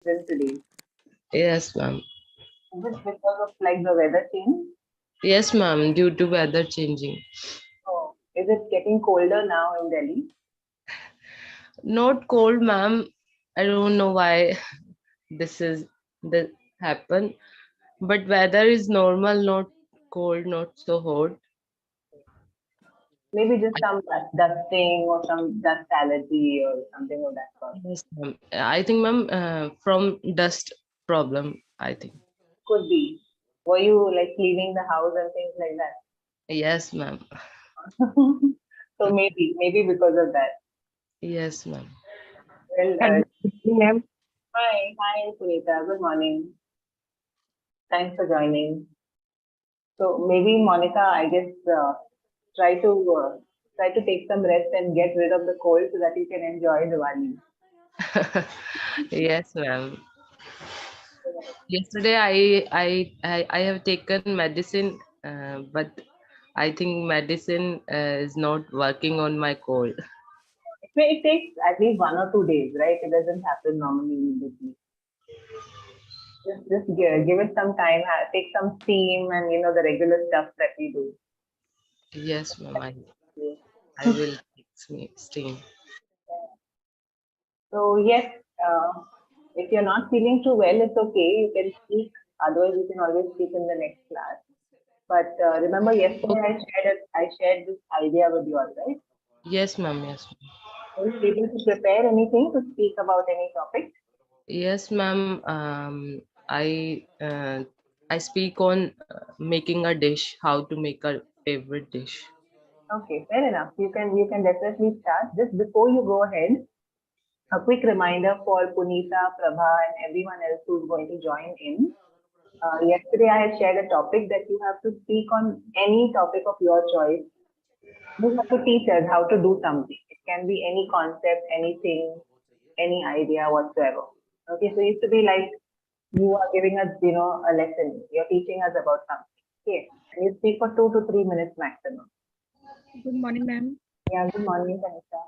Till today. Yes, ma'am. Is it because of like the weather change? Yes, ma'am. Due to weather changing. Oh, is it getting colder now in Delhi? Not cold, ma'am. I don't know why this is this happen. But weather is normal, not cold, not so hot. Maybe just some dusting or some dust allergy or something of that sort. Yes, ma'am. I think, ma'am, from dust problem, I think. Could be. Were you like cleaning the house and things like that? Yes, ma'am. So maybe because of that. Yes, ma'am. Well, Hello, ma'am. hi, Sunita. Good morning. Thanks for joining. So maybe Monica, I guess try to try to take some rest and get rid of the cold so that you can enjoy Diwali. Yes, ma'am. Yesterday, I have taken medicine, but I think medicine is not working on my cold. It takes at least 1 or 2 days, right? It doesn't happen normally immediately. Just give it some time. Take some steam and the regular stuff that we do. Yes, ma'am. I will fix me steam. So yes, if you're not feeling too well, it's okay. You can speak. Otherwise, you can always speak in the next class. But remember, yesterday I shared this idea with you all, right? Yes, ma'am. Yes, ma'am. Are you able to prepare anything to speak about any topic? Yes, ma'am. I speak on making a dish, how to make a favorite dish. Okay, fair enough. You can definitely start. Just before you go ahead, a quick reminder for Punita, Prabha, and everyone else who's going to join in. Yesterday, I had shared a topic that you have to speak on any topic of your choice. You have to teach us how to do something. It can be any concept, anything, any idea whatsoever. Okay, so it used to be like you are giving us, a lesson. You're teaching us about something. Okay, and you speak for 2 to 3 minutes maximum. Good morning, ma'am. Yeah, good morning, Tanisha.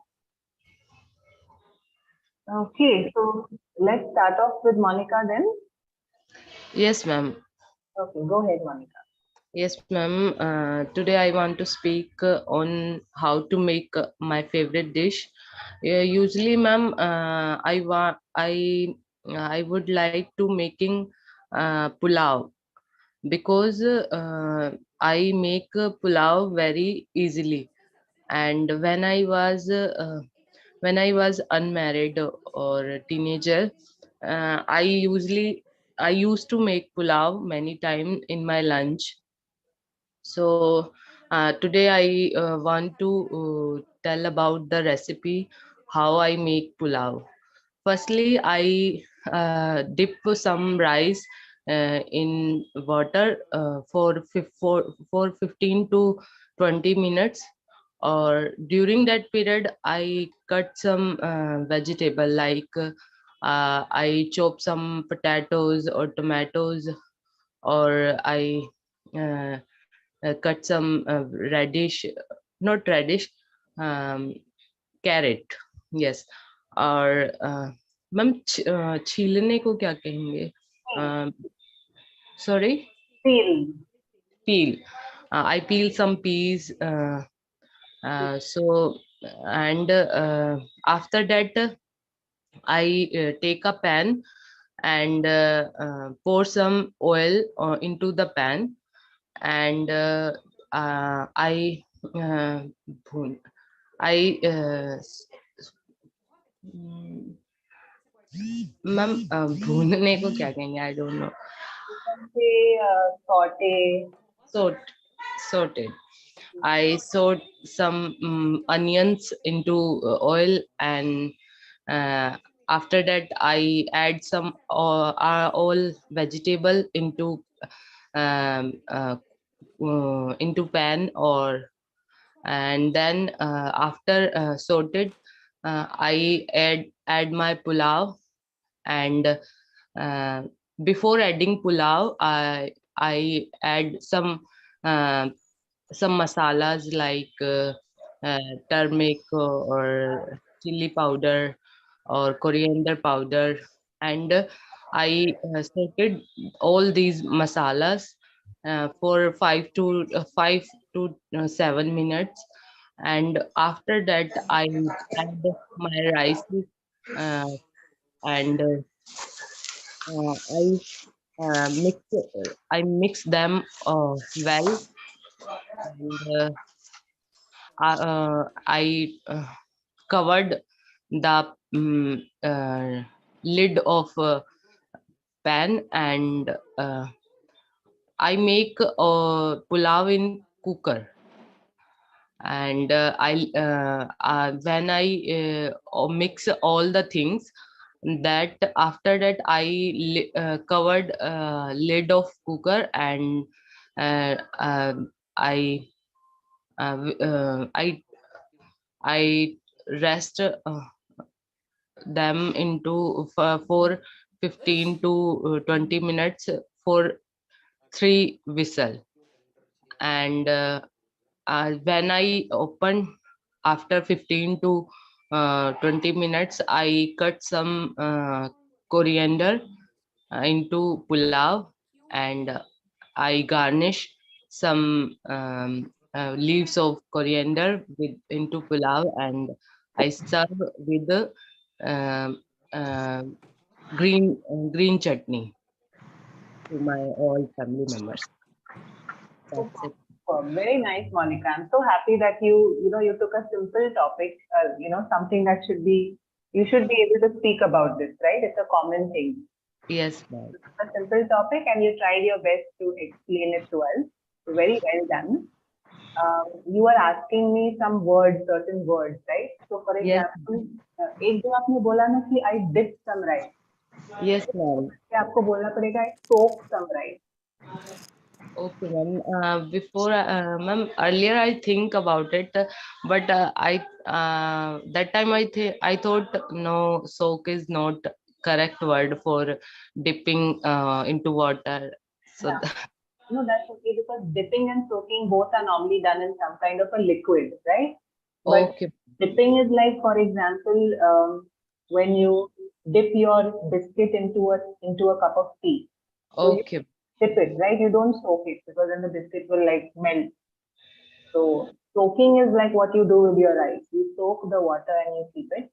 Okay, so let's start off with Monica then. Yes, ma'am. Okay, go ahead, Monica. Yes, ma'am. Today I want to speak on how to make my favorite dish. Usually, ma'am, I would like to making pulao because I make pulao very easily. And when I was unmarried or a teenager, I used to make pulao many times in my lunch. So today I want to tell about the recipe how I make pulao. Firstly, I dip some rice in water for 15 to 20 minutes. Or during that period, I cut some vegetable like I chop some potatoes or tomatoes, or I uh, cut some radish, not radish, um, carrot. Yes. और ma'am छीलने को क्या कहेंगे? Sorry, Peel. peel. I peel some peas. So and after that, I take a pan and pour some oil into the pan, and I uh, bhun- I ma'am भूनने को क्या कहेंगे? I don't know. You can say saute. So sorted. I sort some onions into oil, and uh, after that I add some all vegetable um, uh, into pan, or and then after sorted, I add my pulao, and uh, before adding pulao, I add uh, some masalas like turmeric or chili powder or coriander powder. and I sauteed all these masalas for 5 to 7 minutes, and after that I add my rice, uh, and I mix them well, and I covered the lid of pan, and I make pulao in cooker, and when I mix all the things, that after that I covered lid of cooker, and uh, uh, I I rest them into for 15 to 20 minutes for 3 whistle, and when I open after 15 to 20 minutes, I cut some coriander into pulao, and I garnish some leaves of coriander with into pulao, and I serve with the um, uh, green chutney to my all family members. That's it. Very nice, Monica. I'm so happy that you took a simple topic, something that you should be able to speak about this, right? It's a common thing. Yes, ma'am. A simple topic, and you tried your best to explain it to us. So very well done. You are asking me some words, certain words, right? So, for Yes. example, एक जो आपने बोला ना कि I dip some rice. Yes, ma'am. आपको बोलना पड़ेगा I soak some rice. Okay, ma'am. Before, ma'am, earlier I think about it, but that time I thought no, soak is not correct word for dipping into water. So Yeah. No, that's okay, because dipping and soaking both are normally done in some kind of a liquid, right? But okay, dipping is like, for example, when you dip your biscuit into a cup of tea. So you okay, dip it, right? You don't soak it, because then the biscuit will like melt. So soaking is like what you do with your rice. You soak the water and you keep it,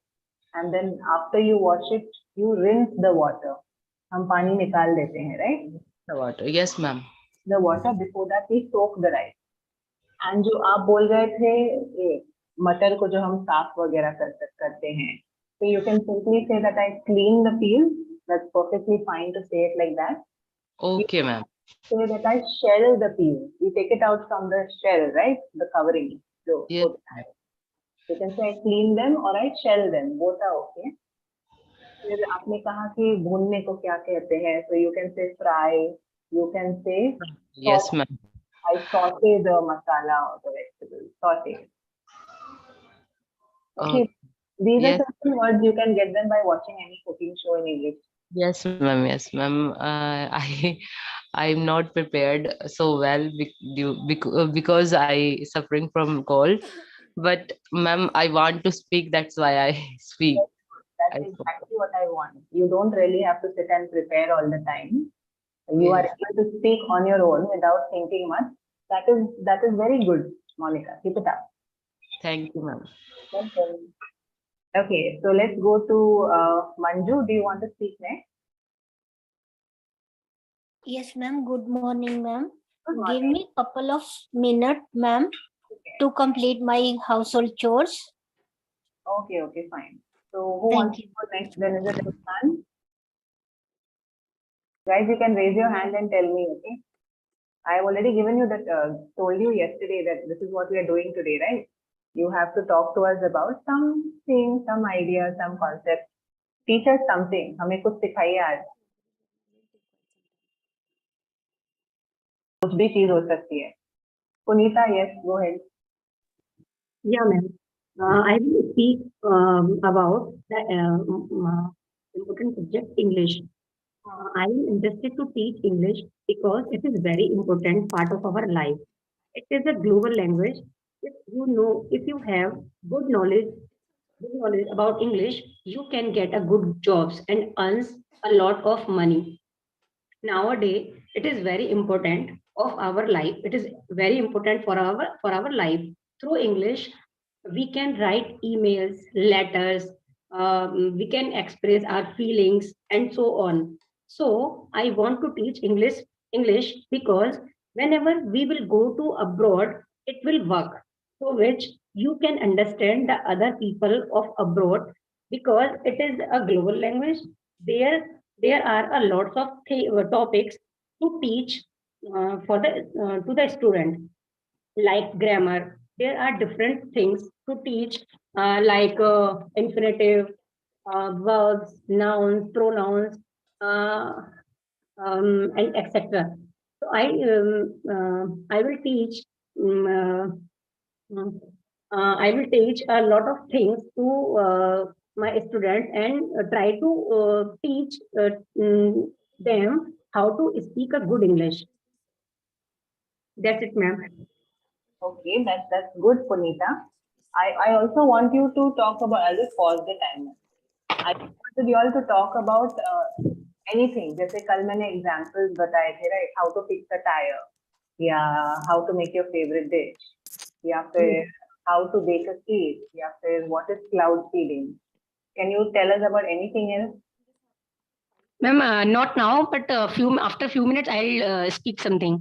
and then after you wash it, you rinse the water. हम पानी निकाल देते हैं, right? the water. Yes, ma'am. The water, before that we soak the rice. And जो आप बोल रहे थे ये मटर को जो हम साफ वगैरह करते हैं, so you can simply say that I clean the peel. That's perfectly fine to say it like that. Okay, ma'am. Say that I shell the peel. You take it out from the shell, right? The covering. So Yes. you can say I clean them or I shell them. Both are okay. फिर आपने कहा कि भूनने को क्या कहते हैं? So you can say fry. You can say Yes, ma'am. I saute the masala or the vegetables. Saute. Okay. These Yes. are certain words you can get them by watching any cooking show in English. Yes, ma'am. Yes, ma'am. I'm not prepared so well because I suffering from cold. But ma'am, I want to speak. That's why I speak. That's exactly what I want. You don't really have to sit and prepare all the time. You are Yes. able to speak on your own without thinking much. That is very good, Monica. Keep it up. Thank you, ma'am. Welcome. Okay, so let's go to Manju. Do you want to speak next? Yes, ma'am. Good morning, ma'am. Good Give morning. me a couple of minutes, ma'am, to complete my household chores. Okay, fine. So who Thank wants to you. go next? Then is it Irfan? Guys, you can raise your hand and tell me, okay? I have already given you that, told you yesterday that this is what we are doing today, right? You have to talk to us about something, some idea, some concept. Teach us something. हमें कुछ सिखाइए आज. कुछ भी चीज हो सकती है. Punita, yes, go ahead. Yeah, ma'am. I will speak about the important subject English. I am interested to teach English because it is very important part of our life. It is a global language. If you have good knowledge with knowledge about English, you can get a good jobs and earns a lot of money. Nowadays, it is very important of our life. It is very important for our life. Through English, we can write emails, letters, we can express our feelings, and so on. So I want to teach English because whenever we will go to abroad, it will work. So which you can understand the other people of abroad because it is a global language. There are a lots of topics to teach for the to the student, like grammar. There are different things to teach, like infinitive, verbs, nouns, pronouns, uh, and etc. So I will teach. Mm, I will teach a lot of things to my students and try to teach them how to speak a good English. That's it, ma'am. Okay, that's good, Punita. I also want you to talk about. I'll just pause the timer. I wanted you all to talk about anything. जैसे कल मैंने examples बताए थे, right? How to fix a tire, या how to make your favorite dish, या फिर how to bake a cake, या फिर what is cloud seeding. Can you tell us about anything else? Ma'am, not now, but after few minutes, I'll speak something.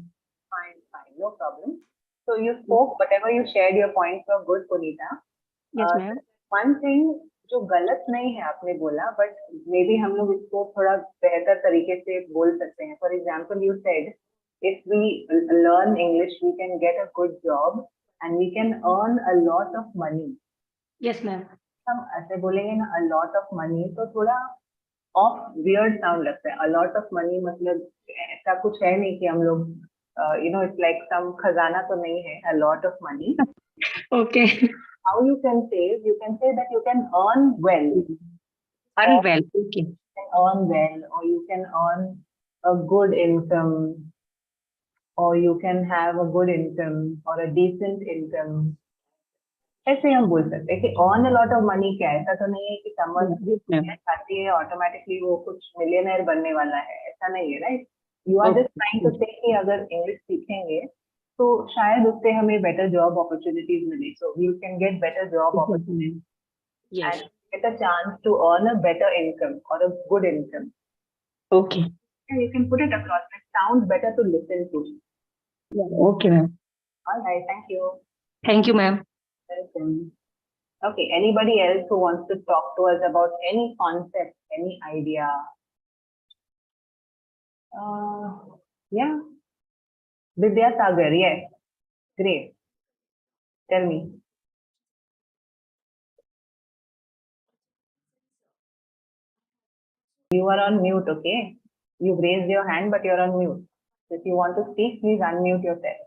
Fine, no problem. So you spoke, whatever you shared, your points were good, Punita. Yes, ma'am. One thing जो गलत नहीं है आपने बोला, but maybe हम लोग इसको थोड़ा बेहतर तरीके से बोल सकते हैं. For example, you said if we learn English, we can get a good job and we can earn a lot of money. Yes, ma'am. हम ऐसे बोलेंगे ना a lot of money, तो थोड़ा off weird sound लगता है. A lot of money मतलब ऐसा कुछ है नहीं कि हम लोग it's like some खजाना तो नहीं है. A lot of money. Okay. How you can say that you can earn well. Earn well. Okay. You can earn well, or you can earn a good income, or you can have a good income or a decent income. ऐसे हम बोल सकते हैं कि earn a lot of money क्या है. ऐसा तो नहीं है कि someone Yes, ma'am. खाती है automatically वो कुछ millionaire बनने वाला है. ऐसा नहीं है, right? You are just trying to say कि अगर English सीखेंगे तो शायद उससे हमें better job opportunities मिले. So you can get better job opportunities. Yes. And get a chance to earn a better income or a good income. Okay. And you can put it across. It sounds better to listen to. Yeah. Okay, ma'am. All right, thank you. Thank you, ma'am. Welcome. Okay, anybody else who wants to talk to us about any concept, any idea? Yeah. Vidya Sagar, yes. Great. Tell me. You are on mute, okay? You've raised your hand, but you're on mute. If you want to speak, please unmute yourself.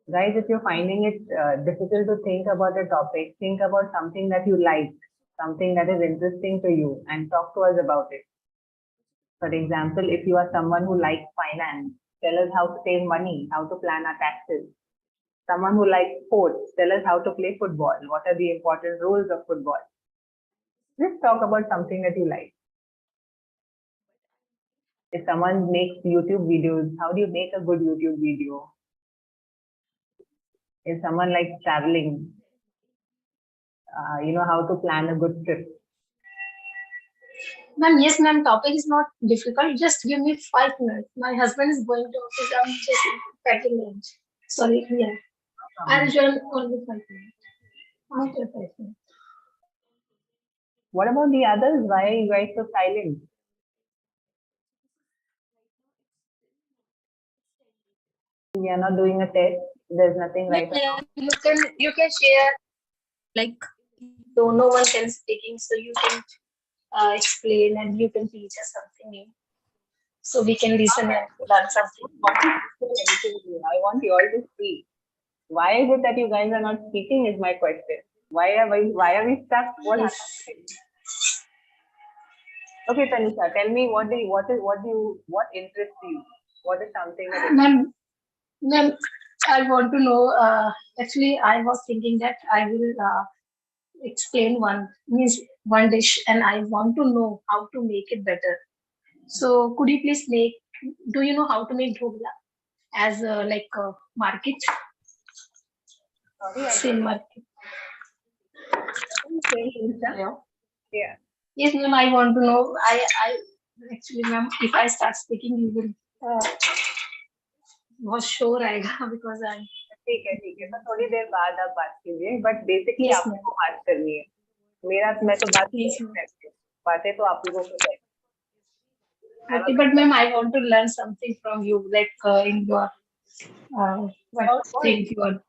Guys, if you're finding it difficult to think about a topic, think about something that you like, something that is interesting to you, and talk to us about it. For example, if you are someone who likes finance, tell us how to save money, how to plan our taxes. Someone who likes sports, tell us how to play football. What are the important rules of football? Just talk about something that you like. If someone makes YouTube videos, how do you make a good YouTube video? If someone likes traveling, how to plan a good trip. Ma'am, yes, ma'am, topic is not difficult. Just give me 5 minutes. My husband is going to office. I'm just packing lunch. Sorry, yeah. I'll join only 5 minutes. After 5 minutes. What about the others? Why are you guys so silent? We are not doing a test. There's nothing right now. You can share, like, though no one can speaking, so you can explain and you can teach us something new. So we can listen and learn something. I want you all to speak. Why is it that you guys are not speaking is my question. Why are we stuck? What happened? Okay, Tanisha, tell me what interests you? What is something that Ma'am, I want to know. Actually, I was thinking that I will explain one dish, and I want to know how to make it better. So, could you please make? Do you know how to make dhokla as like market? sorry, Same market. I'm saying, Tanisha. Hello. Yeah. Yes, ma'am. I want to know. I actually, ma'am, if I start speaking, you will बहुत sure आएगा because I. ठीक है तो थोड़ी देर बाद आप बात कीजिए बट बेसिकली Yes, आपको ma'am. बात करनी है मैं तो बात Yes, नहीं ma'am. करती बातें तो आप लोगों को करनी है। Okay, but ma'am, I want to learn something from you, like in your what About what? thing you are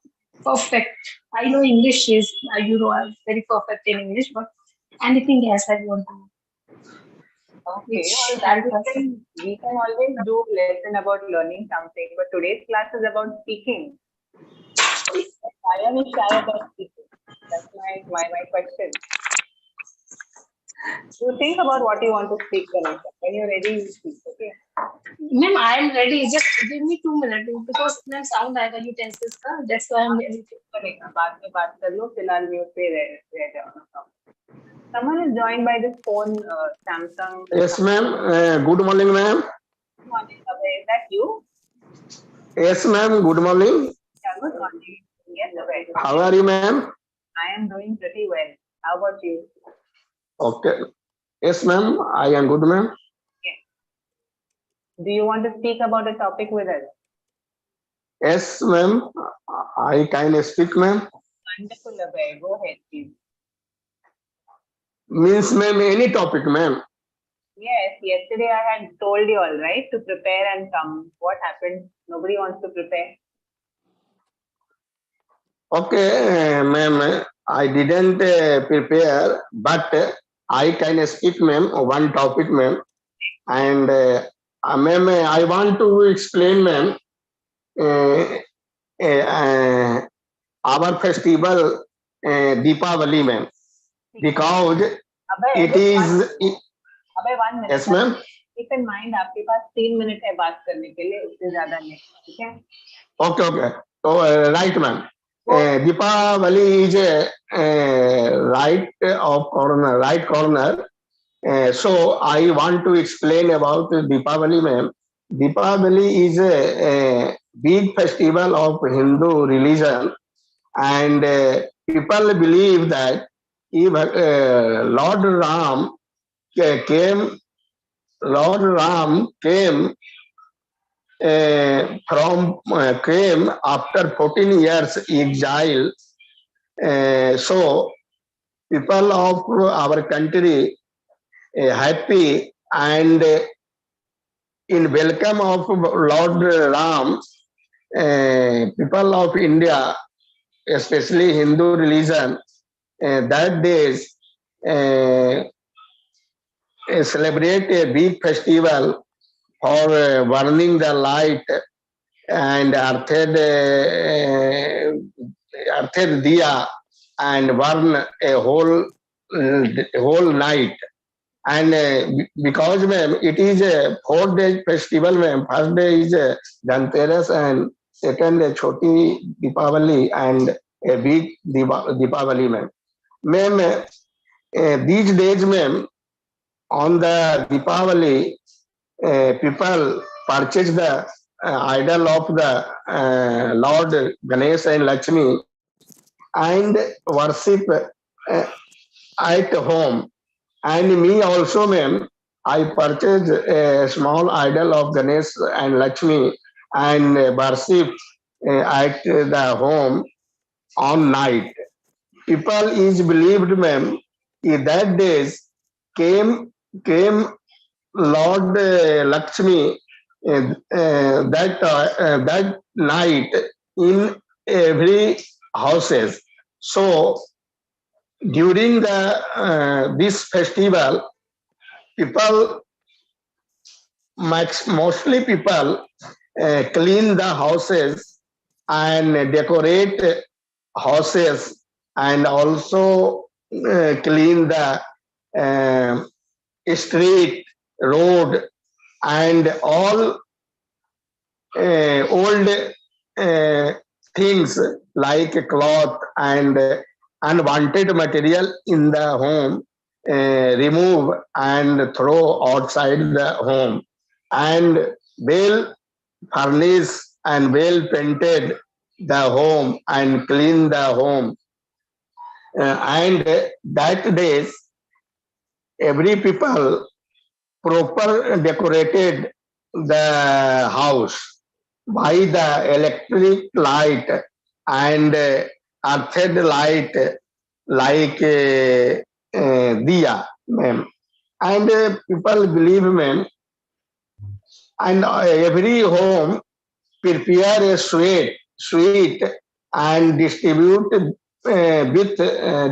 perfect. I know English is you know are very perfect in English, but anything else I want to know. Okay, Which well, that help us. we can always do lesson about learning something, but today's class is about speaking. Why are we shy about speaking? That's my question. You think about what you want to speak, Tanisha. When you're ready, you speak, okay? Ma'am, I am ready. Just give me 2 minutes because ma'am sound आएगा utensils का. That's why I'm ready. चलेगा, बाद में बात कर लो, फिलहाल mute पे रह जाओ. Someone is joined by this phone, Samsung. Yes, ma'am. Good morning, ma'am. Good morning, Abhay. Is that you? Yes, ma'am. Good morning. Yeah, good morning. Yes, Abhay. How are you, ma'am? I am doing pretty well. How about you? Okay. Yes, ma'am. I am good, ma'am. Yes. Do you want to speak about a topic with us? Yes, ma'am. I can speak, ma'am. Wonderful, Abhay. Go ahead, please. Means, ma'am, any topic, ma'am. Yes, yesterday I had told you all, right, to prepare and come. What happened? Nobody wants to prepare. Okay, ma'am. I didn't prepare, but I can speak, ma'am, one topic, ma'am. And, ma'am, I want to explain, ma'am, our festival, Deepavali, ma'am. Because Abhay, it is Abhay, 1 minute. yes ma'am. Keep in mind, आपके पास 3 minute है बात करने के लिए, उससे ज्यादा नहीं, ठीक है? Okay. So right, ma'am. Deepavali is a right corner. So I want to explain about Deepavali, ma'am. Deepavali is a big festival of Hindu religion, and people believe that if Lord Ram came Lord Ram came after 14 years exile. So people of our country happy and in welcome of Lord Ram, people of India, especially Hindu religion, that days celebrate a big festival for burning the light and earthed diya and burn a whole night. And because, ma'am, it is a 4-day festival, ma'am. First day is Dhanteras and second day Choti Deepavali and a big Deepavali, ma'am. Ma'am, these days, ma'am, on the Deepavali, people purchase the idol of the Lord Ganesh and Lakshmi and worship at home. And me also, ma'am, I purchased a small idol of Ganesh and Lakshmi and worship at the home on night. People is believed, ma'am, that days came Lord Lakshmi that night in every houses. So during the this festival, people mostly people clean the houses and decorate houses and also clean the uh, street, road, and all old things like cloth and unwanted material in the home, remove and throw outside the home, and well furnish and well painted the home and clean the home. And that days, every people proper decorated the house by the electric light and earthed light like diya, ma'am. And people believe, ma'am, and every home prepare a sweet and distribute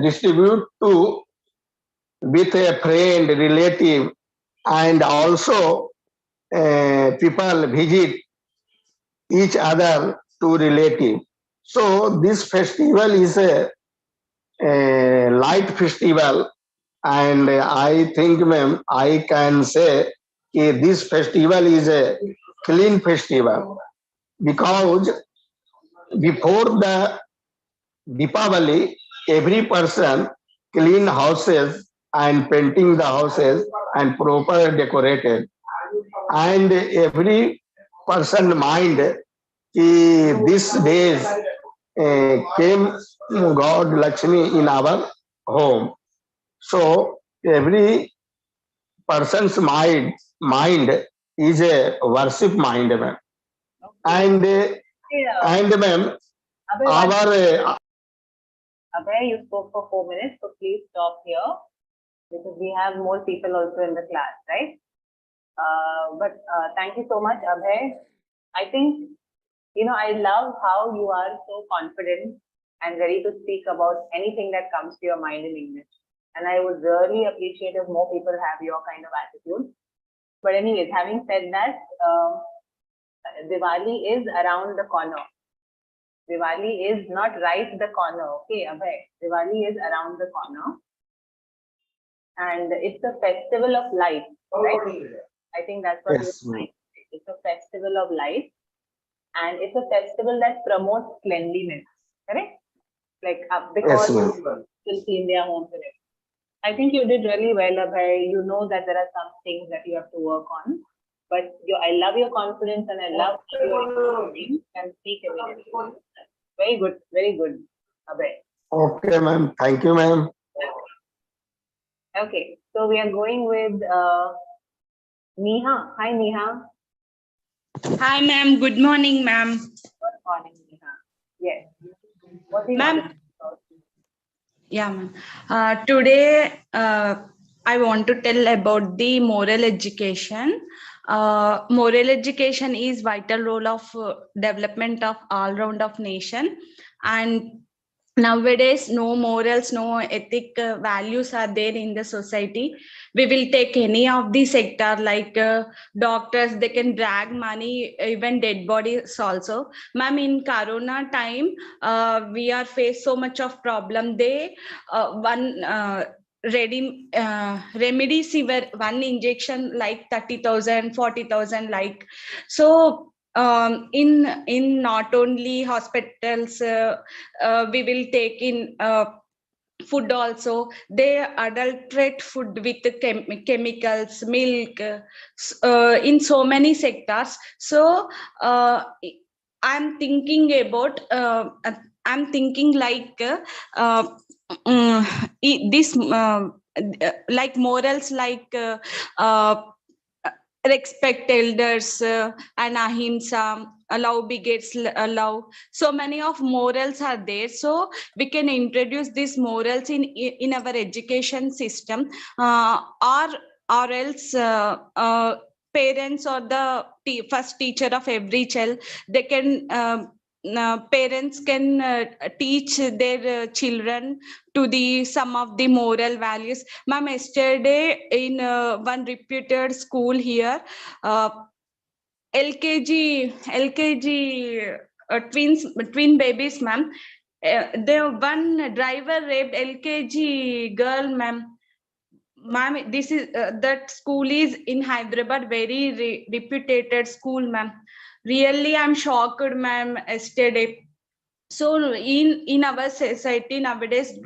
distribute to with a friend, relative, and also people visit each other to relative. So this festival is a light festival, and I think, ma'am, I can say this festival is a clean festival because before the Deepavali, every person clean houses and painting the houses and proper decorated, and every person mind this days came God Lakshmi in our home. So every person's mind is a worship mind, ma'am. And ma'am, our Abhay, you spoke for 4 minutes, so please stop here because we have more people also in the class, right? But thank you so much, Abhay. I think, I love how you are so confident and ready to speak about anything that comes to your mind in English. And I would really appreciate if more people have your kind of attitude. But anyways, having said that, Diwali is around the corner. Diwali is not right the corner, okay, Abhay? Diwali is around the corner. And it's a festival of light, right? I think that's what yes, you're saying. It's a festival of light. And it's a festival that promotes cleanliness, correct? Like because people clean their homes and everything. I think you did really well, Abhay. You know that there are some things that you have to work on. But I love your confidence and I love your and speak immediately. Very good, Abhay. Okay, ma'am. Thank you, ma'am. Okay, so we are going with Neha. Hi, Neha. Hi, ma'am. Good morning, ma'am. Good morning, Neha. Yes. What do you Ma'am. want to talk? Yeah, ma'am. Today, I want to tell about the moral education. Moral education is vital role of development of all round of nation, and nowadays no morals, no ethic values are there in the society. We will take any of the sector like doctors, they can drag money, even dead bodies also. Ma'am, in corona time we are faced so much of problem. They remdesivir one injection like 30,000 40,000 like. So in not only hospitals, we will take in food also. They adulterate food with chemicals, milk, in so many sectors. So I'm thinking about I'm thinking like this like morals like respect elders and ahimsa, allow begets allow. So many of morals are there. So we can introduce these morals in our education system, or else parents or the first teacher of every child, they can parents can teach their children to the some of the moral values. Ma'am, yesterday in one reputed school here, LKG twin babies, ma'am. The one driver raped LKG girl, ma'am. ma'am, this is that school is in Hyderabad, very reputed school, ma'am. Really, I'm shocked, ma'am, yesterday. So in our society nowadays,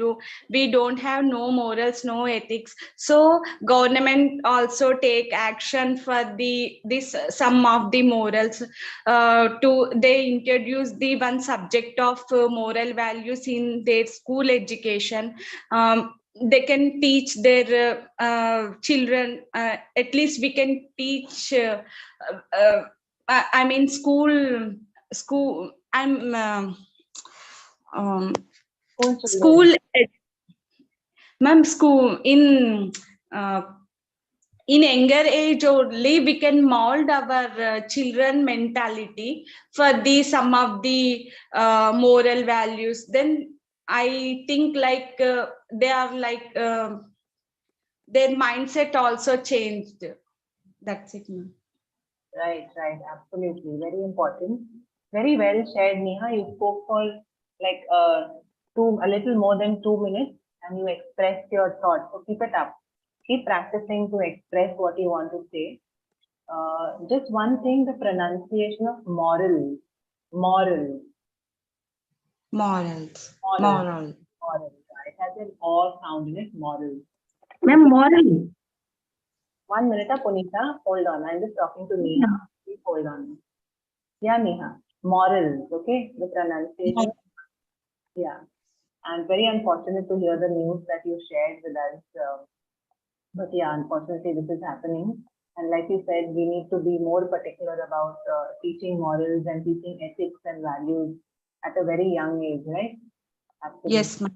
we don't have no morals, no ethics. So government also take action for this some of the morals. They introduce the one subject of moral values in their school education. They can teach their children. At least we can teach. I mean, school. Um, school, ma'am, school in younger age only we can mold our children mentality for the some of the moral values. Then I think like they are like their mindset also changed. That's it, ma'am. Right, absolutely. Very important. Very well shared, Neha. You spoke for like a little more than 2 minutes and you expressed your thoughts. So keep it up. Keep practicing to express what you want to say. Just one thing, the pronunciation of moral. Morals. It has an all sound in it, moral. Ma'am, moral. 1 minute, Punita. Hold on. I'm just talking to Neha. Please hold on. Yeah, Neha. Morals, okay? The pronunciation. Yeah. And very unfortunate to hear the news that you shared with us. But yeah, unfortunately, this is happening. And like you said, we need to be more particular about teaching morals and teaching ethics and values at a very young age, right? Absolutely. Yes, ma'am.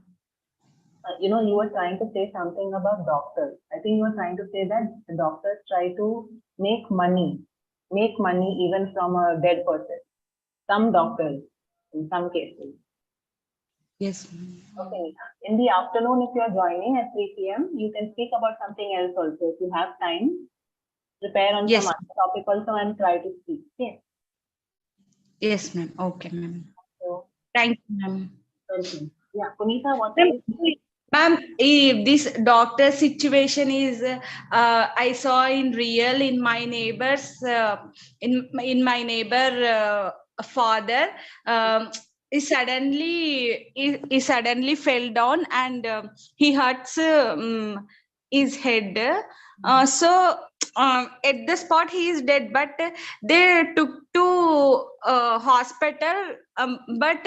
You know, you were trying to say something about doctors. I think you were trying to say that the doctors try to make money even from a dead person. Some doctors, in some cases. Yes, ma'am. Okay, Neha. In the afternoon, if you are joining at 3 p.m., you can speak about something else also. If you have time, prepare on Yes. some other topic also and try to speak. Okay. Yes, ma'am. Okay, ma'am. So, Thank you, ma'am. welcome. Yeah, Punita, what are you? Ma'am, this doctor situation is I saw in real in my neighbors in my neighbor father. He suddenly fell down and he hurts his head. So at the spot he is dead, but they took to hospital. But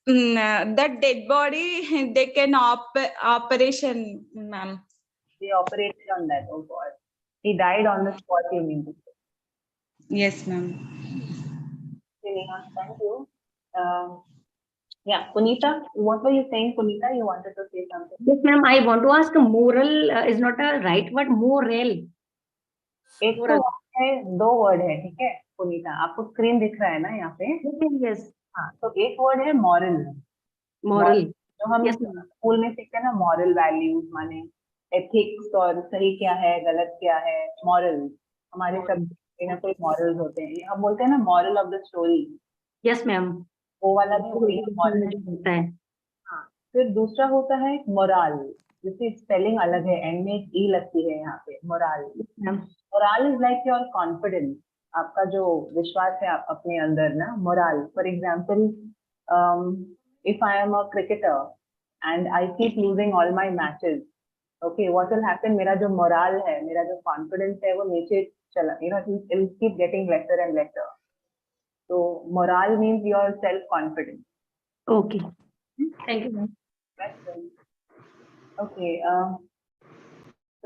that dead body they can operation, ma'am. They operated on that. Oh God. He died on the spot, you mean to say. Yes, ma'am. Okay, Neha, thank you. Yeah, Punita, what were you saying, Punita? You wanted to say something? Yes, ma'am. I want to ask, moral is not a right word, moral. एक तो है, दो word है, ठीक है पुनीता, आपको screen दिख रहा है ना यहाँ पे? Yes. हाँ, तो एक वर्ड है मॉरल. Moral. जो हम स्कूल में सीखते हैं ना, मॉरल वैल्यूज माने एथिक्स और सही क्या है गलत क्या है. मॉरल हमारे सब कोई मॉरल्स होते हैं. हम बोलते हैं ना moral of the story. Yes, ma'am. वो वाला भी मॉरल होता है. हाँ. फिर दूसरा होता है मोराल, जिसकी स्पेलिंग अलग है, एंड में एक ई लगती है यहाँ पे. Morale. Morale is like your confidence, आपका जो विश्वास है अपने अंदर ना. Morale, for example, if I am a cricketer and I keep losing all my matches, okay, what will happen? मेरा जो मोराल है, मेरा जो कॉन्फिडेंस है, वो नीचे चला, it will keep getting lesser and lesser. So moral means your self confidence. Okay. Thank you, ma'am. Okay.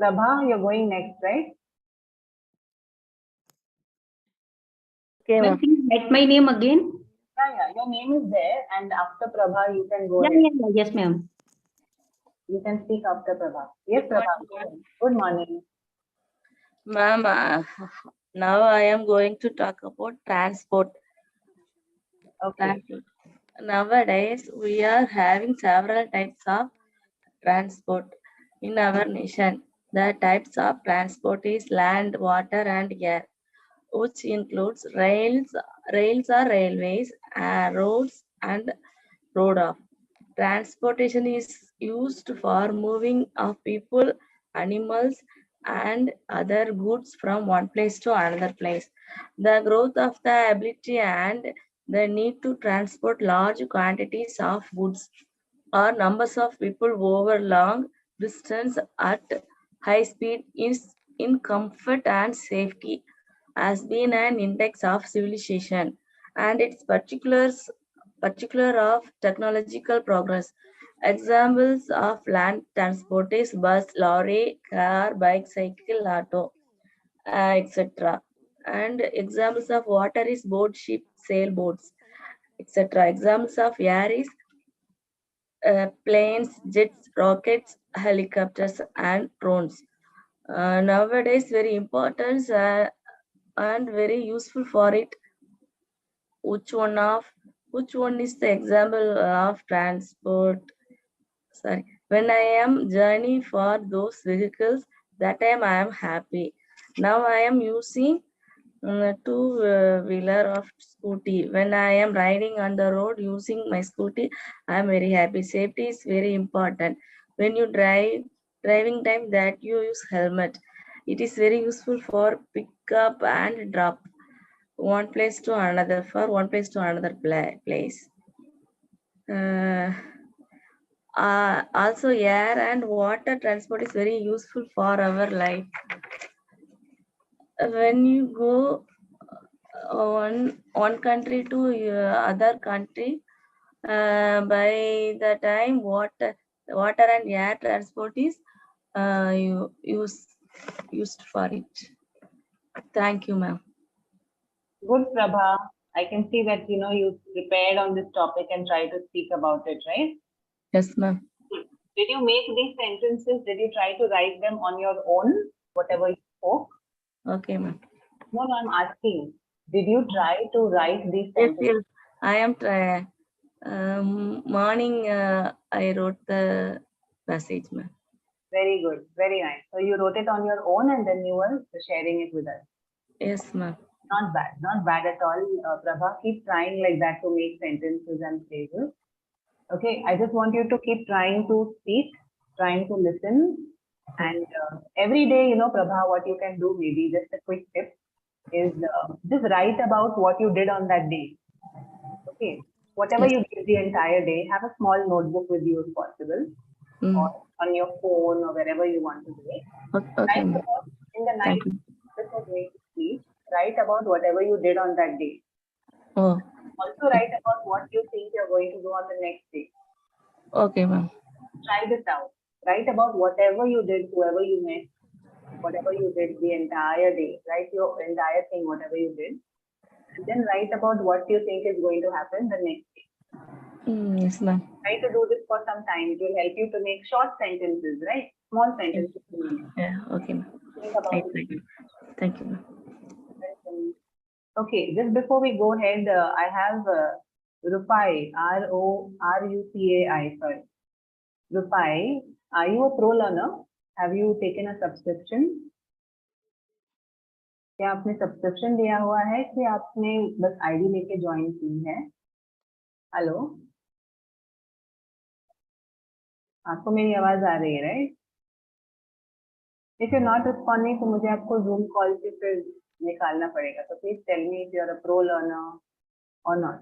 Prabha, you're going next, right? Okay, ma'am. Please write my name again. Yeah. Your name is there, and after Prabha, you can go. Yeah. Yes, ma'am. You can speak after Prabha. Yes, Prabha. Good morning. Ma'am, now I am going to talk about transport. Okay. Nowadays, we are having several types of transport in our nation. The types of transport is land, water, and air, which includes rails or railways, roads, and road of. Transportation is used for moving of people, animals, and other goods from one place to another place. The growth of the ability and the need to transport large quantities of goods or numbers of people over long distance at high speed is in comfort and safety has been an index of civilization and its particular of technological progress. Examples of land transport is bus, lorry, car, bike, cycle, auto, etc. And examples of water is boat, ship, sailboats, etc. Examples of air is planes, jets, rockets, helicopters, and drones. Nowadays, very important and very useful for it. Which one is the example of transport? Sorry, when I am journey for those vehicles, that time I am happy. Now I am using two-wheeler of scooty. When I am riding on the road using my scooty, I am very happy. Safety is very important. When you driving time that you use helmet. It is very useful for pick up and drop one place to another place. Also air and water transport is very useful for our life. When you go one country to other country, by the time water and air transport is used for it. Thank you, ma'am. Good, Prabha. I can see that you prepared on this topic and try to speak about it, right? Yes, ma'am. Did you make these sentences? Did you try to write them on your own, whatever you spoke? Okay, ma'am. No, I'm asking. Did you try to write these sentences? Yes. I am trying. Morning, I wrote the passage, ma'am. Very good. Very nice. So you wrote it on your own and then you were sharing it with us. Yes, ma'am. Not bad. Not bad at all. Prabha, keep trying like that to make sentences and phrases. Okay. I just want you to keep trying to speak, trying to listen. And every day, Prabha, what you can do, maybe just a quick tip, is just write about what you did on that day. Okay. Whatever you did the entire day, have a small notebook with you if possible, or on your phone or wherever you want to do it. Okay. In the night before going to sleep, write about whatever you did on that day. Oh. Also write about what you think you're going to do on the next day. Okay, ma'am. Try this out. Write about whatever you did, whoever you met, whatever you did the entire day. Write your entire thing, whatever you did. And then write about what you think is going to happen the next day. Yes, ma'am. Try to do this for some time. It will help you to make short sentences, right? Small sentences. Yeah, okay, ma'am. Thank you, ma'am. Okay, just before we go ahead, I have Rupai, R-O-R-U-P-A-I, sorry. Rupai, are you a pro learner? Have you taken a subscription? क्या आपने subscription लिया हुआ है कि आपने बस ID लेके join की है? हेलो, आपको मेरी आवाज आ रही है, right? If you not responding तो मुझे आपको जूम कॉल से फिर निकालना पड़ेगा. तो please tell me if you are a pro learner और not.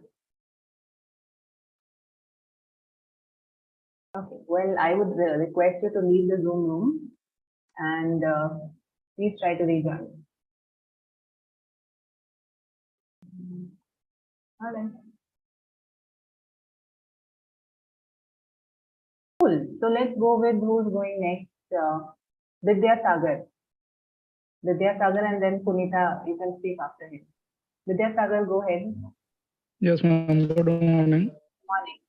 Okay, well, I would request you to leave the Zoom room and please try to rejoin. All right. Cool. So let's go with who's going next. Vidya Sagar. Vidya Sagar and then Punita, you can speak after him. Vidya Sagar, go ahead. Yes, ma'am. Good morning. Morning.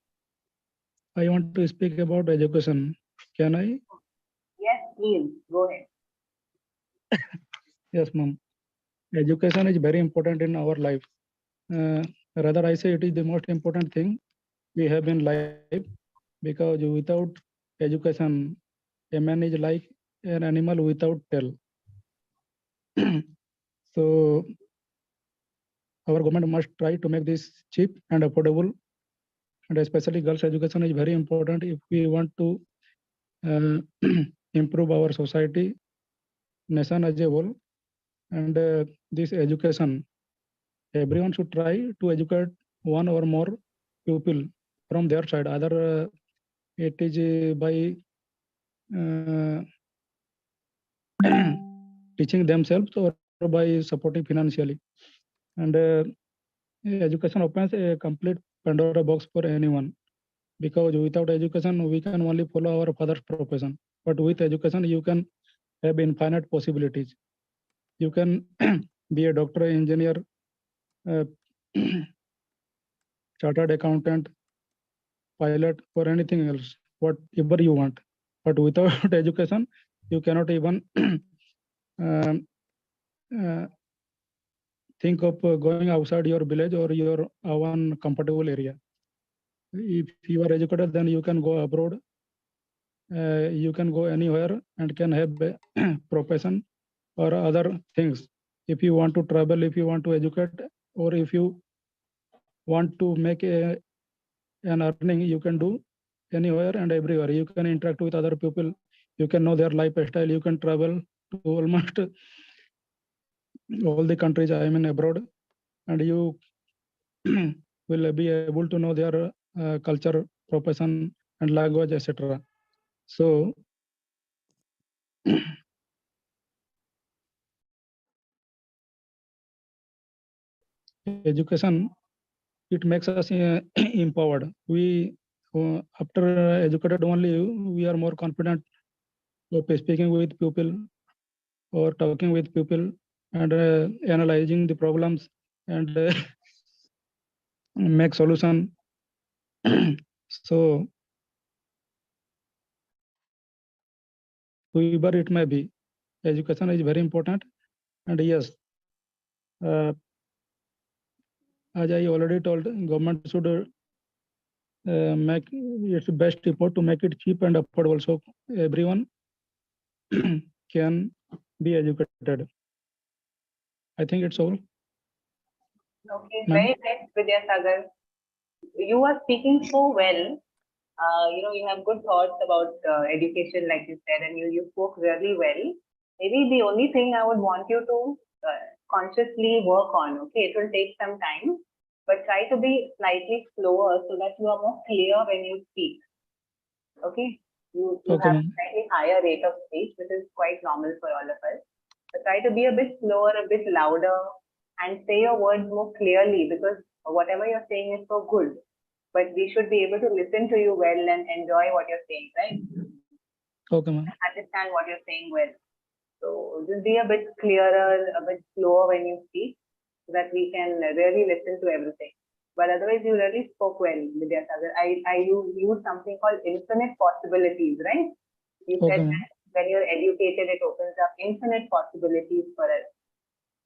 I want to speak about education. Can I? Yes, please. Go ahead. Yes, ma'am. Education is very important in our life. Rather, I say it is the most important thing we have in life, because without education, a man is like an animal without tail. So, our government must try to make this cheap and affordable. And especially girls' education is very important if we want to improve our society, nation as a whole. And this education, everyone should try to educate one or more people from their side. Either it is by teaching themselves or by supporting financially. And education opens a complete Pandora box for anyone, because without education we can only follow our father's profession, but with education you can have infinite possibilities. You can be a doctor, engineer, uh, chartered accountant, pilot, or anything else, whatever you want. But without education you cannot even um, uh, think of going outside your village or your one comfortable area. If you are educated, then you can go abroad, you can go anywhere and can have a profession or other things. If you want to travel, if you want to educate, or if you want to make an earning, you can do anywhere and everywhere. You can interact with other people, you can know their lifestyle, you can travel to almost all the countries I am in abroad, and you will be able to know their culture, profession, and language, etc. So education, it makes us empowered. We after educated only, we are more confident of speaking with people or talking with people and analyzing the problems and make solution. So whoever it may be, education is very important. And yes, as I already told, government should make its best effort to make it cheap and affordable, so everyone can be educated. I think it's all. Okay, Ma'am? very nice, Vidyasagar. You are speaking so well. You have good thoughts about education, like you said, and you spoke really well. Maybe the only thing I would want you to consciously work on, okay, it will take some time, but try to be slightly slower so that you are more clear when you speak. Okay, you Okay, have a ma'am. slightly higher rate of speech, which is quite normal for all of us. But try to be a bit slower, a bit louder, and say your words more clearly, because whatever you're saying is so good. But we should be able to listen to you well and enjoy what you're saying, right? Okay, ma'am. Understand what you're saying well. So just be a bit clearer, a bit slower when you speak, so that we can really listen to everything. But otherwise, you really spoke well, Vidyasagar. You use something called infinite possibilities, right? You Okay, said ma'am. that when you're educated, it opens up infinite possibilities for us.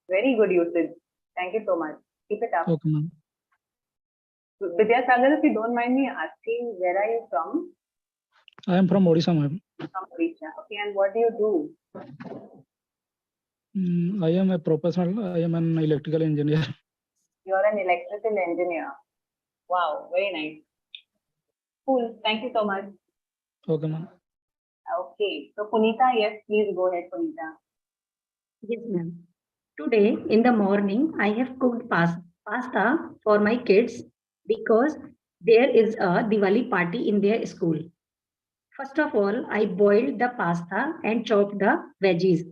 Very good usage. Thank you so much. Keep it up. Okay, ma'am. Vidyasagar, if you don't mind me asking, where are you from? I am from Odisha, ma'am. From Odisha. Okay, and what do you do? I am a professional. I am an electrical engineer. You're an electrical engineer. Wow, very nice. Cool. Thank you so much. Okay, ma'am. Okay. So, Punita, yes, please go ahead, Punita. Yes, ma'am. Today in the morning, I have cooked pasta for my kids because there is a Diwali party in their school. First of all, I boiled the pasta and chopped the veggies.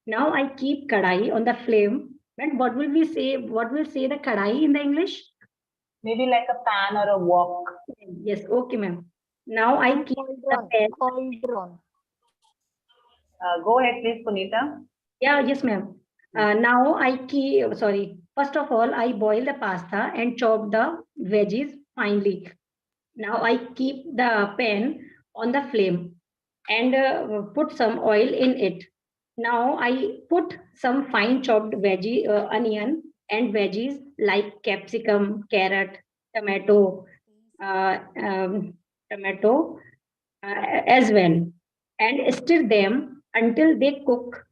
Now I keep kadai on the flame. And what will we say? What will say the kadai in the English? Maybe like a pan or a wok. Yes, okay, ma'am. Now I keep the pan. Cauldron. Go ahead, please, Punita. Yeah, yes, ma'am. Now I keep, sorry. First of all, I boil the pasta and chop the veggies finely. Now I keep the pan on the flame and put some oil in it. Now I put some fine chopped veggie, onion and veggies like capsicum, carrot, tomato, uh, um, tomato as well, and stir them until they cook.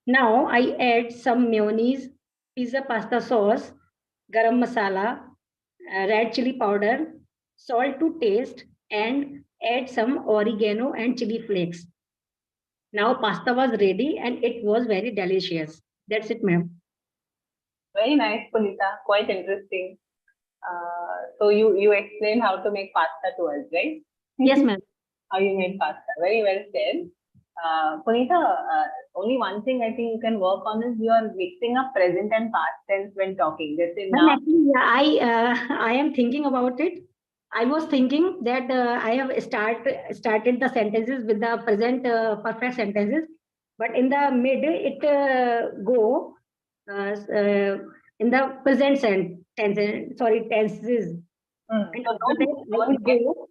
Now I add some mayonnaise, pizza pasta sauce, garam masala, red chili powder, salt to taste, and add some oregano and chili flakes. Now pasta was ready and it was very delicious. That's it, ma'am. Very nice, Punita. Quite interesting. So you explained how to make pasta to us, right? Yes, ma'am. How you made pasta. Very well said. Punita, only one thing I think you can work on is you are mixing up present and past tense when talking. Let's say Ma'am, now. actually, yeah, I am thinking about it. I was thinking that I have started the sentences with the present perfect sentences, but in the mid it go in the present tenses. Sorry, tenses. And So after that, I will don't get, go.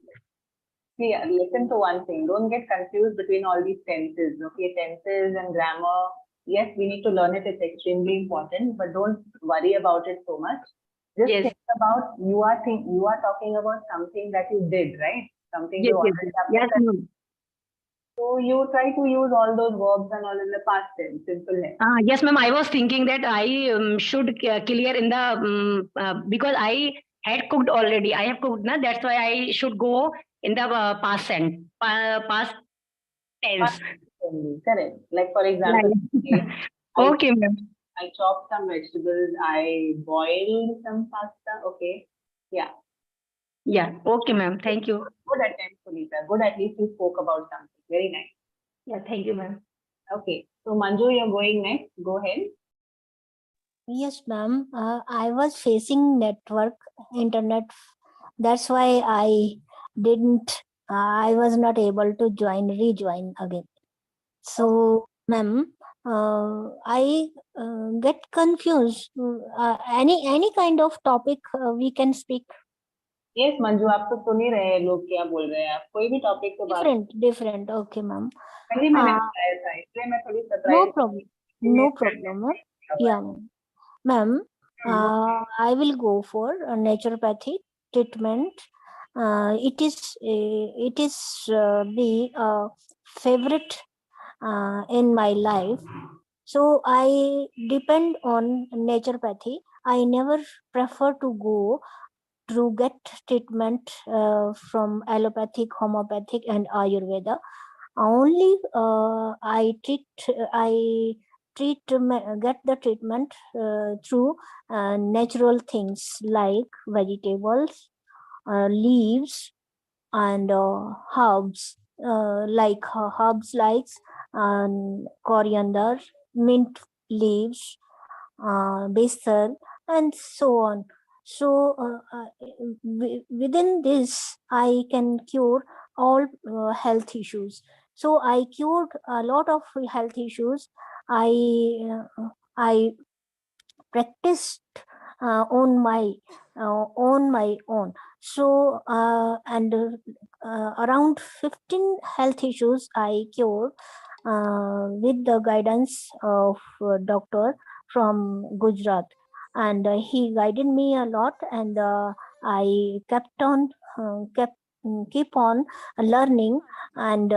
yeah, listen to one thing. Don't get confused between all these tenses. Okay, tenses and grammar. Yes, we need to learn it. It's extremely important, but don't worry about it so much. Just Yes. think about you are talking about something that you did, right? Something Yes, you yes, already yes, have. ma'am. So you try to use all those verbs and all in the past tense, simple. Yes, ma'am. I was thinking that I should clear in the because I had cooked already. I have cooked, na. That's why I should go in the past past tense. Correct. Like for example, Okay, ma'am. I chopped some vegetables. I boiled some pasta. Okay. Yeah. Yeah. Okay, ma'am. Thank you. Good attempt, Sunita. Good. At least you spoke about something. Very nice. Yeah. Thank you, ma'am. Okay. So Manju, you're going next. Go ahead. Yes, ma'am. I was facing internet. That's why I didn't. I was not able to rejoin again. So, ma'am, I get confused. Any kind of topic we can speak. Yes, Manju, आप तो सुन ही रहे हैं लोग क्या बोल रहे हैं आप कोई भी टॉपिक पे बात Different. Okay, ma'am. पहले मैंने बताया था इसलिए मैं थोड़ी No surprise problem. No problem, ma'am. Yeah, ma'am. Ma'am, I will go for a naturopathy treatment. It is the favorite in my life. So I depend on naturopathy. I never prefer to go to get treatment from allopathic, homeopathic, and Ayurveda. Only I get the treatment through natural things like vegetables, leaves, and herbs like herbs like coriander, mint leaves, basil, and so on. So within this, I can cure all health issues. So I cured a lot of health issues. I practiced on my own. So and around 15 health issues I cured with the guidance of doctor from Gujarat, and he guided me a lot, and I keep on learning and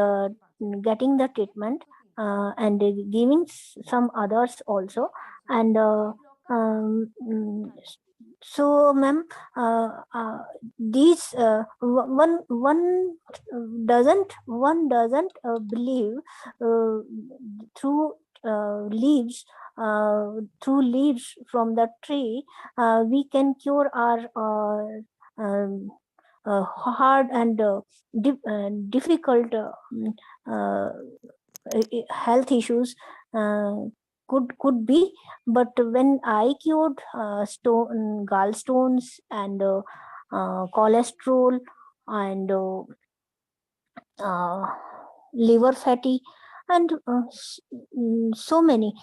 getting the treatment and giving some others also. And so, ma'am, these one doesn't believe through leaves through leaves from the tree we can cure our hard and difficult health issues could be. But when I cured gallstones and cholesterol and liver fatty and so many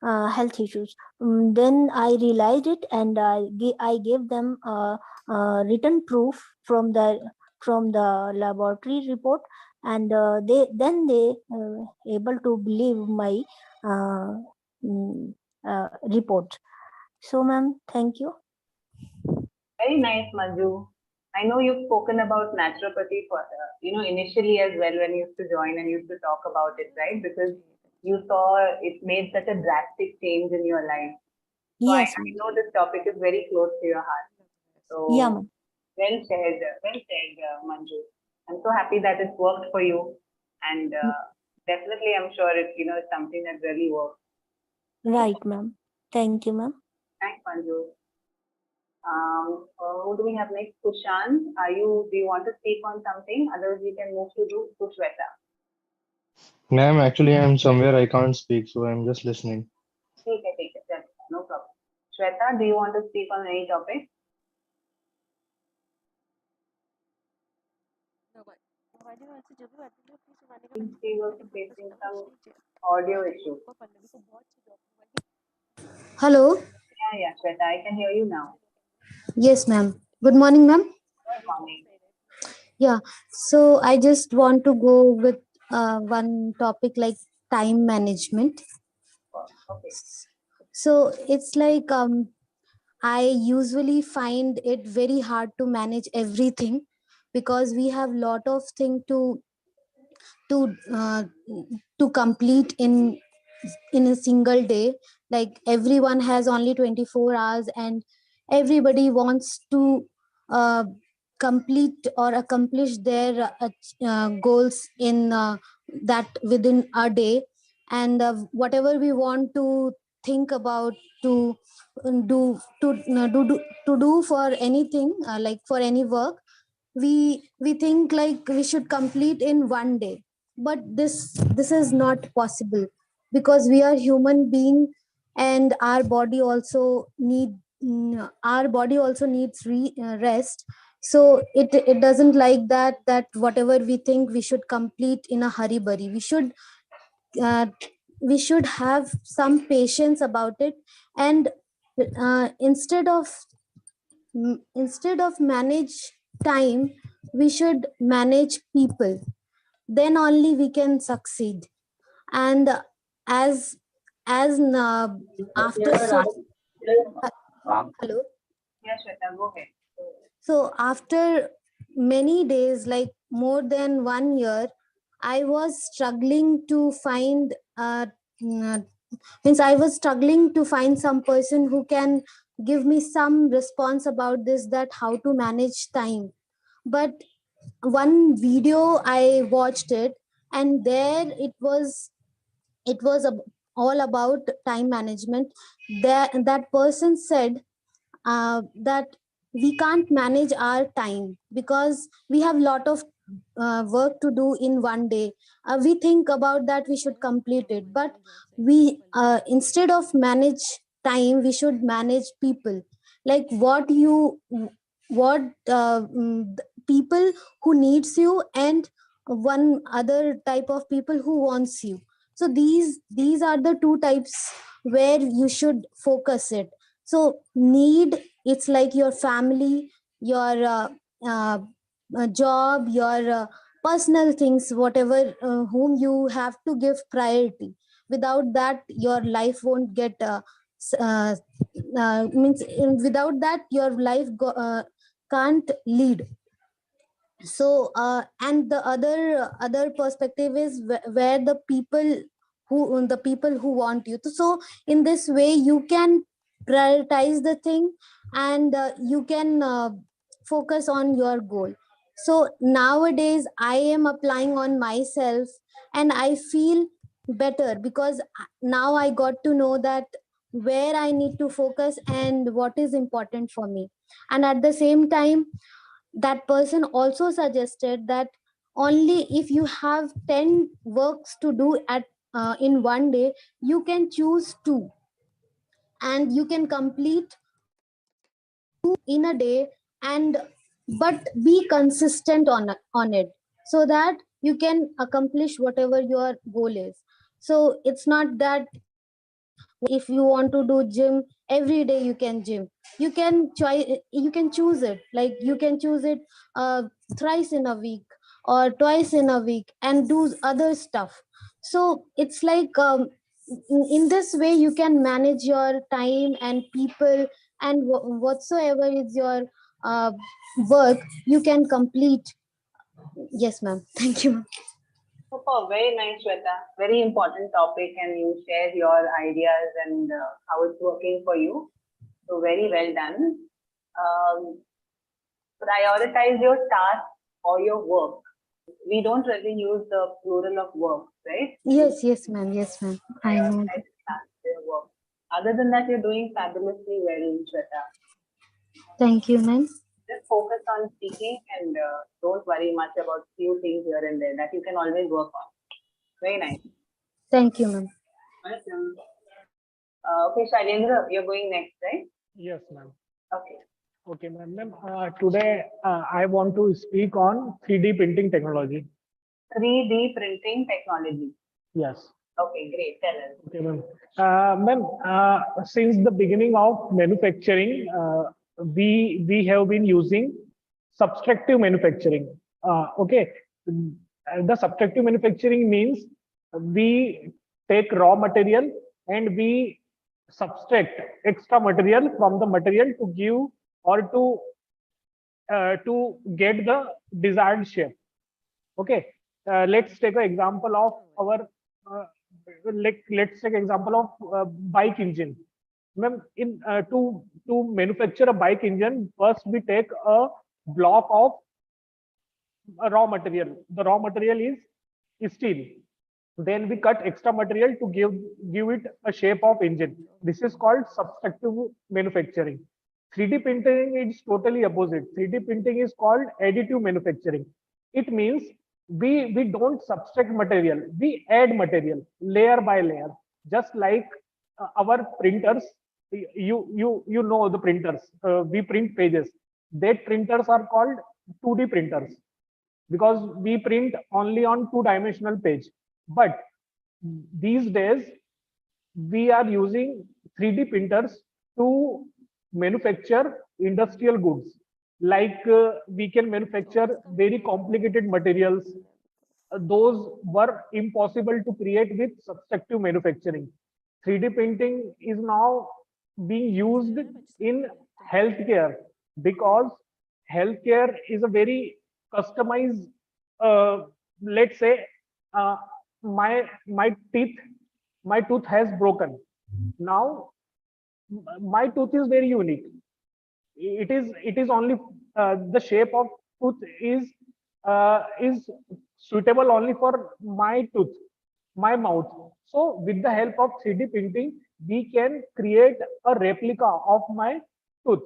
health issues, then I realized it, and I gave them written proof from the laboratory report, and they able to believe my report. So, ma'am, thank you. Very nice, Manju. I know you've spoken about naturopathy for initially as well when you used to join and used to talk about it, right? Because you saw it made such a drastic change in your life. So Yes, I know this topic is very close to your heart. So yeah, ma'am. well said, Manju. I'm so happy that it worked for you. And definitely, I'm sure it's something that really works. Right, ma'am. Thank you, ma'am. Thanks, Manju. Who do we have next? Kushan, do you want to speak on something? Otherwise, we can move to Shweta. Ma'am, actually, I'm somewhere I can't speak, so I'm just listening. Take it. No problem. Shweta, do you want to speak on any topic? She was facing some audio issue. Hello. Yeah, Shweta, I can hear you now. Yes, ma'am. Good morning, ma'am. Good morning. Yeah. So I just want to go with one topic like time management. Okay. So it's like I usually find it very hard to manage everything because we have lot of things to complete in a single day. Like everyone has only 24 hours and everybody wants to uh, complete or accomplish their goals in that within a day, and whatever we want to think about to do for anything, like for any work, we think like we should complete in one day, but this is not possible because we are human being and our body also needs rest. So it doesn't like that whatever we think we should complete in a hurry burry. Uh, we should have some patience about it, and instead of manage time, we should manage people. Then only we can succeed. And as after hello. Yeah, Shweta, go ahead. So after many days, like more than 1 year, I was struggling to find means I was struggling to find some person who can give me some response about this, that how to manage time. But one video I watched it, and there it was all about time management. That person said that we can't manage our time because we have lot of work to do in one day. We think about that we should complete it, but we instead of manage time, we should manage people. Like the people who needs you, and one other type of people who wants you. So these are the two types where you should focus it. So need, it's like your family, your uh, job, your personal things, whatever, whom you have to give priority. Without that your life won't get means without that your life can't lead. So and the other perspective is where the people who want you to. So in this way you can prioritize the thing, and you can focus on your goal. So nowadays I am applying on myself, and I feel better because now I got to know that where I need to focus and what is important for me. And at the same time, that person also suggested that only if you have 10 works to do at in one day, you can choose two, and you can complete in a day, and but be consistent on it, so that you can accomplish whatever your goal is. So it's not that if you want to do gym every day you can gym. You can choose it, like you can choose it thrice in a week or twice in a week and do other stuff. So it's like in this way you can manage your time and people, and whatsoever is your uh, work you can complete. Yes, ma'am. Thank you. Super, very nice, Shweta. Very important topic, and you share your ideas and how it's working for you. So very well done. Prioritize your task or your work. we don't really use the plural of work, right? Yes, yes, ma'am. Yes, ma'am. I know that. Their work. Other than that, you're doing fabulously well, Shweta. Thank you, ma'am. Just focus on speaking and don't worry much about few things here and there that you can always work on. Very nice. Thank you, ma'am. Welcome. Okay, Shailendra, you're going next, right? Yes, ma'am. Okay. Okay, ma'am. Today I want to speak on 3D printing technology. 3D printing technology. Yes. Okay, great. Tell us. Okay, ma'am. Since the beginning of manufacturing, we have been using subtractive manufacturing. Okay. The subtractive manufacturing means we take raw material and we subtract extra material from the material to give or to get the desired shape. Okay. Let's take an example of our let's take example of bike engine. Ma'am, to manufacture a bike engine, first we take a block of a raw material. The raw material is steel. Then we cut extra material to give it a shape of engine. This is called subtractive manufacturing. 3D printing is totally opposite. 3D printing is called additive manufacturing. It means we don't subtract material, we add material layer by layer. Just like our printers, you know the printers, we print pages. That printers are called 2D printers because we print only on 2-dimensional page. But these days we are using 3D printers to manufacture industrial goods. Like we can manufacture very complicated materials. Those were impossible to create with subtractive manufacturing. 3D printing is now being used in healthcare because healthcare is a very customized, let's say, my tooth has broken. Now my tooth is very unique. It is only the shape of tooth is suitable only for my tooth, my mouth. So with the help of 3D printing, we can create a replica of my tooth.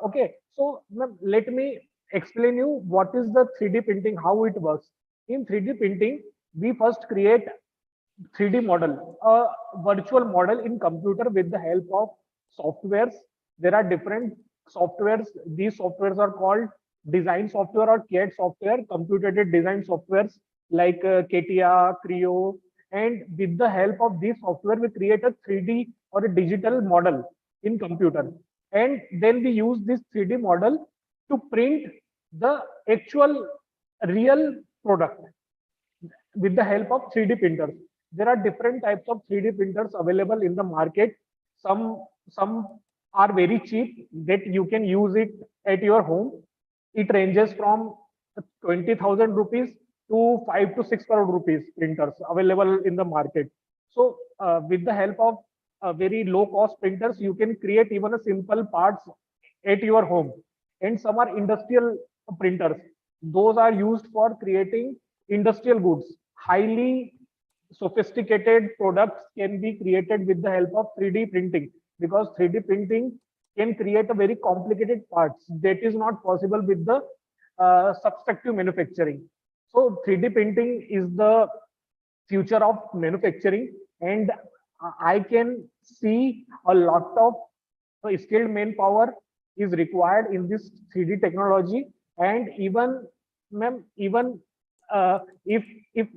Okay, so let me explain you what is the 3D printing, how it works. In 3D printing, we first create 3D model, a virtual model in computer with the help of softwares. There are different softwares. These softwares are called design software or CAD software, computer-aided design softwares like CATIA, Creo. And with the help of this software, we create a 3D or a digital model in computer. And then we use this 3D model to print the actual real product with the help of 3D printers. There are different types of 3D printers available in the market. Some are very cheap that you can use it at your home. It ranges from 20,000 rupees to 5 to 6 crore rupees printers available in the market. So with the help of very low cost printers, you can create even a simple parts at your home. And some are industrial printers. Those are used for creating industrial goods. Highly sophisticated products can be created with the help of 3D printing because 3D printing can create a very complicated parts that is not possible with the subtractive manufacturing. So 3D printing is the future of manufacturing, and I can see a lot of skilled manpower is required in this 3D technology. And even if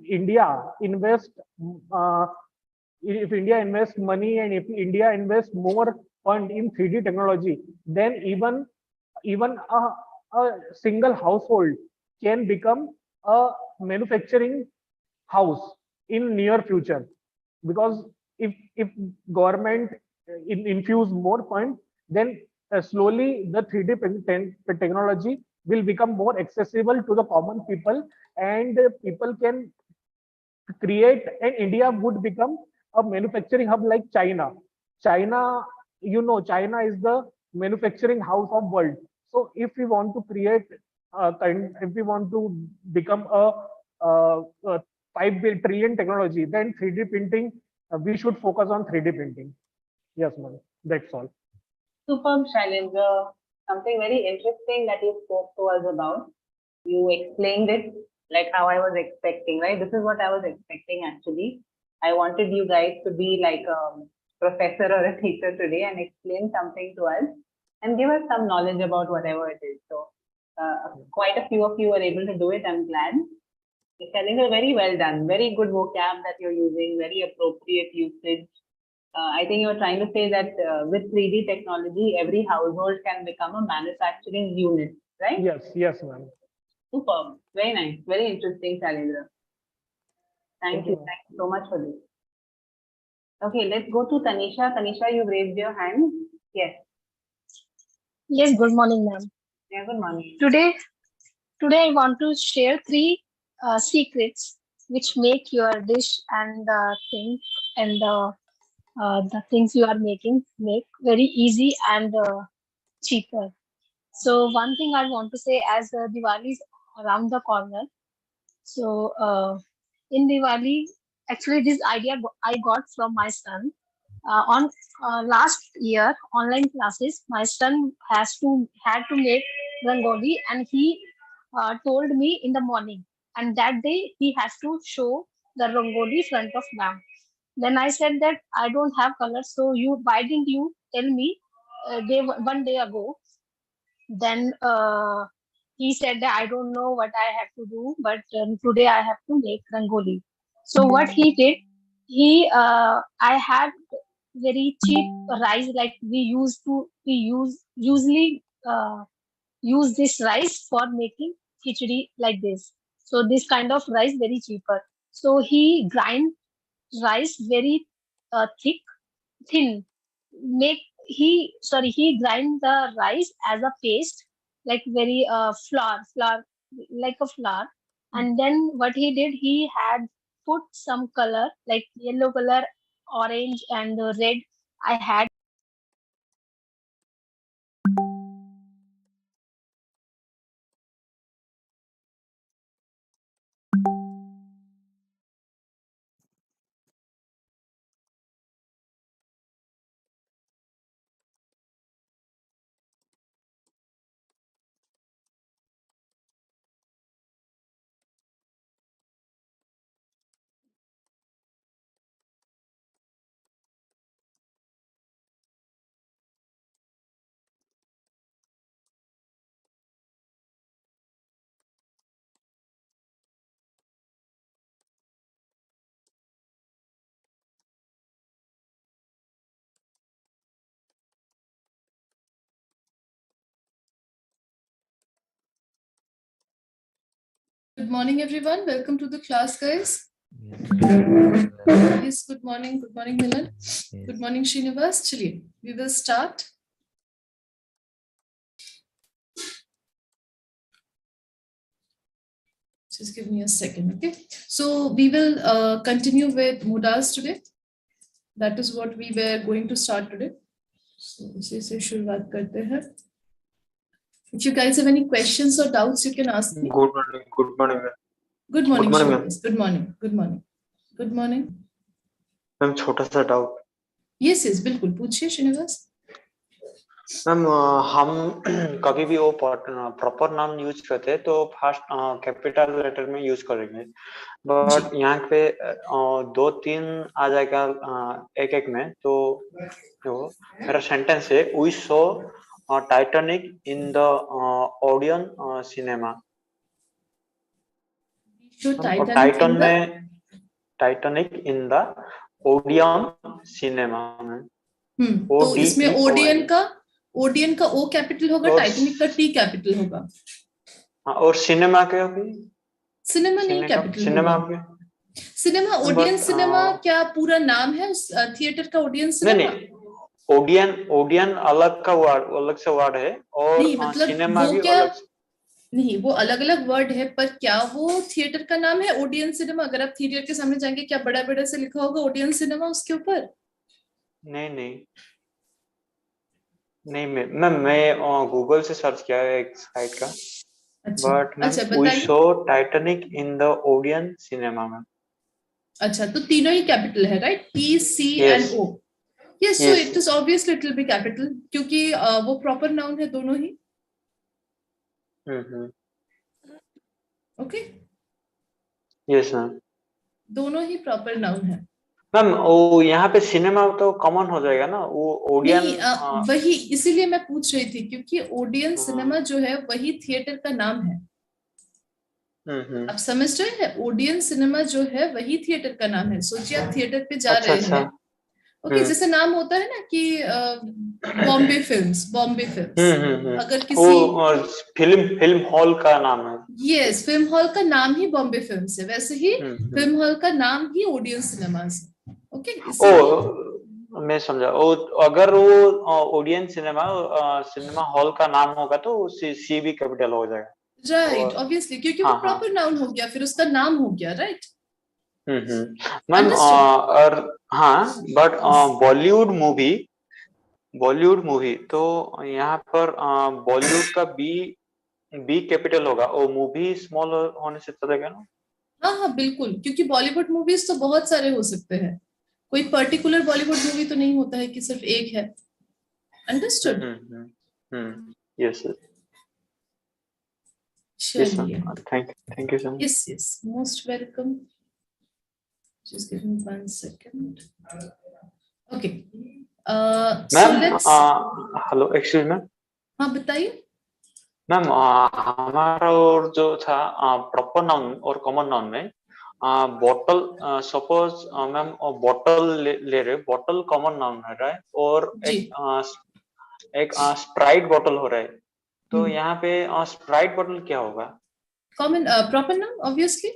India invest money and if India invests more fund in 3D technology, then even a single household can become a manufacturing house in near future. Because if government infuse more funds, then slowly the 3D technology will become more accessible to the common people, and people can create, and India would become a manufacturing hub like China. China is the manufacturing house of world. So if we want to create if we want to become a 5 trillion technology, then 3D printing, we should focus on 3D printing. Yes, ma'am. That's all. Superb, Shailendra. Something very interesting that you spoke to us about. You explained it like how I was expecting, right? This is what I was expecting actually. I wanted you guys to be like a professor or a teacher today and explain something to us and give us some knowledge about whatever it is. So quite a few of you were able to do it. I'm glad. Shailendra, very well done. Very good vocab that you're using, very appropriate usage. I think you're trying to say that with 3D technology, every household can become a manufacturing unit, right? Yes, ma'am. Superb. Very nice. Very interesting, Shailendra. Thank you. ma'am. Thank you so much for this. Okay, let's go to Tanisha. Tanisha, you've raised your hand. Yes. Yes, good morning, ma'am. Yeah, good morning. Today I want to share 3 secrets which make your dish and the thing and the things you are making make very easy and cheaper. So one thing I want to say, as Diwali is around the corner, so in Diwali, actually this idea I got from my son. On last year online classes, my son had to make rangoli, and he told me in the morning, and that day he has to show the rangoli front of ma'am. Then I said that I don't have colors, so why didn't you tell me one day ago? Then he said that I don't know what I have to do, but today I have to make rangoli. So what he did, I had very cheap rice, like we usually use this rice for making khichdi like this. So this kind of rice very cheaper. So he grind rice very thin. He grind the rice as a paste, like very flour like a flour. And then what he did, he had put some color like yellow color, orange and red. I had Good morning, everyone. Welcome to the class, guys. Yes, good morning. Good morning, Milan. Good morning, Srinivas. Chaliye, we will start. Just give me a second, okay? So we will continue with modals today. That is what we were going to start today. So इसी से शुरुआत करते हैं. If you guys have any questions or doubts, you can ask me. Good morning. Good morning, ma'am. Good morning, Good morning, ma'am. Srinivas. Good morning. Good morning. Good morning. Ma'am छोटा सा doubt Yes, yes, बिल्कुल पूछिए Srinivas. Ma'am हम कभी भी वो proper नाम use करते हैं तो फर्स्ट कैपिटल लेटर में यूज करेंगे, बट यहाँ पे 2-3 आ जाएगा एक में. तो मेरा सेंटेंस है we saw Titanic in the Odeon cinema. Titan में Titanic in the Odeon cinema. तो इसमें ओडियन का ओ कैपिटल होगा, टाइटैनिक का टी कैपिटल होगा. और सिनेमा के होगी सिनेमा नहीं कैपिटल सिनेमा होगा. सिनेमा ओडियन सिनेमा क्या पूरा नाम है उस थिएटर का? ओडियन सिनेमा नहीं, ओडियन अलग का वर्ड, अलग से वर्ड है, और मतलब सिनेमा भी क्या अलग नहीं, वो अलग अलग वर्ड है, पर क्या वो थिएटर का नाम है ओडियन सिनेमा? अगर आप थिएटर के सामने जाएंगे क्या बड़ा बड़ा से लिखा होगा ओडियन सिनेमा उसके ऊपर? नहीं मैम, मैं गूगल से सर्च किया है एक साइट का. अच्छा but ma'am, अच्छा we बताइए। saw Titanic in the Odeon cinema, ma'am. अच्छा तो तीनों ही कैपिटल है, right? P, C Yes. and O. Yes, so Yes. it is obviously it will be capital क्योंकि वो proper noun है दोनों ही। Mm-hmm. Okay, Yes, ma'am. दोनों ही proper noun है। मैम वो यहाँ पे सिनेमा तो कॉमन हो जाएगा ना, वो ओडियन। नहीं वही इसीलिए मैं पूछ रही थी क्योंकि ओडियन सिनेमा जो है वही थिएटर का नाम है। आप समझ रहे हैं? ओडियन सिनेमा जो है वही थिएटर का नाम है। सोचिए आप थिएटर पे जा रहे हैं, ओके, जैसे नाम होता है ना कि बॉम्बे फिल्म्स, बॉम्बे फिल्म्स, अगर किसी फिल्म हॉल का नाम है। यस, फिल्म हॉल का नाम ही बॉम्बे फिल्म्स है, वैसे ही फिल्म हॉल का नाम ही ओडियन सिनेमास है। ओके, ओ मैं समझा। ओ अगर वो ओडियन सिनेमा हॉल का नाम होगा तो सी भी कैपिटल हो जाएगा। राइट, ऑब्वियसली, क्योंकि वो प्रॉपर नाउन हो गया, फिर उसका नाम हो गया, राइट? मैम और हाँ, बट बॉलीवुड मूवी तो यहाँ पर बॉलीवुड का बी कैपिटल होगा, और मूवी स्मॉल होने से चलेगा ना? हाँ हाँ बिल्कुल, क्योंकि बॉलीवुड मूवीज तो बहुत सारे हो सकते हैं, कोई पर्टिकुलर बॉलीवुड मूवी तो नहीं होता है कि सिर्फ एक है। अंडरस्टूड? Yes sir. चलिए, thank you sir. Yes yes, most welcome. Just give me 1 second. Okay, ma'am hello, excuse ma'am. हाँ बताइए मैम, हमारा और जो था प्रॉपर नाउन और कॉमन नाउन में बॉटल, सपोज मैम बॉटल ले रहे, बॉटल कॉमन नाउन है, राइट? और एक स्प्राइट बॉटल हो रहा है, तो यहाँ पे स्प्राइट बॉटल क्या होगा? Common proper noun obviously.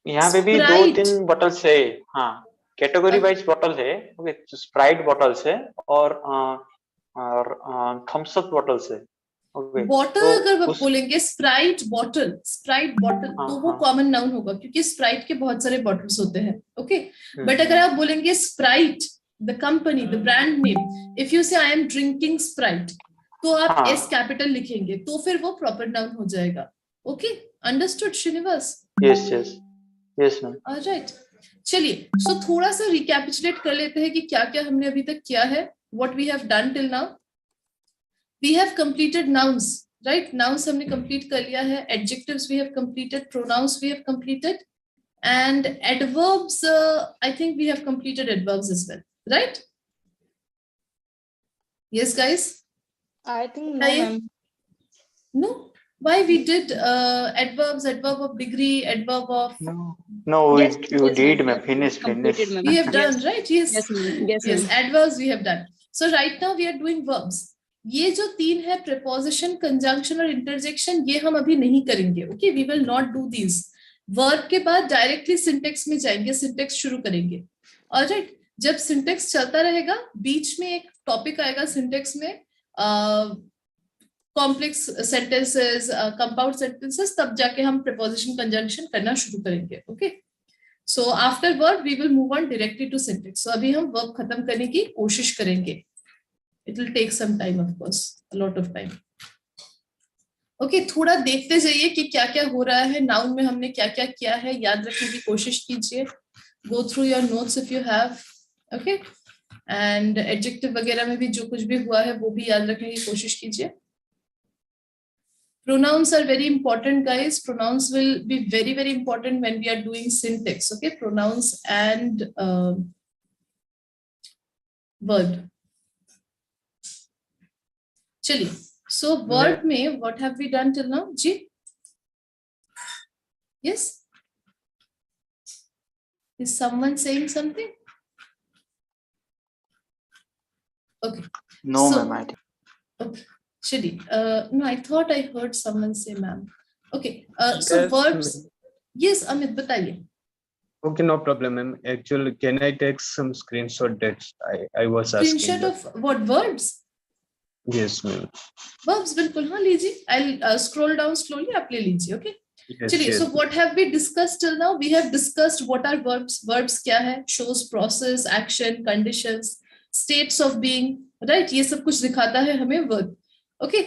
यहाँ पे भी 2-3 बॉटल्स है, हाँ, कैटेगरी वाइज बॉटल है। ओके, स्प्राइट बॉटल्स है और थम्स अप बॉटल्स है। बॉटल तो अगर आप बोलेंगे स्प्राइट बॉटल, तो वो कॉमन नाउन होगा क्योंकि स्प्राइट के बहुत सारे बॉटल्स होते हैं। ओके, बट अगर आप बोलेंगे Sprite the company, the brand name, if you से आई एम ड्रिंकिंग स्प्राइट, तो आप एस कैपिटल लिखेंगे, तो फिर वो प्रॉपर नाउन हो जाएगा। Okay, understood Srinivas? Yes yes yes ma'am. Alright, चलिए, सो थोड़ा सा रिकैपिचुलेट कर लेते हैं कि क्या क्या हमने अभी तक किया है, what we have done till now. We have completed nouns, right? Nouns हमने complete कर लिया है, adjectives we have completed, pronouns we have completed, and adverbs, I think we have completed adverbs as well, right? Yes, guys? I think no, ma'am. No? Why we did adverbs, adverb of degree, adverb of... No, yes, you did, ma'am. Finish. We have done, right? Yes. Yes, adverbs we have done. So right now we are doing verbs. ये जो 3 है, preposition, conjunction और interjection, ये हम अभी नहीं करेंगे। Okay, we will not do these. Verb के बाद डायरेक्टली सिंटेक्स में जाएंगे, सिंटेक्स शुरू करेंगे। ऑलराइट, जब सिंटेक्स चलता रहेगा, बीच में एक टॉपिक आएगा सिंटेक्स में, कॉम्प्लेक्स सेंटेंसेस, कंपाउंड सेंटेंसेस, तब जाके हम preposition, conjunction करना शुरू करेंगे। Okay, so after verb we will move on directly to syntax. So अभी हम वर्ब खत्म करने की कोशिश करेंगे। It will take some time, of course, a lot of time. Okay, थोड़ा देखते जाइए कि क्या क्या हो रहा है, नाउन में हमने क्या क्या किया है, याद रखने की कोशिश कीजिए। Go through your notes if you have, okay? And adjective वगैरह में भी जो कुछ भी हुआ है वो भी याद रखने की कोशिश कीजिए। Pronouns are very important, guys. Pronouns will be very, very important when we are doing syntax, okay? Pronouns and verb. चलिए, so verb में what have we done till now? Ji, yes, is someone saying something? Okay, no, so, ma'am, I think. Okay, चलिए, no, I thought I heard someone say ma'am. Okay, so yes, verbs, yes, Amit बताइए। Okay, no problem, ma'am. Actually, can I take some screenshot that I was asking? Screenshot of what, verbs? Yes, ma'am. Verbs बिल्कुल, हाँ लीजिए। I'll scroll down slowly, आप ले लीजिए, okay? चलिए, yes. So what have we discussed till now? We have discussed what are verbs. Verbs क्या है? Shows process, action, conditions, states of being, right? ये सब कुछ दिखाता है हमें verb, okay?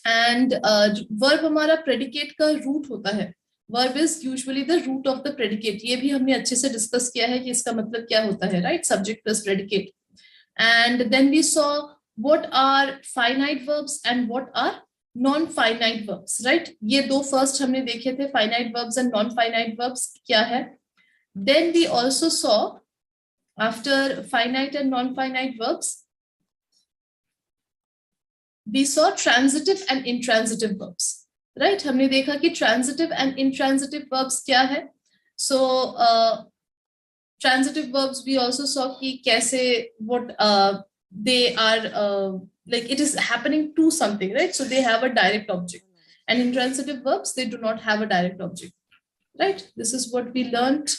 एंड वर्ब हमारा प्रेडिकेट का रूट होता है. Verb is usually the root of the predicate. ये भी हमने अच्छे से डिस्कस किया है कि इसका मतलब क्या होता है, right? Subject plus predicate. And then we saw what are finite verbs and what are non finite verbs, right? ये दो फर्स्ट हमने देखे थे, finite verbs and non finite verbs क्या है. Then we also saw after finite and non finite verbs we saw transitive and intransitive verbs, right? हमने देखा कि transitive and intransitive verbs क्या है. So transitive verbs we also saw कि कैसे what they are like it is happening to something, right? So they have a direct object. And intransitive verbs, they do not have a direct object, right? This is what we learned.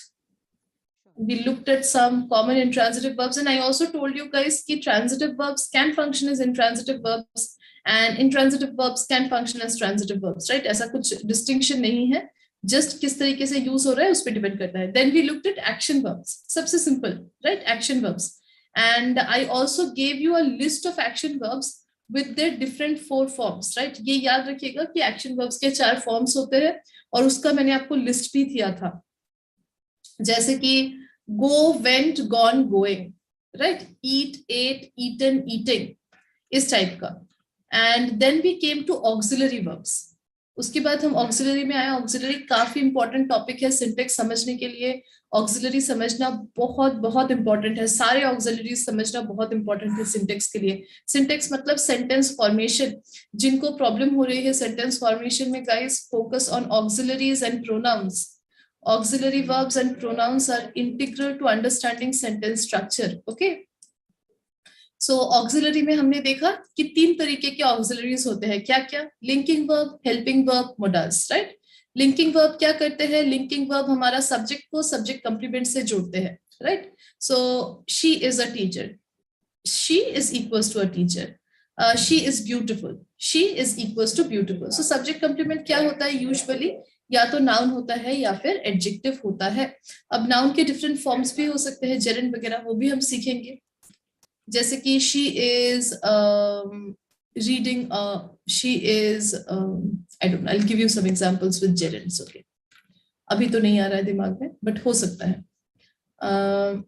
We looked at some common intransitive verbs, and I also told you guys that transitive verbs can function as intransitive verbs and intransitive verbs can function as transitive verbs, right? ऐसा कुछ distinction नहीं है, just किस तरीके से use हो रहा है उस पे depend करता है. Then we looked at action verbs, सबसे simple, right? Action verbs, and I also gave you a list of action verbs with their different 4 forms, right? ये याद रखिएगा कि action verbs के 4 forms होते हैं और उसका मैंने आपको list भी दिया था, जैसे कि go, went, gone, going, right? Eat, ate, eaten, eating, इस टाइप का. And then we came to auxiliary verbs. उसके बाद हम auxiliary में आए. Auxiliary काफी important topic है syntax समझने के लिए. Auxiliary समझना बहुत बहुत important है. सारे auxiliaries समझना बहुत important है syntax के लिए. Syntax मतलब sentence formation. जिनको problem हो रही है sentence formation में, guys, focus on auxiliaries and pronouns. Auxiliary verbs and pronouns are integral to understanding sentence structure. Okay. So auxiliary में हमने देखा कि 3 तरीके के auxiliaries होते हैं. क्या क्या? Linking verb, helping verb, modals, right? Linking verb क्या करते हैं? Linking verb हमारा subject को subject complement से जोड़ते हैं, right? So she is a teacher. She is equals to a teacher. She is beautiful. She is equals to beautiful. So subject complement क्या होता है usually? या तो नाउन होता है या फिर एडजेक्टिव होता है. अब नाउन के डिफरेंट फॉर्म्स भी हो सकते हैं, जेरेंड वगैरह, वो भी हम सीखेंगे. जैसे कि she is reading, she is I don't know, I'll give you some examples with gerunds. Okay, अभी तो नहीं आ रहा है दिमाग में, बट हो सकता है.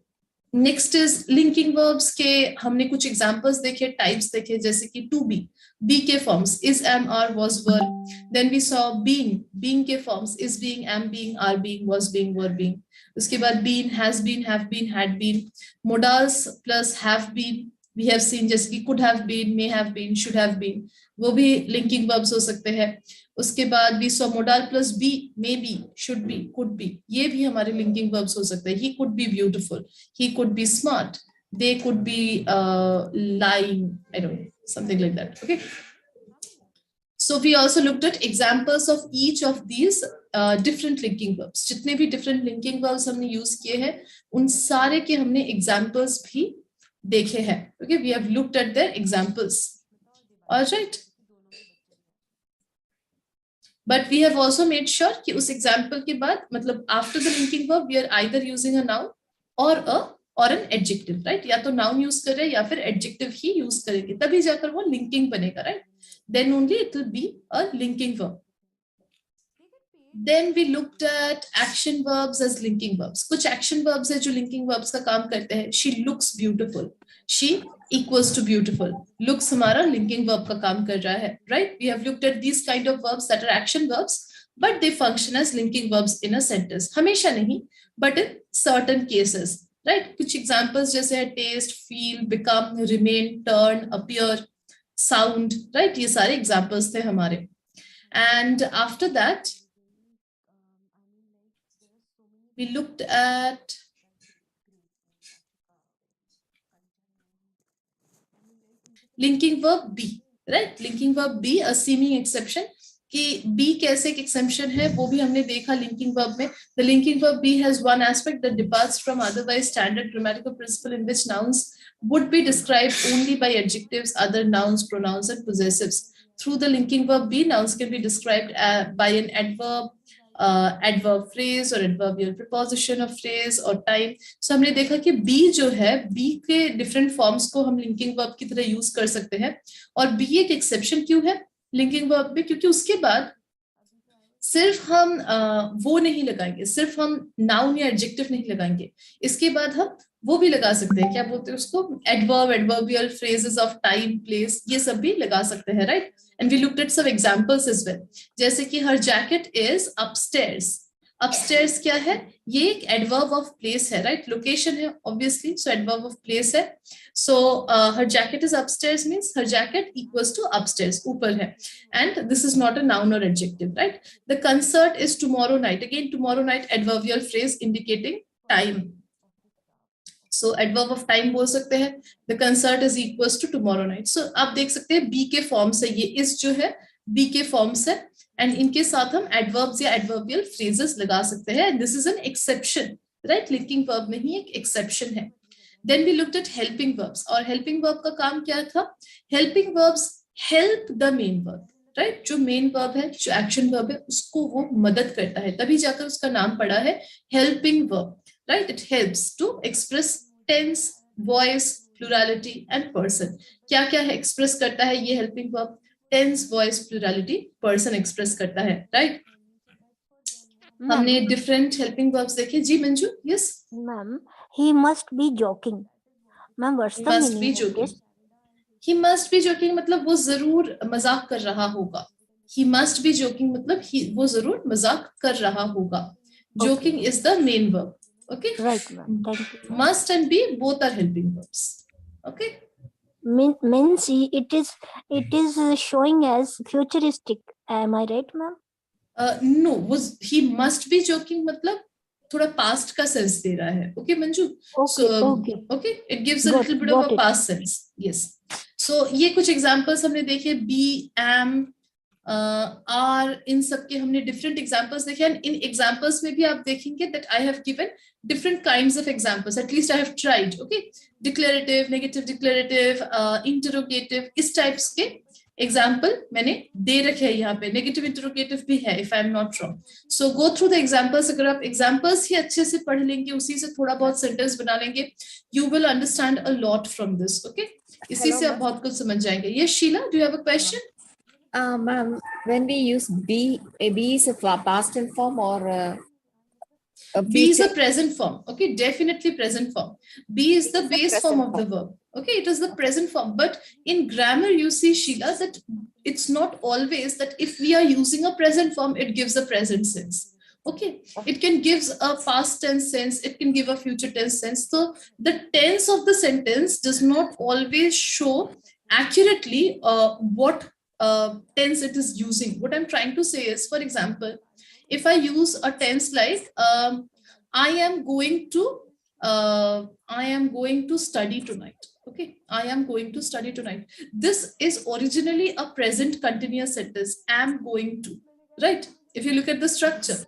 नेक्स्ट इज लिंकिंग वर्ब्स के हमने कुछ एग्जांपल्स देखे, टाइप्स देखे, जैसे कि टू बी, बी के forms is, am, are, was, were. Then we saw being, being के forms is being, am being, are being, was being, were being. उसके बाद been, has been, have been, had been. Modals plus have been we have seen, जैसे कि could have been, may have been, should have been, वो भी linking verbs हो सकते हैं. उसके बाद we saw modal plus be, may be, should be, could be, ये भी हमारे लिंकिंग वर्ब्स हो सकते हैं. He could be beautiful, he could be smart, they could be lying, I don't know, something like that. Okay, so we also looked at examples of each of these different linking verbs. जितने भी different linking verbs हमने use किए हैं, उन सारे के हमने examples भी देखे हैं. Okay, we have looked at their examples. All right, but we have also made sure कि उस example के बाद, मतलब after the linking verb we are either using a noun or an adjective, right? या तो noun use कर रहे हैं या फिर adjective ही use करेंगे, तभी जाकर वो linking बनेगा, right? Then only it will be a linking verb. Then we looked at action verbs as linking verbs. कुछ action verbs है जो linking verbs का काम करते हैं. She looks beautiful. She equals to beautiful. Looks हमारा linking verb का काम कर रहा है, right? We have looked at these kind of verbs that are action verbs, but they function as linking verbs in a sentence. हमेशा नहीं, but in certain cases, right? कुछ examples जैसे है taste, feel, become, remain, turn, appear, sound, right? ये सारे examples थे हमारे. And after that, we looked at linking verb be, right? Linking verb be, a seeming exception. कि be कैसे एक exemption है वो भी हमने देखा linking verb में. The linking verb be has one aspect that departs from otherwise standard grammatical principle in which nouns would be described only by adjectives, other nouns, pronouns, and possessives. Through the linking verb be, nouns can be described by an adverb, adverb phrase or adverbial preposition of phrase or time. So हमने देखा कि be जो है, be के different forms को हम linking verb की तरह use कर सकते हैं. और be एक exception क्यों है? लिंकिंग वर्ब में, क्योंकि उसके बाद सिर्फ हम वो नहीं लगाएंगे, सिर्फ हम नाउन या एडजेक्टिव नहीं लगाएंगे, इसके बाद हम वो भी लगा सकते हैं, क्या बोलते हैं उसको, adverb, adverbial phrases of time, place, ये सब भी लगा सकते हैं, right. And we looked at some examples as well, जैसे कि her jacket is upstairs. Upstairs क्या है, ये एक एडवर्ब ऑफ प्लेस है, राइट, लोकेशन है obviously, so adverb of place है। So her jacket is upstairs means her jacket equals to upstairs, ऊपर है, and this is not a noun or adjective, right. The concert is tomorrow night, again tomorrow night adverbial phrase indicating time, so adverb of time बोल सकते हैं। The concert is equals to tomorrow night. So आप देख सकते हैं B के forms है, ये इस जो है बी के फॉर्म्स है, एंड इनके साथ हम एडवर्ब्स या एडवर्बियल फ्रेजेस लगा सकते हैं। This is an exception, right, linking verb नहीं, एक एक्सेप्शन है। Then we looked at helping verbs, और हेल्पिंग वर्ब का काम क्या था, helping verbs help the main verb, right, जो मेन वर्ब है, जो एक्शन वर्ब है, उसको वो मदद करता है, तभी जाकर उसका नाम पड़ा है helping verb, right. It helps to express tense, voice, plurality and person. क्या क्या है एक्सप्रेस करता है ये helping verb, tense, voice, plurality, person express करता है, राइट। हमने डिफरेंट हेल्पिंग वर्ब्स देखे। जी Manju, yes ma'am, he must be joking. Ma'am, what's the must be meaning of joking, this? He must be joking मतलब वो जरूर मजाक कर रहा होगा, ही मस्ट बी जोकिंग मतलब वो जरूर मजाक कर रहा होगा। Joking is the main verb, okay, Right, ma'am. Thank you. must and be both are helping verbs, okay. Means it is showing as futuristic. Am I right, ma'am? No, was he must be joking मतलब थोड़ा past का sense दे रहा है, okay Manju. Okay, it gives a little bit of a past sense, yes. So ये कुछ examples हमने देखे, be, am, are, इन सब के हमने different examples देखे, and इन examples में भी आप देखेंगे that I have given different kinds of examples, at least I have tried, okay, declarative, negative declarative, interrogative, इस types के एग्जाम्पल मैंने दे रखे हैं यहाँ पे, नेगेटिव इंटरोगेटिव भी है if I am not wrong. So go through the examples, अगर आप एग्जाम्पल्स ही अच्छे से पढ़ लेंगे, उसी से थोड़ा बहुत सेंटेंस बना लेंगे, you will understand a lot from this, okay, इसी से आप बहुत कुछ समझ जाएंगे। ये Sheela, do you have a question? Ma'am, when we use be is a past tense form or be is a present form, okay, definitely present form. Be is the base form of the verb, okay, it is the present form, but in grammar you see Sheila that it's not always that if we are using a present form it gives a present sense, okay, it can give a past tense sense, it can give a future tense sense, so the tense of the sentence does not always show accurately what tense it is using. What I'm trying to say is, for example, if I use a tense like I am going to study tonight, okay, I am going to study tonight, this is originally a present continuous sentence, am going to, right, if you look at the structure,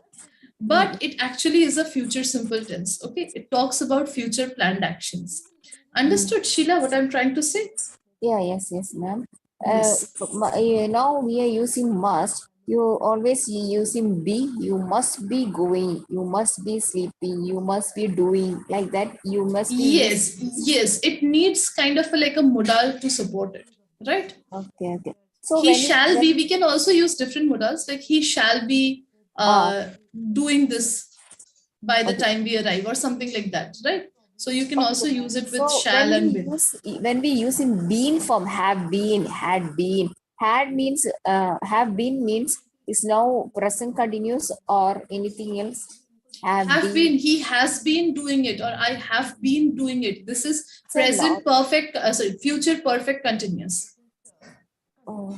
but it actually is a future simple tense, okay, it talks about future planned actions. Understood, Sheila, what I'm trying to say? Yeah, yes, ma'am. Yes. Now we are using must. You always using be. You must be going. You must be sleeping. You must be doing, like that. You must be. Yes. It needs kind of like a modal to support it, right? Okay. So he shall be. We can also use different modals, like he shall be doing this by the time we arrive, or something like that, right? So you can also use it with shall and will. When we use in been form, have been, had been, had means have been means is now present continuous or anything else. Have been, he has been doing it, or I have been doing it. This is present perfect, future perfect continuous. Oh.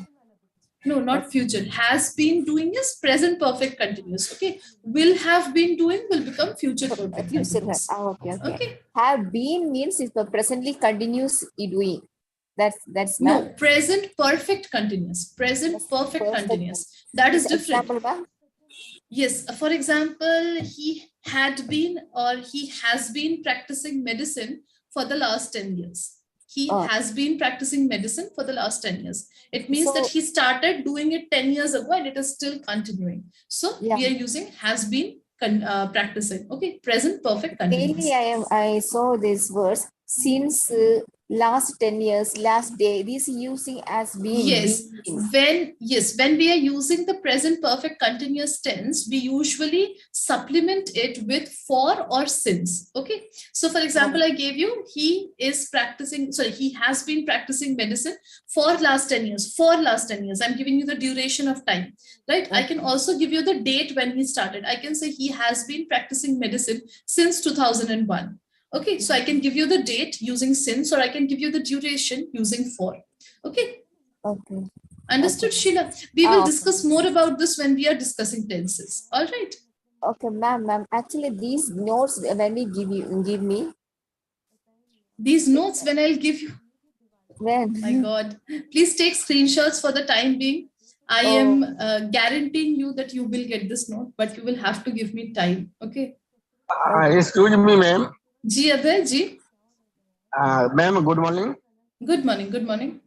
No, not future. Has been doing is present perfect continuous. Okay. Will have been doing will become future perfect continuous. Okay. Have been means is the presently continuous doing. That's no, present perfect continuous. Present perfect continuous. That is different. Example, yes. For example, he had been or he has been practicing medicine for the last 10 years. He has been practicing medicine for the last 10 years. It means that he started doing it 10 years ago and it is still continuing. So we are using has been practicing. Okay, present perfect continuous. Mainly I saw this verse since last 10 years, last day. This using as been. Yes, been. when we are using the present perfect continuous tense, we usually supplement it with for or since. Okay, so for example, I gave you he has been practicing medicine for last 10 years. For last 10 years, I'm giving you the duration of time, right? I can also give you the date when he started. I can say he has been practicing medicine since 2001. Okay, so I can give you the date using since, or I can give you the duration using for. Okay. Okay. Understood, Sheila? We will discuss more about this when we are discussing tenses. All right. Okay, ma'am. Actually, these notes when we give me. These notes when I'll give you. When? My God. Please take screenshots for the time being. I am guaranteeing you that you will get this note, but you will have to give me time. Okay. Excuse me, ma'am. Ji Abhay, ji. Ma'am, good morning. Good morning. Good morning.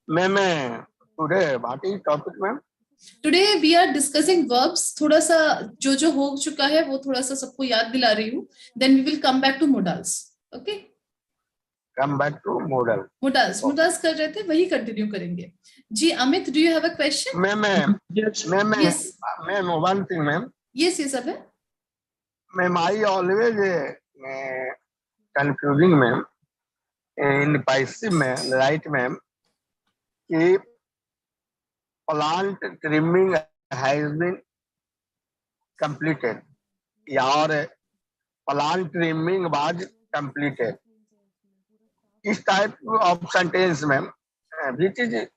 Ma'am, today what is topic, ma'am? Today we are discussing verbs. थोड़ा सा जो हो चुका है वो थोड़ा सा सबको याद दिला रही हूँ. Then we will come back to modals. Okay. Come back to modal. Modals कर रहे थे वही continue करेंगे. जी Amit, do you have a question? Ma'am. Yes. Ma'am, one thing, ma'am. Yes, Abhay. Ma'am, I always confusing, ma'am. In passive, ma'am, right, ma'am. If plant trimming has been completed, or plant trimming was completed. This type of sentence, ma'am, which is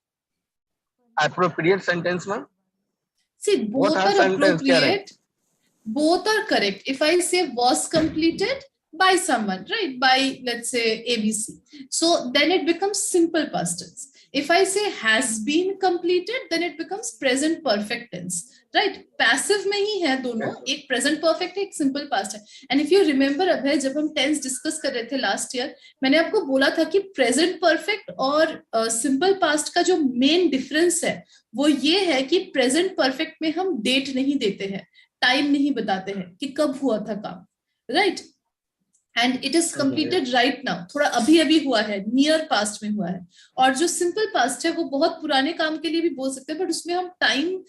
appropriate sentence, ma'am? See, both are appropriate. Both are correct. If I say was completed by someone, right? By, let's say, ABC. So then it becomes simple past tense. If I say has been completed, then it becomes present perfect tense, right? Passive में ही है दोनों, एक present perfect है, एक simple past है. And if you remember अभय, जब हम tense discuss कर रहे थे last year, मैंने आपको बोला था कि present perfect और simple past का जो main difference है, वो ये है कि present perfect में हम date नहीं देते हैं, time नहीं बताते हैं कि कब हुआ था काम, right? And it is completed right now. थोड़ा अभी हुआ है, near past में हुआ है. और जो simple past है वो बहुत पुराने काम के लिए भी बोल सकते हैं, but उसमें हम time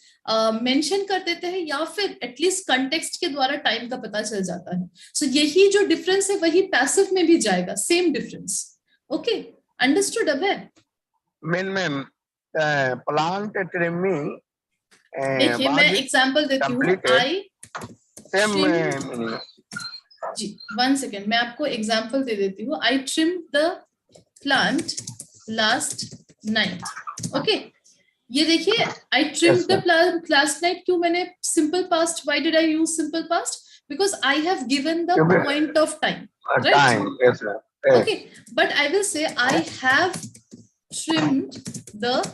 mention कर देते हैं या फिर at least context के द्वारा time का पता चल जाता है. So यही जो difference है वही passive में भी जाएगा, same difference. Okay, understood अभय? Ma'am, plant trimming. देखिए मैं example देती हूँ. Same. जी, 1 second, मैं आपको एग्जांपल दे देती हूँ. I trimmed the plant last night. Okay, ये देखिए, I trimmed the plant last night. क्यों मैंने simple past? Why did I use simple past? Because I have given the point of time. Right? Time, yes, ma'am. Okay, but I will say I have trimmed the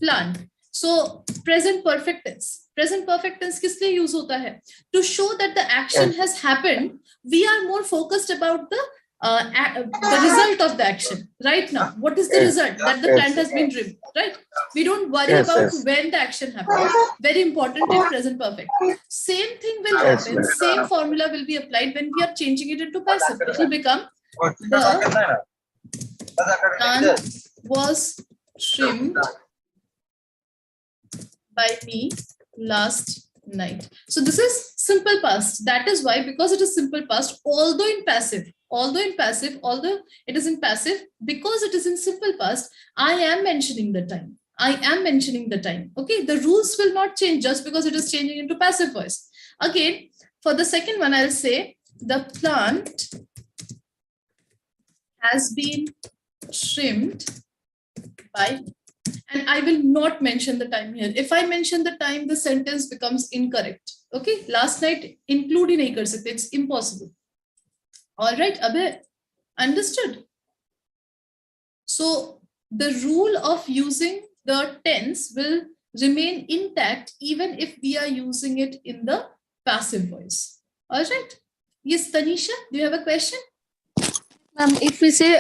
plant. So present perfect tense. Present perfect tense किस लिए use होता है? To show that the action has happened. We are more focused about the result of the action right now. What is the result? That the plant has been trimmed, right? We don't worry about when the action happened. Very important in present perfect. Same thing will happen. Same formula will be applied when we are changing it into passive. It will become the plant was trimmed by me last night. So this is simple past. That is why, because it is simple past, although it is in passive, because it is in simple past, I am mentioning the time. Okay, the rules will not change just because it is changing into passive voice. Again, for the second one, I'll say the plant has been trimmed by, and I will not mention the time here. If I mention the time, the sentence becomes incorrect. Okay, last night include ही नहीं कर सकते. It's impossible. All right, Abhay, understood? So the rule of using the tense will remain intact even if we are using it in the passive voice. All right. Yes, Tanisha, do you have a question? If we say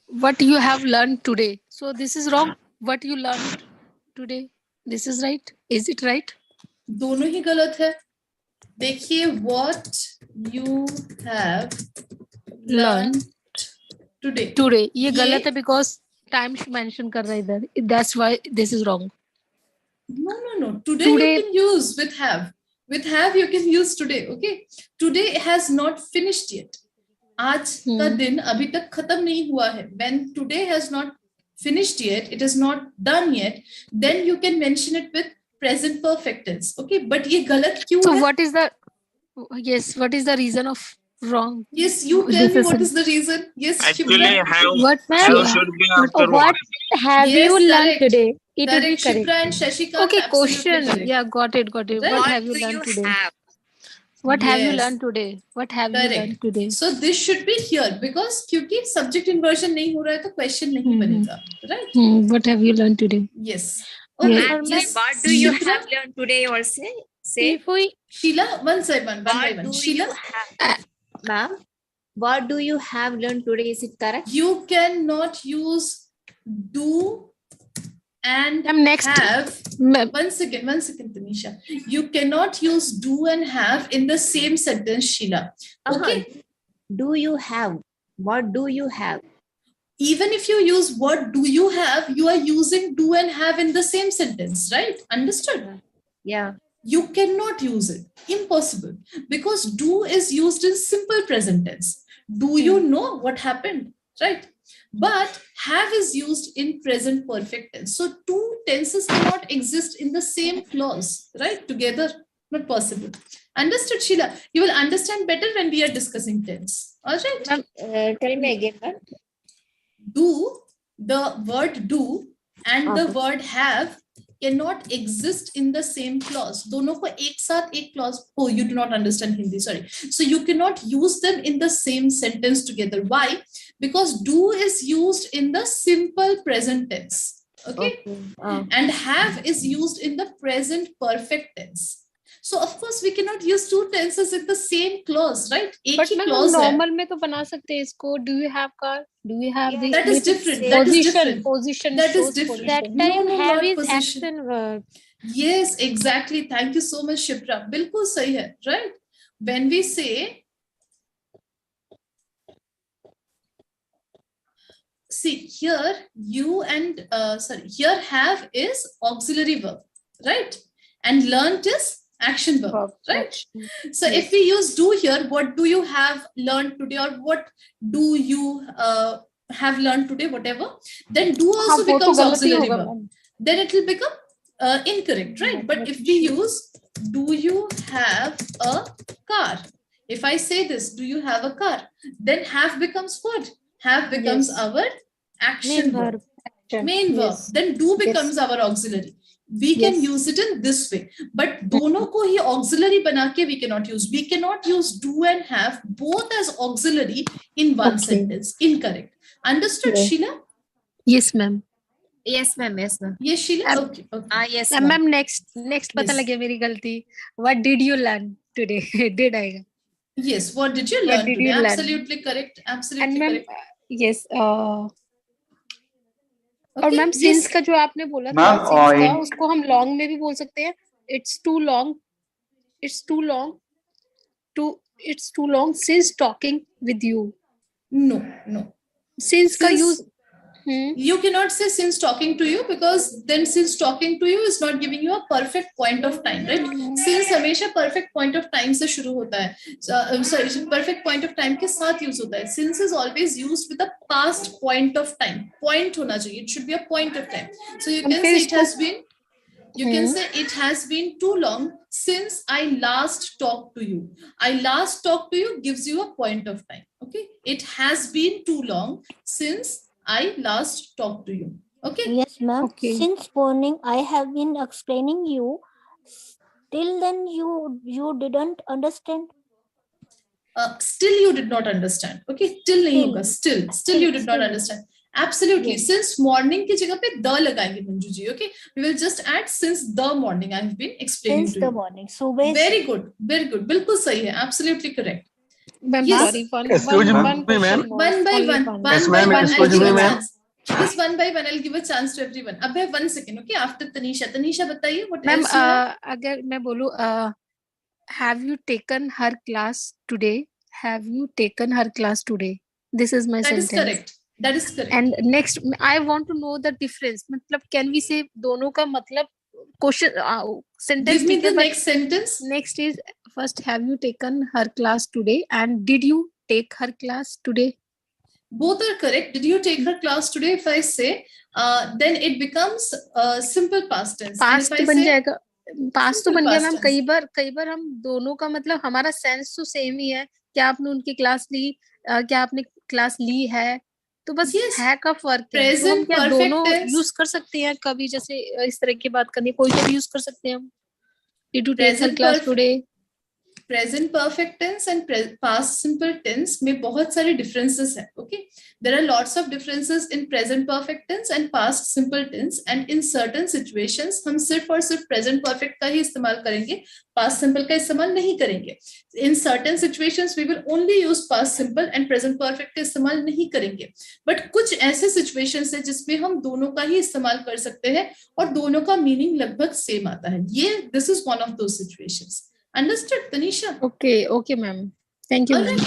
what you have learned today, so this is wrong. What you learned today, this is right. Is it right? दोनों ही गलत है. देखिए, what you have learned Today. ये गलत है because time mention कर रहा है इधर. That's why this is wrong. No. Today you can use with have. With have you can use today. Okay. Today has not finished yet. आज का दिन अभी तक खत्म नहीं हुआ है. When today has not finished yet, it is not done yet, then you can mention it with present perfect tense. Okay. But ये गलत क्यों So है? what is the reason of wrong? Yes, you tell me what is the reason. Yes, Actually, Shipra. have should be after What have Yes, you learned correct. today? It will be Correct. correct. Shipra and Shashikant. Okay, absolutely question. correct. Yeah, got it. Right? What have you learned today? What have you Yes. learned today? What have you Correct. learned today? So this should be here because क्योंकि subject inversion नहीं हो रहा है तो question नहीं बनेगा. Right? What have you learned today? Yes. Okay. Yeah. Yes. What do you Shipra? have learned today or say? If we, Sheila, one by one. Sheila, Ma'am, what do you have learned today? Is it correct? you cannot use do and next. have. One second, Tanisha. You cannot use do and have in the same sentence, Sheila. Okay. Do you have? What do you have? Even if you use what do you have, you are using do and have in the same sentence, right? Understood? Yeah. You cannot use it. Impossible. Because do is used in simple present tense. Do you know what happened? Right? But have is used in present perfect tense. So two tenses cannot exist in the same clause, right? Together, not possible. Understood, Sheila? You will understand better when we are discussing tense. All right? Tell me again, ma'am. Do, the word do and the word have cannot exist in the same clause. दोनों को एक साथ एक clause. Oh, you do not understand Hindi. Sorry. So you cannot use them in the same sentence together. Why? Because do is used in the simple present tense. Okay. And have is used in the present perfect tense. So of course we cannot use two tenses in the same clause, right? एक But he ma'am clause है. normal में तो बना सकते हैं इसको. Do you have car? Do you have this? That is different. That is different. Position. That is shows different. that position. time No, have not is position. action verb. Yes, exactly. Thank you so much, Shipra. बिल्कुल सही है, right? When we say, see here, you and here have is auxiliary verb, right? And learnt is action verb, right? So if we use do here, what do you have learned today, or what do you have learned today, whatever, then do also वो तो becomes गलत ही auxiliary होगा verb. Ma'am. Then it will become incorrect, right? But if we use, do you have a car? If I say this, do you have a car? Then have becomes what? Have becomes our action verb. Main verb. Then do becomes our auxiliary. We can use it in this way. But दोनों को ही auxiliary बना के we cannot use. We cannot use do and have both as auxiliary in one sentence. Incorrect. Understood, Sheila? Yes, ma'am. Yes, ma'am. Yes, ma'am. Yes, Sheila. Okay. Yes, Ma'am, next पता Yes. लगे मेरी गलती. What did you learn today? Did आएगा. Yes. What did you What learn did today? you learn? Absolutely correct. Absolutely And ma'am, correct. yes. और Okay, ma'am yes. since का जो आपने बोला था Ma'am, since का in- उसको हम long में भी बोल सकते हैं. It's too long. It's too long since talking with you. No. Since का Since- use. You cannot say since talking to you, because then since talking to you is not giving you a perfect point of time, right? Since हमेशा perfect point of time से शुरू होता है. Sorry, perfect point of time के साथ use होता है. Since is always used with a past point of time. Point होना चाहिए. It should be a point of time. So you can say it has been. You can say it has been too long since I last talked to you. I last talked to you gives you a point of time. Okay. It has been too long since I last talked to you. Okay. Yes, ma'am. Okay. Since morning, I have been explaining you. Till then, you didn't understand. Still you did not understand. Okay. Till नहीं होगा. Still you did not understand. Absolutely. Yes. Since morning की जगह पे the लगाएंगे Manju ji. Okay. We will just add since the morning. I have been explaining Since to the you. morning. सुबह से. Very good. Very good. बिल्कुल सही है. Absolutely correct. Ma'am, Yes. sorry. Excuse me, ma'am. question. One by Only one. Yes, One by ma'am. one. I'll Excuse give me, a ma'am. chance. Yes, one by one. I'll give a chance to everyone. Abhay, 1 second. Okay. After Tanisha. Tanisha, बताइए. What Ma'am, else you have? अगर मैं बोलूँ, have you taken her class today? Have you taken her class today? This is my That is sentence. correct. That is correct. And next, I want to know the difference. मतलब can we say दोनों का मतलब question sentence? Give me ठीक है, the but next sentence. next is first, have you taken her class today? And did you take her class today? Both are correct. Did you take her class today? If I say, then it becomes simple past tense. Past And if I बन say, जाएगा. Past तो simple बन गया past ma'am. tense. कई बार हम दोनों का मतलब हमारा सेंस तो सेम ही है. क्या आपने उनकी क्लास ली? क्या आपने क्लास ली है? तो बस Yes. है का फर्क है. तो हम Present क्या perfect दोनों tense. यूज कर सकते हैं? कभी जैसे इस तरह की बात करनी है, कोई सा भी यूज कर सकते हैं हम. Did you take her Present class perfect. today? Present perfect tense and past simple tense में बहुत सारे डिफरेंसेस है. Okay, there are lots of differences in present perfect tense and past simple tense, and in certain situations हम सिर्फ और सिर्फ present perfect का ही इस्तेमाल करेंगे, पास्ट सिंपल का इस्तेमाल नहीं करेंगे. In certain situations we will only use past simple and present perfect का इस्तेमाल नहीं करेंगे. बट कुछ ऐसे सिचुएशंस है जिसमें हम दोनों का ही इस्तेमाल कर सकते हैं और दोनों का मीनिंग लगभग सेम आता है. ये this is one of those situations. Understood, Tanisha? Okay, ma'am. Thank you, ma'am.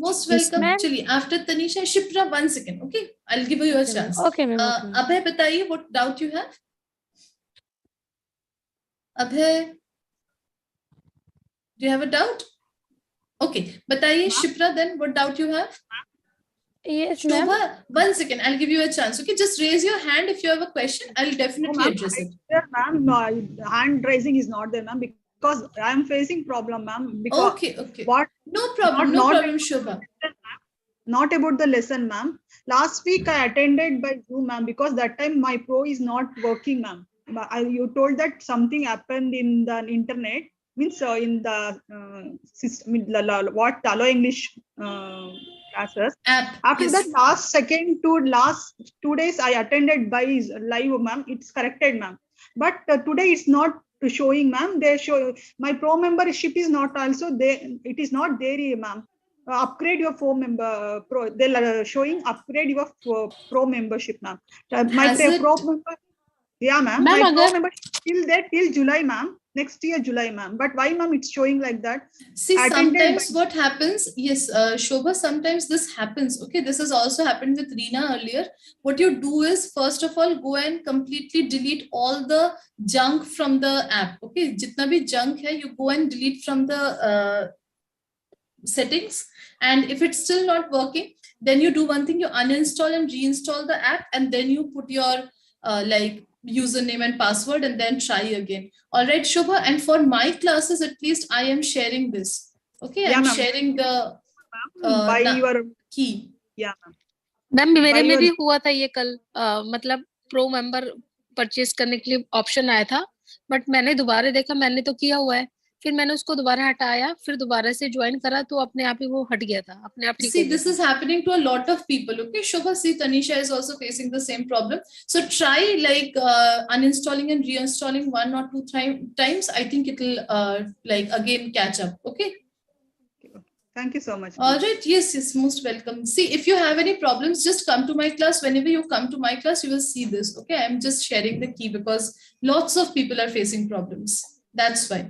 Most Yes, welcome. ma'am. Chaliye, after Tanisha, Shipra, 1 second. Okay, I'll give you a chance. Okay, ma'am. Okay, ma'am. Abhay, बताइए what doubt you have? Abhay, do you have a doubt? Okay, बताइए Shipra, then what doubt you have? Yes, ma'am. Shobha, 1 second. I'll give you a chance. Okay, just raise your hand if you have a question. I'll definitely address it. Ma'am, hand raising is not there, ma'am, because I am facing problem, ma'am. Because Okay. What? No problem. No problem, Shobha. Not about the lesson, ma'am. Last week I attended by Zoom, ma'am, because that time my pro is not working, ma'am. You told that something happened in the internet, means in the system, what Allo English classes. After yes. that, last 2 days I attended by live, ma'am. It's corrected, ma'am. But today it's not showing, ma'am. They show my pro membership is not also there. It is not there, ma'am. Upgrade your pro. They're showing upgrade your pro membership, ma'am. My pro member, yeah, ma'am. My pro membership till there till July, ma'am. Next year July, ma'am. But why, ma'am, it's showing like that? See, sometimes what happens, yes, Shobha, sometimes this happens. Okay, this has also happened with Reena earlier. What you do is, first of all, go and completely delete all the junk from the app. Okay, jitna bhi junk hai, you go and delete from the settings. And if it's still not working, then you do one thing, you uninstall and reinstall the app, and then you put your like username and password and then try again. All right, Shobha, and for my classes at least I am sharing this. Okay, Yeah, I'm ma'am. sharing the by your key. Yeah, ma'am. Ma'am मेरे By में your- भी हुआ था ये कल. मतलब pro member purchase करने के लिए ऑप्शन आया था, बट मैंने दोबारा देखा, मैंने तो किया हुआ है, फिर मैंने उसको दोबारा हटाया, फिर दोबारा से ज्वाइन करा तो अपने आप ही वो हट गया था, अपने आप ठीक हो See, गया this था. is happening to a lot of people. Okay, Shobha, see, Tanisha is also facing the same problem. So try like uninstalling and reinstalling 1 or 2 times. I think it will like again catch up. Okay. Thank you so much. All right. Yes, most welcome. See, if you have any problems, just come to my class. Whenever you come to my class, you will see this. Okay, I'm just sharing the key because lots of people are facing problems. That's why.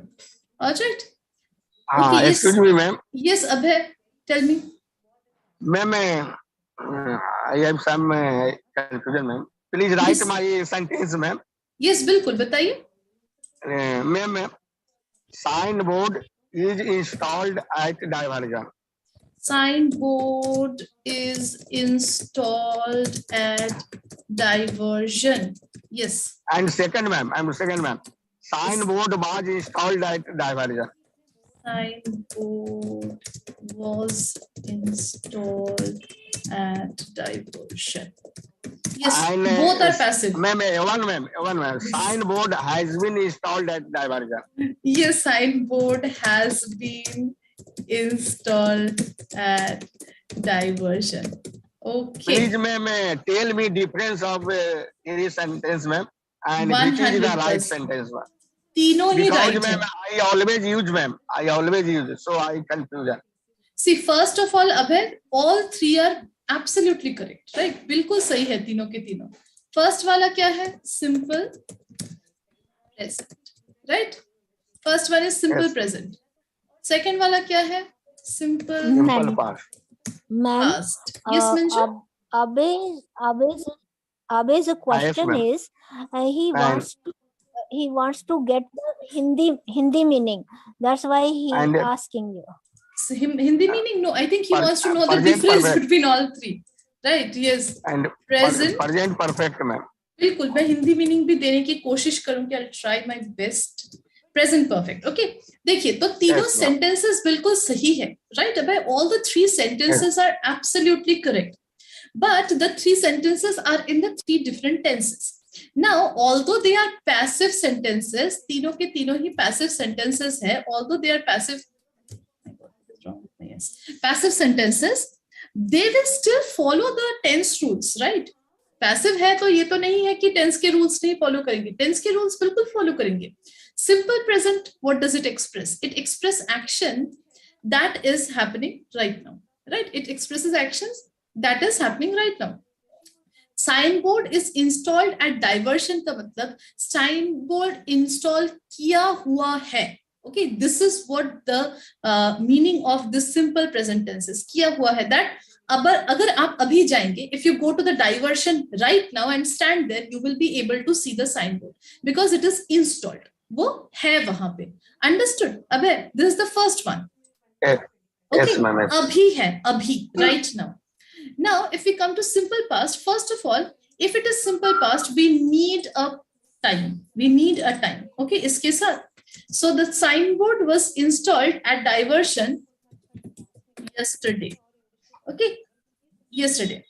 All right. Okay, yes. Excuse me, ma'am. Yes, Abhay, tell me. Ma'am, I have some confusion, ma'am. Please write Yes. my sentence, ma'am. Yes, बिल्कुल बताइए. Ma'am, signboard is installed at diversion. Signboard is installed at diversion. Yes. And second, ma'am, signboard was installed at diversion. Signboard was installed at diversion. Yes, And, both are passive. Ma'am, one ma'am. Signboard has been installed at diversion. Yes, signboard has been installed at diversion. Okay. Please, ma'am, tell me difference of any sentence, ma'am, and which is the right 100%. sentence, ma'am. तीनों ही Because, right ma'am, है. I always use, so I confuse. See, first of all, Abhay, all 3 are absolutely correct, right? बिल्कुल सही है तीनों के तीनों. First वाला क्या है? Simple present, right? First one is simple Yes. present. Second वाला क्या है? Simple Simple past. Ma'am, past. Yes, Manju? Abe's question ma'am. is he And wants to get the Hindi meaning. That's why he And- asking you. So Hindi meaning? No, I think he wants to know the present difference perfect. between all three. Right, yes. and Present. present perfect, ma'am. बिल्कुल मैं Hindi meaning भी देने की कोशिश करूंगी. I'll try my best. Present perfect. Okay. देखिए तो तीनों Yes, ma'am. sentences बिल्कुल सही है. Right? अब all the three sentences are absolutely correct. But the three sentences are in the three different tenses. Now, although they are passive sentences, तीनों के तीनों ही passive sentences है. Although they are passive, yes, passive sentences, they will still follow the tense rules, right? Passive है तो ये तो नहीं है कि tense के rules नहीं follow करेंगे. Tense के rules बिल्कुल follow करेंगे. Simple present, what does it express? It expresses action that is happening right now, right? It expresses actions that is happening right now. Signboard is installed at diversion का मतलब signboard install किया हुआ है. Okay, this is what the meaning of this simple present tense is. किया हुआ है. That अगर आप अभी जाएंगे, if you go to the diversion right now and stand there, you will be able to see the signboard because it is installed. वो है वहां पे. Understood? अबे, this is the first one. Yes, Okay, yes, ma'am. अभी है, अभी, right now. Now, if we come to simple past, first of all, if it is simple past, we need a time. We need a time. Okay, इसके साथ. So the signboard was installed at diversion yesterday. Okay, yesterday.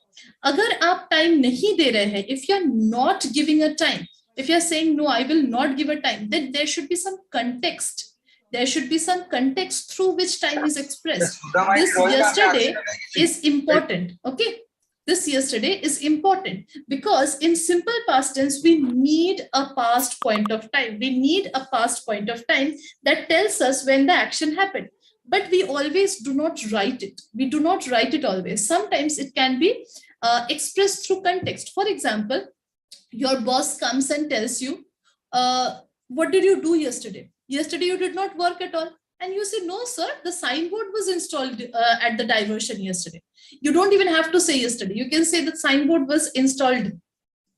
अगर आप time नहीं दे रहे हैं, if you are not giving a time, if you are saying no, I will not give a time, then there should be some context. There should be some context through which time is expressed. This yesterday is important. Okay, this yesterday is important because in simple past tense we need a past point of time. We need a past point of time that tells us when the action happened. But we always do not write it. We do not write it always. Sometimes it can be expressed through context. For example, your boss comes and tells you, what did you do yesterday? Yesterday you did not work at all. And you say, no, sir, the signboard was installed at the diversion yesterday. You don't even have to say yesterday. You can say the signboard was installed,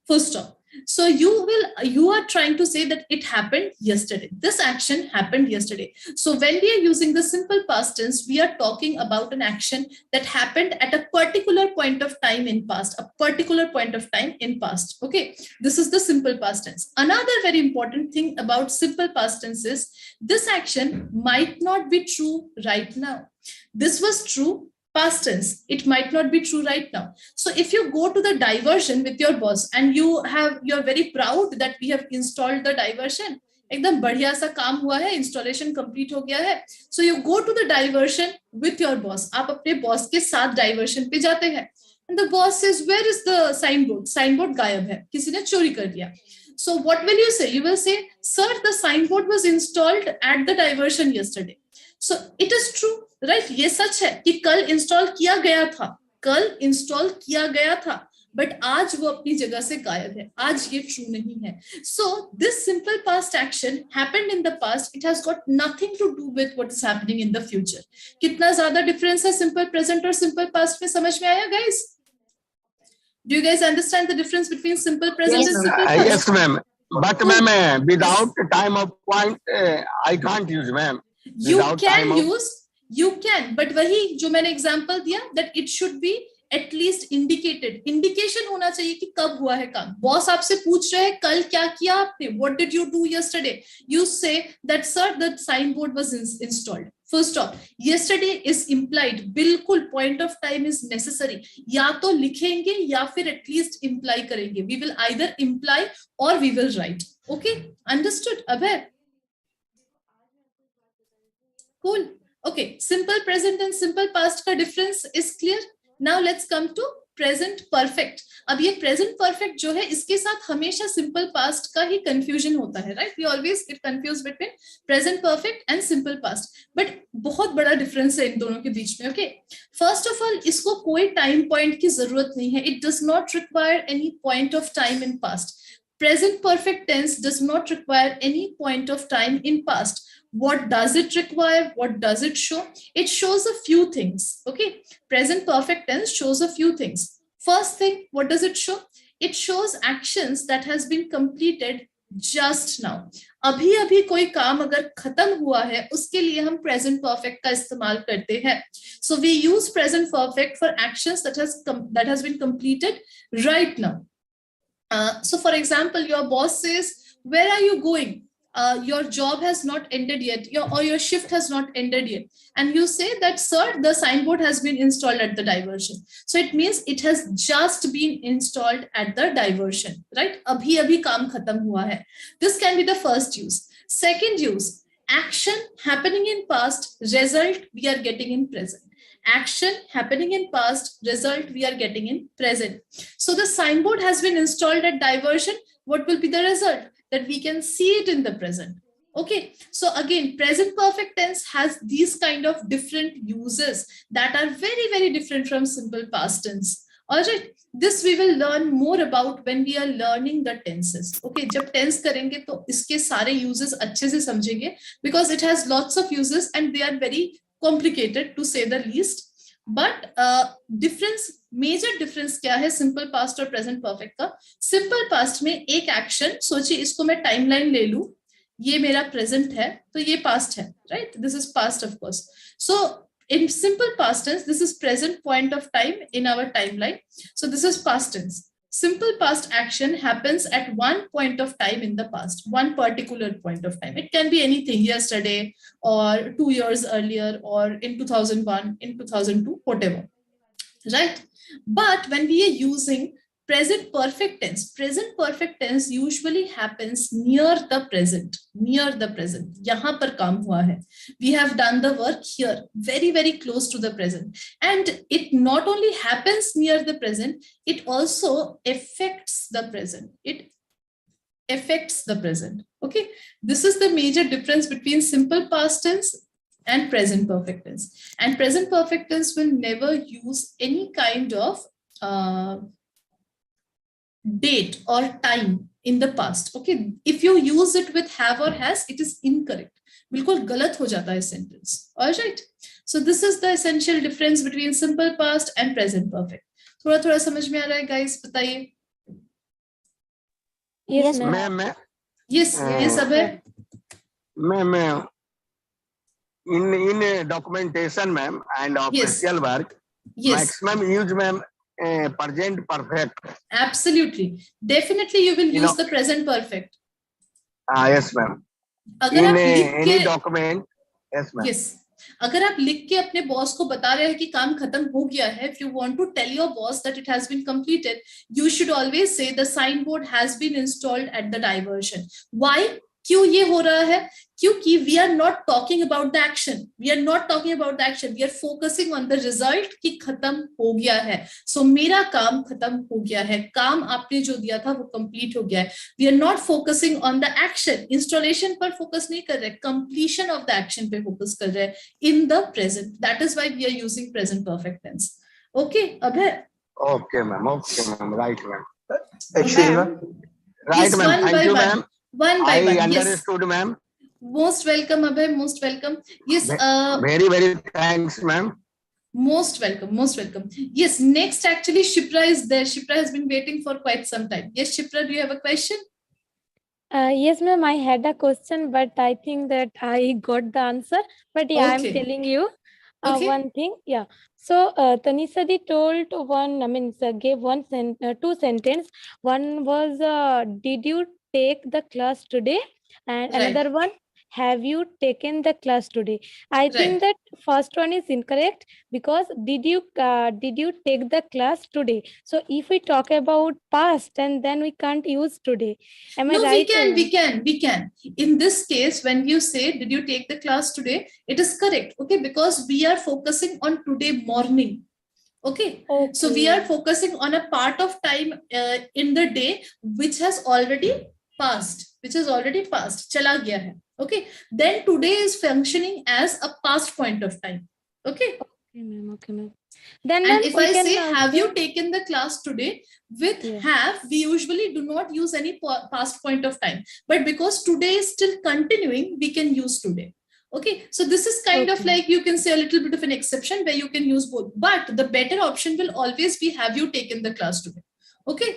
full stop. So you are trying to say that it happened yesterday. This action happened yesterday. So when we are using the simple past tense, we are talking about an action that happened at a particular point of time in past, a particular point of time in past. Okay, this is the simple past tense. Another very important thing about simple past tense is this action might not be true right now. This was true past tense. It might not be true right now. So if you go to the diversion with your boss and you're very proud that we have installed the diversion, एकदम बढ़िया सा काम हुआ है, installation complete हो गया है. So you go to the diversion with your boss. आप अपने boss के साथ diversion पे जाते हैं. And the boss says, where is the signboard? Signboard गायब है. किसी ने चोरी कर दिया. So what will you say? You will say, sir, the signboard was installed at the diversion yesterday. So it is true. Right ये सच है कि कल इंस्टॉल किया गया था, कल इंस्टॉल किया गया था, बट आज वो अपनी जगह से गायब है. आज ये ट्रू नहीं है. So this simple past action happened in the past. It has got nothing to do with what is happening in the future. कितना ज्यादा डिफरेंस है सिंपल प्रेजेंट और सिंपल पास्ट में, समझ में आया guys? Do you guys understand the difference between simple present and simple past? Yes, ma'am. But ma'am, without time of point, I can't use, ma'am. You Without can time of- use, you can, but वही जो मैंने example दिया, that it should be at least indicated. Indication होना चाहिए कि कब हुआ है काम. बॉस आपसे पूछ रहे हैं कल क्या किया आपने, what did you do yesterday? You say that sir, the signboard was installed. Full stop. Yesterday is implied. बिल्कुल point of time is necessary. या तो लिखेंगे या फिर at least imply करेंगे. We will either imply or we will write. Okay, understood? Abhay? Cool. Okay, simple present and simple past का difference is clear. Now let's come to present perfect. अब ये present perfect जो है इसके साथ हमेशा simple past का ही confusion होता है, right? We always get confused between present perfect and simple past. But बहुत बड़ा difference है इन दोनों के बीच में. Okay. First of all, इसको कोई time point की जरूरत नहीं है. It does not require any point of time in past. Present perfect tense does not require any point of time in past. What does it require? What does it show? It shows a few things. Okay, present perfect tense shows a few things. First thing, what does it show? It shows actions that has been completed just now. अभी अभी कोई काम अगर खत्म हुआ है उसके लिए हम present perfect का इस्तेमाल करते हैं. So we use present perfect for actions that has been completed right now. So for example, your boss says, where are you going? Your job has not ended yet, or your shift has not ended yet. And you say that, sir, the signboard has been installed at the diversion. So it means it has just been installed at the diversion, right? Abhi abhi kaam khatam hua hai. This can be the first use. Second use, action happening in past, result we are getting in present. Action happening in past, result we are getting in present. So the signboard has been installed at diversion. What will be the result? That we can see it in the present. Okay, so again, present perfect tense has these kind of different uses that are very, very different from simple past tense. All right, this we will learn more about when we are learning the tenses. Okay, जब tense करेंगे तो इसके सारे uses अच्छे से समझेंगे because it has lots of uses and they are very complicated to say the least. But major difference क्या है simple past और present perfect का? Simple past में एक action, सोचिए इसको मैं timeline ले लूं, ये मेरा present है तो ये past है, right? This is past of course. So in simple past tense, this is present point of time in our timeline. So this is past tense. Simple past action happens at one point of time in the past, one particular point of time. It can be anything, yesterday or 2 years earlier or in 2001, in 2002, whatever, right? But when we are using present perfect tense usually happens near the present, yahan par kaam hua hai. We have done the work here, very, very close to the present. And it not only happens near the present, it also affects the present. It affects the present. Okay, this is the major difference between simple past tense and present perfect tense. And present perfect tense will never use any kind of date or time in the past. Okay, if you use it with have or has, it is incorrect. बिल्कुल गलत हो जाता है sentence. All right. So this is the essential difference between simple past and present perfect. थोड़ा थोड़ा समझ में आ रहा है guys? बताइए. Yes, ma'am. Yes, yes, Abhay. Ma'am, in documentation, ma'am, and official work, maximum use, ma'am, present perfect. Absolutely, definitely you will use the present perfect. Yes, ma'am. अगर आप लिख के any document, yes, ma'am. Yes. अगर आप लिख के अपने boss को बता रहे हैं कि काम खत्म हो गया है, if you want to tell your boss that it has been completed, you should always say the signboard has been installed at the diversion. Why? क्यों ये हो रहा है? क्योंकि we are not talking about the action. We are not talking about the action. We are focusing on the result कि खत्म हो गया है. So मेरा काम खत्म हो गया है. काम आपने जो दिया था वो complete हो गया है. We are not focusing on the action. Installation पर focus नहीं कर रहे. Completion of the action पे focus कर रहे. In the present. That is why we are using present perfect tense. Okay, Abhay. Okay, ma'am. Okay, ma'am. Right, ma'am. Excuse me. Right, Yes, ma'am. one by Thank you, one. ma'am. One by one. I Yes. understood, ma'am. Most welcome, Abhay. Most welcome. Yes. Very, very thanks, ma'am. Most welcome. Most welcome. Yes. Next, actually, Shipra is there. Shipra has been waiting for quite some time. Yes, Shipra, do you have a question? Yes, ma'am. I had a question, but I think that I got the answer. But yeah, Okay. I'm telling you Okay. one thing. Yeah. So Tanisadi told one. I mean, gave two sentences. One was, "Did you take the class today?" And Right. another one, "Have you taken the class today?" I think that first one is incorrect because did you take the class today? So if we talk about past, and then we can't use today. Am I No, right? we can. In this case, when you say, did you take the class today? It is correct. Okay. Because we are focusing on today morning. Okay. So we are focusing on a part of time in the day which has already passed. Chala gaya hai. Okay. Then today is functioning as a past point of time. Okay. Okay, ma'am. Okay, ma'am. Then, And ma'am, if we I can say, have you also- taken the class today? With Yeah. have, we usually do not use any past point of time. But because today is still continuing, we can use today. Okay, so this is kind of Okay. like, you can say a little bit of an exception where you can use both. But the better option will always be, have you taken the class today? Okay,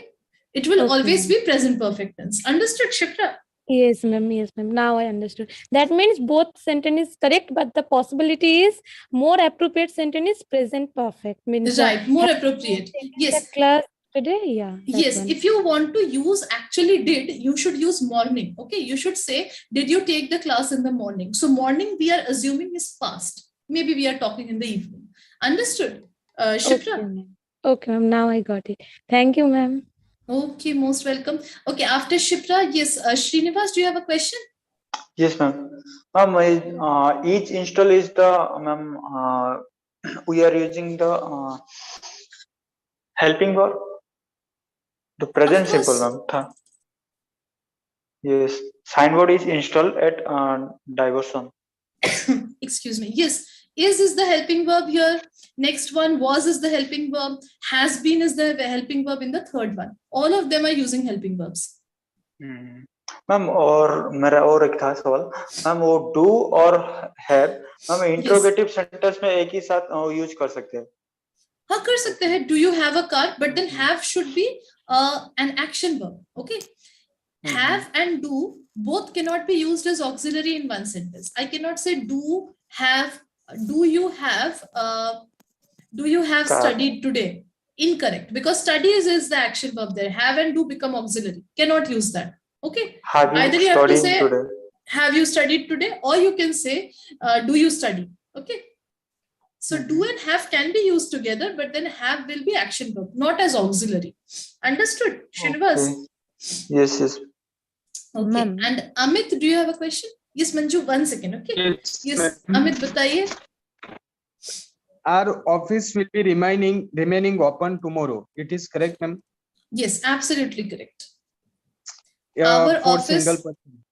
it will Okay, always ma'am. be present perfect tense. Understood, Shikra? Yes, ma'am. Yes, ma'am. Now I understood. That means both sentence is correct, but the possibility is more appropriate sentence is present perfect. Means Right, more have appropriate. taken Yes. the class today. Yeah. that Yes, one. if you want to use actually did, you should use morning. Okay, you should say, did you take the class in the morning? So morning we are assuming is past. Maybe we are talking in the evening. Understood? Shikra? Okay, ma'am. Okay, ma'am. Now I got it. Thank you, ma'am. Okay, most welcome. Okay, after Shipra, yes, Srinivas, do you have a question? Yes, ma'am. Ma'am, each install is the, ma'am, we are using the helping verb, the present Of course. simple, ma'am. Yes, signboard is installed at diversion. Excuse me. Yes, is the helping verb here. Next one, was is the helping verb. Has been is the helping verb in the third one. All of them are using helping verbs. Ma'am और मेरा और एक था सवाल ma'am, वो do और have ma'am interrogative sentence में एक ही साथ यूज कर सकते हैं? हाँ, कर सकते हैं. Do you have a car? But then have should be an action verb. Okay. Have and do both cannot be used as auxiliary in one sentence. I cannot say do have, do you have Car. studied today? Incorrect, because studies is the action verb there. Have and do become auxiliary. Cannot use that. Okay. Have you Either you have to studied say today? have you studied today, or you can say do you study. Okay. So do and have can be used together, but then have will be action verb, not as auxiliary. Understood, Srinivas? Okay. Yes, yes. Okay. And Amit, do you have a question? Yes, Manju, 1 second. Okay. Yes, Amit, बताइए. Our office will be remaining open tomorrow. It is correct, ma'am? Yes, absolutely correct. For Our single person.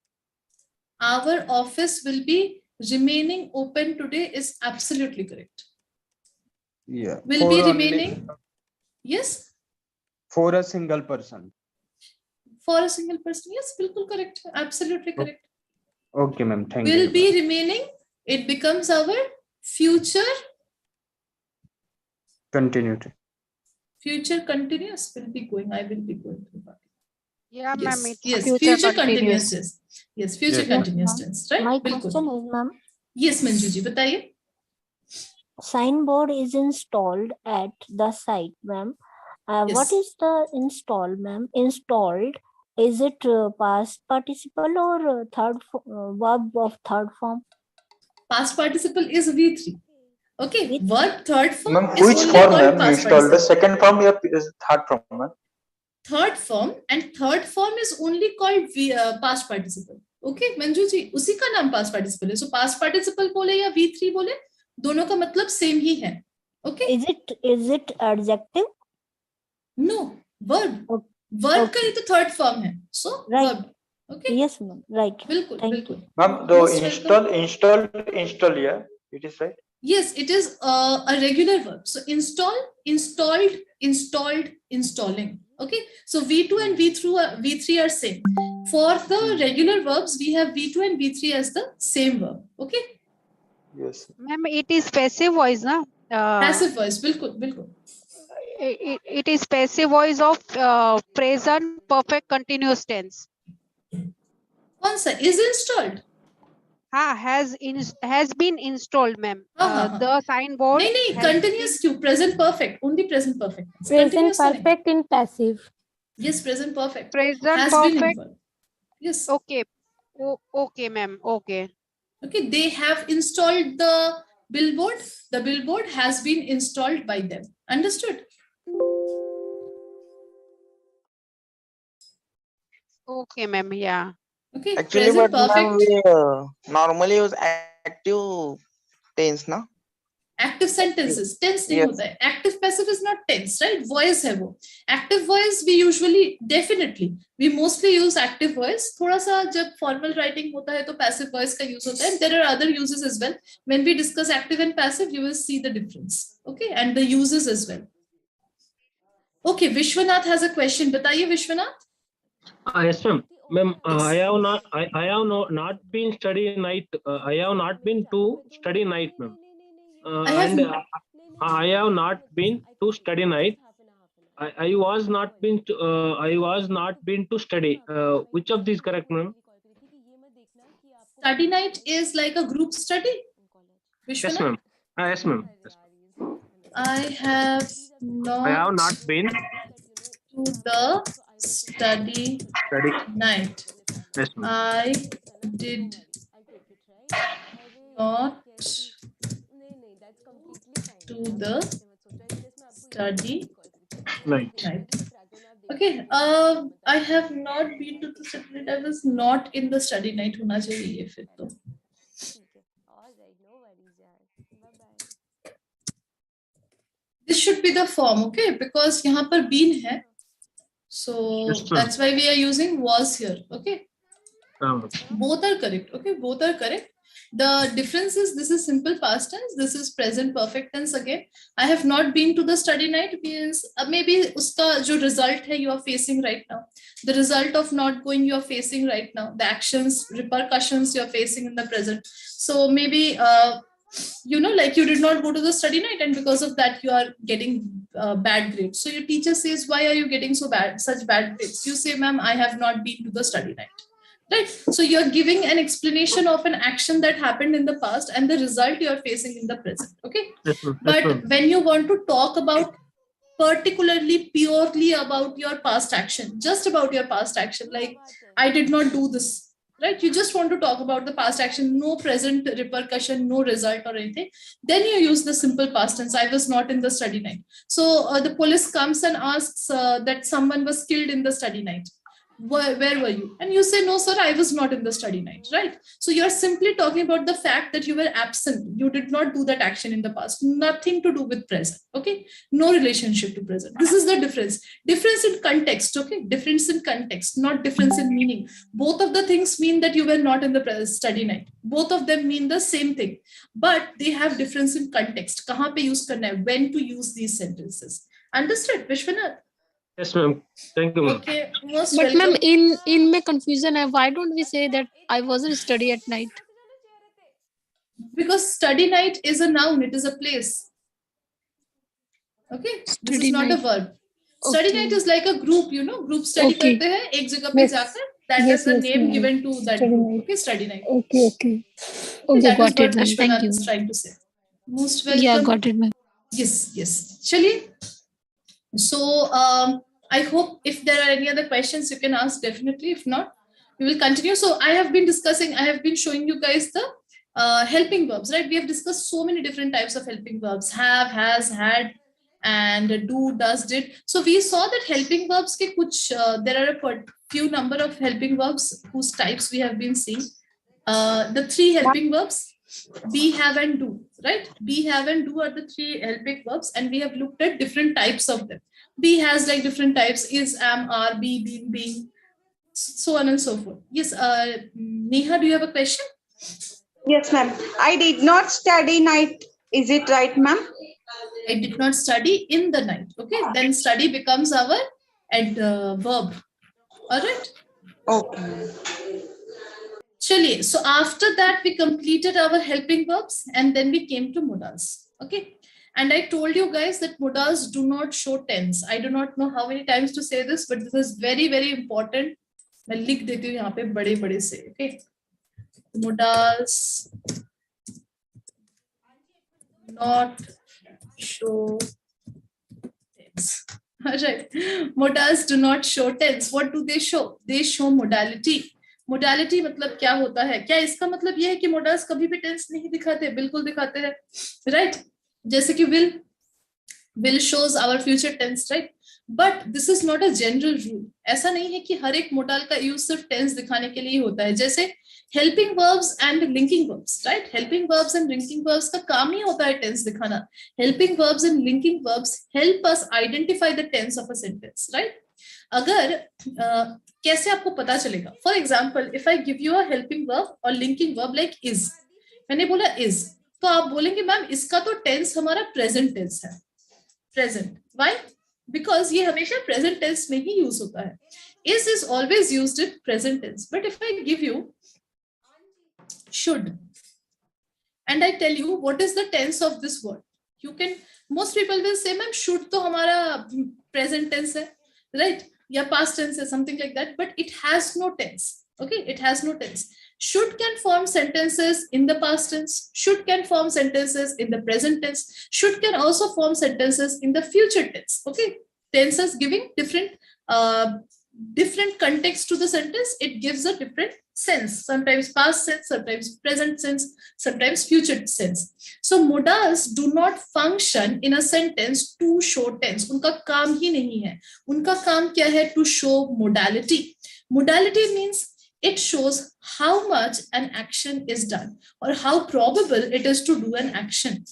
Our office will be remaining open today is absolutely correct. Yeah. Will For be only- remaining. Yes. For a single person. For a single person. Yes, bilkul correct. Absolutely correct. Okay, ma'am. Thank you. Will be remaining. It becomes our future. Continuity. Future continuous will be going. I will be going through that. Yeah, Yes, ma'am. It's yes, future future continuous. continuous tense. Yes, future Yes. continuous tense, right? My Bilkul. question is, ma'am, Yes, Manju ji, बताइए. signboard is installed at the site, ma'am. What Yes. is the install, ma'am? Installed, is it past participle or verb of third form? Past participle is V3. Okay, verb third form Ma'am, is which only form, called ma'am, you past installed? The participle. second form is third form, ma'am? Third form, and third form is only called past participle. Okay, Manju ji, उसी का नाम past participle है. So past participle बोले या V3 बोले, दोनों का मतलब same ही है. Okay? Is it adjective? No, verb. Verb का ही तो third form है. So verb. Okay? Yes, ma'am. Right. बिल्कुल, Thank बिल्कुल. Ma'am, the Most welcome. install, yeah, it is right. Yes, it is a regular verb. So install, installed, installed, installing. Okay. So V2 and V3 are same. For the regular verbs, we have V2 and V3 as the same verb. Okay. Yes. Ma'am, it is passive voice, na? Passive voice, बिल्कुल, बिल्कुल. It is passive voice of present perfect continuous tense. कौन सा? Is installed. Has been installed, ma'am. हाँ. The signboard. नहीं, has continuous क्यों? Present perfect. Only present perfect. Present Continuous नहीं. perfect in passive. Yes, present perfect. Present Has been perfect. involved. Yes. Okay. Okay, ma'am. Okay. Okay, they have installed the billboard. The billboard has been installed by them. Understood? Okay, ma'am. Yeah. Okay, Actually, present but ma'am, perfect. we normally use active tense, na? Active sentences tense नहीं Yes. होता है, active passive is not tense, right? Voice है वो। Active voice we usually definitely we mostly use active voice. थोड़ा सा जब formal writing होता है तो पैसिव वॉइस का यूज होता है। There are other uses as well. When we discuss active and passive you will see the difference, okay, and the uses as well. Okay, Vishwanath has a question, बताइए Vishwanath. Yes, ma'am. Ma'am, I have not been study night. I have not been to study night, ma'am. And I have not been to study night. I was not been to, I was not been to study. Which of these correct, ma'am? Study night is like a group study. Yes, ma'am. Yes, ma'am. Yes. I have not been to the study night. Yes, ma'am. I did not to the study night. Okay, I have not been to the study night. I was not in the study night होना चाहिए फिर तो। This should be the form, okay, because यहाँ पर been है, so Yes, ma'am. that's why we are using was here, okay. Both are correct, okay, both are correct. The difference is this is simple past tense, this is present perfect tense again. I have not been to the study night means maybe uska jo result hai you are facing right now, the result of not going you are facing right now, the actions repercussions you are facing in the present. So maybe you know, like you did not go to the study night and because of that you are getting bad grades. So your teacher says, why are you getting such bad grades? You say, ma'am, I have not been to the study night. Right? So you're giving an explanation of an action that happened in the past and the result you're facing in the present. Okay. Yes, ma'am. But when you want to talk about particularly purely about your past action, just about your past action, like I did not do this, right? You just want to talk about the past action, no present repercussion, no result or anything. Then you use the simple past tense. I was not in the study night. So the police comes and asks that someone was killed in the study night. Where were you? And you say, no, sir, I was not in the study night, right? So you're simply talking about the fact that you were absent. You did not do that action in the past. Nothing to do with present, okay? No relationship to present. This is the difference. Difference in context, okay? Difference in context, not difference in meaning. Both of the things mean that you were not in the study night. Both of them mean the same thing, but they have difference in context. Kahan pe use karna hai, when to use these sentences. Understood, Vishwanath? Yes, ma'am. Thank you, ma'am. Okay, most But welcome. ma'am, in my confusion, why don't we say that I wasn't study at night? Because study night is a noun, it is a place. Okay, this Study is not night. a verb. Study Okay. night is like a group, you know, group study Okay. करते हैं एक जगह पे Yes. जाकर. That Yes, is the yes, name ma'am. given to that Study group. night. Okay, study night. Okay, okay. Okay, That is got what it, ma'am. Thank Vishwanath you. is trying to say. Most welcome. Yeah, got it, ma'am. Yes, yes. Chaliye. So I hope if there are any other questions, you can ask definitely. If not, we will continue. So I have been discussing, I have been showing you guys the helping verbs, right? We have discussed so many different types of helping verbs: have, has, had, and do, does, did. So we saw that helping verbs ke kuch, there are a few number of helping verbs whose types we have been seeing. The three helping verbs: be, have, and do, right? Be, have, and do are the three helping verbs, and we have looked at different types of them. Be has like different types: is, am, are, be, been, being, so on and so forth. Yes, Neha, do you have a question? Yes, ma'am. I did not study night. Is it right, ma'am? I did not study in the night. Okay, then study becomes our verb. All right. Okay. Chaliye. So after that, we completed our helping verbs and then we came to modals. Okay. And I told you guys that modals do not show tense. I do not know how many times to say this, but this is very, very important. मैं लिख देती हूँ यहाँ पे बड़े-बड़े से. Okay. Modals not show tense. Right. Modals do not show tense. What do they show? They show modality. Modality मतलब क्या होता है? क्या इसका मतलब यह है कि मोडाल्स कभी भी टेंस नहीं दिखाते? बिल्कुल दिखाते हैं, राइट? जैसे कि will shows our future tense, right? But this is not a general rule. ऐसा नहीं है कि हर एक मोडाल का यूज सिर्फ टेंस दिखाने के लिए होता है. जैसे helping verbs and linking verbs, right? Helping verbs and linking verbs का काम ही होता है टेंस दिखाना. Helping verbs and linking verbs help us identify the tense of a sentence, right? अगर कैसे आपको पता चलेगा? For example, if I give you a helping verb और लिंकिंग वर्ब लाइक इज, मैंने बोला इज, तो आप बोलेंगे मैम इसका तो टेंस हमारा प्रेजेंट टेंस है. Present, why? बिकॉज ये हमेशा प्रेजेंट टेंस में ही यूज होता है. is always used in present tense. But if I give you should and I tell you what is the tense of this word, you can, most people will say ma'am should to hamara present tense hai, right? या past tense है, something like that, but it has no tense. Okay, it has no tense. Should can form sentences in the past tense. Should can form sentences in the present tense. Should can also form sentences in the future tense. Okay, tenses giving different context to the sentence. It gives a different sense. Sometimes past sense, sometimes present sense, sometimes future sense. So modals do not function in a sentence to show tense. उनका काम ही नहीं है. उनका काम क्या है? To show modality. Modality means it shows how much an action is done or how probable it is to do an action.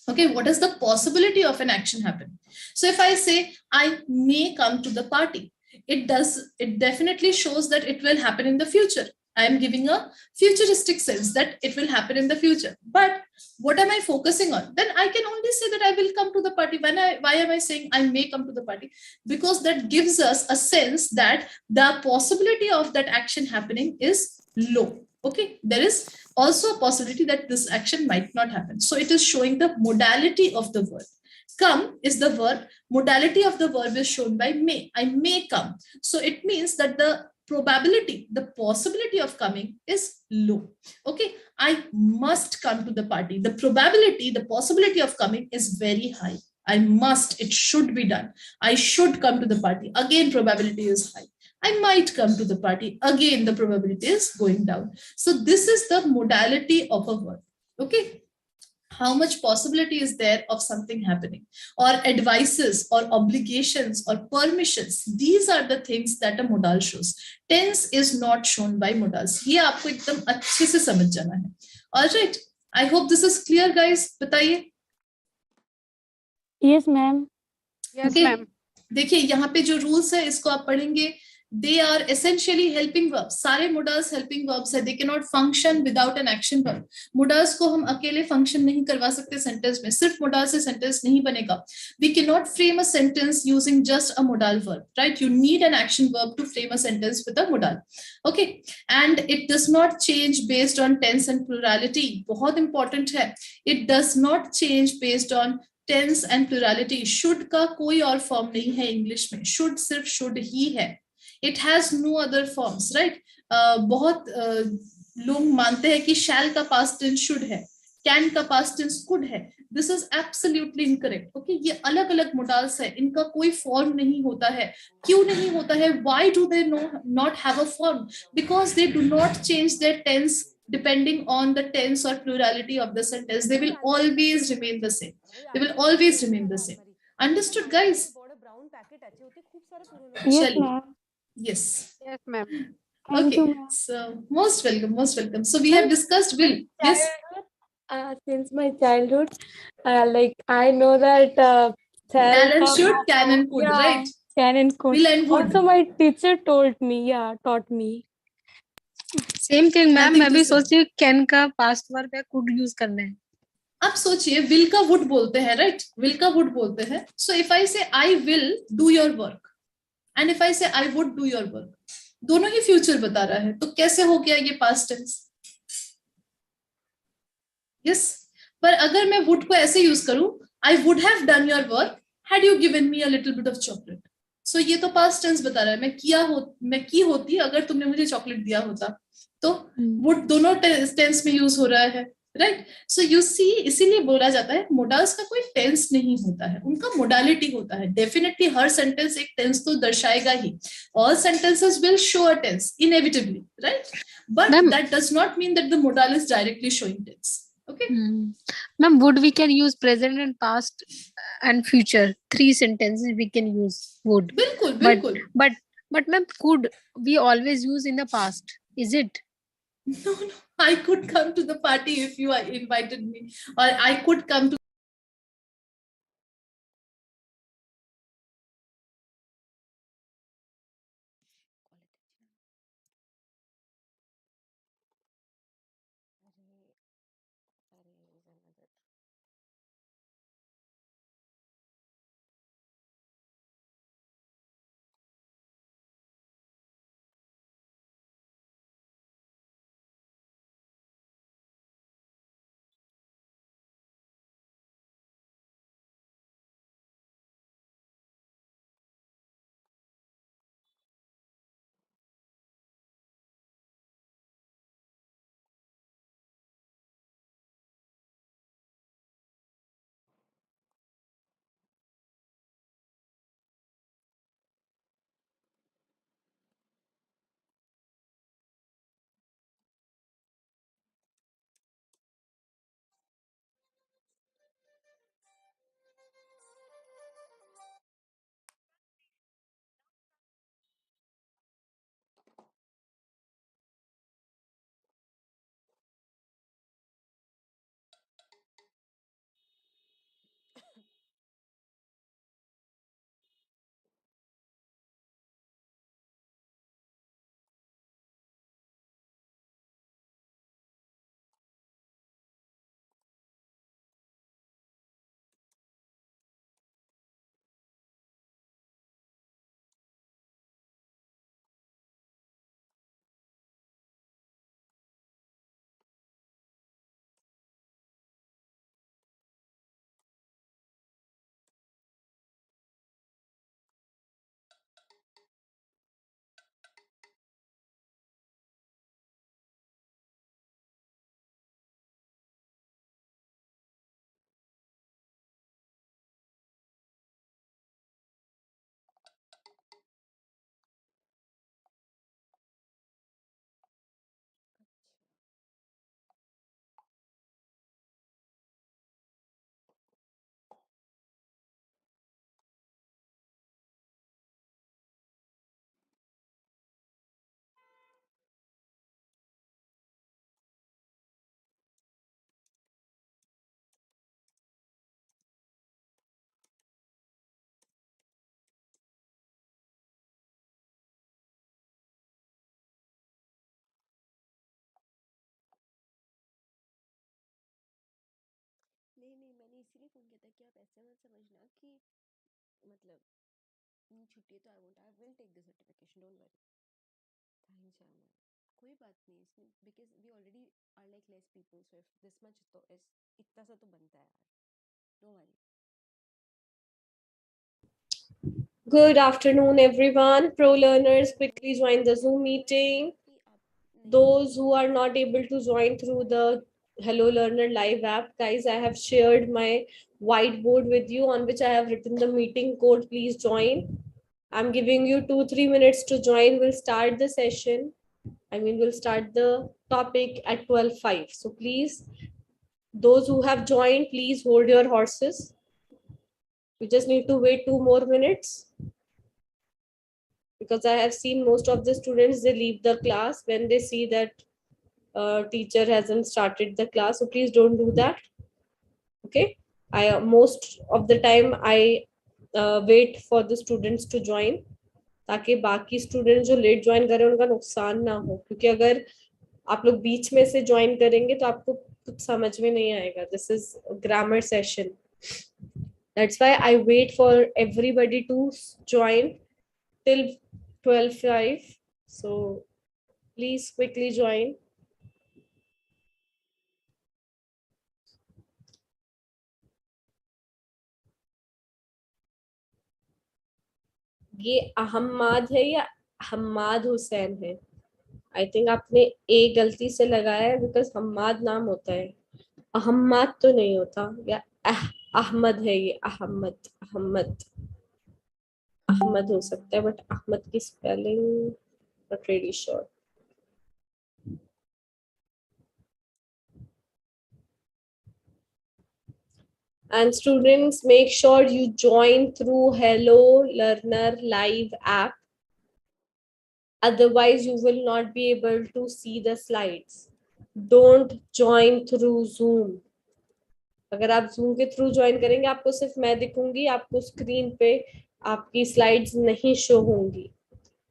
Okay, what is the possibility of an action happening? So if I say I may come to the party, it definitely shows that it will happen in the future. I am giving a futuristic sense that it will happen in the future. But what am I focusing on? Then I can only say that I will come to the party. Why am I saying I may come to the party? Because that gives us a sense that the possibility of that action happening is low. Okay, there is also a possibility that this action might not happen. So it is showing the modality of the verb. Come is the verb. Modality of the verb is shown by may. I may come. So it means that the probability, the possibility of coming is low. Okay, I must come to the party. The probability, the possibility of coming is very high. I must, it should be done. I should come to the party. Again, probability is high. I might come to the party. Again, the probability is going down. So this is the modality of a verb. Okay. How much possibility is there of something happening, or advices or obligations or permissions? These are the things that a modal shows. Tense is not shown by modals. ये आपको एकदम अच्छे से समझ जाना है. All right, I hope this is clear, guys. बताइए. Yes, ma'am. Yes, ma'am. देखिए यहाँ पे जो rules है इसको आप पढ़ेंगे. They are essentially helping verbs. सारे modals helping verbs है. They cannot function without an action verb. Modals को हम अकेले function नहीं करवा सकते sentence में. सिर्फ modal से sentence नहीं बनेगा. We cannot frame a sentence using just a modal verb, right? You need an action verb to frame a sentence with a modal. Okay, and it does not change based on tense and plurality. बहुत important है. It does not change based on tense and plurality. Should का कोई और form नहीं है English में. Should सिर्फ should ही है. It has no other forms, right? बहुत लोग मानते हैं कि shall का past tense should है, can का past tense could है. This is absolutely incorrect. Okay, ये अलग अलग modals है, इनका कोई form नहीं होता है. क्यों नहीं होता है? Why do they not have a form? Because they do not change their tense depending on the tense or plurality of the sentence. They will always remain the same. They will always remain the same. Understood, guys? Yes, ma'am. Yes. Yes, ma'am. Thank Okay, you, ma'am. so most welcome, most welcome. So we have discussed will. Yes. Since my childhood, like I know that Can and should, can and could, yeah, right? can and could. Will and would. Also, my teacher told me, taught me. Same thing ma'am. Nothing मैं to भी say. सोच रही हूँ can का past verb या could use करना है. आप सोचिए will का would बोलते हैं, right? Will का would बोलते हैं. So if I say I will do your work and if I say I would do your work, दोनों ही फ्यूचर बता रहा है. तो कैसे हो गया ये पास्ट टेंस? यस, पर अगर मैं would को ऐसे यूज करूं, I would have done your work had you given me a little bit of chocolate. So ये तो पास्ट टेंस बता रहा है. मैं की होती अगर तुमने मुझे चॉकलेट दिया होता. तो would दोनों टेंस में यूज हो रहा है, राइट? सो यू सी, इसीलिए बोला जाता है मोडाल्स का कोई टेंस नहीं होता है, उनका मोडालिटी होता है. डेफिनेटली हर सेंटेंस एक टेंस तो दर्शाएगा ही. All sentences will show a tense inevitably, right? But that does not mean that the modal is directly showing tense. Okay. Ma'am, would we can use present and past and future. 3 sentences we can use would. बिल्कुल. But ma'am, could we always use in the past? Is it? No, no, I could come to the party if you invited me, or I could come to. नहीं नहीं मैंने इसीलिए phone किया था कि आप ऐसे मत समझना कि मतलब छुट्टी है तो I will take the certification don't worry thanks यार मैम कोई बात नहीं इसमें because we already are like less people so if this much तो इतना सा तो बनता है यार don't worry Good afternoon, everyone. Pro learners, quickly join the Zoom meeting. Those who are not able to join through the Hello Learner live app, guys, I have shared my whiteboard with you on which I have written the meeting code. Please join. I'm giving you 2-3 minutes to join. We'll start the session. We'll start the topic at 12:05. So please, those who have joined, please hold your horses. We just need to wait 2 more minutes, because I have seen most of the students, they leave the class when they see that teacher hasn't started the class. So please don't do that. Okay. Most of the time I wait for the students to join, ताकि बाकी student जो late join करें उनका नुकसान ना हो, क्योंकि अगर आप लोग बीच में से ज्वाइन करेंगे तो आपको कुछ समझ में नहीं आएगा. This is grammar session. That's why I wait for everybody to join till 12:05. So please quickly join. ये अहम्मद है या हम्माद हुसैन है? आई थिंक आपने ए गलती से लगाया है, बिकॉज हम्माद नाम होता है, अहम्मद तो नहीं होता. या अहमद है ये, अहमद अहमद अहमद हो सकता है, बट अहमद की spelling not really sure. And students, make sure you join through Hello Learner live app. Otherwise, you will not be able to see the slides. Don't join through Zoom. अगर आप Zoom के through join करेंगे, आपको सिर्फ मैं दिखूंगी, आपको screen पे आपकी स्लाइड्स नहीं शो होंगी.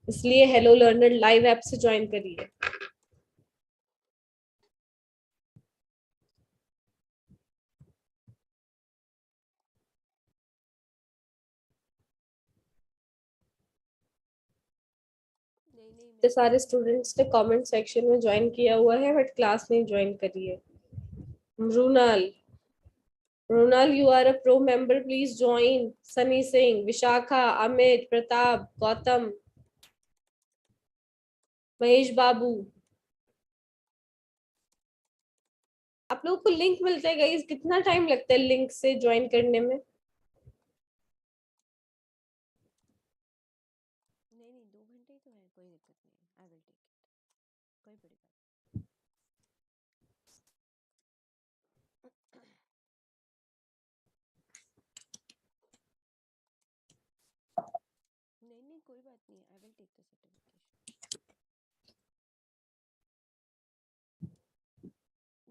इसलिए हेलो लर्नर लाइव ऐप से ज्वाइन करिए. तो सारे स्टूडेंट्स ने कमेंट सेक्शन में ज्वाइन किया हुआ है बट क्लास नहीं ज्वाइन करी है. Runal, you are a pro member. Please join. Sunny Singh, Vishakha, Amit, Pratap, Gautam, Mahesh बाबू. आप लोगों को लिंक मिलता है गाइस. कितना टाइम लगता है लिंक से ज्वाइन करने में? नहीं 2 घंटे ही तो है, कोई दिक्कत नहीं है. I will take it. कोई बड़ी बात नहीं, कोई बात नहीं. I will take the certification.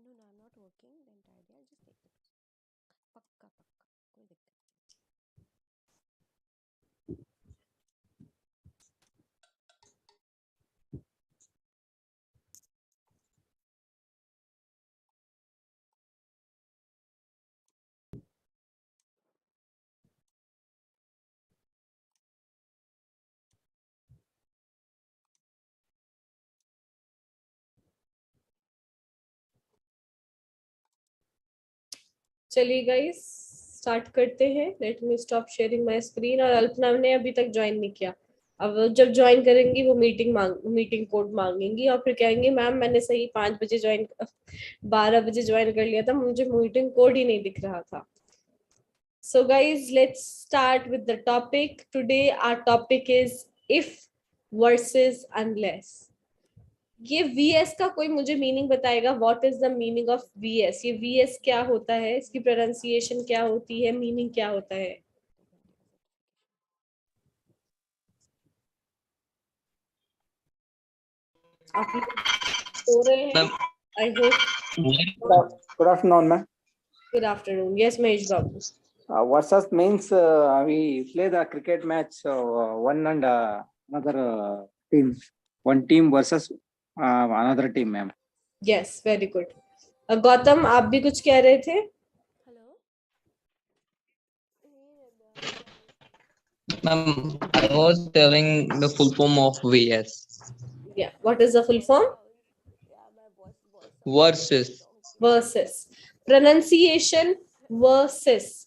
No, I'm not working the entire day. I'll just take the पक्का कोई दिक्कत चलिए गाइस स्टार्ट करते हैं. Let me stop sharing my screen. और अल्पना ने अभी तक ज्वाइन नहीं किया. अब जब ज्वाइन करेंगी वो मीटिंग कोड मांगेंगी और फिर कहेंगे मैम मैंने सही 5 बजे ज्वाइन 12 बजे ज्वाइन कर लिया था, मुझे मीटिंग कोड ही नहीं दिख रहा था. So guys, let's start with the topic. Today our topic is if versus unless. ये VS का कोई मुझे मीनिंग बताएगा? What is the meaning of VS? ये VS क्या होता है, इसकी प्रोनाउंसिएशन क्या होती है, मीनिंग क्या होता है? आप सो रहे हैं? I hope. Good afternoon, ma'am. Good afternoon. Yes, Mahesh Babu. Versus means we play the cricket match one and another team. One team versus another team, ma'am. Yes, very good. Gautam, आप भी कुछ कह रहे थे? Ma'am, I was telling the full form of VS. Yeah. What is the full form? Versus. Versus. Pronunciation versus.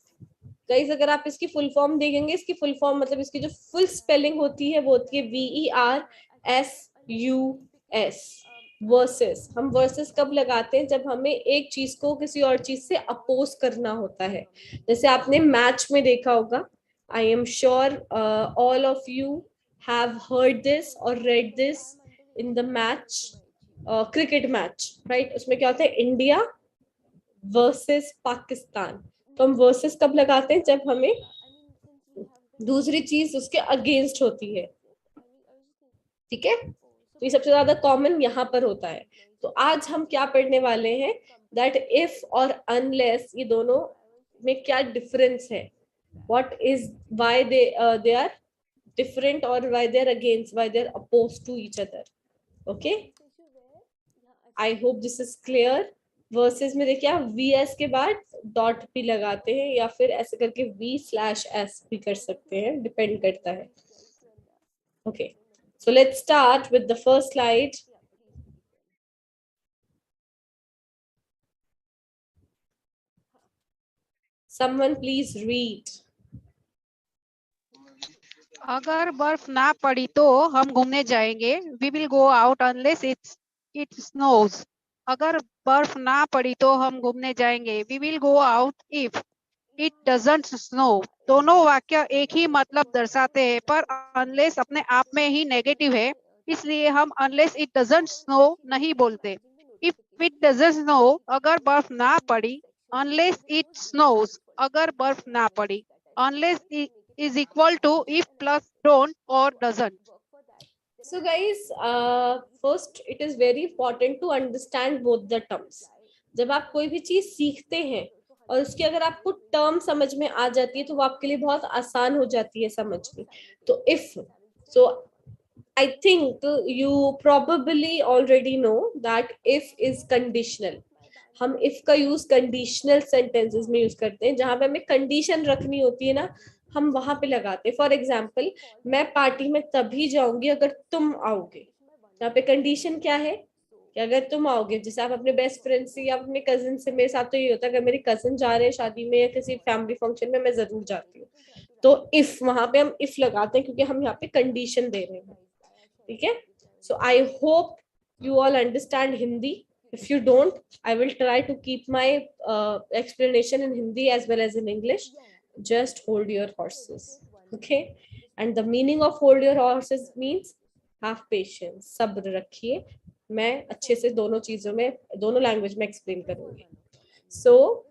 Guys अगर आप इसकी full form देखेंगे, इसकी फुल फॉर्म मतलब इसकी जो फुल स्पेलिंग होती है वो होती है VERSUS. वर्सेस. हम वर्सेस कब लगाते हैं? जब हमें एक चीज को किसी और चीज से अपोज करना होता है. जैसे आपने मैच में देखा होगा. I am sure all of you have heard this or read this in the match, cricket match, right? उसमें क्या होता है? India versus Pakistan. तो हम वर्सेस कब लगाते हैं? जब हमें दूसरी चीज उसके अगेंस्ट होती है. ठीक है, तो ये सबसे ज्यादा कॉमन यहाँ पर होता है. तो आज हम क्या पढ़ने वाले हैं? दैट इफ और अनलेस, ये दोनों में क्या डिफरेंस है? What is why they are different or why they're against, why they're opposed to each other. Okay, I hope this is clear. Versus में देखिए आप VS के बाद डॉट भी लगाते हैं या फिर ऐसे करके V/S भी कर सकते हैं, डिपेंड करता है. Okay, so let's start with the first slide. Someone please read. अगर बर्फ ना पड़ी तो हम घूमने जाएंगे. We will go out unless it snows. अगर बर्फ ना पड़ी तो हम घूमने जाएंगे. We will go out if it doesn't snow. दोनों वाक्य एक ही मतलब दर्शाते हैं पर unless अपने आप में ही नेगेटिव है, इसलिए हम unless it doesn't snow नहीं बोलते. If it doesn't snow, अगर बर्फ ना पड़ी. Unless it snows, अगर बर्फ ना पड़ी. Unless it is equal to if plus don't or doesn't. So guys, first it is very important to understand both the terms. जब आप कोई भी चीज सीखते हैं और उसकी अगर आपको टर्म समझ में आ जाती है तो वो आपके लिए बहुत आसान हो जाती है समझनी. तो if, so I think you probably already know that if is conditional. हम if का यूज कंडीशनल सेंटेंसेस में यूज करते हैं, जहां पे हमें कंडीशन रखनी होती है ना, हम वहां पे लगाते हैं. फॉर एग्जाम्पल, मैं पार्टी में तभी जाऊंगी अगर तुम आओगे. यहाँ पे कंडीशन क्या है कि अगर तुम आओगे. जैसे आप अपने बेस्ट फ्रेंड से या अपने कजिन से, मेरे साथ तो ये होता है अगर मेरे कजिन जा रहे हैं शादी में या किसी फैमिली फंक्शन में, मैं जरूर जाती हूँ. तो इफ, वहां पे हम इफ लगाते हैं क्योंकि हम यहाँ पे कंडीशन दे रहे हैं. ठीक है. So I hope you all understand Hindi. If you don't, I will try to keep my explanation in Hindi as well as in English. Just hold your horses. Okay. And the meaning of hold your horses means have patience. sabr rakhiye. मैं अच्छे से दोनों चीजों में, दोनों language में explain करूंगी. So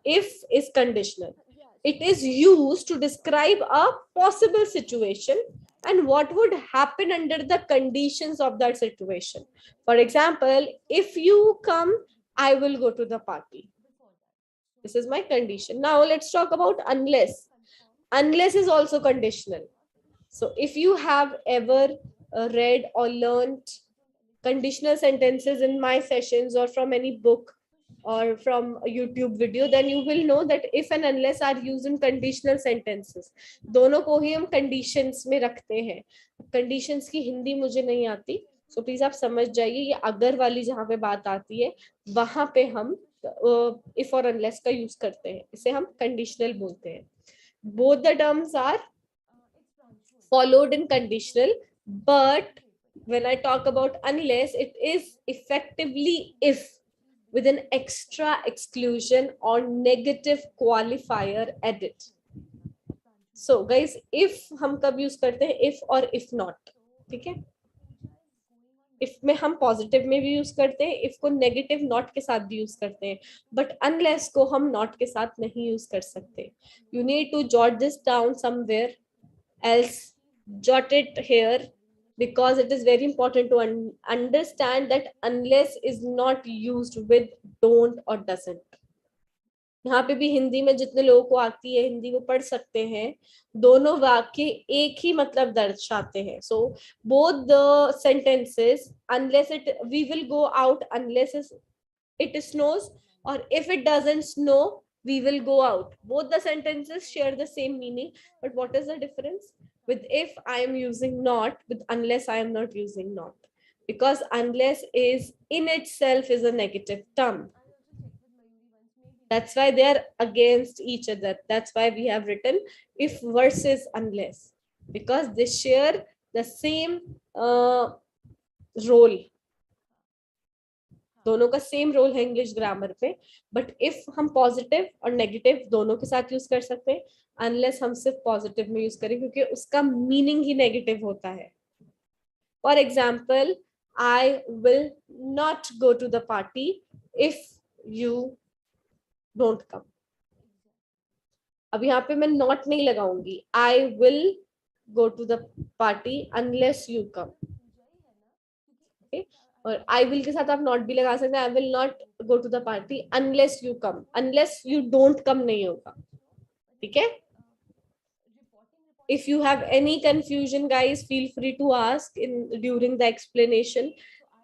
if is conditional. It is used to describe a possible situation and what would happen under the conditions of that situation. For example, if you come, I will go to the party. This is my condition. Now let's talk about unless. Unless is also conditional. So if you have ever read or learned conditional sentences in my sessions or from any book or from a YouTube video, then you will know that if and unless are used in conditional sentences. दोनों को ही हम conditions में रखते हैं. Conditions की हिंदी मुझे नहीं आती, so please आप समझ जाइए. ये अगर वाली जहाँ पे बात आती है वहां पे हम if और unless का यूज करते हैं. इसे हम conditional बोलते हैं. Both the terms are followed in conditional, but when I talk about unless, it is effectively if with an extra exclusion or negative qualifier added. So guys, if हम कब use करते हैं? if और if not. ठीक है. if में हम positive में भी यूज करते हैं, if को negative not के साथ भी यूज करते हैं, but unless को हम not के साथ नहीं यूज कर सकते. You need to jot this down somewhere else. Jot it here, because it is very important to understand that unless is not used with don't or doesn't. यहाँ पे भी हिंदी में जितने लोगों को आती है हिंदी वो पढ़ सकते हैं. दोनों वाक्य एक ही मतलब दर्शाते हैं. So both the sentences, unless we will go out unless it snows, or if it doesn't snow we will go out. Both the sentences share the same meaning, but what is the difference? With if I am using not, with unless I am not using not, because unless is in itself is a negative term. That's why they are against each other. That's why we have written if versus unless, because they share the same role. दोनों का same role है English grammar पे. But if हम positive और negative दोनों के साथ use कर सकते हैं. अनलेस हम सिर्फ पॉजिटिव में यूज करें क्योंकि उसका मीनिंग ही नेगेटिव होता है. For example, I will not go to the party if you don't come. अब यहाँ पे मैं नॉट नहीं लगाऊंगी. I will go to the party unless you come. और आई विल के साथ आप नॉट भी लगा सकते हैं. I will not go to the party unless you come. Unless you don't come नहीं होगा. ठीक है. If you have any confusion, guys, feel free to ask during the explanation,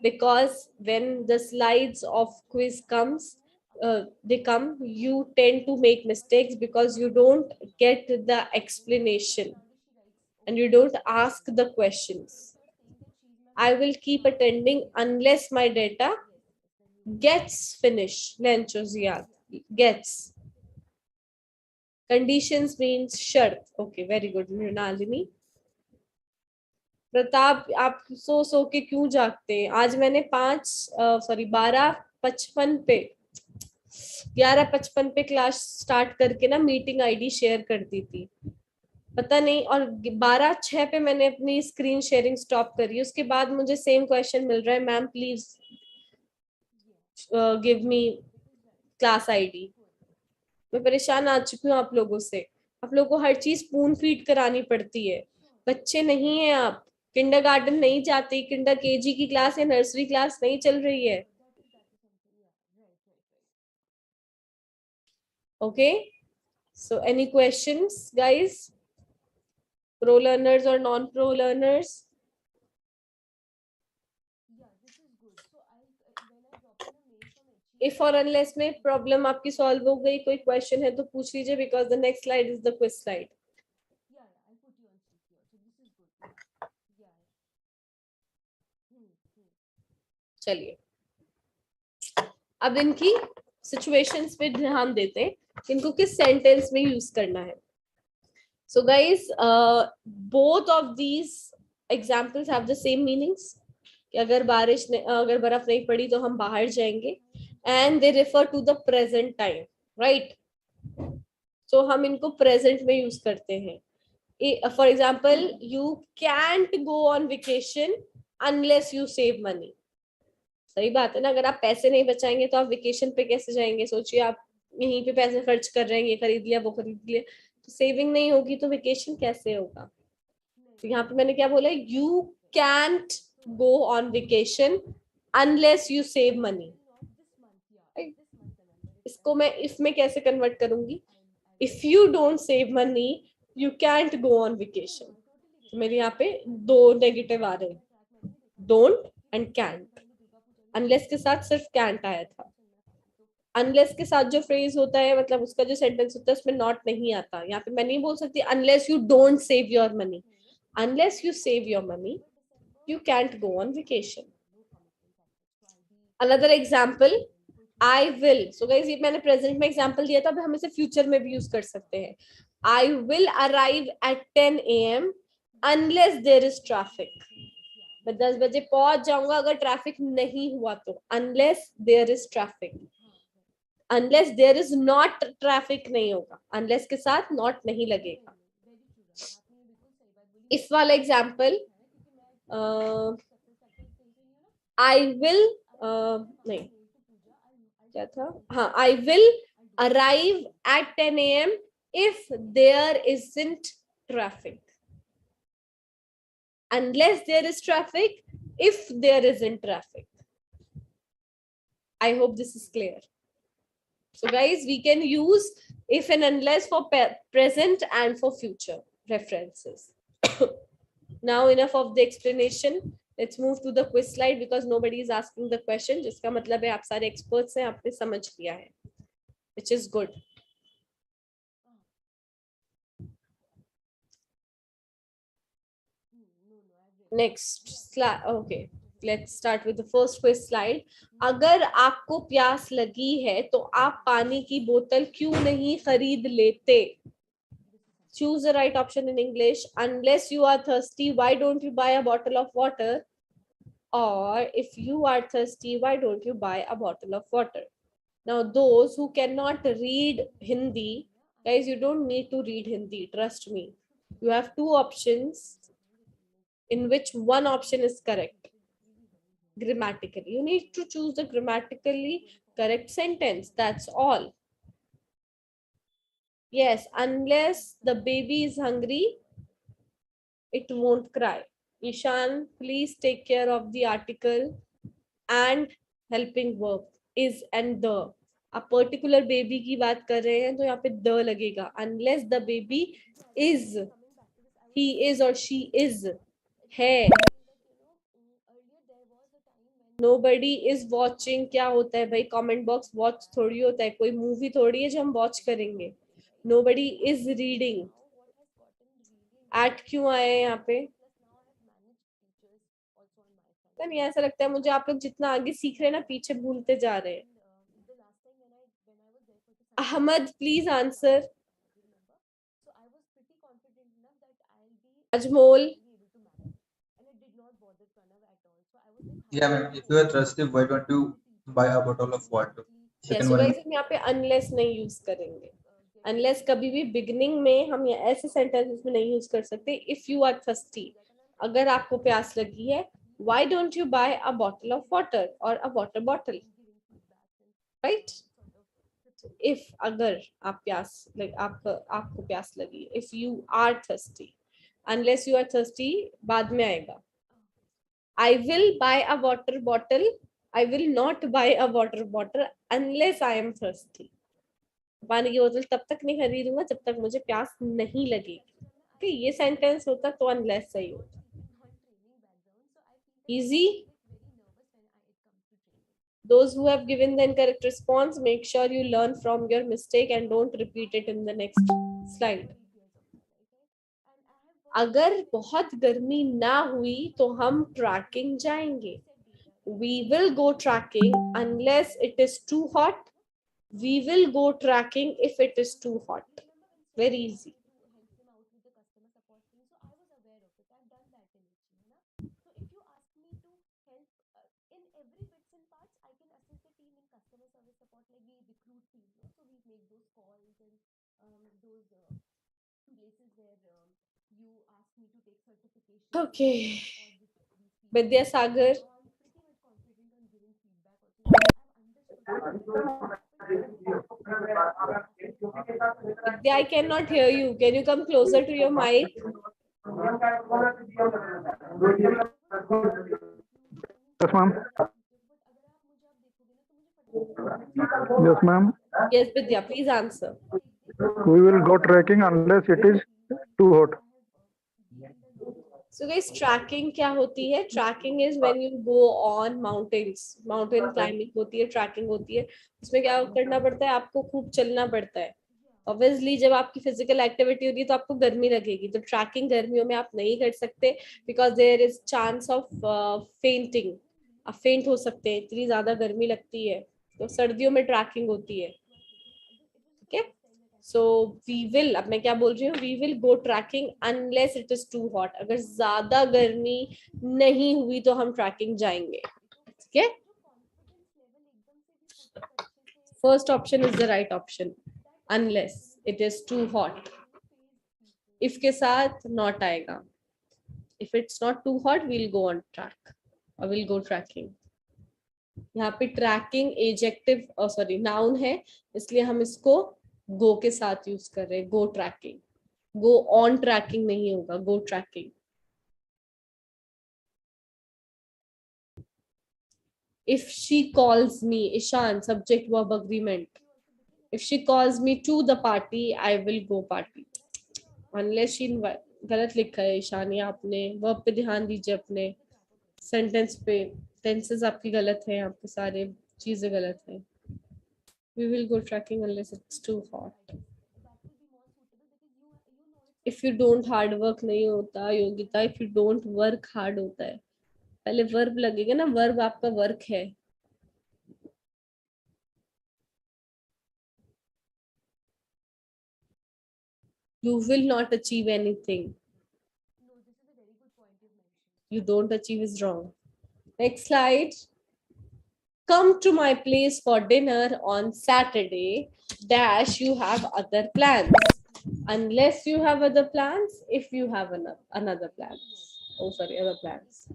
because when the slides of quiz comes, you tend to make mistakes because you don't get the explanation and you don't ask the questions. I will keep attending unless my data gets finished. Gets. Conditions means shart. Okay, very good, Mrinalini. Pratap, आप सो के क्यों जागते हैं? आज मैंने 12:55 पे 11:55 पे class start करके ना मीटिंग आईडी शेयर कर दी थी. पता नहीं, और 12:06 पे मैंने अपनी स्क्रीन शेयरिंग स्टॉप करी. उसके बाद मुझे सेम क्वेश्चन मिल रहा है, ma'am please give me class ID. मैं परेशान आ चुकी हूँ आप लोगों से. आप लोगों को हर चीज स्पून फीड करानी पड़ती है. बच्चे नहीं हैं आप. किंडरगार्टन नहीं जाती, किंडर केजी की क्लास या नर्सरी क्लास नहीं चल रही है. Okay, so any questions, guys? Pro learners or non-pro learners? If or unless में problem आपकी solve हो गई, कोई question है तो पूछ लीजिए, because the next slide is the quiz slide. चलिए अब इनकी situations पे ध्यान देते हैं, इनको किस sentence में use करना है. So guys, both of these examples have the same meanings. कि अगर बर्फ नहीं पड़ी तो हम बाहर जाएंगे, and they refer to the present time, right? So हम इनको present में use करते हैं. For example, you can't go on vacation unless you save money. सही बात है ना, अगर आप पैसे नहीं बचाएंगे तो आप वेकेशन पे कैसे जाएंगे? सोचिए आप यहीं पे पैसे खर्च कर रहे हैं, ये खरीद लिया वो खरीद लिया, तो सेविंग नहीं होगी तो वेकेशन कैसे होगा? तो यहाँ पे मैंने क्या बोला, you can't go on vacation unless you save money. इसको मैं इफ में कैसे कन्वर्ट करूंगी? If you don't save money you can't go on vacation. तो मेरे यहाँ पे दो नेगेटिव आ रहे हैं, डोंट एंड कैंट. अनलेस के साथ सिर्फ कैंट आया था. अनलेस के साथ जो फ्रेज होता है, मतलब उसका जो सेंटेंस होता है उसमें नॉट नहीं आता. यहाँ पे मैं नहीं बोल सकती unless you don't save your money. Unless you save your money you can't go on vacation. Another example, I will. So guys ये मैंने प्रेजेंट में एग्जाम्पल दिया था, अब हम इसे फ्यूचर में भी यूज कर सकते हैं. I will arrive at 10 AM unless there is traffic. मैं 10 बजे पहुंच जाऊंगा अगर ट्रैफिक नहीं हुआ तो. Unless there is traffic. Unless there is not traffic नहीं होगा, अनलेस के साथ नॉट नहीं लगेगा. इफ वाला एग्जाम्पल, आई विल नहीं क्या था, हाँ, I will arrive at 10 AM if there isn't traffic. Unless there is traffic, if there isn't traffic. I hope this is clear. So guys, we can use if and unless for present and for future references. Now enough of the explanation. Let's move to the quiz slide because nobody is asking the question. जिसका मतलब है आप सारे experts हैं, आपने समझ लिया है, which is good. Next slide. Okay, let's start with the first quiz slide. अगर आपको प्यास लगी है तो आप पानी की बोतल क्यों नहीं खरीद लेते? Choose the right option in English. Unless you are thirsty, why don't you buy a bottle of water? Or if you are thirsty, why don't you buy a bottle of water? Now those who cannot read Hindi, guys, you don't need to read Hindi, trust me. You have two options in which one option is correct grammatically. You need to choose the grammatically correct sentence, that's all. Yes, unless the baby is hungry, it won't cry. Ishan, please take care of the article and helping verb is and the. A particular baby की बात कर रहे हैं तो यहाँ पे the लगेगा. Unless the baby is, he is or she is, है. Nobody is watching क्या होता है भाई? Comment box watch थोड़ी होता है, कोई movie थोड़ी है जो हम watch करेंगे. Nobody is reading. At क्यों आए हैं यहाँ पे? नहीं, ऐसा लगता है मुझे आप लोग जितना आगे सीख रहे हैं ना, पीछे भूलते जा रहे हैं. Ahmad, please answer. Ajmol. Yeah, ma'am. If you are thirsty, why don't you buy a bottle of water? Yes, Second so one. guys, हम यहाँ पे unless नहीं use करेंगे. Unless कभी भी beginning में हम ऐसे sentences में नहीं use कर सकते. If you are thirsty, अगर आपको प्यास लगी है, why don't you buy a bottle of water or a water bottle? Right? If अगर आप प्यास आपको प्यास लगी, if you are thirsty, unless you are thirsty बाद में आएगा. I will buy a water bottle. I will not buy a water bottle unless I am thirsty. पानी की बोतल तब तक नहीं खरीदूंगा जब तक मुझे प्यास नहीं लगेगी. Okay, ये सेंटेंस होता तो unless सही होता. Easy. Those who have given the incorrect response, make sure you learn from your mistake and don't repeat it in the next slide. अगर बहुत गर्मी ना हुई तो हम ट्रैकिंग जाएंगे. We will go trekking unless it is too hot. We will go trekking if it is too hot. Very easy. Okay. Vidyasagar. Vidya, I cannot hear you. Can you come closer to your mic? Yes, ma'am. Yes, ma'am. Yes, Vidya, please answer. We will go trekking unless it is too hot. So guys, tracking क्या होती है? Tracking is when you go on mountains. Mountain climbing होती है, tracking होती है. उसमें क्या करना पड़ता है? आपको खूब चलना पड़ता है. Obviously जब आपकी physical activity होती है तो आपको गर्मी लगेगी. तो tracking गर्मियों में आप नहीं कर सकते because there is chance of fainting. आप faint हो सकते हैं. इतनी ज़्यादा गर्मी लगती है. तो सर्दियों में tracking होती है. Okay? So we will, अब मैं क्या बोल रही हूँ, we will go trekking unless it is too hot. अगर ज्यादा गर्मी नहीं हुई तो हम ट्रैकिंग जाएंगे. ठीक है? First option is the right option. Unless it is too hot. If के साथ not आएगा. If it's not too hot, we'll go on track or we'll go trekking. यहाँ पे tracking adjective noun है, इसलिए हम इसको go के साथ यूज कर रहे हैं. Go tracking. Go on tracking नहीं होगा. Go tracking. If she calls me, Ishan, subject verb agreement. If she calls me to the party, I will go party. Unless she invite. गलत लिखा है ईशान, ये आपने वर्ब पे ध्यान दीजिए, अपने सेंटेंस पे. टेंसेस आपकी गलत है, आपके सारे चीजें गलत हैं. We will go trekking unless it's too hot. If you don't hard work नहीं होता Yogita. If you don't work hard होता है. पहले वर्ब लगेगा ना, वर्ब आपका वर्क है. You will not achieve anything. You don't achieve is wrong. Next slide. Come to my place for dinner on Saturday. Dash, you have other plans. Unless you have other plans, if you have another plans. Oh, sorry, other plans.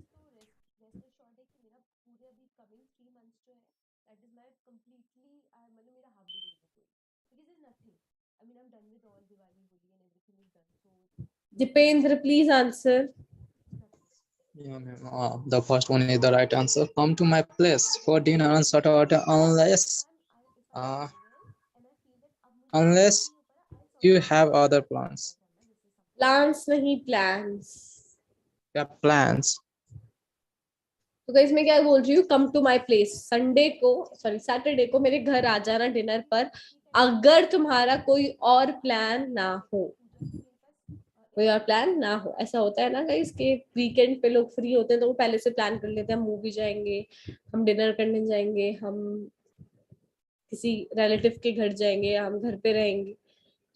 Dipendra, please answer. Yeah, ma'am. The first one is the right answer. Come to my place for dinner on Saturday unless you have other plans. Plans नहीं, plans. Yeah, plans. तो guys मैं क्या बोल रही हूँ, come to my place. Saturday को मेरे घर आ जाना डिनर पर, अगर तुम्हारा कोई और प्लान ना हो. कोई और प्लान ना हो. ऐसा होता है ना गाइस कि वीकेंड पे लोग फ्री होते हैं तो वो पहले से प्लान कर लेते हैं, हम मूवी जाएंगे, हम डिनर करने जाएंगे, हम किसी रिलेटिव के घर जाएंगे, हम घर पे रहेंगे.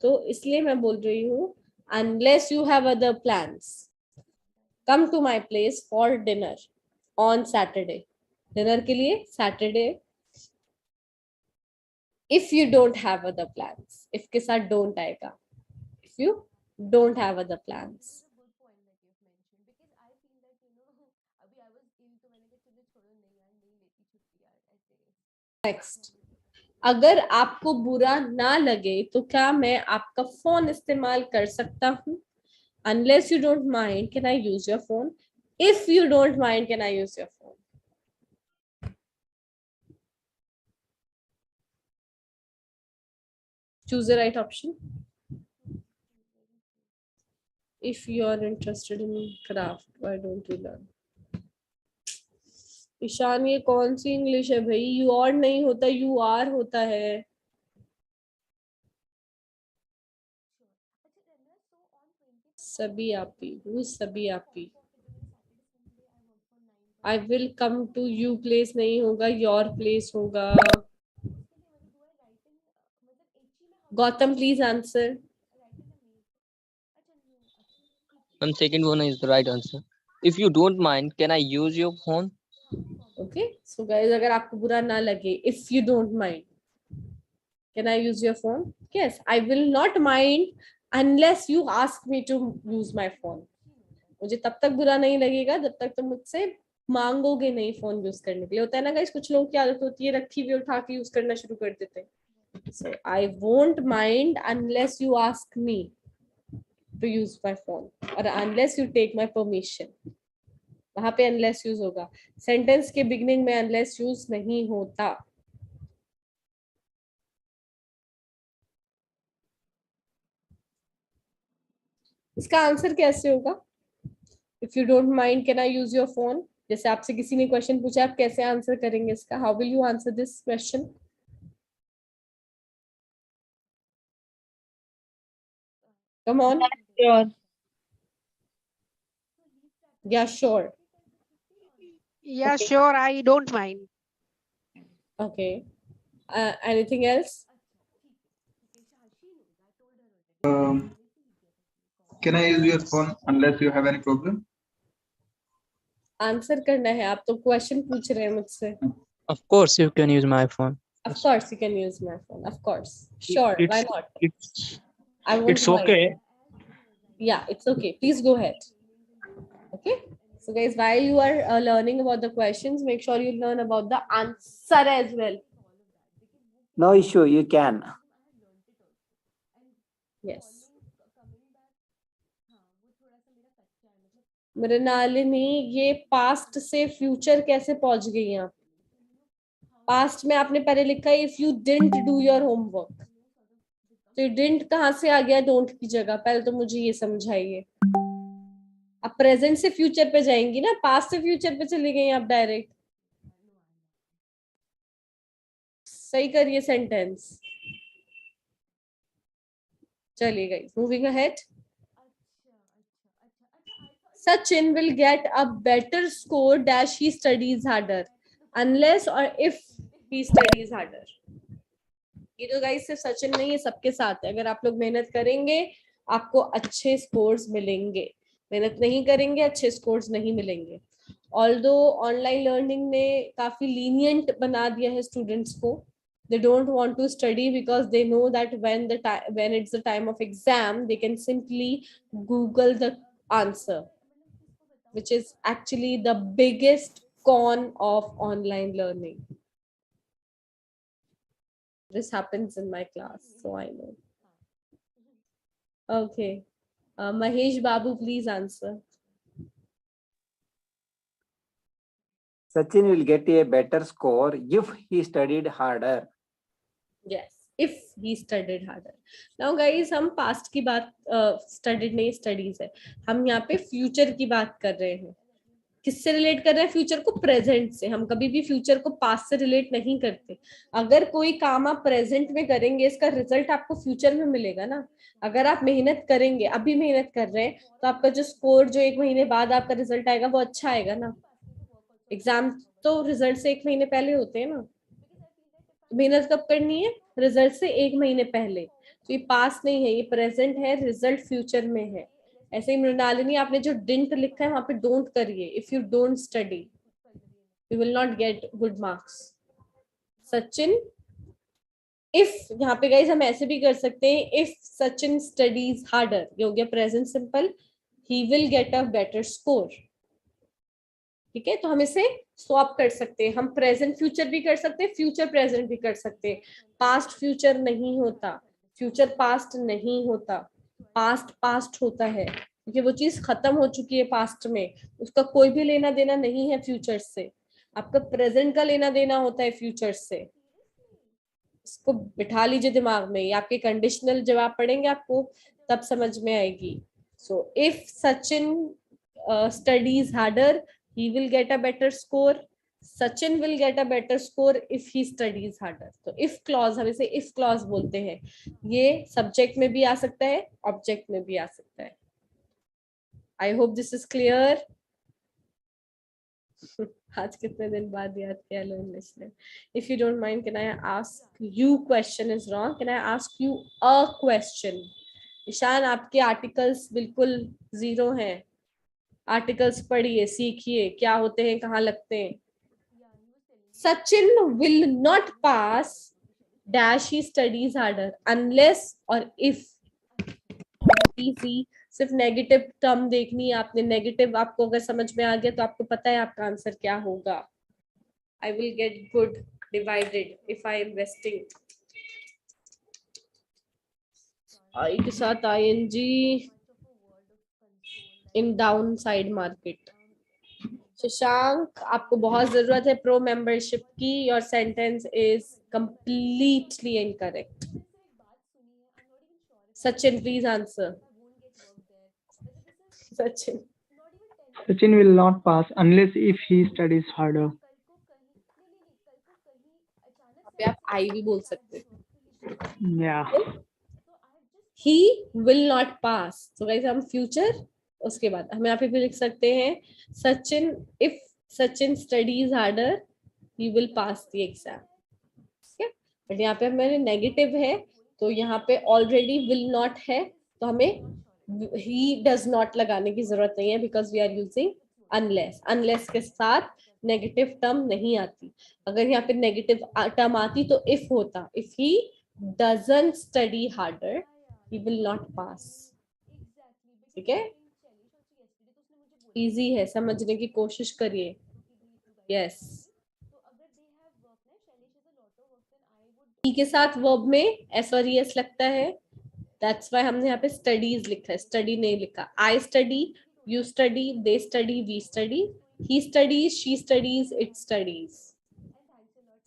तो इसलिए मैं बोल रही हूँ unless you have other plans, come to my place for dinner on Saturday. Dinner के लिए Saturday. If you don't have other plans. If के साथ don't आएगा. If you don't have other plans. Next. अगर आपको बुरा ना लगे तो क्या मैं आपका फोन इस्तेमाल कर सकता हूँ? Unless you don't mind, can I use your phone? If you don't mind, can I use your phone? Choose the right option. If you are interested in craft, why don't you learn? Ishan, ये कौन सी English है भाई? You are नहीं होता, you are होता है. सभी आपी, who is सभी आपी? I will come to you place नहीं होगा, your place होगा. Gautam, please answer. Second one is the right answer. If you don't mind, can I use your phone? Okay, so guys, अगर आपको बुरा ना लगे, if you don't mind, can I use your phone? Yes, I will not mind unless you ask me to use my phone. मुझे तब तक बुरा नहीं लगेगा जब तक तुम मुझसे मांगोगे नहीं फोन यूज करने के लिए. होता है ना गाइस, कुछ लोगों की आदत होती है रखी हुई उठा के यूज करना शुरू कर देते हैं. So I won't mind unless you ask me to use my phone or unless you take my permission. वहां पे unless यूज होगा. सेंटेंस के बिगिनिंग में unless यूज नहीं होता. इसका आंसर कैसे होगा? If you don't mind, can I use your phone? जैसे आपसे किसी ने क्वेश्चन पूछा, आप कैसे आंसर करेंगे इसका? How will you answer this question? Come on. Sure. Yeah, sure. Yeah, Okay. sure. I don't mind. Okay. Anything else? Can I use your phone unless you have any problem? Answer करना है. आप तो question पूछ रहे हैं मुझसे. Of course, you can use my phone. Of course, you can use my phone. Of course. Sure. Why not? I won't It's mind. okay. Yeah, it's okay. Please go ahead. Okay. So guys, while you are learning about the questions, make sure you learn about the answer as well. No issue, you can. Yes. Mrinalini, ये past से future कैसे पहुंच गई आप? Past में आपने पहले लिखा है if you didn't do your homework. तो डिडंट कहाँ से आ गया डोंट की जगह? पहले तो मुझे ये समझाइए. अब प्रेजेंट से फ्यूचर पे जाएंगी ना, पास्ट से फ्यूचर पे चली गई आप डायरेक्ट. सही करिए सेंटेंस. चलिए guys, moving ahead. Sachin will get a better score dash he studies harder unless or if he studies harder. ये तो गाइस सिर्फ सचिन नहीं, ये सबके साथ है. अगर आप लोग मेहनत करेंगे आपको अच्छे स्कोर्स मिलेंगे. मेहनत नहीं करेंगे अच्छे स्कोर्स नहीं मिलेंगे. ऑल्दो ऑनलाइन लर्निंग ने काफी लीनियंट बना दिया है स्टूडेंट्स को. They don't want to study because they know that when it's the time of exam, they can simply Google the answer, which is actually the biggest con of online learning. This happens in my class, so I know. Okay. Mahesh Babu, please answer. Sachin will get a better score if he studied harder. Yes, if he studied harder. Now guys, हम past की बात studied नहीं, studies है. हम यहाँ पे future की बात कर रहे हैं. किससे रिलेट कर रहे हैं फ्यूचर को? प्रेजेंट से. हम कभी भी फ्यूचर को पास्ट से रिलेट नहीं करते. अगर कोई काम आप प्रेजेंट में करेंगे, इसका रिजल्ट आपको फ्यूचर में मिलेगा ना. अगर आप मेहनत करेंगे, अभी मेहनत कर रहे हैं, तो आपका जो स्कोर जो 1 महीने बाद आपका रिजल्ट आएगा वो अच्छा आएगा ना. एग्जाम तो रिजल्ट से 1 महीने पहले होते हैं ना. मेहनत कब करनी है? रिजल्ट से 1 महीने पहले. तो ये पास्ट नहीं है, ये प्रेजेंट है, रिजल्ट फ्यूचर में है. ऐसे ही मृणालिनी, आपने जो डिडंट लिखा है वहां पे डोंट करिए. If you don't study you will not get good marks. Sachin, if, यहाँ पे गाइस हम ऐसे भी कर सकते हैं, इफ सचिन स्टडीज हार्डर, ये हो गया present simple, he will get a better score. ठीक है, तो हम इसे स्वैप कर सकते हैं. हम प्रेजेंट फ्यूचर भी कर सकते हैं, फ्यूचर प्रेजेंट भी कर सकते हैं. पास्ट फ्यूचर नहीं होता, फ्यूचर पास्ट नहीं होता, पास्ट पास्ट होता है. क्योंकि वो चीज खत्म हो चुकी है पास्ट में, उसका कोई भी लेना देना नहीं है फ्यूचर से। आपका प्रेजेंट का लेना देना होता है फ्यूचर से। इसको बिठा लीजिए दिमाग में, ये आपके कंडीशनल जब आप पढ़ेंगे आपको तब समझ में आएगी। So if Sachin studies harder, he will get a better score. Sachin will get a better score if he studies harder. तो if clause, हम इसे if clause बोलते हैं। ये subject में भी आ सकता है, object में भी आ सकता है। I hope this is clear. आज कितने दिन बाद याद किया लो इंग्लिश ने। If you don't mind, can I ask you question is wrong? Can I ask you a question? Ishaan, आपके आर्टिकल्स बिल्कुल 0 हैं। आर्टिकल्स पढ़िए, सीखिए क्या होते हैं, कहाँ लगते हैं। Sachin will not pass dash he studies harder unless और इफ। सिर्फ नेगेटिव टर्म देखनी है आपने। नेगेटिव आपको अगर समझ में आ गया तो आपको पता है आपका आंसर क्या होगा। I will get good divided if I am investing. I के साथ ING in down side market. Shashank, आपको बहुत जरूरत है प्रो मेंबरशिप की। Your sentence is completely incorrect. Sachin, please answer. Sachin will not pass unless if he studies harder. आप आई भी बोल सकते हैं। Yeah. He will not pass. तो गाइस हम फ्यूचर, उसके बाद हम यहाँ पे भी लिख सकते हैं Sachin, if Sachin studies harder he will pass the exam. ठीक है, बट यहाँ पे मेरे नेगेटिव है तो यहाँ पे ऑलरेडी विल नॉट है तो हमें ही डज नॉट लगाने की जरूरत नहीं है because we are using unless. Unless के साथ नेगेटिव टर्म नहीं आती। अगर यहाँ पे नेगेटिव टर्म आती तो इफ होता, if he doesn't study harder he will not pass. ठीक है, इजी है, समझने की कोशिश करिए। यस, ई के साथ वर्ब में एस और एस लगता है, दैट्स व्हाई हमने यहाँ पे स्टडीज लिखा है, स्टडी नहीं लिखा। I study, you study, they study, we study, he studies, she studies, it studies.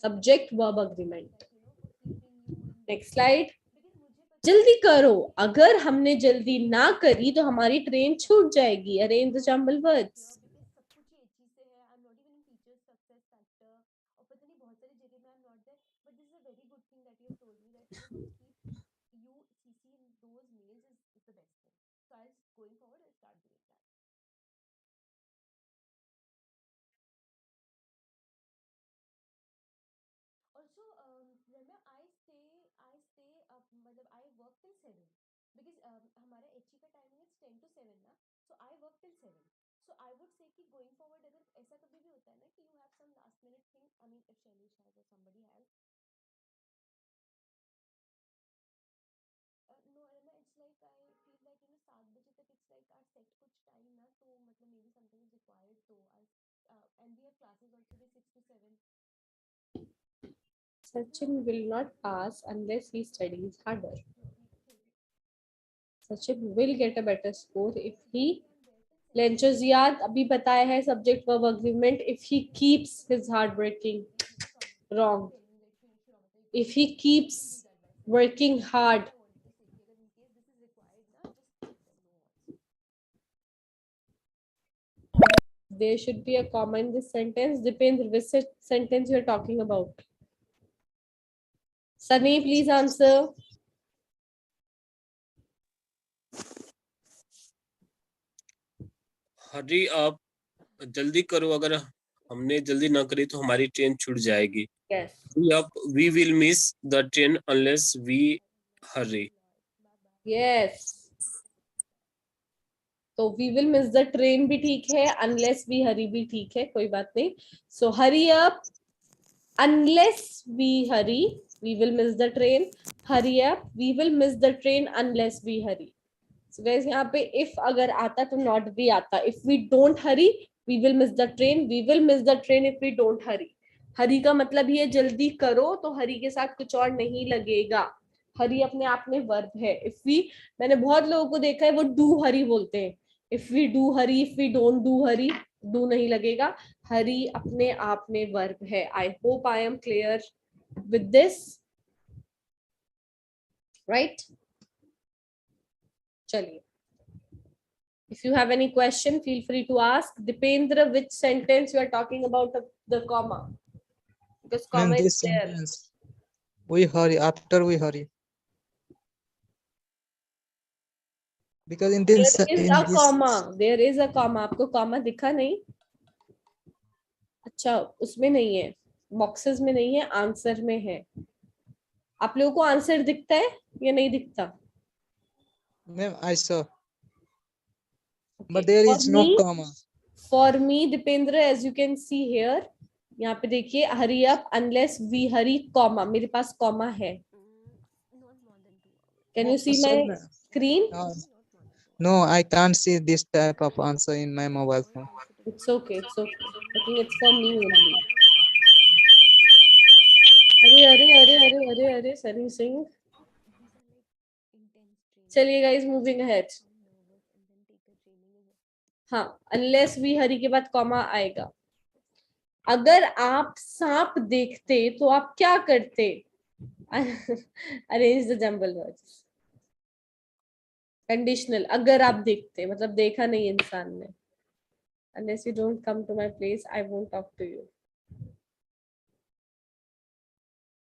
Subject verb agreement. Next slide. जल्दी करो, अगर हमने जल्दी ना करी तो हमारी ट्रेन छूट जाएगी। Arrange the jumble words. हमारा एचई का टाइमिंग है 10 to 7 ना, so I work till 7. So I would say कि going forward अगर ऐसा कभी भी होता है ना कि you have some last minute thing, I mean if Shailesh has or somebody has, no Rema, it's like I feel like 7 बजे तक it's like our set कुछ time ना, तो मतलब maybe something is required, so I and we have classes also be 6 to 7. Sachin will not pass unless he studies harder. Sachin will get a better score if he लेंचर्स याद अभी बताया है subject verb agreement. If he keeps his hard working, wrong. If he keeps working hard, there should be a comma in this sentence. Depends which sentence you are talking about. Sunny, please answer. हरी, आप जल्दी करो, अगर हमने जल्दी ना करी तो हमारी ट्रेन छूट जाएगी। Yes. We will miss the train unless we hurry. Yes. तो we will miss the train भी ठीक है, unless we hurry भी ठीक है, कोई बात नहीं। So hurry up, unless we hurry, we will miss the train. Hurry up, we will miss the train unless we hurry. So guys, यहाँ पे if अगर आता तो not भी आता। If we don't hurry, we will miss the train. We will miss the train if we don't hurry. हरी का मतलब ये जल्दी करो, तो हरी के साथ कुछ और नहीं लगेगा। हरी अपने आप में वर्ब है। If we, मैंने बहुत लोगों को देखा है वो do हरी बोलते हैं, If we do hurry, if we don't do hurry, do नहीं लगेगा. Hurry अपने आप में verb है. I hope I am clear with this. Right? चलिए. If you have any question, feel free to ask. Dipendra, which sentence you are talking about the comma? Because Ma'am, comma is this there. sentence, we hurry, after we hurry. Because in this, There is a comma. There is a comma. आपको comma दिखा नहीं? अच्छा, उसमें नहीं है. Boxes में नहीं है, answer में है. आप लोगों को आंसर दिखता है या नहीं दिखता? Ma'am, I saw. But there is no comma. For me, Dipendra, as you can see here, यहाँ पे देखिए, hurry up unless we hurry, comma. मेरे पास comma है. Can you see my screen? No, I can't see this type of answer in my mobile phone. It's okay. It's okay. I think it's for me only. अरे Sunny Singh. चलिए guys, moving ahead. हाँ, unless we hurry के बाद comma आएगा. अगर आप सांप देखते तो आप क्या करते? Arrange the jumble words. Conditional. अगर आप देखते, मतलब देखा नहीं इंसान ने. Unless you don't come to my place, I won't talk to you.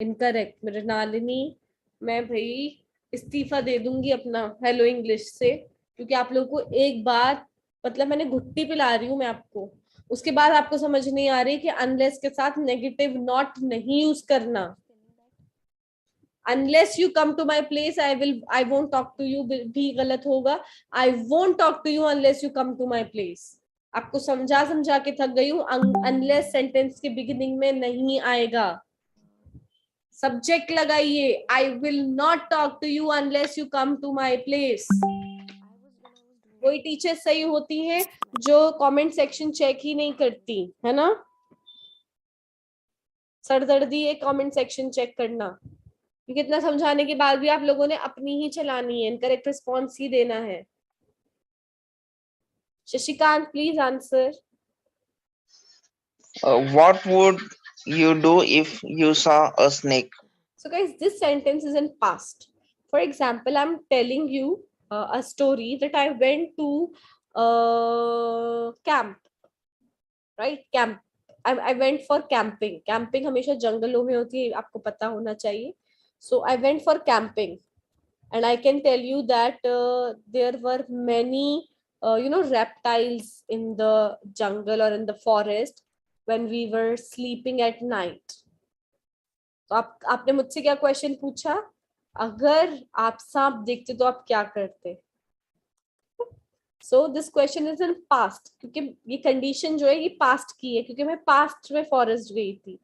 Incorrect. Mrinalini, मैं भाई इस्तीफा दे दूंगी अपना हेलो इंग्लिश से, क्योंकि आप लोगों को एक बार, मतलब मैंने घुट्टी पिला रही हूँ मैं आपको, उसके बाद आपको समझ नहीं आ रही कि अनलेस के साथ नेगेटिव नॉट नहीं यूज करना. Unless you come to my place, I won't talk to you भी गलत होगा. I won't talk to you unless you come to my place. आपको समझा के थक गई हूँ. Unless सेंटेंस के बिगिनिंग में नहीं आएगा. सब्जेक्ट लगाइए. I will not talk to you unless you come to my place. कोई टीचर सही होती है जो कमेंट सेक्शन चेक ही नहीं करती है ना. सरदर्दी है कमेंट सेक्शन चेक करना, क्योंकि इतना समझाने के बाद भी आप लोगों ने अपनी ही चलानी है, इनकरेक्ट रिस्पॉन्स ही देना है. Shashikant, please answer. What would you do if you saw a snake? So guys, this sentence is in past. For example, I'm telling you a story that I went to camp, right? Camp. I went for camping. Camping हमेशा जंगलों में होती है, आपको पता होना चाहिए. So I went for camping, and I can tell you that there were many, reptiles in the jungle or in the forest when we were sleeping at night. तो आपने मुझसे क्या क्वेश्चन पूछा? अगर आप सांप देखते तो आप क्या करते? So this question is in past, क्योंकि ये कंडीशन जो है ये past की है, क्योंकि मैं past में forest गई थी.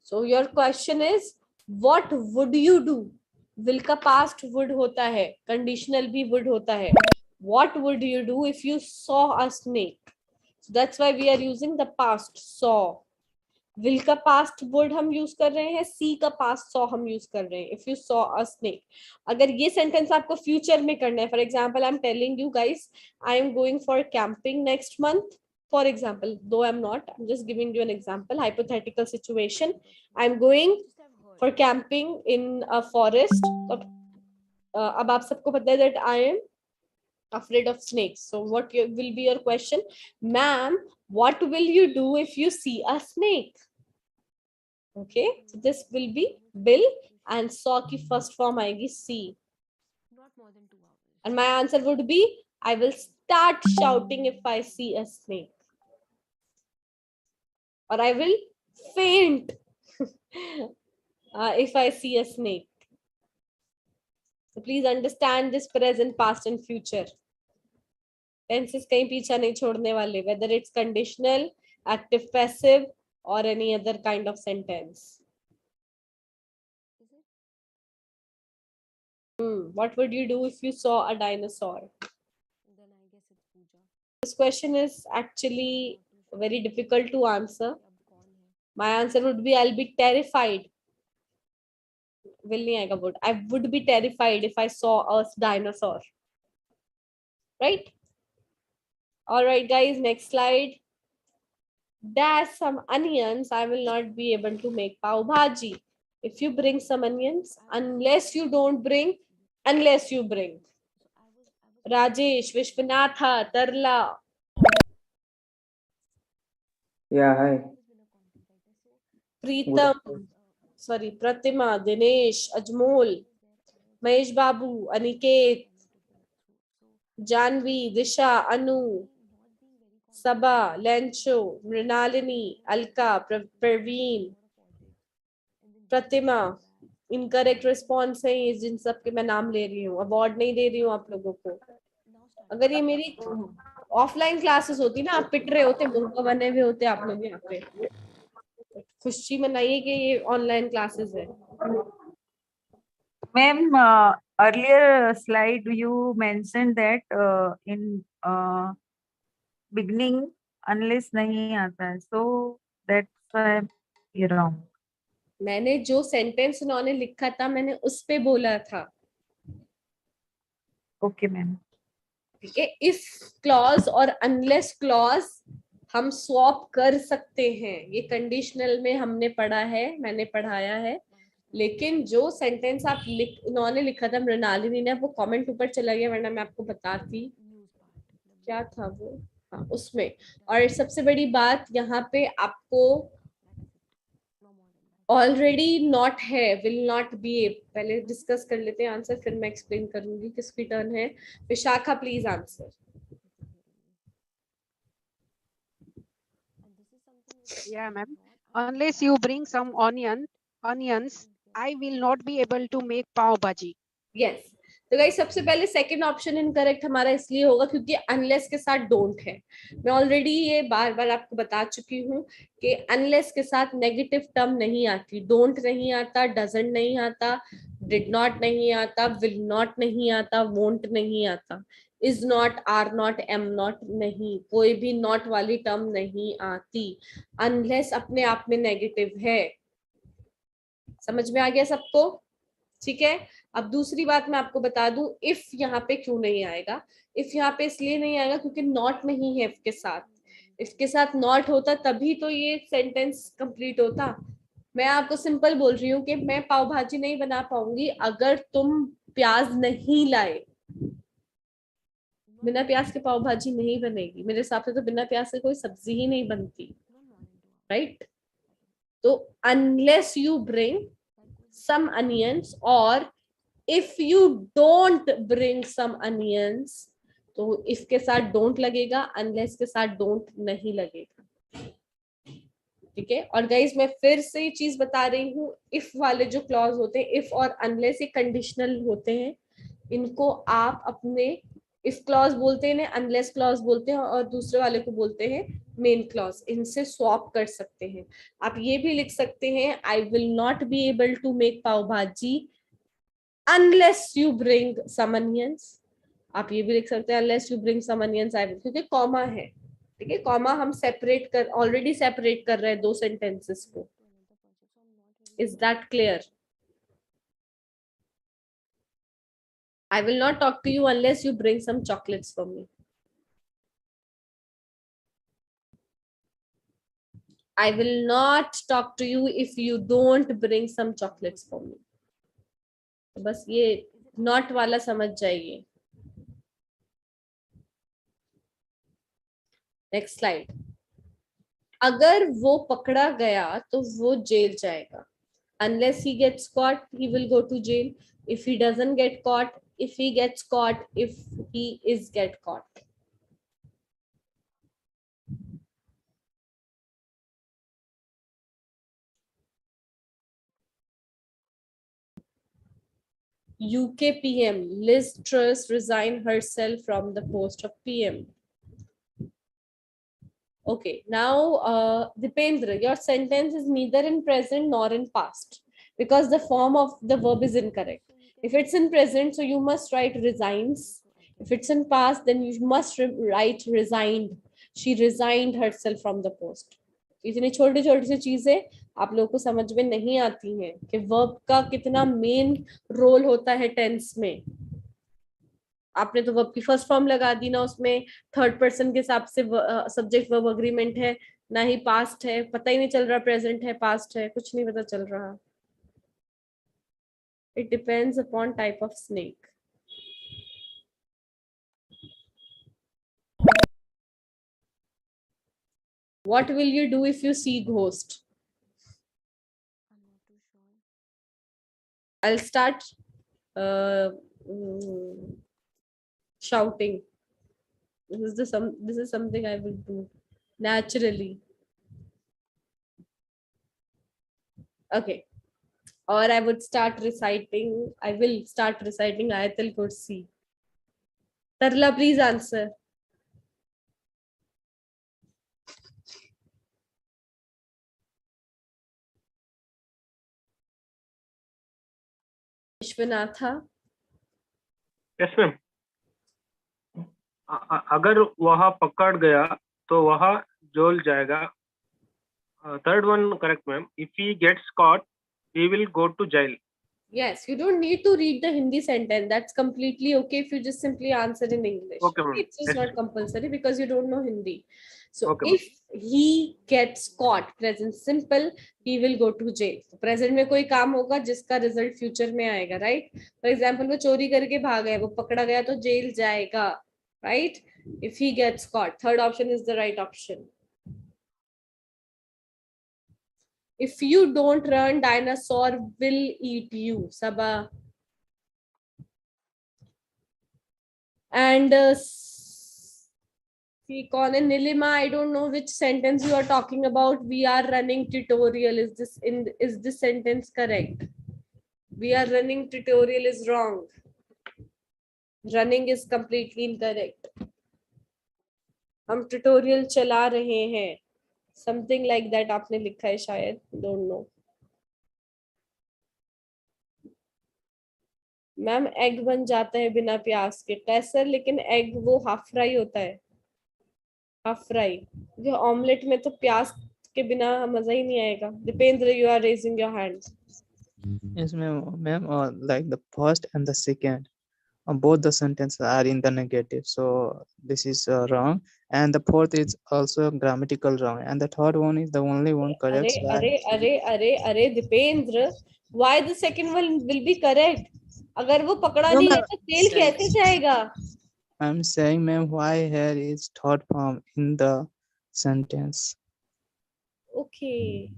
So your question is, what would you do? Will का past would होता है, conditional भी would होता है. What would you do if you saw a snake? So that's why we are using the past saw. Will का past would हम use कर रहे हैं, see का past saw हम यूज कर रहे हैं. If you saw a snake. अगर ये sentence आपको future में करना है, for example, I'm telling you guys, I am going for camping next month. For example, though I'm not, I'm just giving you an example, hypothetical situation. I'm going for camping in a forest. अब आप सबको पता है that I am afraid of snakes. So what will be your question? Ma'am, what will you do if you see a snake? Okay, so this will be will, and saw की first form आएगी see. And my answer would be, I will start shouting if I see a snake. Or I will faint if I see a snake. So please understand this present, past and future. Tenses कहीं पीछा नहीं छोड़ने वाले, whether it's conditional, active, passive, or any other kind of sentence. What would you do if you saw a dinosaur? This question is actually very difficult to answer. My answer would be, I'll be terrified. Will नहीं आएगा would. I would be terrified if I saw a dinosaur. Right? All right, guys, next slide. Dash some onions, I will not be able to make pav bhaji. If you bring some onions, unless you bring. Rajesh, Vishwanatha, Tarla. Yeah, hi. Preetam, sorry, Pratima, Dinesh, Ajmol, Mahesh Babu, Aniket, Janvi, Disha, Anu, Sabha, Lencho, Mrinalini, Alka, Praveen, Pratima. Incorrect response है ये, जिन सब के मैं नाम ले रही हूँ. Award नहीं दे रही हूँ आप लोगों को. अगर ये मेरी ऑफलाइन क्लासेस होती ना, आप पिट रहे होते, मुंह बने हुए होते आप लोग यहाँ पे. खुशी मनाइए कि ये ऑनलाइन क्लासेस है. Ma'am, earlier slide you mentioned that in beginning unless नहीं आता है, so that's why you're wrong. मैंने जो सेंटेंस उन्होंने लिखा था मैंने उस पे बोला था. Okay, ma'am. ठीक है. इफ क्लॉज और अनलेस क्लॉज हम स्वैप कर सकते हैं, ये कंडीशनल में हमने पढ़ा है, मैंने पढ़ाया है. लेकिन जो सेंटेंस आप उन्होंने लिखा था मृणालिनी ने, वो कमेंट ऊपर चला गया, वरना मैं आपको बताती क्या था वो. हाँ, उसमें. और सबसे बड़ी बात यहाँ पे आपको ऑलरेडी नॉट है, विल नॉट बी. पहले डिस्कस कर लेते हैं आंसर, फिर मैं एक्सप्लेन करूंगी किसकी टर्न है. Vishakha please answer. Yeah, ma'am. Unless you bring some onions, I will not be able to make pav bhaji. Yes. तो गाइस सबसे पहले सेकंड ऑप्शन इनकरेक्ट हमारा इसलिए होगा क्योंकि अनलेस के साथ डोंट है. मैं ऑलरेडी ये बार बार आपको बता चुकी हूँ कि अनलेस के साथ नेगेटिव टर्म नहीं आती. डोंट नहीं आता, डजंट नहीं आता, डिड नॉट नहीं आता, विल नॉट नहीं आता, वोंट नहीं आता, is not, are not, am not नहीं, कोई भी नॉट वाली टर्म नहीं आती. अनलेस अपने आप में नेगेटिव है. समझ में आ गया सबको? ठीक है. अब दूसरी बात मैं आपको बता दूं, इफ यहाँ पे क्यों नहीं आएगा. इफ यहाँ पे इसलिए नहीं आएगा क्योंकि नॉट नहीं है इफ के साथ. इफ के साथ नॉट होता तभी तो ये सेंटेंस कंप्लीट होता. मैं आपको सिंपल बोल रही हूँ कि मैं पाव भाजी नहीं बना पाऊंगी अगर तुम प्याज नहीं लाए. बिना प्याज के पाव भाजी नहीं बनेगी. मेरे हिसाब से तो बिना प्याज से कोई सब्जी ही नहीं बनती. राइट. तो unless you bring some onions, or if you don't bring some onions, तो if के साथ don't लगेगा, unless के साथ don't नहीं लगेगा. ठीक है. और गाइस मैं फिर से ये चीज बता रही हूँ, if वाले जो क्लॉज होते हैं, if और unless ये कंडीशनल होते हैं. इनको आप अपने if क्लॉज बोलते हैं, unless क्लॉज बोलते हैं, और दूसरे वाले को बोलते हैं मेन क्लॉज. इनसे स्वैप कर सकते हैं. आप ये भी लिख सकते हैं, I will not be able to make pav bhaji unless you bring some onions. आप ये भी लिख सकते हैं, unless you bring some onions I will, क्योंकि कॉमा है. ठीक है. कॉमा हम सेपरेट कर, ऑलरेडी सेपरेट कर रहे हैं दो सेंटेंसेस को. Is that clear? I will not talk to you unless you bring some chocolates for me. I will not talk to you if you don't bring some chocolates for me. तो बस ये not वाला समझ जाइए. Next slide. अगर वो पकड़ा गया तो वो जेल जाएगा. Unless he gets caught, he will go to jail. If he doesn't get caught, if he gets caught, if he is get caught. UK PM, Liz Truss resigned herself from the post of PM. Okay, now Dipendra, your sentence is neither in present nor in past because the form of the verb is incorrect. If it's in present, so you must write resigns. If it's in past, then you must write resigned. She resigned herself from the post. इतनी छोटी छोटी सी चीजें आप लोगों को समझ में नहीं आती हैं कि वर्ब का कितना मेन रोल होता है टेंस में. आपने तो वर्ब की फर्स्ट फॉर्म लगा दी ना, उसमें थर्ड पर्सन के हिसाब से सब्जेक्ट वर्ब अग्रीमेंट है, ना ही पास्ट है, पता ही नहीं चल रहा प्रेजेंट है पास्ट है, कुछ नहीं पता चल रहा. It depends upon type of snake. What will you do if you see ghost? I'll start shouting. This is something I will do naturally. Okay. Or I will start reciting Ayatul Kursi. Tarla, please answer. Vishwanatha. Yes ma'am. अगर वह पकड़ गया तो वह जेल जाएगा. Third one correct ma'am. If he gets caught he will go to jail. Yes, you don't need to read the Hindi sentence. That's completely okay if you just simply answer in English. Okay, ma'am. It's just not compulsory because you don't know Hindi. So Okay, if he gets caught, present simple, he will go to jail. Present में कोई काम होगा जिसका result future में आएगा, right? For example, वो चोरी करके भाग गया, वो पकड़ा गया तो जेल जाएगा, right? If he gets caught, third option is the right option. If you don't run, dinosaur will eat you. Sabah. And Nilima, I don't know which sentence you are talking about. We are running tutorial. Is this sentence correct? We are running tutorial is wrong. Running is completely incorrect. हम tutorial चला रहे हैं. Something like that आपने लिखा है शायद. Don't know. Ma'am egg बन जाता है बिना प्याज के. टेसर लेकिन एग वो हाफ फ्राई होता है. Half fry. जो ऑमलेट में तो प्याज के बिना मजा ही नहीं आएगा. Dipendra, you are raising your hand. Yes, ma'am. Like the first and the second, both the sentences are in the negative, so this is wrong. And the fourth is also grammatical wrong. And the third one is the only one correct. अरे Dipendra, why the second one will be correct? अगर वो पकड़ा नहीं गया तो jail कैसे जाएगा? I'm saying, ma'am, why here is third form in the sentence? Okay.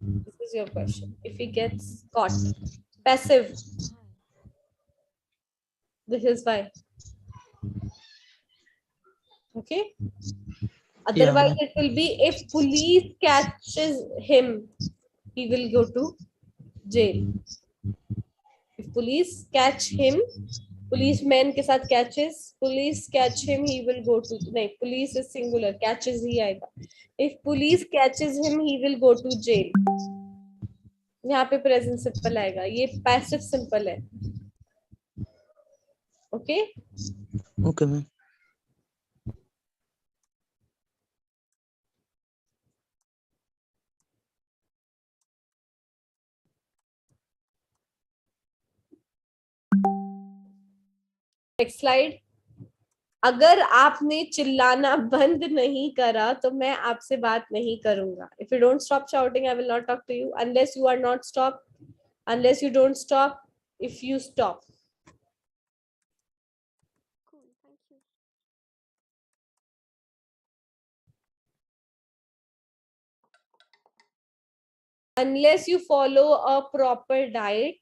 This is your question. If he gets caught. Passive. This is why. Okay. Otherwise, it will be if police catches him, he will go to jail. If police catch him, policeman के साथ catches, police catch him, he will go to. नहीं, police is singular, catches ही आएगा. If police catches him, he will go to jail. यहाँ पे present simple आएगा. ये passive simple है. Okay. Okay, ma'am. Next slide. अगर आपने चिल्लाना बंद नहीं करा तो मैं आपसे बात नहीं करूंगा. If you don't stop shouting, I will not talk to you unless you are not stop. Unless you don't stop. If you stop. Cool, thank you. Unless you follow a proper diet,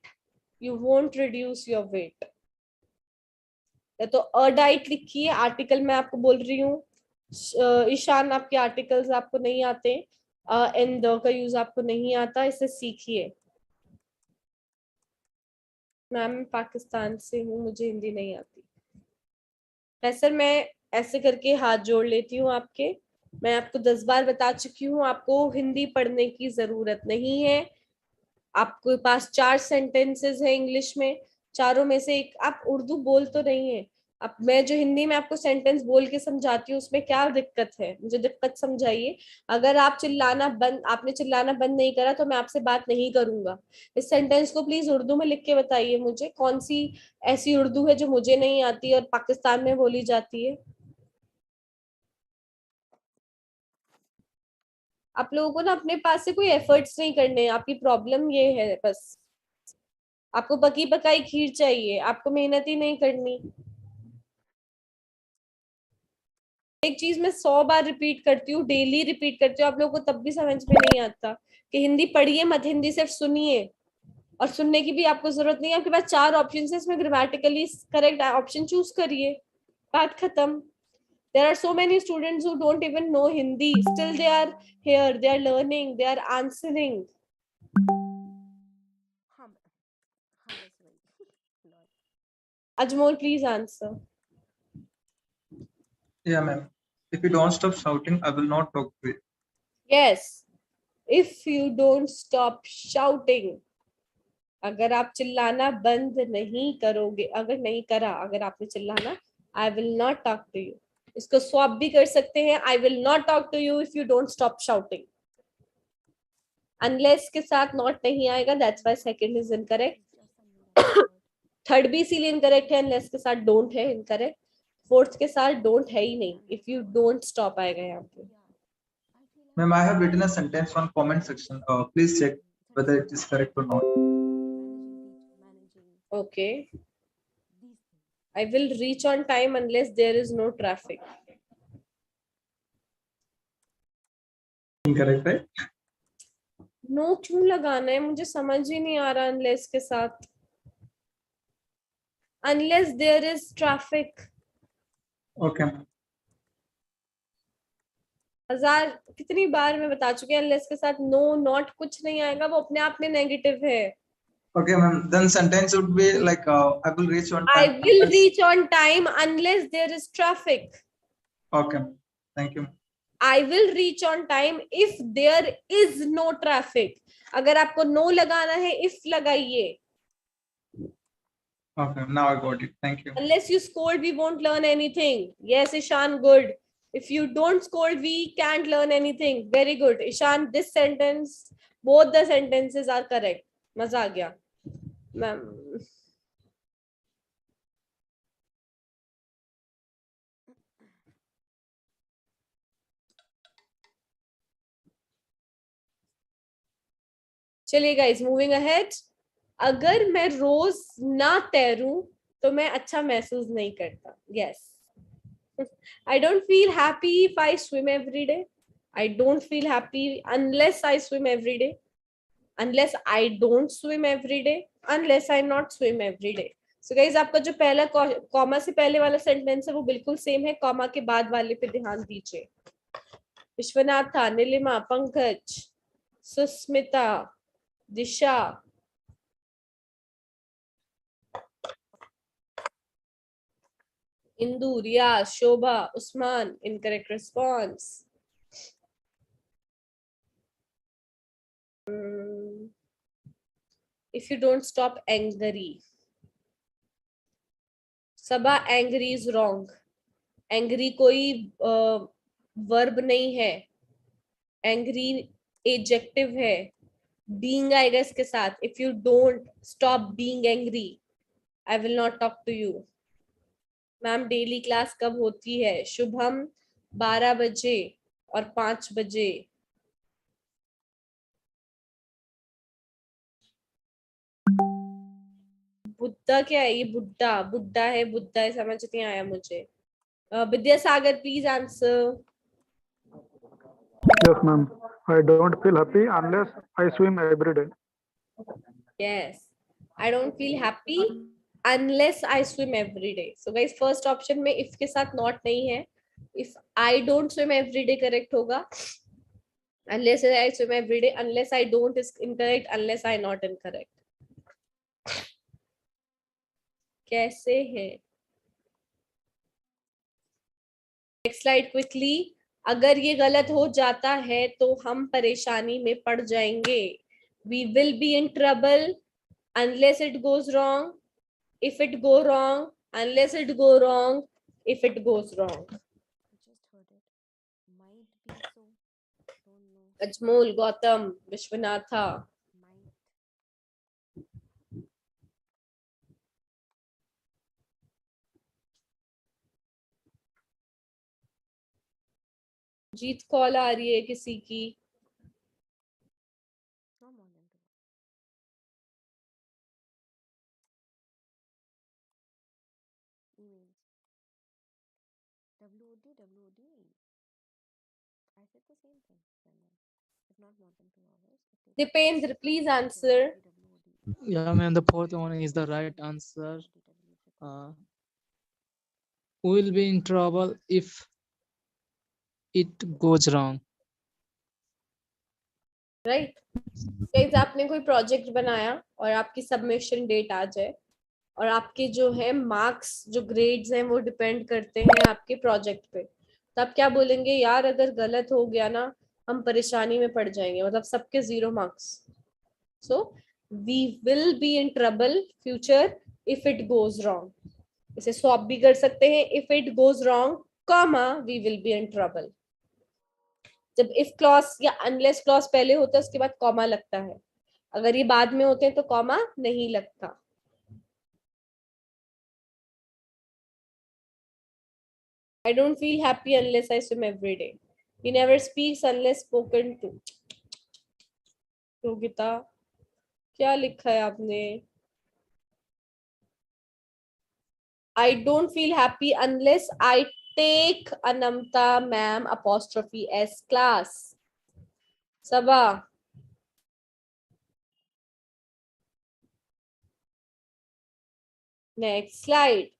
you won't reduce your weight. तो a diet लिखिए. Article मैं आपको बोल रही हूँ. ईशान, आपके articles आपको नहीं आते. एंड द का यूज आपको नहीं आता, इसे सीखिए. मैम पाकिस्तान से हूँ, मुझे हिंदी नहीं आती. सर मैं ऐसे करके हाथ जोड़ लेती हूँ आपके. मैं आपको 10 बार बता चुकी हूँ, आपको हिंदी पढ़ने की जरूरत नहीं है. आपके पास 4 सेंटेंसेस है इंग्लिश में. चारों में से एक आप उर्दू बोल तो रही हैं, अब मैं जो हिंदी में आपको सेंटेंस बोल के समझाती हूँ उसमें क्या दिक्कत है, मुझे दिक्कत समझाइए। अगर आप आपने चिल्लाना बंद नहीं करा तो मैं आपसे बात नहीं करूंगा। इस सेंटेंस को प्लीज उर्दू में लिख के बताइए मुझे, कौन सी ऐसी उर्दू है जो मुझे नहीं आती और पाकिस्तान में बोली जाती है। आप लोगों को ना अपने पास से कोई एफर्ट्स नहीं करने हैं, आपकी प्रॉब्लम ये है बस। आपको पकी पकाई खीर चाहिए, आपको मेहनत ही नहीं करनी। एक चीज मैं 100 बार रिपीट करती हूँ, डेली रिपीट करती हूँ, आप लोगों को तब भी समझ में नहीं आता कि हिंदी पढ़िए मत, हिंदी सिर्फ सुनिए। और सुनने की भी आपको जरूरत नहीं है, आपके पास 4 ऑप्शन है, इसमें ग्रामेटिकली करेक्ट ऑप्शन चूज करिए, बात खत्म। There are so many students who don't even know Hindi, still they are here, they are learning, they are answering. Ajmol, please answer. Yeah, ma'am. If you don't stop shouting, I will not talk to you. Yes, if you don't stop shouting. अगर आप चिल्लाना बंद नहीं करोगे, अगर आपने चिल्लाना, I will not talk to you. इसको स्वैप भी कर सकते हैं, I will not talk to you if you don't stop shouting. Unless के साथ not नहीं आएगा, that's why second is incorrect. Third भी इसीलिए इनकरेक्ट है, unless के साथ don't है incorrect. फोर्थ के साथ don't है ही नहीं, if you don't stop आएगा यहाँ पे। Ma'am, I have written a sentence on comment section. Please check whether it is correct or not. Okay. I will reach on time unless there is no traffic. Incorrect, right? No क्यों लगाना है, मुझे समझ ही नहीं आ रहा unless के साथ। Unless there is traffic. Okay. हजार कितनी बार मैं बता चुकी हूँ, unless के साथ no not कुछ नहीं आएगा, वो अपने आप में नेगेटिव है। Okay, ma'am. Then sentence would be like, I will reach on time. I will reach on time unless there is traffic. Okay. Thank you. I will reach on time if there is no traffic. अगर आपको no लगाना है, if लगाइए। Okay, now I got it. Thank you. Unless you scold, we won't learn anything. Yes, Ishan, good. If you don't scold, we can't learn anything. Very good. Ishan, this sentence, both the sentences are correct. मजा आ गया। Ma'am चलिए guys, moving ahead. अगर मैं रोज ना तैरूं तो मैं अच्छा महसूस नहीं करता। Yes, I don't feel happy if I swim every day. I don't feel happy unless I swim every day. Unless I don't swim every day. Unless I not swim every day. So guys, आपका जो पहला comma से पहले वाला sentence है वो बिल्कुल same है, कॉमा के बाद वाले पे ध्यान दीजिए। Vishwanatha, Neelima, Pankaj, Sushmita, Disha, Indu, Riyaz, Shobha, Usman, incorrect response. If you don't stop angry. Saba angry is wrong. Angry कोई verb नहीं है, angry adjective है, being आएगा इसके साथ। If you don't stop being angry, I will not talk to you. Ma'am daily class कब होती है? शुभम 12 बजे और 5 बजे। बुद्धा क्या है? ये बुड्ढा बुड्ढा है, बुद्धा है, समझ नहीं आया मुझे। Vidyasagar, please answer. Yes, ma'am. I don't feel happy unless I swim every day. Yes, I don't feel happy unless I swim every day. So guys, first option में if के साथ not नहीं है। If I don't swim every day correct होगा। Unless I swim every day, unless I don't is incorrect, unless I not incorrect. कैसे है? Next slide quickly. अगर ये गलत हो जाता है तो हम परेशानी में पड़ जाएंगे। We will be in trouble unless it goes wrong. If it go wrong, unless it go wrong, if it goes wrong. Ajmol, Gautam, Vishwanatha. Jeet call आ रही है किसी की? Dipendra, please answer. Yeah, ma'am, the fourth one is the right answer. We will be in trouble if it goes wrong. Right? Guys, आपने कोई project बनाया और आपकी submission date आ जाए और आपके जो है मार्क्स, जो ग्रेड्स हैं वो डिपेंड करते हैं आपके प्रोजेक्ट पे, तो आप क्या बोलेंगे? यार अगर गलत हो गया ना हम परेशानी में पड़ जाएंगे, मतलब सबके 0 marks. So we will be in trouble future if it goes wrong. इसे स्वैप भी कर सकते हैं, if it goes wrong comma we will be in trouble. जब इफ क्लॉज या अनलेस क्लॉज पहले होता है उसके बाद कॉमा लगता है, अगर ये बाद में होते हैं तो कॉमा नहीं लगता. I don't feel happy unless I swim every day. He never speaks unless spoken to. Yogita, क्या लिखा है आपने? I don't feel happy unless I take Anamta ma'am apostrophe S class. Sabha. Next slide.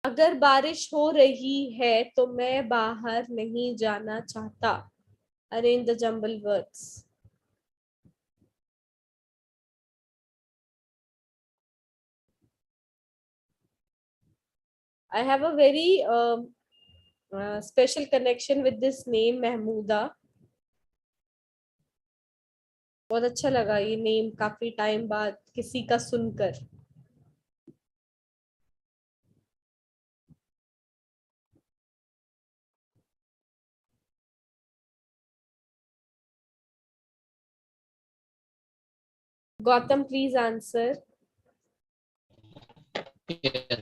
अगर बारिश हो रही है तो मैं बाहर नहीं जाना चाहता. Arrange the jumble words. I have a very special connection with this name Mahmooda. बहुत अच्छा लगा ये नेम काफी टाइम बाद किसी का सुनकर. Gautam, please answer. Yes.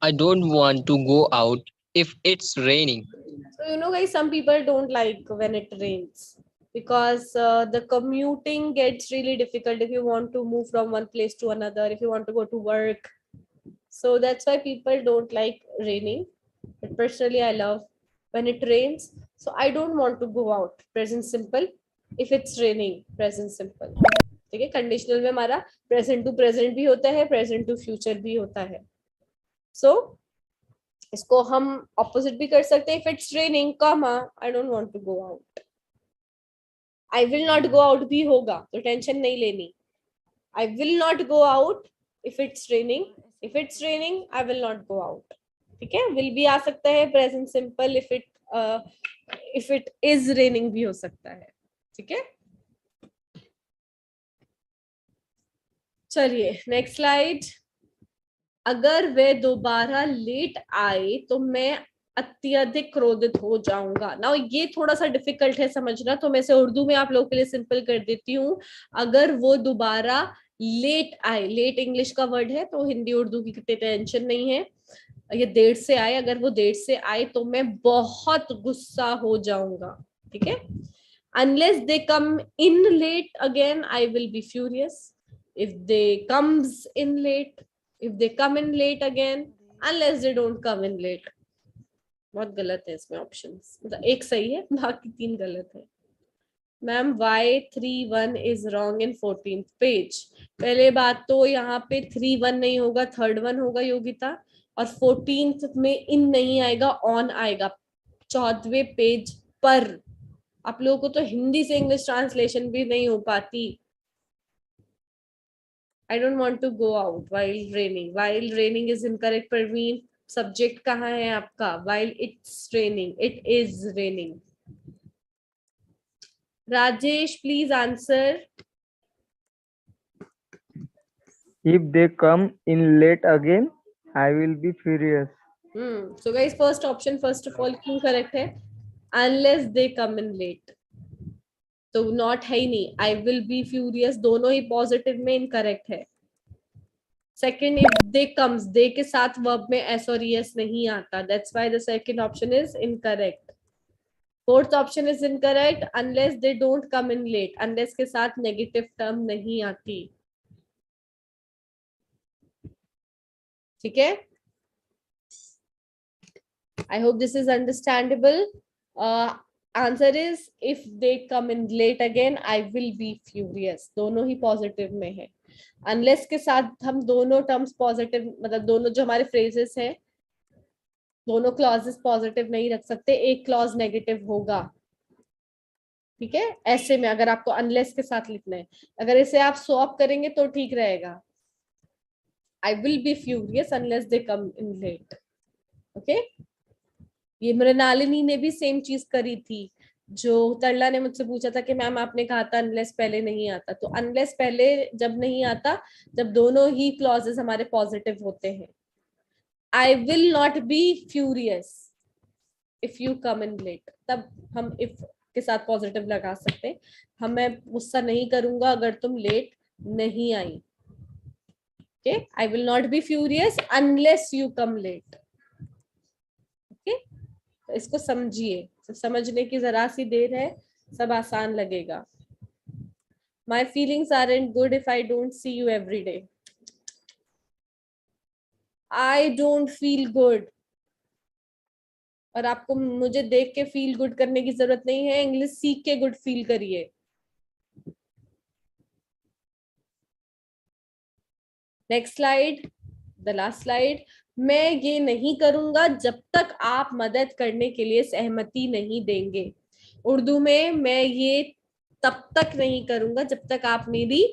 I don't want to go out if it's raining. So you know guys, some people don't like when it rains because the commuting gets really difficult if you want to move from one place to another, if you want to go to work. So that's why people don't like raining. But personally I love when it rains. So I don't want to go out. Present simple. If it's raining, present simple. ठीक है, conditional में हमारा present to present भी होता है, present to future भी होता है. सो इसको हम ऑपोजिट भी कर सकते हैं. If it's raining comma I don't want to go out. I will not go out भी होगा तो टेंशन नहीं लेनी. I will not go out if it's raining. If it's raining I will not go out. ठीक है, will भी आ सकता है present simple. If it is raining भी हो सकता है. ठीक है, चलिए नेक्स्ट स्लाइड. अगर वे दोबारा लेट आए तो मैं अत्यधिक क्रोधित हो जाऊंगा. ना ये थोड़ा सा डिफिकल्ट है समझना, तो मैं इसे उर्दू में आप लोगों के लिए सिंपल कर देती हूँ. अगर वो दोबारा लेट आए, लेट इंग्लिश का वर्ड है तो हिंदी उर्दू की कितनी टेंशन नहीं है. ये देर से आए, अगर वो देर से आए तो मैं बहुत गुस्सा हो जाऊंगा. ठीक है, unless they come in late again I will be furious. If they comes in late, if they come in late again, unless they don't come in late. बहुत गलत है इसमें ऑप्शंस, मतलब एक सही है बाकी 3 गलत है. Ma'am Y31 is wrong in 14th page. पहले बात तो यहाँ पे 3-1 नहीं होगा, 3rd one होगा योगिता. और 14th में इन नहीं आएगा, ऑन आएगा 14वें पेज पर. आप लोगों को तो हिंदी से इंग्लिश ट्रांसलेशन भी नहीं हो पाती. I don't want to go out while raining. While raining is incorrect. Parveen, subject कहाँ है आपका? While it's raining, it is raining. Rajesh, please answer. If they come in late again, I will be furious. So guys, first option first of all क्यों correct है? Unless they come in late. तो not है ही नहीं. I will be furious दोनों ही positive में incorrect है. Second, if they comes, they के साथ verb में s और es नहीं आता. That's why the second option is incorrect. Fourth option is incorrect unless they don't come in late. Unless के साथ negative term नहीं आती. ठीक है? I hope this is understandable. Answer is if they come in late again, I will be furious. दोनों ही positive में है. Unless के साथ हम दोनों terms positive, मतलब दोनों जो हमारे phrases हैं, दोनों clauses positive नहीं रख सकते. एक clause negative होगा. ठीक है? ऐसे में अगर आपको unless के साथ लिखना है, अगर इसे आप swap करेंगे तो ठीक रहेगा. I will be furious unless they come in late. Okay? ये मृणालिनी ने भी सेम चीज करी थी. जो तरला ने मुझसे पूछा था कि मैम आपने कहा था अनलेस पहले नहीं आता. तो अनलेस पहले जब नहीं आता, जब दोनों ही क्लॉजेस हमारे पॉजिटिव होते हैं. I will not be furious if you come in late. तब हम इफ के साथ पॉजिटिव लगा सकते हैं. मैं गुस्सा नहीं करूंगा अगर तुम लेट नहीं आई. Okay, I will not be furious unless you come late. इसको समझिए. समझने की जरा सी देर है, सब आसान लगेगा. My feelings aren't good if I don't see you every day. I don't feel good. और आपको मुझे देख के फील गुड करने की जरूरत नहीं है. इंग्लिश सीख के गुड फील करिए. Next slide, the last slide. मैं ये नहीं करूंगा जब तक आप मदद करने के लिए सहमति नहीं देंगे. उर्दू में मैं ये तब तक नहीं करूंगा जब तक आप मेरी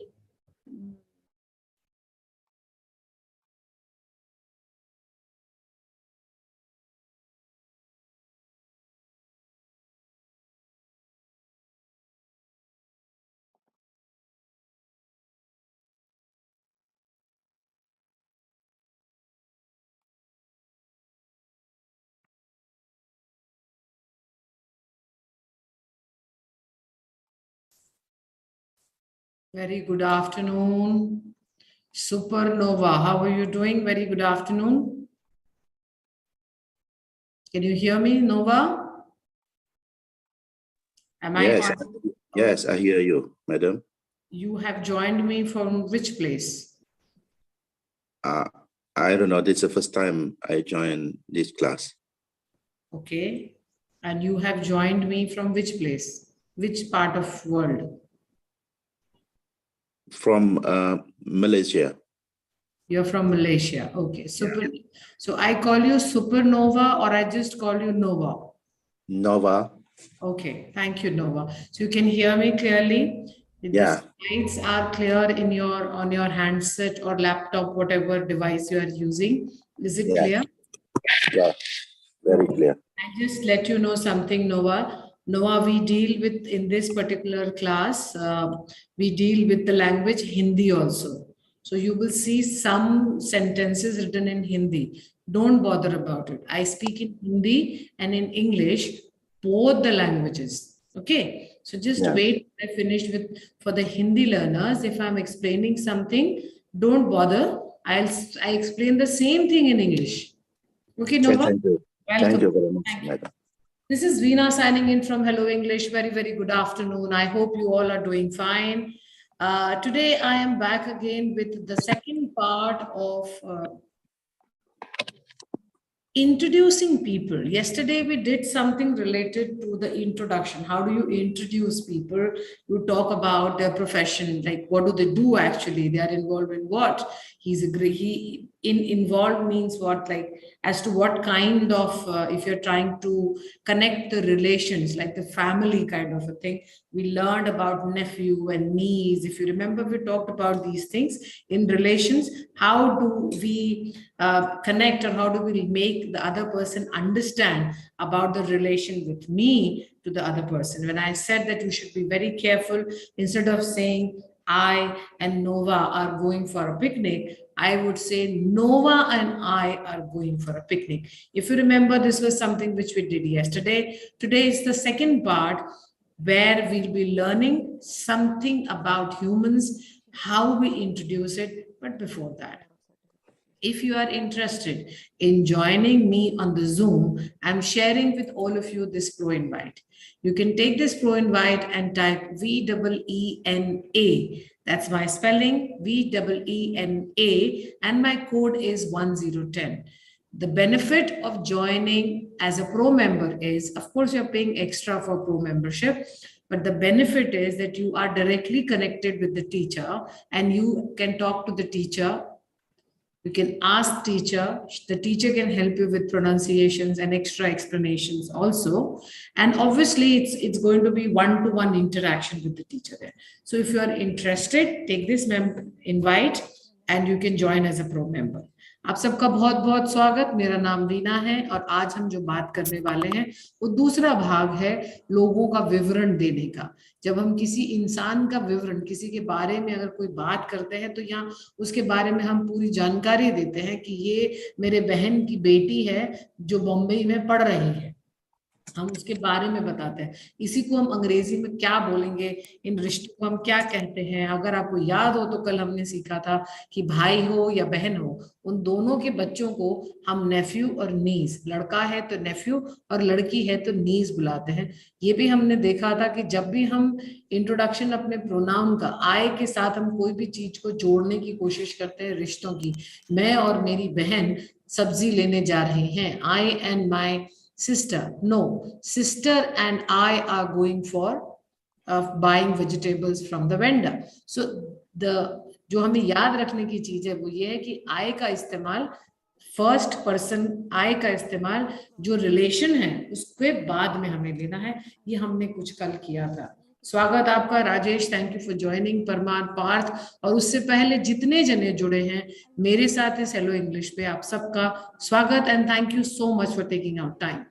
Very good afternoon. Supernova, how are you doing? Very good afternoon. Can you hear me, Nova? Yes, yes, I hear you, madam. You have joined me from which place? I don't know. This is the first time I joined this class. Okay. And you have joined me from which place? Which part of world? From Malaysia. You're from Malaysia. Okay. Super. So I call you Supernova or I just call you Nova? Nova. Okay. Thank you, Nova. So you can hear me clearly? Yeah. The slides are clear in on your handset or laptop, whatever device you are using. Is it clear? Yeah, very clear. I just let you know something, Nova. Nova, we deal with, in this particular class, we deal with the language Hindi also. So you will see some sentences written in Hindi. Don't bother about it. I speak in Hindi and in English, both the languages. Okay. So just wait. I finished with, for the Hindi learners, if I'm explaining something, don't bother. I explain the same thing in English. Okay, Nova? Thank you. Welcome. Thank you very much, madam. This is Veena signing in from Hello English. Very, very good afternoon. I hope you all are doing fine. Today, I am back again with the second part of introducing people. Yesterday, we did something related to the introduction. How do you introduce people? You talk about their profession, like what do they do actually? They are involved in what? He's a great, he involved means what, like as to what kind of, if you're trying to connect the relations, like the family kind of a thing. We learned about nephew and niece. If you remember, we talked about these things in relations. How do we connect, or how do we make the other person understand about the relation with me to the other person? When I said that you should be very careful, instead of saying I and Nova are going for a picnic, I would say Nova and I are going for a picnic. If you remember, this was something which we did yesterday. Today is the second part where we'll be learning something about humans, how we introduce it. But before that, if you are interested in joining me on the Zoom, I'm sharing with all of you this Pro Invite. You can take this Pro Invite and type VEENA. That's my spelling, VEENA, and my code is 1010. The benefit of joining as a Pro member is, of course, you're paying extra for Pro membership, but the benefit is that you are directly connected with the teacher and you can talk to the teacher. You can ask teacher, the teacher can help you with pronunciations and extra explanations also. And obviously it's going to be one-to-one interaction with the teacher there. So if you are interested, take this invite and you can join as a Pro member. आप सबका बहुत बहुत स्वागत। मेरा नाम रीना है और आज हम जो बात करने वाले हैं वो दूसरा भाग है लोगों का विवरण देने का। जब हम किसी इंसान का विवरण, किसी के बारे में अगर कोई बात करते हैं तो यहाँ उसके बारे में हम पूरी जानकारी देते हैं कि ये मेरे बहन की बेटी है जो बॉम्बे में पढ़ रही है, हम उसके बारे में बताते हैं। इसी को हम अंग्रेजी में क्या बोलेंगे, इन रिश्तों को हम क्या कहते हैं। अगर आपको याद हो तो कल हमने सीखा था कि भाई हो या बहन हो, उन दोनों के बच्चों को हम नेफ्यू और नीस, लड़का है तो नेफ्यू और लड़की है तो नीस बुलाते हैं। ये भी हमने देखा था कि जब भी हम इंट्रोडक्शन अपने प्रोनाउन का आई के साथ हम कोई भी चीज को जोड़ने की कोशिश करते हैं रिश्तों की, मैं और मेरी बहन सब्जी लेने जा रहे हैं, I and my sister. No, sister and I are going for buying vegetables from the vendor. So जो हमें याद रखने की चीज है वो ये है कि I का इस्तेमाल, फर्स्ट पर्सन I का इस्तेमाल जो रिलेशन है उसके बाद में हमें लेना है। ये हमने कुछ कल किया था। स्वागत आपका Rajesh, thank you for joining. परमान, पार्थ और उससे पहले जितने जने जुड़े हैं मेरे साथ इस हेलो इंग्लिश पे, आप सबका स्वागत and thank you so much for taking out time.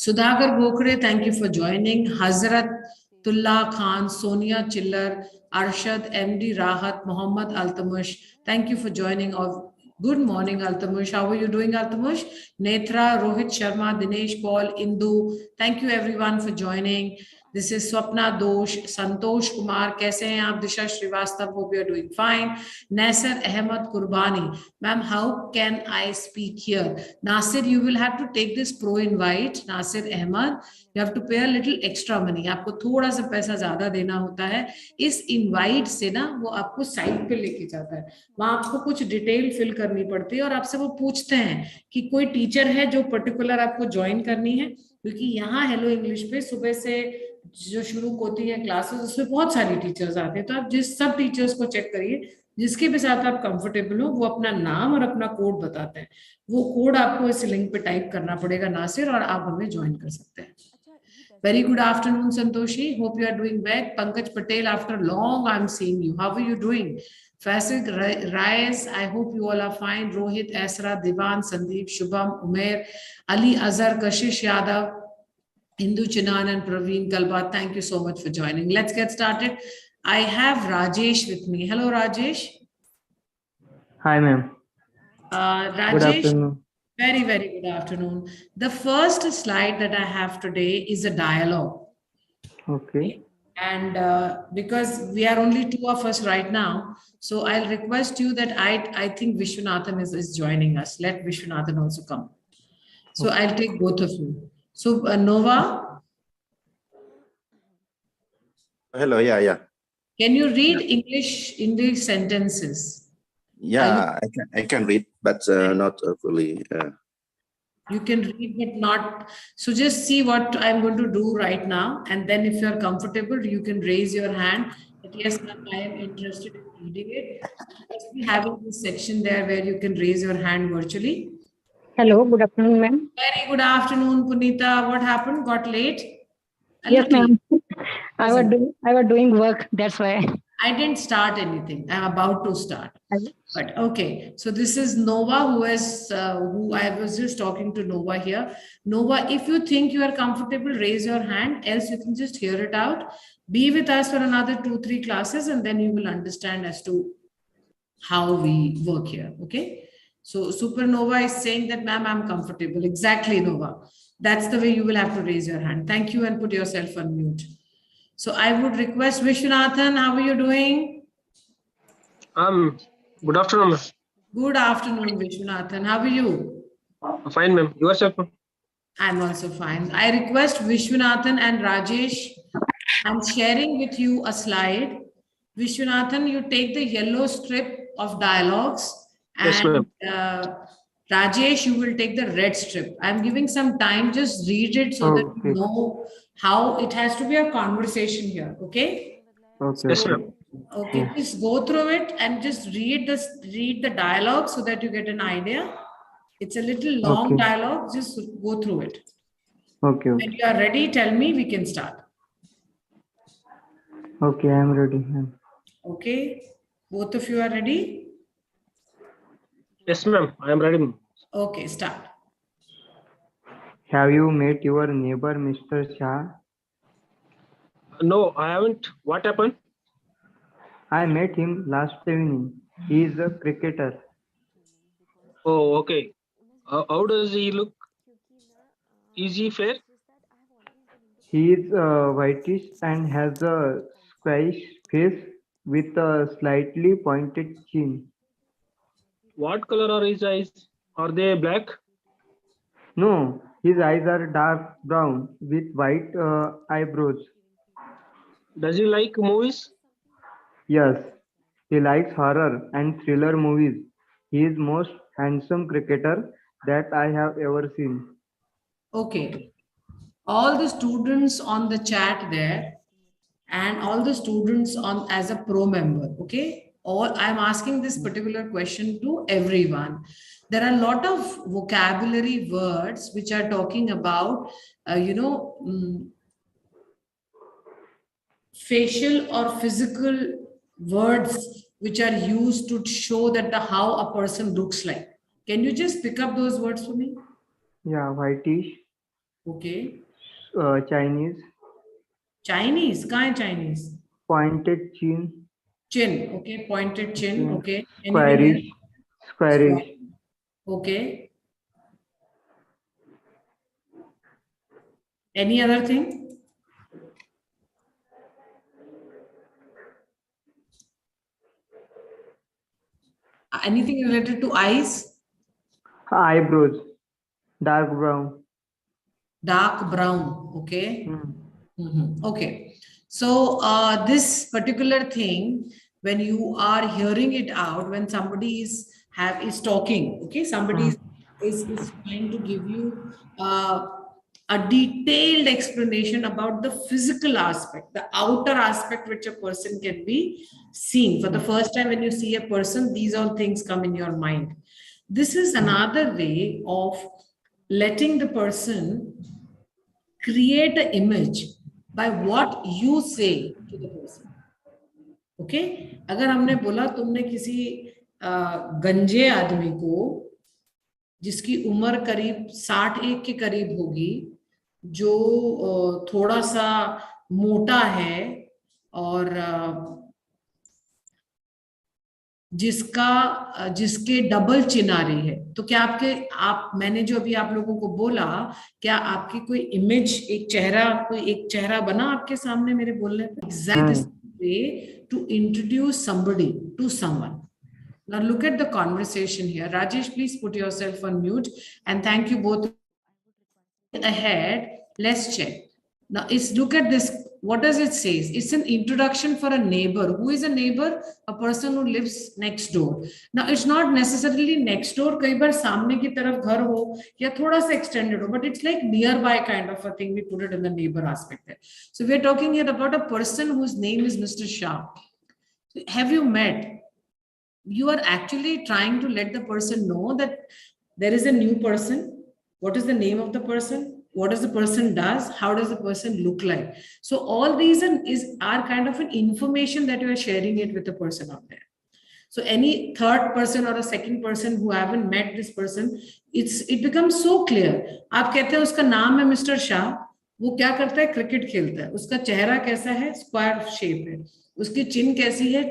Sudhakar Gokhare, thank you for joining. Hazratullah Khan, Sonia Chillar, Arshad, MD Rahat, Mohammad Altamush, thank you for joining. और good morning Altumush, how are you doing Altumush? Netra, Rohit Sharma, Dinesh Paul, Indu, thank you everyone for joining. This is Swapna Dosh, Santosh Kumar, कैसे हैं आप? दिशा Srivastava, hope you are doing fine. Nasser Ahmed Kurbani, ma'am, how can I speak here? Nasir, you will have to take this pro invite. Nasir Ahmed, you have to pay a little extra money. आपको थोड़ा सा पैसा ज्यादा देना होता है। इस invite से ना वो आपको साइट पे लेके जाता है, वहां आपको कुछ डिटेल फिल करनी पड़ती है और आपसे वो पूछते हैं कि कोई टीचर है जो पर्टिकुलर आपको ज्वाइन करनी है, क्योंकि यहाँ हेलो इंग्लिश पे सुबह से जो शुरू होती है क्लासेस उसमें बहुत सारी टीचर्स आते हैं। तो आप जिस सब टीचर्स को चेक करिए जिसके भी साथ आप कंफर्टेबल हो, वो अपना नाम और अपना कोड बताते हैं। वो कोड आपको इस लिंक पे टाइप करना पड़ेगा नासिर, और आप हमें ज्वाइन कर सकते हैं। Very good afternoon, Santoshi. Hope you are doing well. Pankaj Patel, after long I'm seeing you. How are you doing? Faisal Reyes, I hope you all are fine. Rohit, Asra, Divan, Sandeep, Shubham, Umair, Ali Azhar, Kashish Yadav, Hindu Chinan and Praveen Kalbat, thank you so much for joining. Let's get started. I have Rajesh with me. Hello, Rajesh. Hi, ma'am. Rajesh, Good afternoon. Very, very good afternoon. The first slide that I have today is a dialogue. Okay. And because we are only two of us right now, so I'll request you that I think Vishwanathan is joining us. Let Vishwanathan also come. So I'll take both of you. So Nova. Hello, yeah. Can you read English sentences? Yeah, I can read, but not fully. You can read, but not. So just see what I'm going to do right now. And then if you're comfortable, you can raise your hand. But yes, ma'am, I am interested in reading it. Just be having this section there where you can raise your hand virtually. Hello, good afternoon, ma'am. Very good afternoon, Punita. What happened? Got late? A Yes, little. ma'am. I was doing work. That's why. I didn't start anything. I'm about to start. But okay. So this is Nova, who I was just talking to Nova here. Nova, if you think you are comfortable, raise your hand. Else you can just hear it out. Be with us for another 2-3 classes, and then you will understand as to how we work here. Okay. So Supernova is saying that, ma'am, I'm comfortable. Exactly, Nova. That's the way you will have to raise your hand. Thank you, and put yourself on mute. So I would request Vishwanathan, how are you doing? Good afternoon, ma'am. Good afternoon, Vishwanathan. How are you? Fine, ma'am. Yourself, ma'am? I'm also fine. I request Vishwanathan and Rajesh, I'm sharing with you a slide. Vishwanathan, you take the yellow strip of dialogues, Yes, and ma'am. Rajesh, you will take the red strip. I'm giving some time, just read it so that you know how it has to be a conversation here, okay? Okay. Yes, ma'am. Okay, please go through it and just read the dialogue so that you get an idea. It's a little long dialogue, just go through it. Okay. When you are ready, tell me, we can start. Okay, I am ready, ma'am. Okay, both of you are ready? Yes, ma'am. I am ready, ma'am. Okay, start. Have you met your neighbor, Mr. Shah? No, I haven't. What happened? I met him last evening. He is a cricketer. Oh, okay. How does he look? Is he fair? He is whitish and has a squarish face with a slightly pointed chin. What color are his eyes? Are they black? No, his eyes are dark brown with white eyebrows. Does he like movies? Yes, he likes horror and thriller movies. He is most handsome cricketer that I have ever seen. Okay. All the students on the chat there and all the students on as a pro member, okay? I'm asking this particular question to everyone. There are a lot of vocabulary words which are talking about, facial or physical words which are used to show that how a person looks like. Can you just pick up those words for me? Yeah, whitish. Okay. Chinese. Chinese? Kahan Chinese? Pointed chin. Chin. Okay. Pointed chin. Okay. Squarish. Squarish. Okay. Any other thing? Anything related to eyes? Eyebrows. Dark brown. Dark brown. Okay. Okay. So this particular thing, when you are hearing it out, when somebody is talking, okay, somebody is trying to give you a detailed explanation about the physical aspect, the outer aspect which a person can be seen. For the first time when you see a person, these all things come in your mind. This is another way of letting the person create an image by what you say to the person. Okay? अगर हमने बोला तुमने किसी गंजे आदमी को जिसकी उम्र करीब 61 के करीब होगी, जो थोड़ा सा मोटा है और जिसके डबल चिनारी है, तो क्या मैंने जो अभी आप लोगों को बोला, क्या आपकी कोई इमेज, एक चेहरा बना आपके सामने मेरे बोलने पे? Exactly way to introduce somebody to someone. Now look at the conversation here. Rajesh, please put yourself on mute, and thank you both. Ahead, let's check. Now look at this. What does it say? It's an introduction for a neighbor. Who is a neighbor? A person who lives next door. Now it's not necessarily next door. कई बार सामने की तरफ घर हो या थोड़ा सा extended हो, but it's like nearby kind of a thing. We put it in the neighbor aspect there. So we're talking here about a person whose name is Mr. Shah. Have you met? You are actually trying to let the person know that there is a new person. What is the name of the person? What does the person does? How does the person look like? So all these are kind of an information that you are sharing it with the person out there. So any third person or a second person who haven't met this person, it becomes so clear. आप कहते हैं उसका नाम है mister Shah, वो क्या करता है? क्रिकेट खेलता है. उसका चेहरा कैसा है? स्क्वायर शेप है. उसकी चिन कैसी है?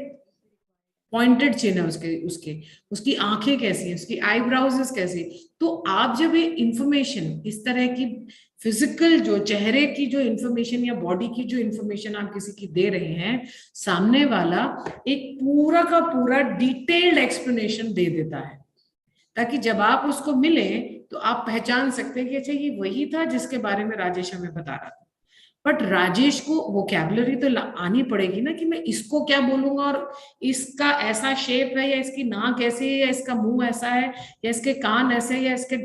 पॉइंटेड चिन है उसकी आंखें कैसी है, उसकी आईब्राउज कैसी. तो आप जब ये इंफॉर्मेशन इस तरह की फिजिकल जो चेहरे की जो इंफॉर्मेशन या बॉडी की जो इंफॉर्मेशन आप किसी की दे रहे हैं, सामने वाला एक पूरा का पूरा डिटेल्ड एक्सप्लेनेशन दे देता है, ताकि जब आप उसको मिले तो आप पहचान सकते हैं कि अच्छा ये वही था जिसके बारे में राजेश हमें बता रहा था. बट राजेश को वोकैबुलरी तो आनी पड़ेगी ना कि मैं इसको क्या बोलूंगा, और इसका ऐसा शेप है, या इसकी नाक ऐसी है, या इसका मुंह ऐसा है, या इसके कान ऐसे है, या इसके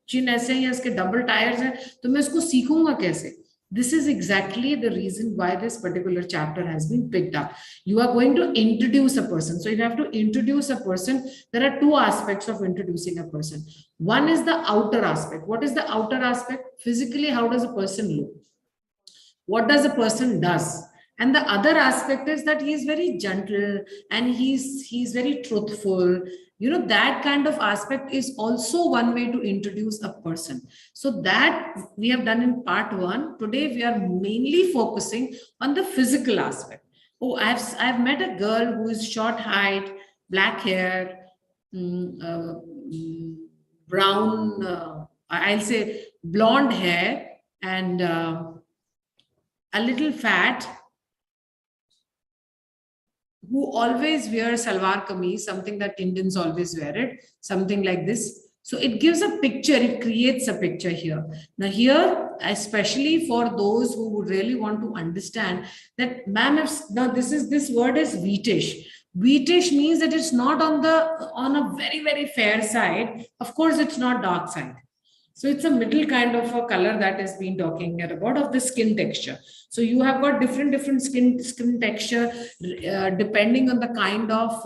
चिन ऐसे है, या इसके डबल टायर्स है, तो मैं इसको सीखूंगा कैसे? This is exactly the reason why this particular chapter has been picked up. You are going to introduce a person. So you have to introduce a person. There are two aspects of introducing a person. One is the outer aspect. What is the outer aspect? Physically, how does a person look? What does a person does? And the other aspect is that he is very gentle and he's very truthful. You know, that kind of aspect is also one way to introduce a person. So that we have done in part 1. Today we are mainly focusing on the physical aspect. Oh, I've met a girl who is short height, black hair, brown, I'll say blonde hair, and a little fat, who always wears salwar kameez, something that Indians always wear it, something like this. So it gives a picture, it creates a picture here. Now here, especially for those who would really want to understand that, ma'am, now this word is wheatish. Wheatish means that it's not on a very, very fair side. Of course, it's not dark side. So it's a middle kind of a color that has been talking about of the skin texture. So you have got different skin texture depending on the kind of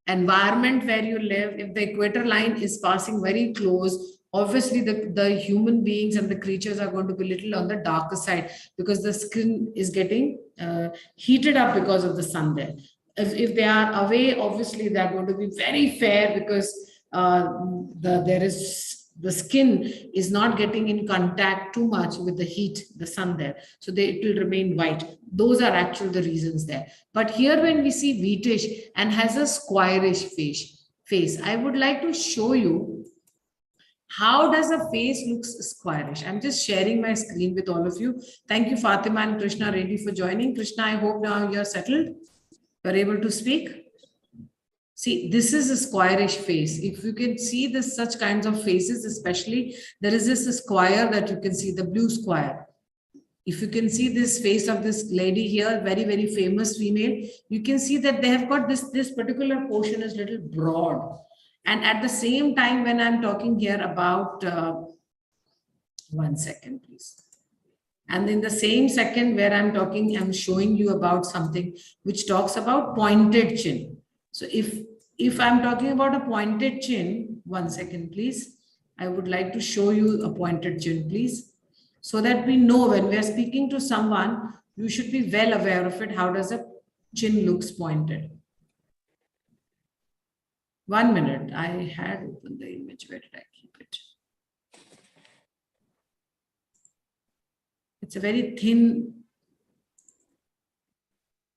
environment where you live. If the equator line is passing very close, obviously the human beings and the creatures are going to be a little on the darker side because the skin is getting heated up because of the sun there. If they are away, obviously they are going to be very fair because the skin is not getting in contact too much with the heat, the sun there. So it will remain white. Those are actually the reasons there. But here when we see wheatish and has a squarish face, I would like to show you how does a face looks squarish. I'm just sharing my screen with all of you. Thank you, Fatima and Krishna Reddy, for joining. Krishna, I hope now you're settled. You're able to speak. See, this is a squarish face. If you can see this, such kinds of faces, especially there is this square that you can see, the blue square. If you can see this face of this lady here, very, very famous female, you can see that they have got this particular portion is little broad. And at the same time, when I'm talking here about, 1 second, please. And in the same second where I'm talking, I'm showing you about something which talks about pointed chin. So if I'm talking about a pointed chin, 1 second, please. I would like to show you a pointed chin, please. So that we know when we are speaking to someone, you should be well aware of it. How does a chin looks pointed? 1 minute. I had opened the image. Where did I keep it? It's a very thin.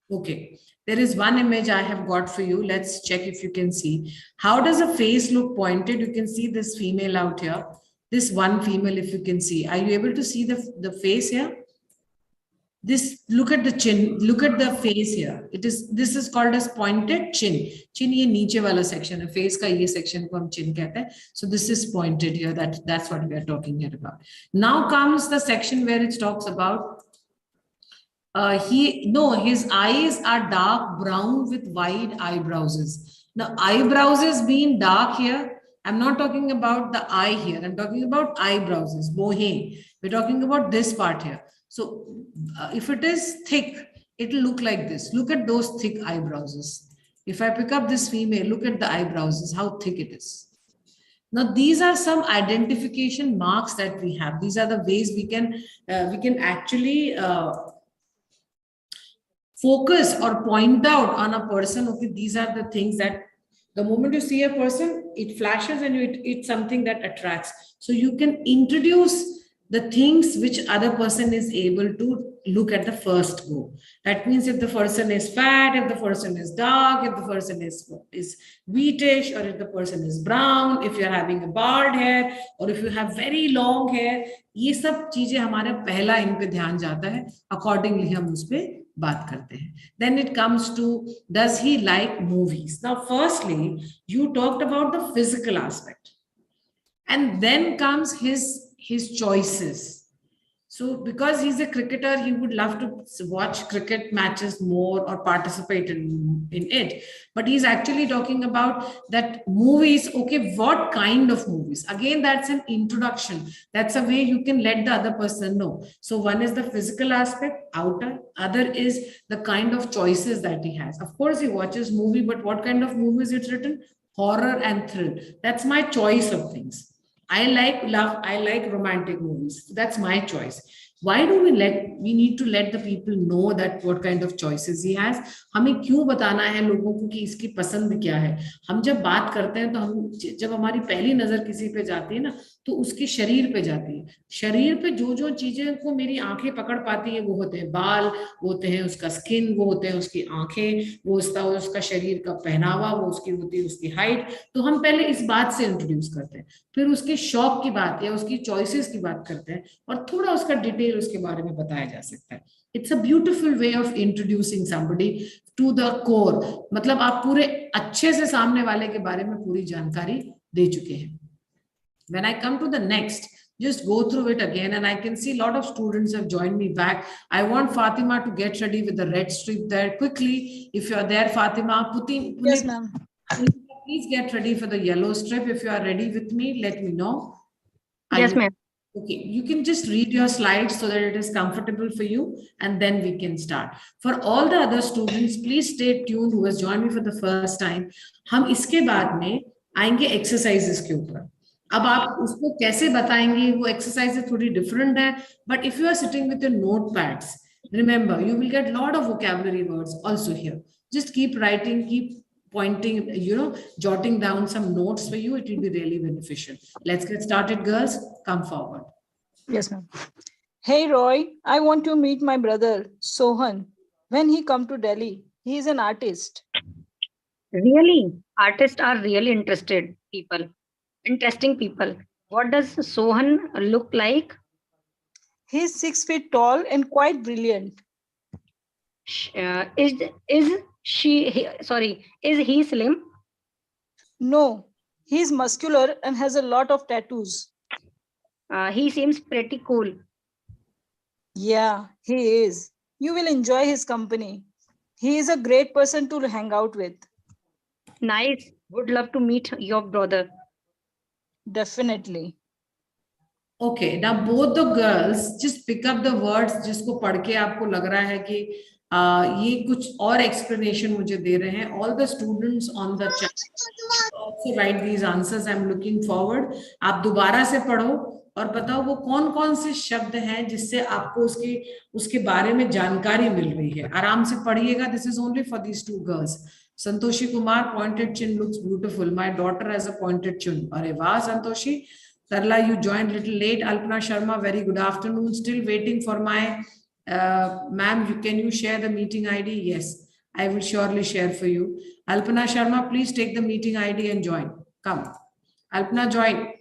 Okay. There is one image I have got for you. Let's check if you can see. How does a face look pointed? You can see this female out here. This one female, if you can see. Are you able to see the face here? Look at the chin. Look at the face here. This is called as pointed chin. Chin ye niche wala section. Face ka ye section ko hum chin kehte hain. So this is pointed here. That's what we are talking here about. Now comes the section where it talks about his eyes are dark brown with wide eyebrows. Now eyebrows being dark here, I'm not talking about the eye here. I'm talking about eyebrows, bohe. We're talking about this part here. So if it is thick, it'll look like this. Look at those thick eyebrows. If I pick up this female, look at the eyebrows, how thick it is. Now, these are some identification marks that we have. These are the ways we can actually focus or point out on a person. Okay, these are the things that the moment you see a person, it flashes and it's something that attracts. So you can introduce the things which other person is able to look at the first go. That means if the person is fat, if the person is dark, if the person is wheatish, or if the person is brown, if you're having a bald hair, or if you have very long hair, ये सब चीजें हमारे पहला इन पे ध्यान जाता है. Accordingly हम उस पे बात करते हैं. Then it comes to, does he like movies? Now, firstly, you talked about the physical aspect, and then comes his choices. So because he's a cricketer, he would love to watch cricket matches more or participate in it. But he's actually talking about that movies. Okay, what kind of movies? Again, that's an introduction. That's a way you can let the other person know. So one is the physical aspect, outer. Other is the kind of choices that he has. Of course, he watches movie, but what kind of movies it's written? Horror and thrill. That's my choice of things. I like romantic movies. That's my choice. Why do we need to let the people know that what kind of choices he has? हमें क्यों बताना है लोगों को कि इसकी पसंद क्या है? हम जब बात करते हैं तो हम जब हमारी पहली नजर किसी पे जाती है ना, तो उसके शरीर पे जाती है. शरीर पे जो चीजें को मेरी आंखें पकड़ पाती है, वो होते हैं बाल, वो होते हैं उसका स्किन, वो होते हैं उसकी आंखें, वो उसका शरीर का पहनावा, वो उसकी होती है उसकी हाइट. तो हम पहले इस बात से इंट्रोड्यूस करते हैं, फिर उसके शौक की बात या उसकी चॉइसेस की बात करते हैं, और थोड़ा उसका डिटेल उसके बारे में बताया जा सकता है. It's a beautiful way of introducing somebody to the core. मतलब आप पूरे अच्छे से सामने वाले के बारे में पूरी जानकारी दे चुके हैं. When I come to the next, just go through it again, and I can see a lot of students have joined me back. I want Fatima to get ready with the red strip there quickly. If you are there, Fatima, Yes, ma'am. please get ready for the yellow strip. If you are ready with me, let me know. Yes, ma'am. Okay, you can just read your slides so that it is comfortable for you, and then we can start. For all the other students, please stay tuned who has joined me for the first time. हम इसके बाद में आएंगे exercises के ऊपर. अब आप उसको कैसे बताएंगे, वो एक्सरसाइज थोड़ी डिफरेंट है, but if you are sitting with your notepads, remember you will get lot of vocabulary words also here. Just keep writing, keep pointing, jotting down some notes for you. It will be really beneficial. Let's get started, girls. Come forward. Yes, ma'am. Hey, Roy, I want to meet my brother, Sohan. When he come to Delhi, he is an artist. Really? Artists are really interesting people. What does Sohan look like? He's 6 feet tall and quite brilliant. Is he slim? No, he's muscular and has a lot of tattoos. He seems pretty cool. Yeah, he is. You will enjoy his company. He is a great person to hang out with. Nice. Would love to meet your brother. Definitely. Okay, now both the girls just pick up the words जिसको पढ़ के आपको लग रहा है कि ये कुछ और explanation मुझे दे रहे हैं. All the students on the chat also write these answers. I'm looking forward. आप दोबारा से पढ़ो और बताओ वो कौन कौन से शब्द हैं जिससे आपको उसके बारे में जानकारी मिल रही है. आराम से पढ़िएगा. This is only for these two girls. Santoshi Kumar, pointed chin looks beautiful. My daughter has a pointed chin. Arey वाह Santoshi. Tarla, you joined little late. Alpana Sharma, very good afternoon. Still waiting for my ma'am. Can you share the meeting ID? Yes, I will surely share for you. Alpana Sharma, please take the meeting ID and join. Come, Alpana, join.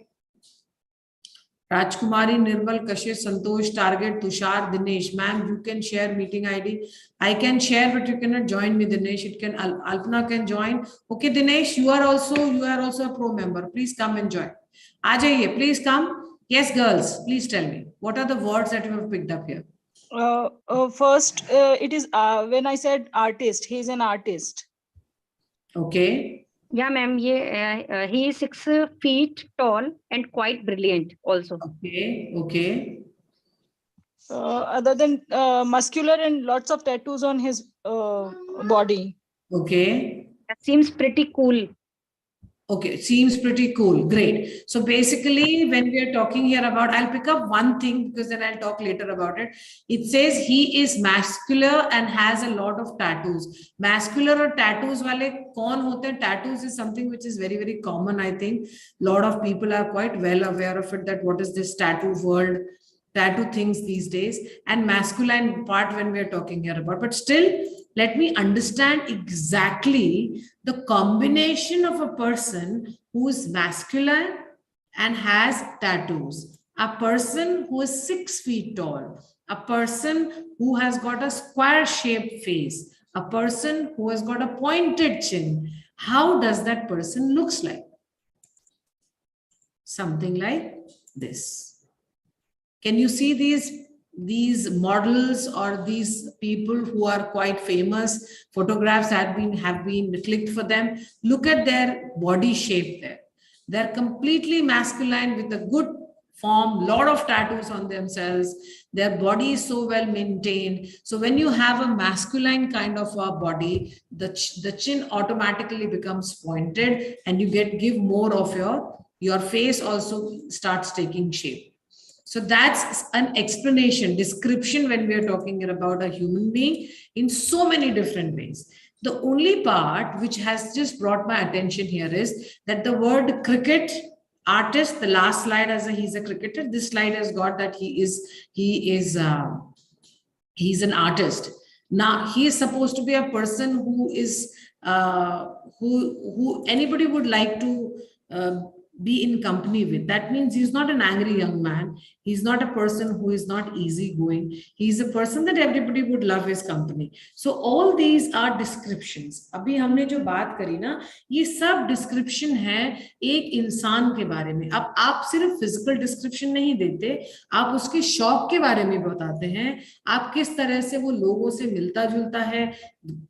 Rajkumari, Nirmal, Kashish, Santosh, Target, Tushar, Dinesh. Ma'am, you can share meeting ID. I can share, but you cannot join me, Dinesh. Alpana can join. Okay, Dinesh, you are also a pro member. Please come and join. Ajay, please come. Yes, girls, please tell me. What are the words that you have picked up here? First, it is when I said artist, he is an artist. Okay. Yeah, ma'am. He is 6 feet tall and quite brilliant also. Okay. other than muscular and lots of tattoos on his body. Okay. That seems pretty cool. Okay, seems pretty cool. Great. So basically, when we are talking here about, I'll pick up one thing because then I'll talk later about it. It says he is muscular and has a lot of tattoos. Muscular or tattoos wale kaun hote hain? Tattoos is something which is very, very common. I think a lot of people are quite well aware of it, that what is this tattoo world, tattoo things these days, and masculine part when we are talking here about. But still, let me understand exactly the combination of a person who is masculine and has tattoos, a person who is 6 feet tall, a person who has got a square shaped face, a person who has got a pointed chin. How does that person looks like? Something like this. Can you see these models or these people who are quite famous? Photographs have been clicked for them. Look at their body shape there. They're completely masculine with a good form, lot of tattoos on themselves. Their body is so well maintained. So when you have a masculine kind of a body, the chin automatically becomes pointed, and you give more of your face also starts taking shape. So that's an explanation, description when we are talking about a human being in so many different ways. The only part which has just brought my attention here is that the word cricket artist, the last slide as he's a cricketer, this slide has got that he's an artist. Now he is supposed to be a person who is who anybody would like to be in company with. That means he's not an angry young man. He's not a person who is not easygoing. He's a person that everybody would love his company. So all these are descriptions. अभी हमने जो बात करी ना, ये सब description है एक इंसान के बारे में. अब आप सिर्फ physical description नहीं देते, आप उसके शौक के बारे में बताते हैं, आप किस तरह से वो लोगों से मिलता जुलता है,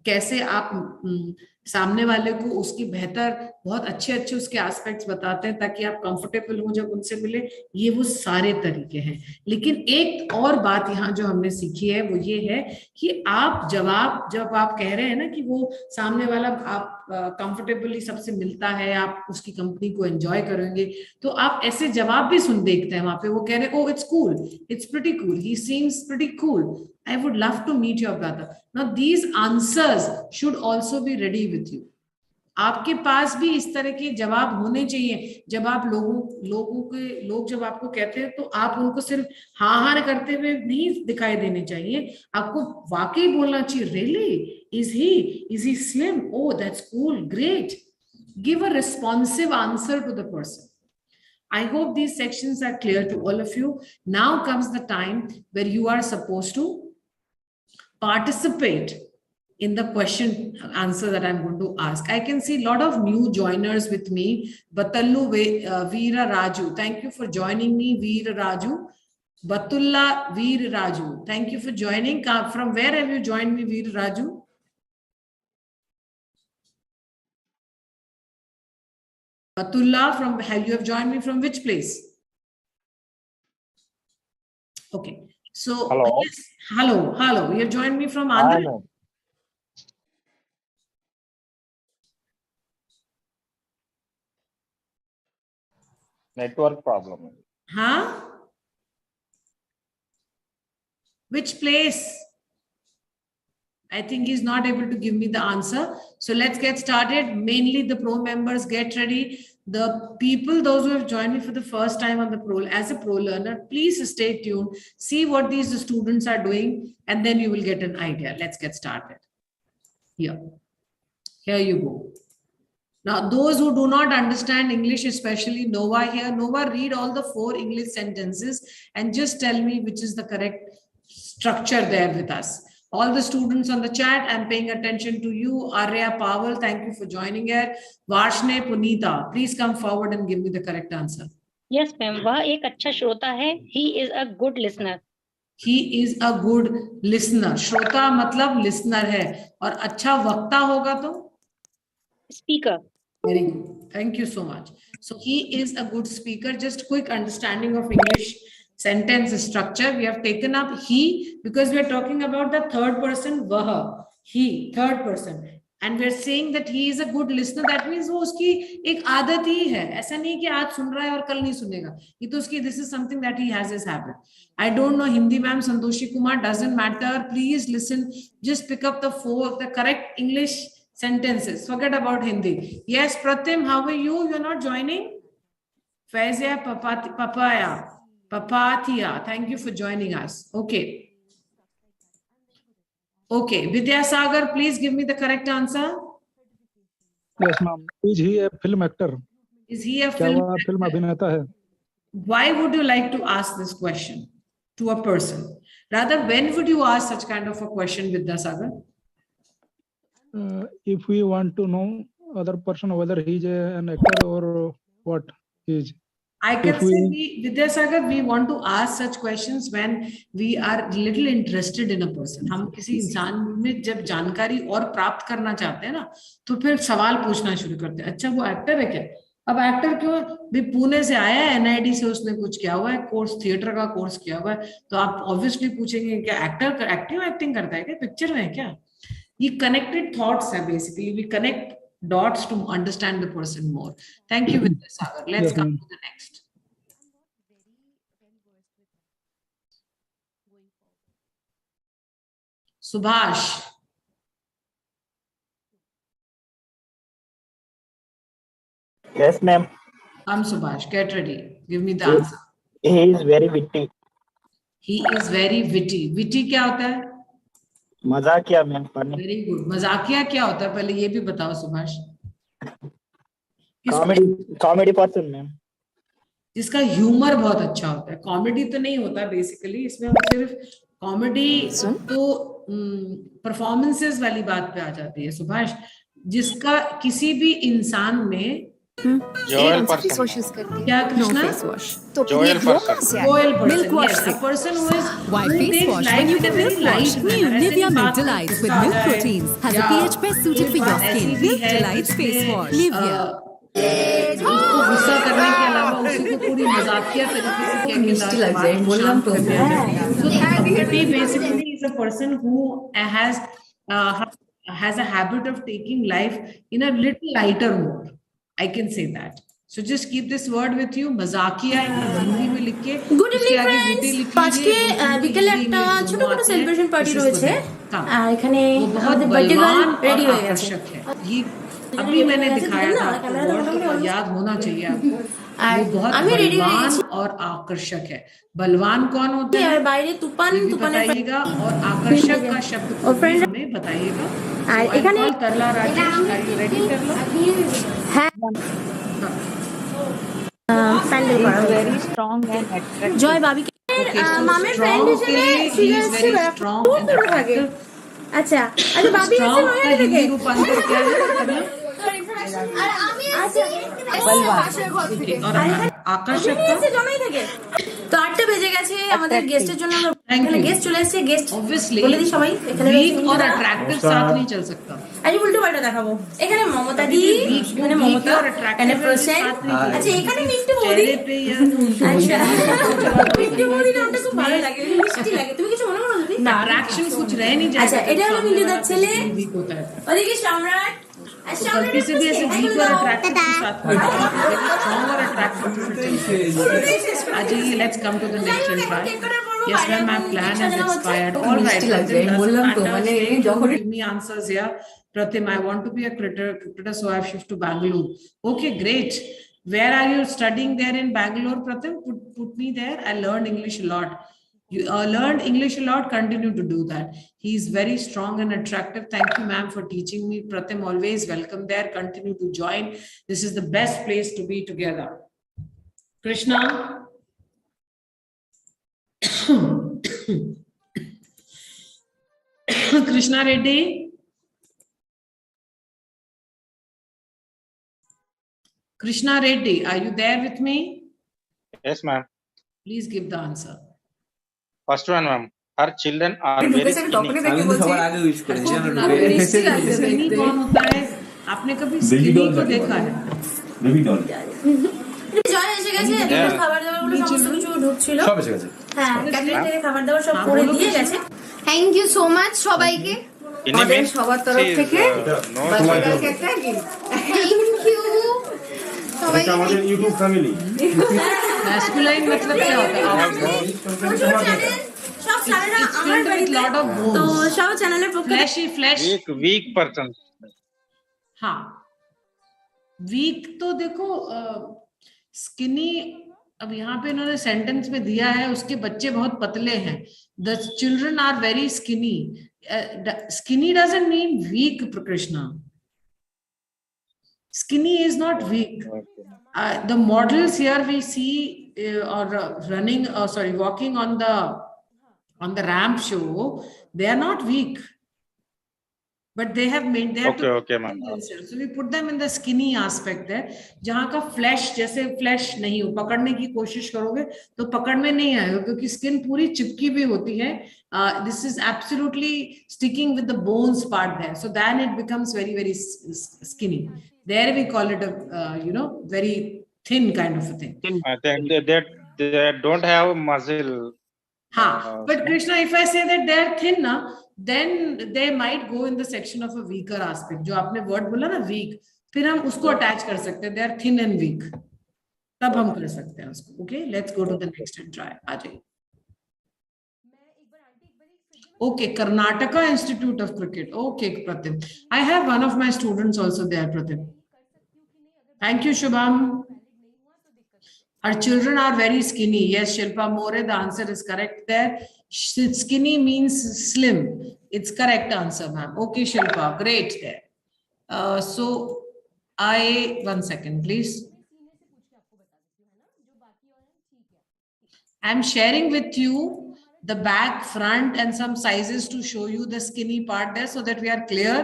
कैसे आप सामने वाले को उसकी बेहतर बहुत अच्छे उसके एस्पेक्ट्स बताते हैं ताकि आप कंफर्टेबल हो जब उनसे मिले. ये वो सारे तरीके हैं. लेकिन एक और बात यहाँ जो हमने सीखी है वो ये है कि आप जब आप कह रहे हैं ना कि वो सामने वाला आप कंफर्टेबली सबसे मिलता है, आप उसकी कंपनी को एंजॉय करेंगे, तो आप ऐसे जवाब भी देखते हैं वहां पे. वो कह रहे हैं, oh it's cool, it's pretty cool, he seems pretty cool, I would love to meet your brother. Now these answers should also be ready with you. आपके पास भी इस तरह के जवाब होने चाहिए. जब आप लोग जब आपको कहते हैं तो आप उनको सिर्फ हाँ करते हुए नहीं दिखाई देने चाहिए. आपको वाकई बोलना चाहिए. Really? Is he slim? Oh, that's cool. Great. Give a responsive answer to the person. I hope these sections are clear to all of you. Now comes the time where you are supposed to participate in the question answer that I'm going to ask. I can see a lot of new joiners with me. Batallu Veera Raju. Thank you for joining me, Veera Raju. Batulla Veer Raju. Thank you for joining. From where have you joined me, Veer Raju? Batulla, you have joined me from which place? Okay. So, hello. Yes, hello. You have joined me from Andhra. Network problem. Huh? Which place? I think he's not able to give me the answer. So let's get started. Mainly the pro members, get ready. The people, those who have joined me for the first time on the pro, as a pro learner, please stay tuned. See what these students are doing, and then you will get an idea. Let's get started. Here you go. Now, those who do not understand English, especially Nova here, Nova, read all the 4 English sentences and just tell me which is the correct structure there with us. All the students on the chat, I'm paying attention to you. Arya Pavel, thank you for joining here. Varshne Punita, please come forward and give me the correct answer. Yes, ma'am. वह एक अच्छा श्रोता है. He is a good listener. He is a good listener. श्रोता मतलब listener है. और अच्छा वक्ता होगा तो? Speaker. Very good. Thank you so much. So he is a good speaker. Just quick understanding of English sentence structure. We have taken up he because we are talking about the third person, वह, he, third person. And we're saying that he is a good listener. That means वो उसकी एक आदत ही है. ऐसा नहीं कि आज सुन रहा है और कल नहीं सुनेगा. ये तो उसकी, this is something that he has his habit. I don't know Hindi ma'am, Santoshi Kumar, doesn't matter. Please listen. Just pick up the correct English sentences. Forget about Hindi. Yes, Pratim, how are you? You're not joining? Faizia Papathia. Thank you for joining us. Okay. Okay, Vidyasagar, please give me the correct answer. Yes, ma'am. Is he a film actor? Is he a क्या film वह film actor? अभिनेता है? Why would you like to ask this question to a person? Rather, when would you ask such kind of a question, Vidyasagar? If we want to know other person whether he is an actor or what he is. I can If say, Vidyasagar, we want to ask such questions when we are little interested in a person. हम किसी इंसान में जब जानकारी और प्राप्त करना चाहते हैं ना, तो फिर सवाल पूछना शुरू करते हैं. अच्छा, वो एक्टर है क्या? अब एक्टर क्यों? भी पुणे से आया है, NID से उसने कुछ किया हुआ है, कोर्स, थिएटर का कोर्स किया हुआ है, तो आप ऑब्वियसली पूछेंगे क्या एक्टिंग करता है क्या, पिक्चर में है क्या? ये connected thoughts है basically. We connect dots to understand the person more. Thank you, Vidyasagar. Let's come to the next. Subhash. Yes, ma'am. I'm Subhash. Get ready. Give me the answer. He is very witty. He is very witty. Witty क्या होता है? मजाकिया ma'am. Very good. मजाकिया क्या होता है? पहले ये भी बताओ सुभाष. Comedy person ma'am. जिसका ह्यूमर बहुत अच्छा होता है. कॉमेडी तो नहीं होता बेसिकली, इसमें हम सिर्फ कॉमेडी तो परफॉर्मेंसेस वाली बात पे आ जाती है सुभाष. जिसका किसी भी इंसान में Joel person. क्या Krishna? Joel person. Joel person. Milk wash Yes, a person who is Why who face takes wash life when you in a can very milk wash? light New manner. Nivea ऐसे Milk बात Delights with गुस्सा milk है, proteins has a या pH best suited for your ऐसी skin. भी Milk है Delights face जिसमें, wash. Nivea. उसको गुस्सा करने के अलावा उसी को पूरी मजाकिया तरीके से कह के शांत करते हैं. So he basically is a person who has a habit of taking life in a little lighter mode. I can say that. So just keep this word with you. मजाकिया हिंदी में लिख के Good evening friends. আজকে বিকেলে একটা ছোটখাটো celebration party রয়েছে আর এখানে আমাদের বার্থডে গার্ল রেডি হয়ে গেছে. अभी मैंने दिखाया था आपको, वर्ड याद होना चाहिए आपको. वो बहुत बलवान और आकर्षक है. बलवान कौन होता है? আর বাইরে তুফান बताइएगा, और आकर्षक का शब्द हमें बताइएगा. আর এখানে तरला राजेश, are you ready तरला? হ্যাঁ প্যান্ডেল করা very strong and attractive. জয় বাবিকে মামের ফ্রেন্ড হিসেবে সিরিয়াসলি দূর দূর থাকে. আচ্ছা আচ্ছা বাবি আছে নয় থেকে रूपांतर क्या है? আর আমি আছি और आकर्षक का জমাই থাকে. তো 8টা বেজে গেছে, আমাদের গেস্টের জন্য এখানে গেস্ট চলে এসেছে. গেস্ট obviously বলে দিই সবাই এখানে weak और attractive साथ नहीं चल सकता. আজ উল্টো পাল্টা দেখাবো. এখানে মমতা দি, এখানে মমতা, এখানে প্রসেন. আচ্ছা এখানে মিষ্টি বৌদি. আচ্ছা মিষ্টি বৌদি নামটা খুব ভালো লাগে, মিষ্টি লাগে. তুমি কিছু মনে করো দিদি? ना अट्रैक्शन कुछ रह नहीं जाता. আচ্ছা এটা হলো মিন্টু দার ছেলে, weak होता है. ওদিকে সম্রাট. तो गलती से भी ऐसे weak और attractive के साथ में strong और attractive से चलिए. आ जाइए, let's come to the next and try. Yes ma'am, my plan has expired. All right, give me answers here. Pratim, I want to be a cricketer, so I have shifted to Bangalore. Okay, great. Where are you studying there in Bangalore, Pratim? Put me there. I learned English a lot. You learned English a lot. Continue to do that. He is very strong and attractive. Thank you, ma'am, for teaching me. Pratim, always welcome there. Continue to join. This is the best place to be together. Krishna. Krishna Reddy. Krishna Reddy, are you there with me? Yes, ma'am. Please give the answer. First one, ma'am. Her children are very skinny. कौन होता है? आपने कभी skinny को देखा है? জয় এসে এসে গেছে, এদিকে খাবার দাবার গুলো সমস্ত কিছু ঢুকছিল, সব এসে গেছে। হ্যাঁ, ক্যাটারিং থেকে খাবার দাবার সব করে দিয়ে গেছে। থ্যাংক ইউ সো মাচ সবাইকে, আমাদের সবার তরফ থেকে বাচ্চাদেরকে একটা গিফট। থ্যাংক ইউ সবাইকে। আমাদের ইউটিউব ফ্যামিলি मैस्कुलाइन मतलब क्या होता है? সব চ্যানেলরা আমার বাড়িতে, তো সব চ্যানেলের পক্ষে फ्लैश वीक पर्सन। हाँ, वीक तो देखो स्किनी, अब यहाँ पे इन्होंने सेंटेंस में दिया है उसके बच्चे बहुत पतले हैं, the children are very skinny. Skinny doesn't mean weak, Krishna. Skinny is not weak. The models here we see running, walking on the ramp show, they are not weak, but they have Okay, ma'am. So we put them in the skinny aspect there, जहाँ का flesh, जैसे flesh नहीं हो, पकड़ने की कोशिश करोगे तो पकड़ में नहीं आएगा क्योंकि skin पूरी चिपकी भी होती है. This is absolutely sticking with the bones part there, so then it becomes very, very skinny. There we call it a very thin kind of a thing. I think they don't have muscle. But Krishna, if I say that they are thin, then they might go in the section of a weaker aspect. जो आपने word बोला ना weak, फिर हम उसको attach कर सकते हैं. They are thin and weak. तब हम कर सकते हैं उसको. Okay, let's go to the next and try. आ जाइए. Okay, Karnataka Institute of Cricket. Okay, Pratim. I have one of my students also there, Pratim. Thank you, Shubham. Our children are very skinny. Yes, Shilpa More, the answer is correct there. Skinny means slim. It's correct answer, ma'am. Okay, Shilpa, great there. One second, please. I'm sharing with you the back, front and some sizes to show you the skinny part there so that we are clear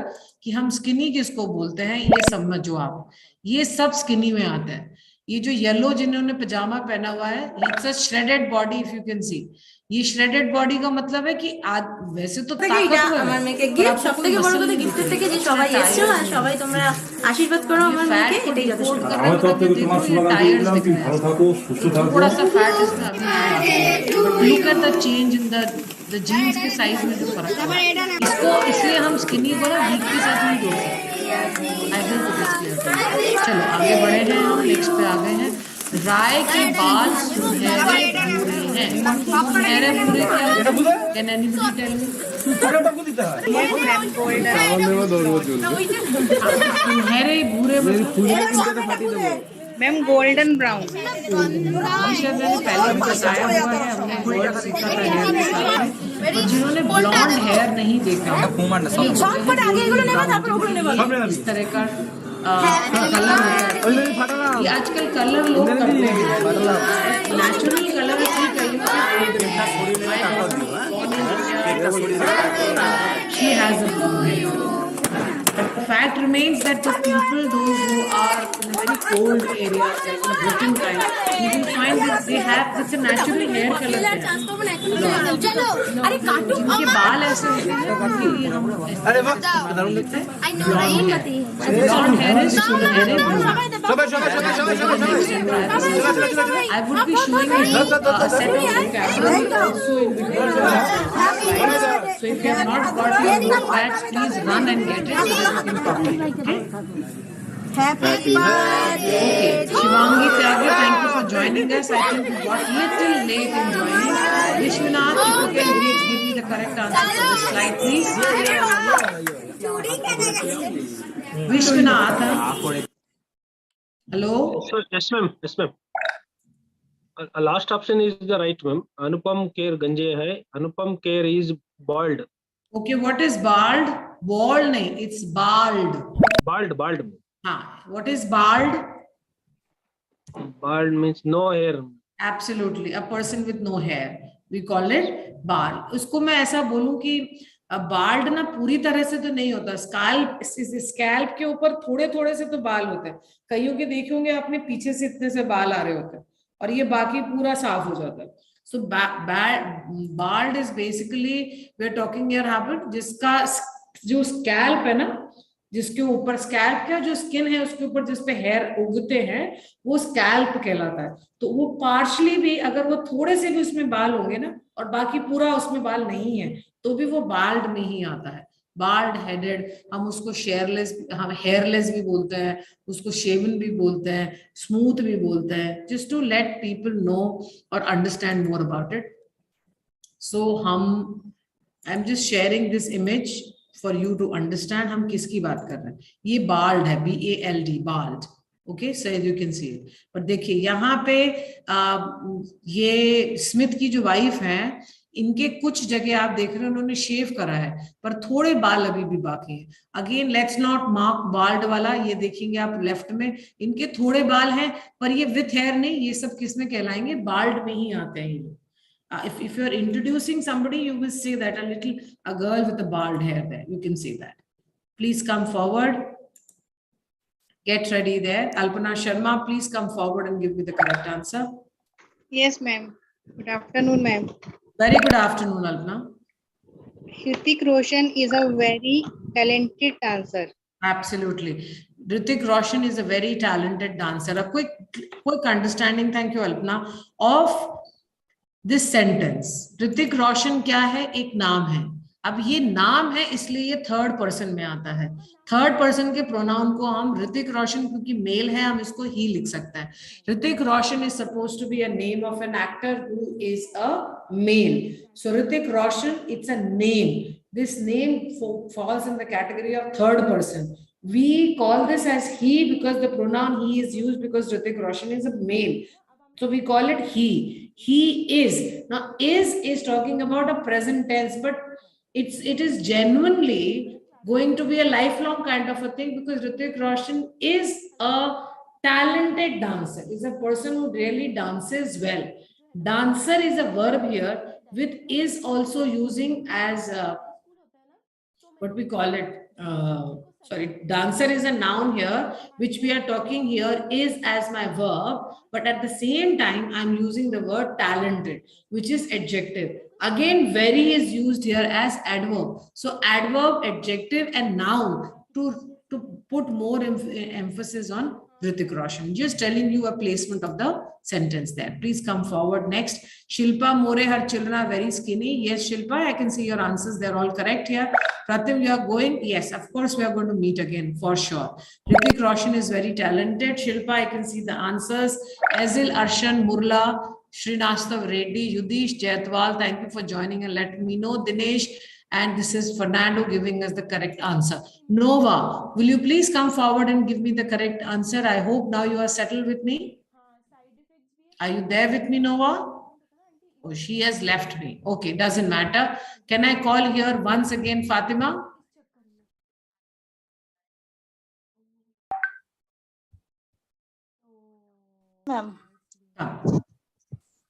कि हम skinny किसको बोलते हैं, ये समझो आप. ये सब skinny में आता है. ये जो येलो जिन्होंने पजामा पहना हुआ है, it's a shredded body if you can see. ये shredded body का मतलब है कि वैसे तो ताकतवर আমার মেয়েকে গিফট, সবথেকে বড় কথা গিফটের থেকে যে সবাই এসেছো আর সবাই তোমরা আশীর্বাদ করো আমার মেয়েকে, এটাই যথেষ্ট। আমার তরফ থেকে তোমার শুভকামনা দিলাম, তুমি ভালো থাকো, সুস্থ থাকো। थोड़ा सा फैट इसमें अभी look at the change in the jeans के साइज में जो फर्क है, इसको इसलिए हम स्किनी को ना वीक के साथ नहीं जोड़ सकते। I will put this clear. चलो आगे बढ़े हैं हम, नेक्स्ट पे आ गए हैं। राय के बाल सुनहरे भूरे हैं। सुनहरे भूरे क्या है? Can anybody tell me? सुनहरे भूरे मैम गोल्डन ब्राउन। मैंने पहले भी बताया हुआ है, हमने वर्ड सीखा था हेयर के साथ में। जिन्होंने ब्लॉन्ड हेयर नहीं देखा, इस तरह का कलर होता है। ये आजकल कलर लोग करते हैं, नेचुरल कलर इसलिए she has a blonde hair. But the fact remains that the people, those who are in very cold areas, like in Britain kind, you will find that they have this a natural hair color. जिनके बाल ऐसे होते हैं, उनके लिए हम blonde hair is सुनहरे blue. I would be showing you a set of cameras also in video. So if you have not got your notepads, please run and get it so that you can copy it. Okay? Happy birthday. Shivangi Tyagi, thank you for joining us. I think you got little late in joining. Vishwanath, if you can give me the correct answer for this slide, please. Vishwanath. Hello? Yes, ma'am. Yes, ma'am. Last option is the right, ma'am. Anupam Kher Ganje hai. Anupam Kher is bald. Okay, what is bald? Bald nahi, it's bald. Bald. What is bald? Bald means no hair. Absolutely, a person with no hair. We call it bald. उसको मैं ऐसा बोलूं कि bald ना पूरी तरह से तो नहीं होता, स्कैल्प के ऊपर थोड़े थोड़े से तो बाल होते हैं, कईयों के देखे होंगे आपने पीछे से इतने से बाल आ रहे होते हैं और ये बाकी पूरा साफ हो जाता है। So bald is basically we are talking here habit जिसका जो स्कैल्प है ना जिसके ऊपर स्कैल्प का जो स्किन है उसके ऊपर जिसपे हेयर उगते हैं वो स्कैल्प कहलाता है। तो वो पार्शली भी अगर वो थोड़े से भी उसमें बाल होंगे ना और बाकी पूरा उसमें बाल नहीं है तो भी वो बाल्ड में ही आता है। बाल्ड हेडेड, हम उसको शेयरलेस, हम हेयरलेस भी बोलते हैं, उसको शेवन भी बोलते हैं, स्मूथ भी बोलते हैं, just to let people know or understand more about it. So I am just sharing this image for you to understand हम किसकी बात कर रहे हैं। ये बाल्ड है, BALD, bald. Okay, so you can see it. पर देखिए यहाँ पे ये स्मिथ की जो वाइफ है, इनके कुछ जगह आप देख रहे हैं उन्होंने शेव करा है पर थोड़े बाल अभी भी बाकी हैं। Again let's not mark bald वाला, ये देखेंगे आप लेफ्ट में इनके थोड़े बाल हैं पर ये विथ हेयर नहीं, ये सब किस में कहलाएंगे, बाल्ड में ही आते हैं ये लोग। If you are introducing somebody, you will see that a girl with a bald hair there. You can see that. Please come forward. Get ready there. Alpana Sharma, please come forward and give me the correct answer. Yes, ma'am. Good afternoon, ma'am. Very good afternoon, Alpana. Hrithik Roshan is a very talented dancer. Absolutely. Hrithik Roshan is a very talented dancer. A quick understanding, thank you, Alpana, of this sentence. Hrithik Roshan क्या है, एक नाम है। अब ये नाम है इसलिए ये थर्ड पर्सन में आता है। थर्ड पर्सन के प्रोनाउन को हम ऋतिक रोशन, क्योंकि मेल है हम इसको ही लिख सकते हैं। Hrithik Roshan is supposed to be a name of an actor who is a male. So Hrithik Roshan, it's a name. This name falls in the category of third person. We call this as he because the pronoun he is used because Hrithik Roshan is a male. So we call it he. He is. Now is talking about a present tense, but it is genuinely going to be a lifelong kind of a thing because Hrithik Roshan is a talented dancer. Is a person who really dances well. Dancer is a verb here with is also using as what we call it. Dancer is a noun here, which we are talking here is as my verb, but at the same time, I'm using the word talented, which is adjective. Again, very is used here as adverb. So adverb, adjective, and noun to put more emphasis on Hrithik Roshan. Just telling you a placement of the sentence there. Please come forward. Next, Shilpa More, her children are very skinny. Yes, Shilpa, I can see your answers. They're all correct here. Pratim, you are going? Yes, of course, we are going to meet again for sure. Hrithik Roshan is very talented. Shilpa, I can see the answers. Azil, Arshan, Murla, Srinastav Reddy, Yudish, Jayatwal, thank you for joining and let me know. Dinesh, and this is Fernando giving us the correct answer. Nova, will you please come forward and give me the correct answer? I hope now you are settled with me. Are you there with me, Nova? Oh, she has left me. Okay, doesn't matter. Can I call here once again, Fatima? Ma'am.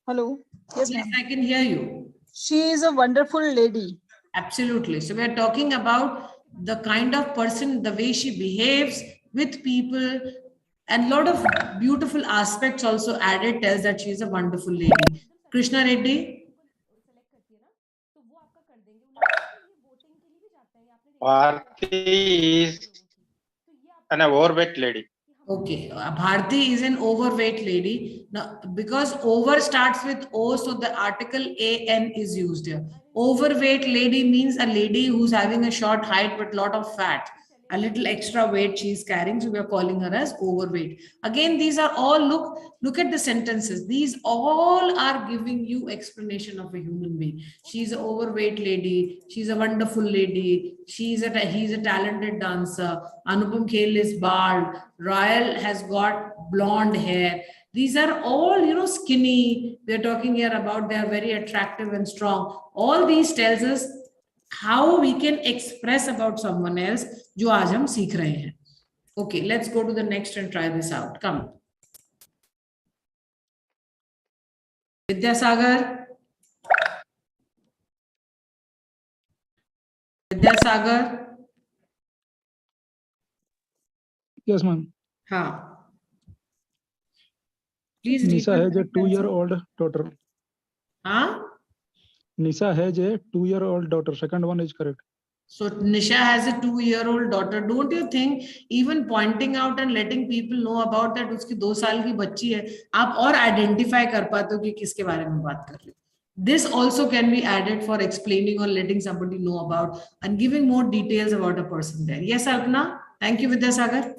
Hello. Yes, I can hear you. She is a wonderful lady. Absolutely. So we are talking about the kind of person, the way she behaves with people, and a lot of beautiful aspects also added tells that she is a wonderful lady. Krishna Reddy? Bharti is an overweight lady. Okay, Bharti is an overweight lady. Now, because over starts with O, so the article AN is used here. Overweight lady means a lady who's having a short height but lot of fat. A little extra weight she is carrying, so we are calling her as overweight. Again, these are all, look at the sentences. These all are giving you explanation of a human being. She's an overweight lady. She's a wonderful lady. He's a talented dancer. Anupam Khel is bald. Royal has got blonde hair. These are all, skinny. We're talking here about they are very attractive and strong. All these tells us how we can express about someone else, जो आज हम सीख रहे हैं. Okay, let's go to the next and try this out. Come. Vidyasagar. Vidyasagar. Yes, ma'am. हाँ. Please. Nisa has a 2-year-old daughter. हाँ. Nisa has a 2-year-old daughter. Second one is correct. So Nisha has a 2-year-old daughter. Don't you think even pointing out and letting people know about that उसकी 2 साल की बच्ची है, आप और identify कर पाते हो कि किसके बारे में बात कर रहे हो. This also can be added for explaining or letting somebody know about and giving more details about a person there. Yes, Alpana. Thank you, Vidyasagar.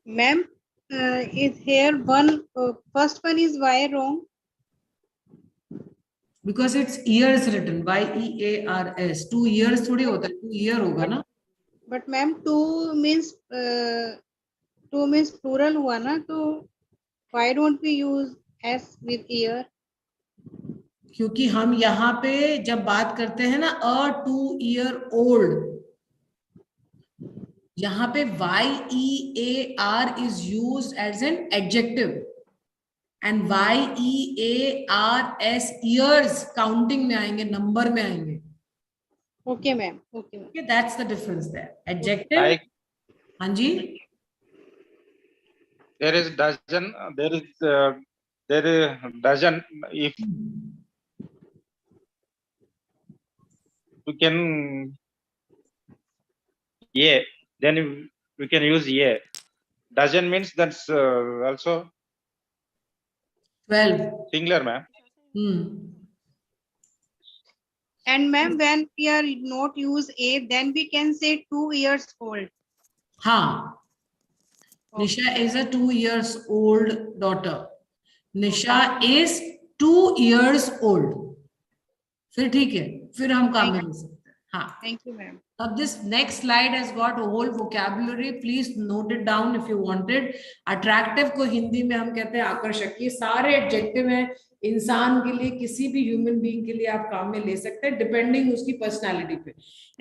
Ma'am, is here one first one is why wrong? Because it's years written, Y-E-A-R-S. 2 years थोड़ी होता है, 2 year होगा ना. But ma'am, two means plural हुआ ना, तो why don't we use S with year? क्योंकि हम यहाँ पे जब बात करते हैं ना a 2-year-old, यहाँ पे Y-E-A-R is used as an adjective and Y-E-A-R-S years counting में आएंगे, number में आएंगे. Okay, ma'am. Okay, ma'am. Okay, that's the difference there. Adjective. Like, हाँ जी. there is dozen. There is dozen. If we can then we can use dozen means that's also 12. singular, ma'am. And ma'am, when we are not use A, then we can say 2 years old. हाँ. Nisha is a 2 years old daughter. Nisha is 2 years old. फिर ठीक है, फिर हम काम में ले सकते हैं. हाँ. Thank you, ma'am. Now this next slide has got a whole vocabulary. Please note it down if you want it. Attractive को हिंदी में हम कहते हैं आकर्षक. ये सारे adjective हैं इंसान के लिए, किसी भी ह्यूमन बीइंग के लिए आप काम में ले सकते हैं डिपेंडिंग उसकी पर्सनालिटी पे.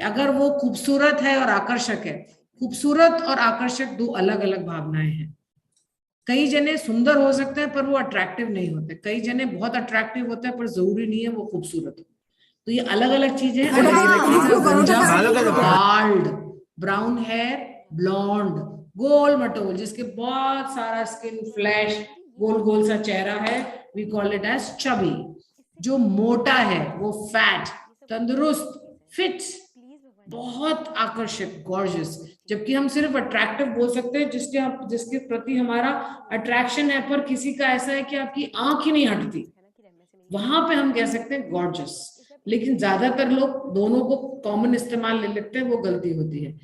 अगर वो खूबसूरत है और आकर्षक है, खूबसूरत और आकर्षक दो अलग अलग भावनाएं हैं. कई जने सुंदर हो सकते हैं पर वो अट्रैक्टिव नहीं होते, कई जने बहुत अट्रैक्टिव होते हैं पर जरूरी नहीं है वो खूबसूरत हो. तो ये अलग अलग चीजें हैं. बाल्ड, ब्राउन हेयर, ब्लॉन्ड, गोल मटोल जिसके बहुत सारा स्किन, फ्लैश, गोल गोल सा चेहरा है, we call it as chubby. जो मोटा है वो फैट, तंदुरुस्त, फिट, बहुत आकर्षक, गॉर्जियस. जबकि हम सिर्फ अट्रैक्टिव बोल सकते हैं जिसके प्रति हमारा अट्रैक्शन है, पर किसी का ऐसा है कि आपकी आंख ही नहीं हटती, वहां पे हम कह सकते हैं गॉर्जियस. लेकिन ज्यादातर लोग दोनों को कॉमन इस्तेमाल ले लेते हैं, वो गलती होती है.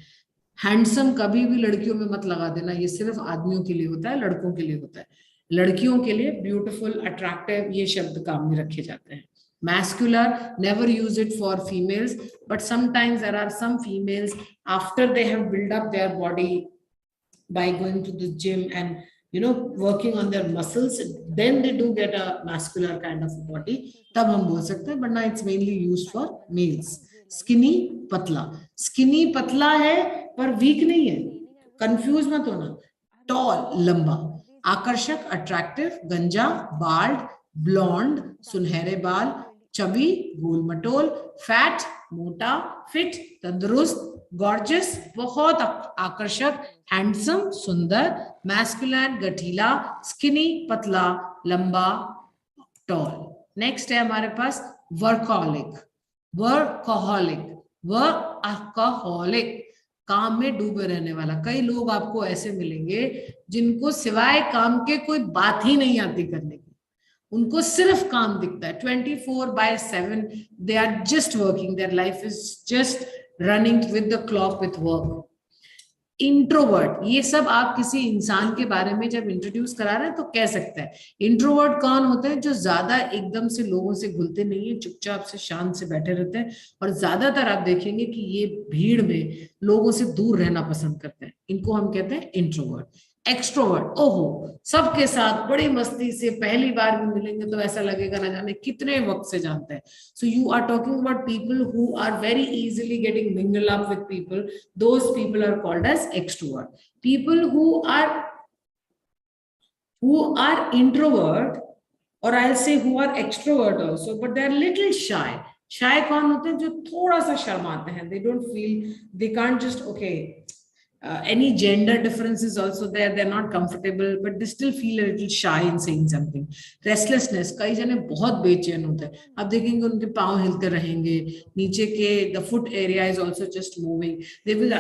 हैंडसम कभी भी लड़कियों में मत लगा देना, ये सिर्फ आदमियों के लिए होता है, लड़कों के लिए होता है. लड़कियों के लिए ब्यूटीफुल, अट्रैक्टिव ये शब्द काम में रखे जाते हैं. Masculine, never use it for females, but sometimes there are some females after they have built up their body by going to the gym and working on their muscles, then they do get a muscular kind of body. तब हम बोल सकते हैं, but now it's mainly used for males. Skinny, पतला. Skinny पतला है पर weak नहीं है, confuse मत होना. Tall, लंबा. आकर्षक, attractive, गंजा, bald, blonde, सुनहरे बाल, चबी, गोल मटोल, फैट, मोटा, फिट, तंदुरुस्त, गॉर्जियस, बहुत आकर्षक, हैंडसम, सुंदर, मैस्कुलिन, गठीला, स्किनी, पतला, लंबा, टॉल. नेक्स्ट है हमारे पास वर्कहॉलिक. वर्कहॉलिक, वर्कहॉलिक, काम में डूबे रहने वाला. कई लोग आपको ऐसे मिलेंगे जिनको सिवाय काम के कोई बात ही नहीं आती करने की, उनको सिर्फ काम दिखता है. 24/7 they are just working, their life is just running with the clock with work. Introvert, ये सब आप किसी इंसान के बारे में जब इंट्रोड्यूस करा रहे हैं तो कह सकते हैं. इंट्रोवर्ट कौन होते हैं? जो ज्यादा एकदम से लोगों से घुलते नहीं है, चुपचाप से शांत से बैठे रहते हैं, और ज्यादातर आप देखेंगे कि ये भीड़ में लोगों से दूर रहना पसंद करते हैं. इनको हम कहते हैं इंट्रोवर्ट. एक्सट्रोवर्ट, ओहो, सबके साथ बड़ी मस्ती से पहली बार भी मिलेंगे तो ऐसा लगेगा ना जाने कितने वक्त से जानते हैं. So you are talking about people who are very easily getting mingle up with people. Those people are called as extrovert. People who are introvert, or I will say who are extrovert also, but they are little shy. Shy कौन होते हैं? जो थोड़ा सा शर्माते हैं. They don't feel, they can't just okay Any gender difference is also there. They're not comfortable, but they still feel a little shy in saying something. Restlessness. कई जने बहुत बेचैन होते हैं. आप देखेंगे उनके पाँव हिलते रहेंगे. नीचे के the foot area is also just moving. They will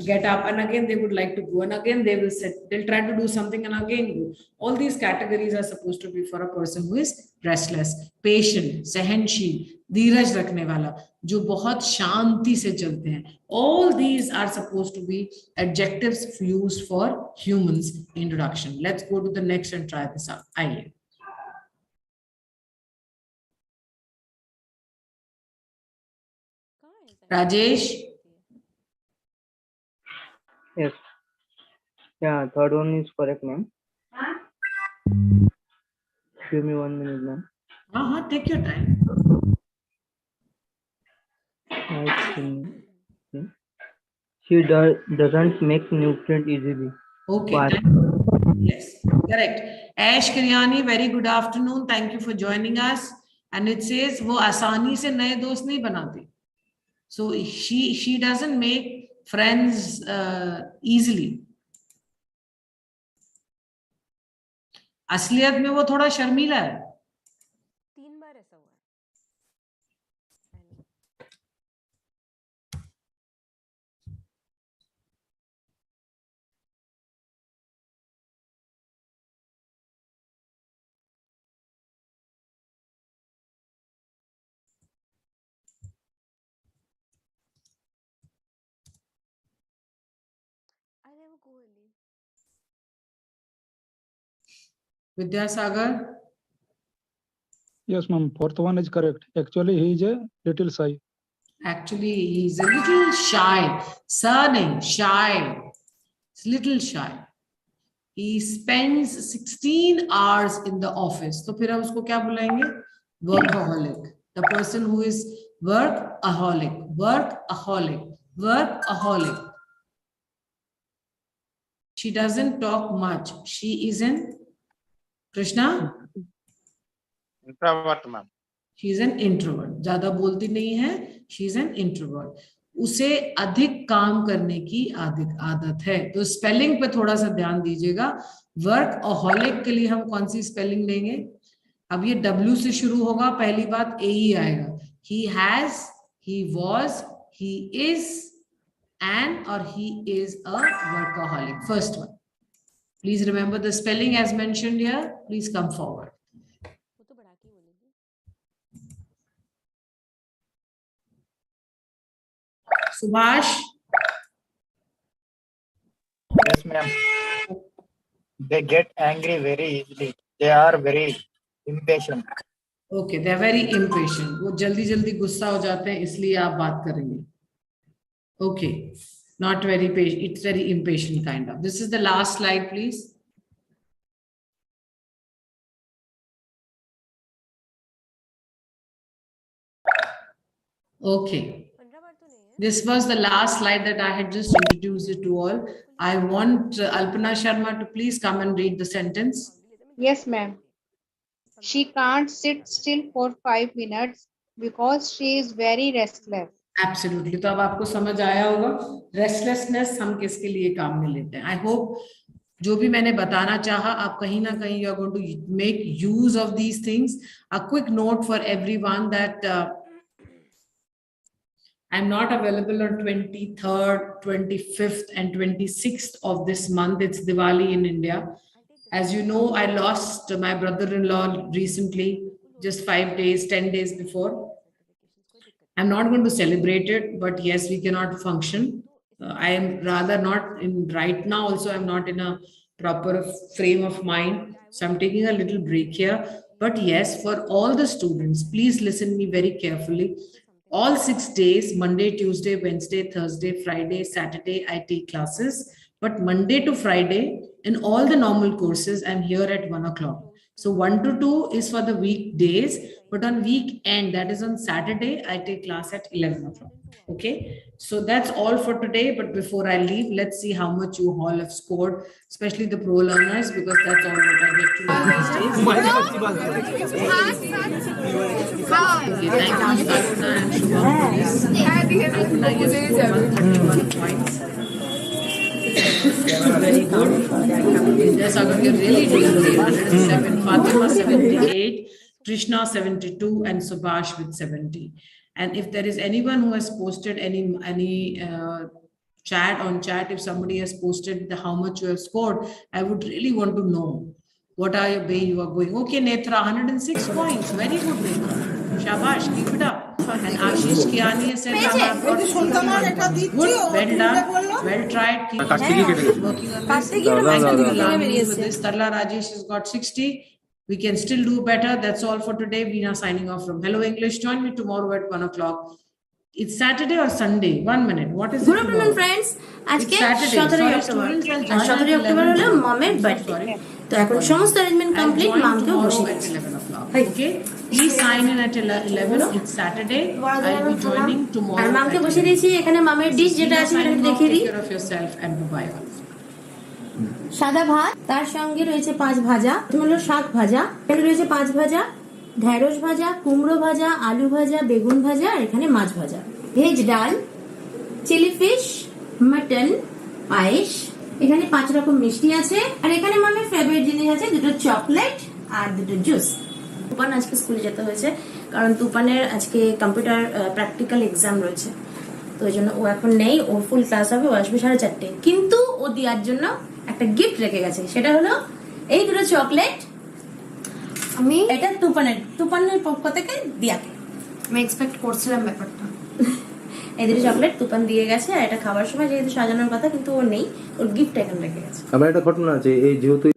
get up and again they would like to go and again they will sit. They'll try to do something and again go. All these categories are supposed to be for a person who is restless, patient, सहनशील, धीरज रखने वाला, जो बहुत शांति से चलते हैं. All these are supposed to be adjectives used for humans. Introduction. Let's go to the next and try this out. आइए. Rajesh. Yes. Yeah, third one is correct, ma'am. Give me 1 minute, ma'am. Take your time. I think she doesn't make new friend easily. Okay. Yes, correct. Ash Kiryani, very good afternoon. Thank you for joining us. And it says वो आसानी से नए दोस्त नहीं बनाती. So she doesn't make friends easily. असलियत में वो थोड़ा शर्मीला है. 3 बार ऐसा हुआ. I never go early. Vidyasagar. Yes, ma'am. Fourth one is correct. Actually, he is a little shy. Actually, he's a little shy. Surname, shy. It's little shy. He spends 16 hours in the office. तो फिर हम उसको क्या बुलाएंगे? Workaholic. The person who is workaholic. Workaholic. Workaholic. She doesn't talk much. She isn't. Krishna? Introvert, ma'am. She is an introvert. ज्यादा बोलती नहीं है. She is an introvert. उसे अधिक काम करने की आदत है. तो स्पेलिंग पे थोड़ा सा ध्यान दीजिएगा. वर्कaholic के लिए हम कौन सी स्पेलिंग लेंगे? अब ये W से शुरू होगा. पहली बात A ही आएगा. He has, he was, he is, and or he is a workaholic. First one. Please remember the spelling as mentioned here. Please come forward. Subhash. Yes, ma'am. They get angry very easily. They are very impatient. Okay, they are very impatient. वो जल्दी जल्दी गुस्सा हो जाते हैं, इसलिए आप बात करेंगे. Okay, not very patient. It's very impatient kind of. This is the last slide, please. Okay. This was the last slide that I had just introduced it to all. I want Alpana Sharma to please come and read the sentence. Yes, ma'am. She can't sit still for 5 minutes because she is very restless. Absolutely. तो अब आपको समझ आया होगा restlessness हम किसके लिए काम में लेते हैं. I hope जो भी मैंने बताना चाहा आप कहीं ना कहीं you are going to make use of these things. A quick note for everyone that I'm not available on 23rd, 25th and 26th of this month. It's Diwali in India. As you know, I lost my brother-in-law recently, just 5 days, 10 days before. I'm not going to celebrate it, but yes, we cannot function. I am rather not in right now. Also, I'm not in a proper frame of mind. So I'm taking a little break here. But yes, for all the students, please listen me very carefully. All 6 days, Monday, Tuesday, Wednesday, Thursday, Friday, Saturday, I take classes. But Monday to Friday, in all the normal courses, I'm here at 1 o'clock. So 1 to 2 is for the weekdays, but on weekend, that is on Saturday, I take class at 11 o'clock. Okay, so that's all for today. But before I leave, let's see how much you all have scored, especially the pro learners, because that's all what I get to know these days. Okay, thank you, Alpana and Shubham. Alpana, you scored 131 points. Very good. Vidyasagar, you're really doing great. 107. Fatima 78, Krishna 72, and Subhash with 70. And if there is anyone who has posted any chat on chat, if somebody has posted how much you have scored, I would really want to know what way you are going. Okay, Netra, 106 points. Very good, Netra. Shabash, keep it up. And Ashish Kiani has said, I've got 41. Good, well done, well tried. Keep working on this. With this, Tarla Rajesh has got 60. We can still do better. That's all for today. We are signing off from Hello English. Join me tomorrow at 1 o'clock. It's Saturday or Sunday? 1 minute. What is it? Good afternoon, friends. আজকে 17 October. আর 17 October হলো মমের birthday. তো এখন সমস্ত arrangement complete, মামকেও বসে দিচ্ছি। Okay. Please sign in at 11. It's Saturday. I'll be joining tomorrow. আর মামকে বসে দিয়েছি। এখানে মামের ডিশ যেটা আছে সেটা দেখিয়ে দিই। Take care of yourself and bye. সাদা ভাত, তার সঙ্গে রয়েছে 5 ভাজা, হলো শাক ভাজা, এখানে রয়েছে 5 ভাজা, ঢেঁড়স ভাজা, কুমড়ো ভাজা, আলু ভাজা, বেগুন ভাজা, আর এখানে মাছ ভাজা, ভেজ ডাল, চিলি ফিশ, মটন, পায়েস, এখানে 5 রকম মিষ্টি আছে, আর এখানে মামের ফেভারিট জিনিস আছে, দুটো চকলেট আর দুটো জুস। তুফান আজকে স্কুলে যেতে হয়েছে কারণ তুফানের আজকে কম্পিউটার প্র্যাকটিক্যাল এক্সাম রয়েছে, তো ওই জন্য ও এখন নেই, ও ফুল ক্লাস হবে, ও আসবে 4:30। কিন্তু ও দেওয়ার জন্য একটা গিফট রেখে গেছে, সেটা হলো এই দুটো চকলেট। আমি এটা তুফানের পক্ষ থেকে দিয়াকে আমি এক্সপেক্ট করছিলাম ব্যাপারটা। এই দুটো চকলেট তুফান দিয়ে গেছে, আর এটা খাবার সময় যেহেতু সাজানোর কথা কিন্তু ও নেই, ওর গিফট এখানে রেখে গেছে। আমার একটা ঘটনা আছে, এই যেহেতু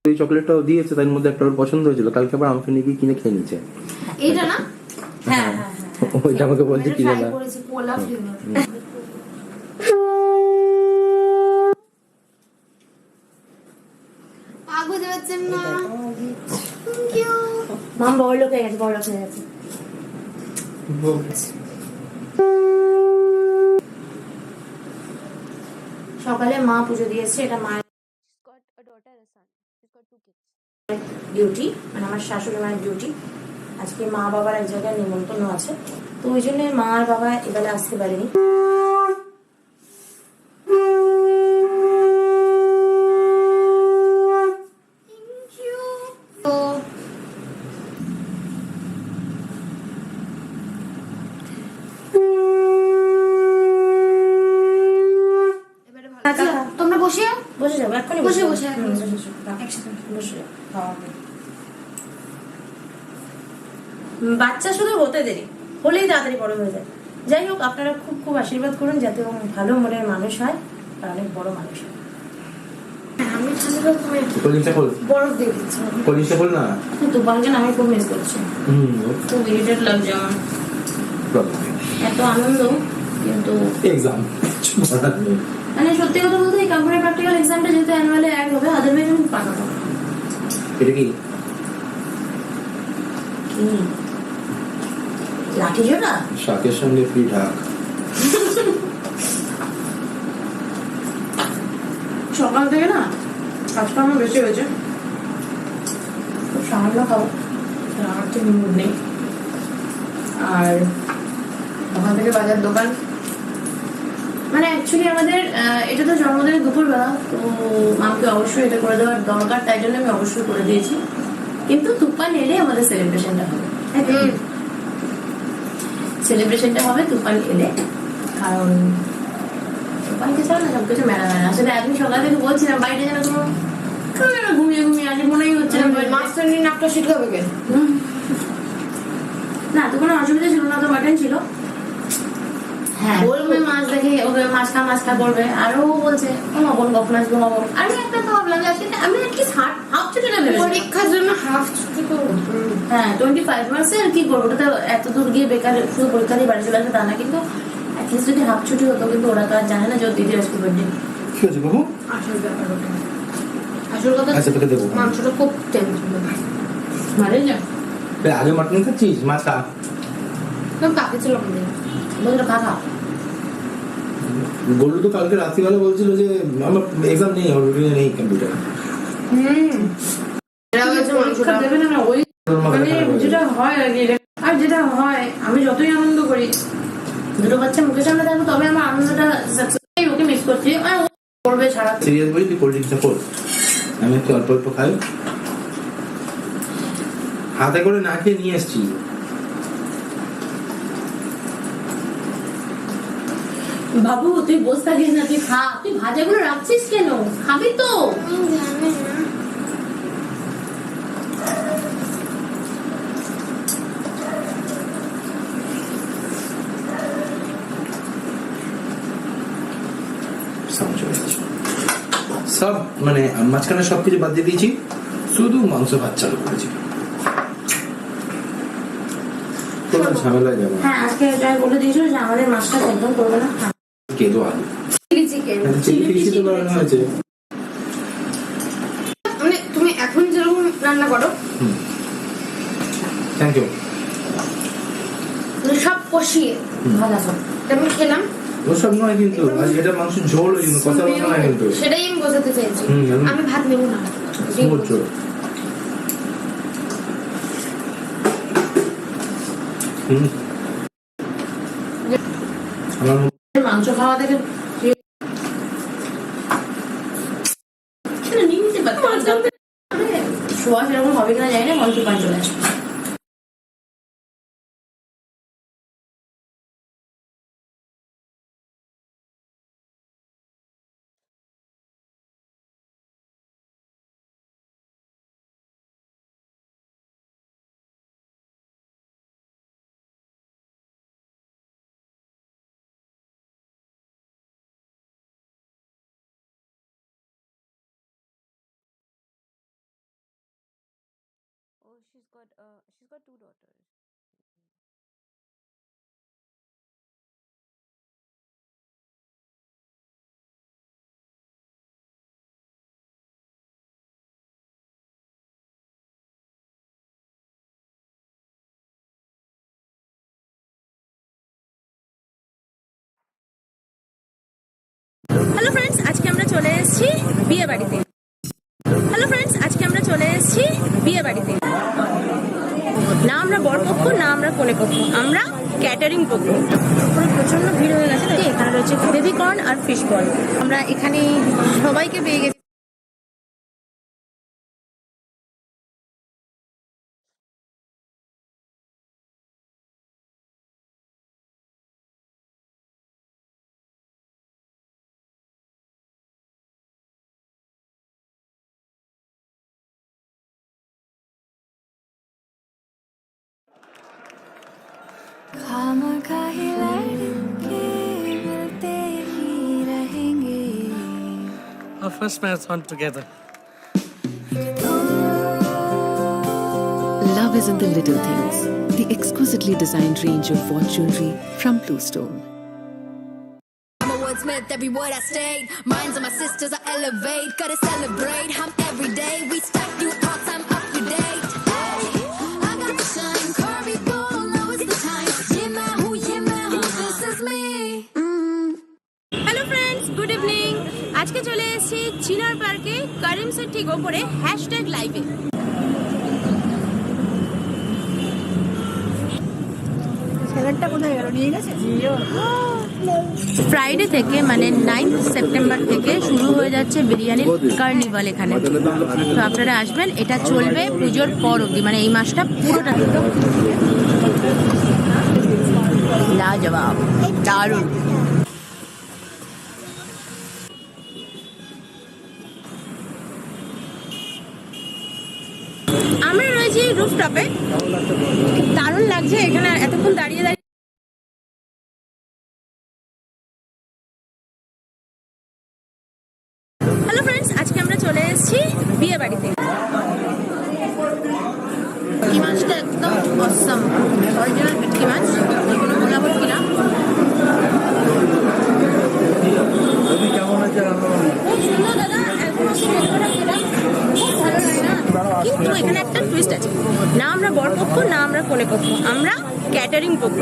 এই চকলেটটাও দিয়েছে, তার মধ্যে একটা ওর পছন্দ হয়েছিল, কালকে আবার আমাকে নিয়ে কিনে খেয়ে নিচ্ছে। এইটা না? হ্যাঁ হ্যাঁ ওইটা আমাকে বলছে কি জানা কোলা ফ্লেভার। আগু যাচ্ছেন না, থ্যাংক ইউ। মাম বড় লোক হয়ে গেছে, বড় লোক হয়ে গেছে। সকালে মা পুজো দিয়েছে, এটা মায়ের ডিউটি, মানে আমার শাশুড়ি মায়ের ডিউটি। আজকে মা বাবার এক জায়গায় নিমন্ত্রণ আছে, তো ওই জন্য মা আর বাবা এবেলা আসতে পারেনি। তোমরা বসে যাবো, এক্ষুনি বসে বাচ্চা শুধু হতে দেরি, হলেই তাড়াতাড়ি বড় হয়ে যায়। যাই হোক, আপনারা খুব খুব আশীর্বাদ করুন যাতে ভালো মনের মানুষ হয় আর অনেক বড় মানুষ হয়। আমি বরফ দিয়ে দিচ্ছি, তুফানকে আমি খুব মিস করছি, খুব ইরিটেট লাগছে আমার, এত আনন্দ কিন্তু মানে সত্যি কথা বলতে এই কম্পিউটার প্র্যাকটিক্যাল এক্সামটা যেহেতু অ্যানুয়ালি অ্যাড হবে, আদারওয়াইজ আমি পাঠাবো। এটা কি লাঠি জোড়া শাকের সঙ্গে ফ্রি ঢাক। সকাল থেকে না কাজটা আমার বেশি হয়েছে, খুব সামান্য খাবো, আমার তো মুড নেই। আর ওখান থেকে বাজার দোকান, মানে অ্যাকচুয়ালি আমাদের এটা তো জন্মদিনের দুপুরবেলা, তো মামকে অবশ্যই এটা করে দেওয়ার দরকার, তাই জন্য আমি অবশ্যই করে দিয়েছি। কিন্তু তুফান এলে আমাদের সেলিব্রেশনটা হবে, সেলিব্রেশনটা হবে তুফান এলে, কারণ তুফানকে ছাড়া না সবকিছু মেলা মেলা। আসলে আমি সকাল থেকে বলছিলাম বাড়িতে যেন কোনো ঘুমিয়ে আসে, মনেই হচ্ছে না মাস্টার নিয়ে নাকটা শিখাবে কেন। না তো কোনো অসুবিধা ছিল না, তো মাটন ছিল। হ্যাঁ বলবে মাছ দেখে ওকে মাছ খা করবে, আর ও বলছে ও মা বোন কখন আসবো মা বোন। আমি একটা তো ভাবলাম যে আজকে আমি অ্যাটলিস্ট হাফ ছুটিটা ভেবেছি পরীক্ষার জন্য, হাফ ছুটি করবো। হ্যাঁ 25 মাসে আর কি করবো, ওটা তো এত দূর গিয়ে বেকার শুধু পরীক্ষা দিয়ে বাড়ি চলে আসবে তা না, কিন্তু অ্যাটলিস্ট যদি হাফ ছুটি হতো। কিন্তু ওরা তো আর জানে না যে ওর দিদি আজকে বার্থডে। কি হয়েছে বাবু? আসল ব্যাপার ওটা, আসল কথা আচ্ছা তোকে দেবো। মাংসটা খুব টেনশন মারে যা। আগে মাটন খাচ্ছিস, মাছ খা। কাকে ছিল বন্ধুরা খা। গোল্ডু তো কালকে রাত্রিবেলা বলছিল যে আমার এক্সাম নেই, রুটিনে নেই কম্পিউটার। যেটা হয় আর যেটা হয়, আমি যতই আনন্দ করি দুটো বাচ্চা মুখের সামনে থাকবো তবে আমার আনন্দটা ওকে মিস করছি। করবে ছাড়া সিরিয়াস বলি, তুই কোল্ড ড্রিঙ্কসটা কর, আমি একটু অল্প অল্প খাই। হাতে করে না খেয়ে নিয়ে এসছি। বাবু তুই বসে থাকিস না, তুই খা। তুই ভাজাগুলো রাখছিস কেন? খাবি তো। সব মানে মাঝখানে সবকিছু বাদ দিয়ে দিয়েছি, শুধু মাংস ভাত চালু করেছি। ঝামেলা যাবে। হ্যাঁ আজকে জয় বলে দিয়েছিল যে আমাদের মাছটা একদম করবে না। কেঁদো আলু চিকেন চিলি বানানো হয়েছে। মানে তুমি এখন যেরকম রান্না করো থ্যাংক ইউ। সব কষিয়ে ভাজা সব আমি খেলাম। ওসব নয় কিন্তু, এটা মাংস ঝোল, ওই জন্য কথা বলা নয় কিন্তু। সেটাই আমি বোঝাতে চাইছি, আমি ভাত নেবো না। মাংস খাওয়া থেকে শোয়া সেরকম হবে কিনা জানি না, মাংস পান চলে আসবে। Oh, she's got 2 daughters. Hello friends, আজকে আমরা চলে এসেছি বিয়ে বাড়িতে। বিয়ে বাড়িতে না আমরা বরপক্ষ না আমরা কনে পক্ষ, আমরা ক্যাটারিং পক্ষ। প্রচন্ড ভিড় হয়ে গেছে। এখানে রয়েছে বেবি কর্ন আর ফিশ বল। আমরা এখানে সবাইকে পেয়ে গেছি। Our first marathon together. Love is in the little things. The exquisitely designed range of watch jewelry from Bluestone. I'm a wordsmith, every word I state. Minds of my sisters, I elevate. Gotta celebrate, I'm every day. We stack new parts, I'm up to date. Hey, I got the shine, Curry Bull, now is the time. Yeah, who, this is me. Hello friends, good evening. আজকে চলে এসেছি চিনার পার্কে, কারিমসের ঠিক ওপরে #লাইভে। Friday থেকে মানে 9 September থেকে শুরু হয়ে যাচ্ছে বিরিয়ানির কার্নিভাল এখানে। তো আপনারা আসবেন, এটা চলবে পুজোর পর অবধি, মানে এই মাসটা পুরোটা। লাজবাব, দারুণ। আমরা রয়েছি রুফটপ স্টপে দারুণ লাগছে এখানে এতক্ষণ দাঁড়িয়ে দাঁড়িয়ে। হ্যালো ফ্রেন্ডস, আজকে আমরা চলে এসেছি বিয়ে বাড়িতে। ভেটকি মাছটা একদম অসাম, অরিজিনাল ভেটকি মাছ, কোনো গোলাবট কিনা। খুব সুন্দর দাদা, এখন খুব ভালো লাগে না, কিন্তু এখানে একটা টুইস্ট আছে, না আমরা বরপক্ষ না আমরা কনে পক্ষ, আমরা ক্যাটারিং পক্ষ।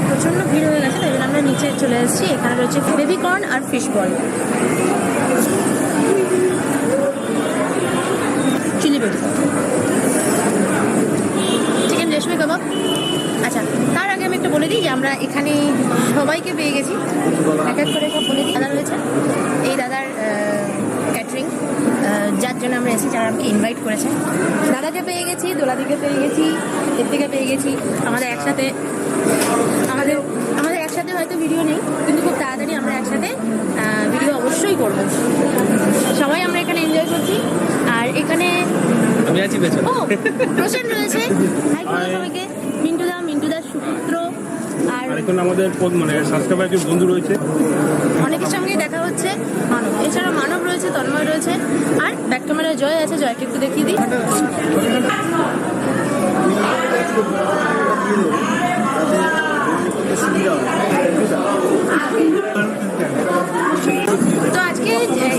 প্রচন্ড ভিড় হয়ে গেছে, তাই জন্য আমরা নিচে চলে এসেছি। এখানে রয়েছে বেবি কর্ন আর fish ball, chilli baby, chicken reshmi kabab. আচ্ছা, তার আগে আমি একটা বলে দিই যে আমরা এখানে সবাইকে পেয়ে গেছি, এক এক করে সব বলে দিই। দাদা রয়েছে, এই দাদার ক্যাটারিং, যার জন্য আমরা এসেছি, যারা আমাকে ইনভাইট করেছে। দাদাকে পেয়ে গেছি, দোলাদিকে পেয়ে গেছি, এর থেকে পেয়ে গেছি। আমাদের একসাথে হয়তো ভিডিও নেই, কিন্তু খুব তাড়াতাড়ি আমরা একসাথে ভিডিও অবশ্যই করব। সবাই আমরা এখানে এনজয় করছি। আর এখানে ও প্রসেন রয়েছে, সবাইকে মিন্টুদার সুপুত্র, আর এখন আমাদের মানে সাবস্ক্রাইবার একজন বন্ধু রয়েছে, অনেকের সঙ্গে দেখা হচ্ছে। মানব, এছাড়া মানব রয়েছে, তন্ময় রয়েছে, আর ব্যাক ক্যামেরায় জয় আছে। জয়কে একটু দেখিয়ে দিই। তো আজকে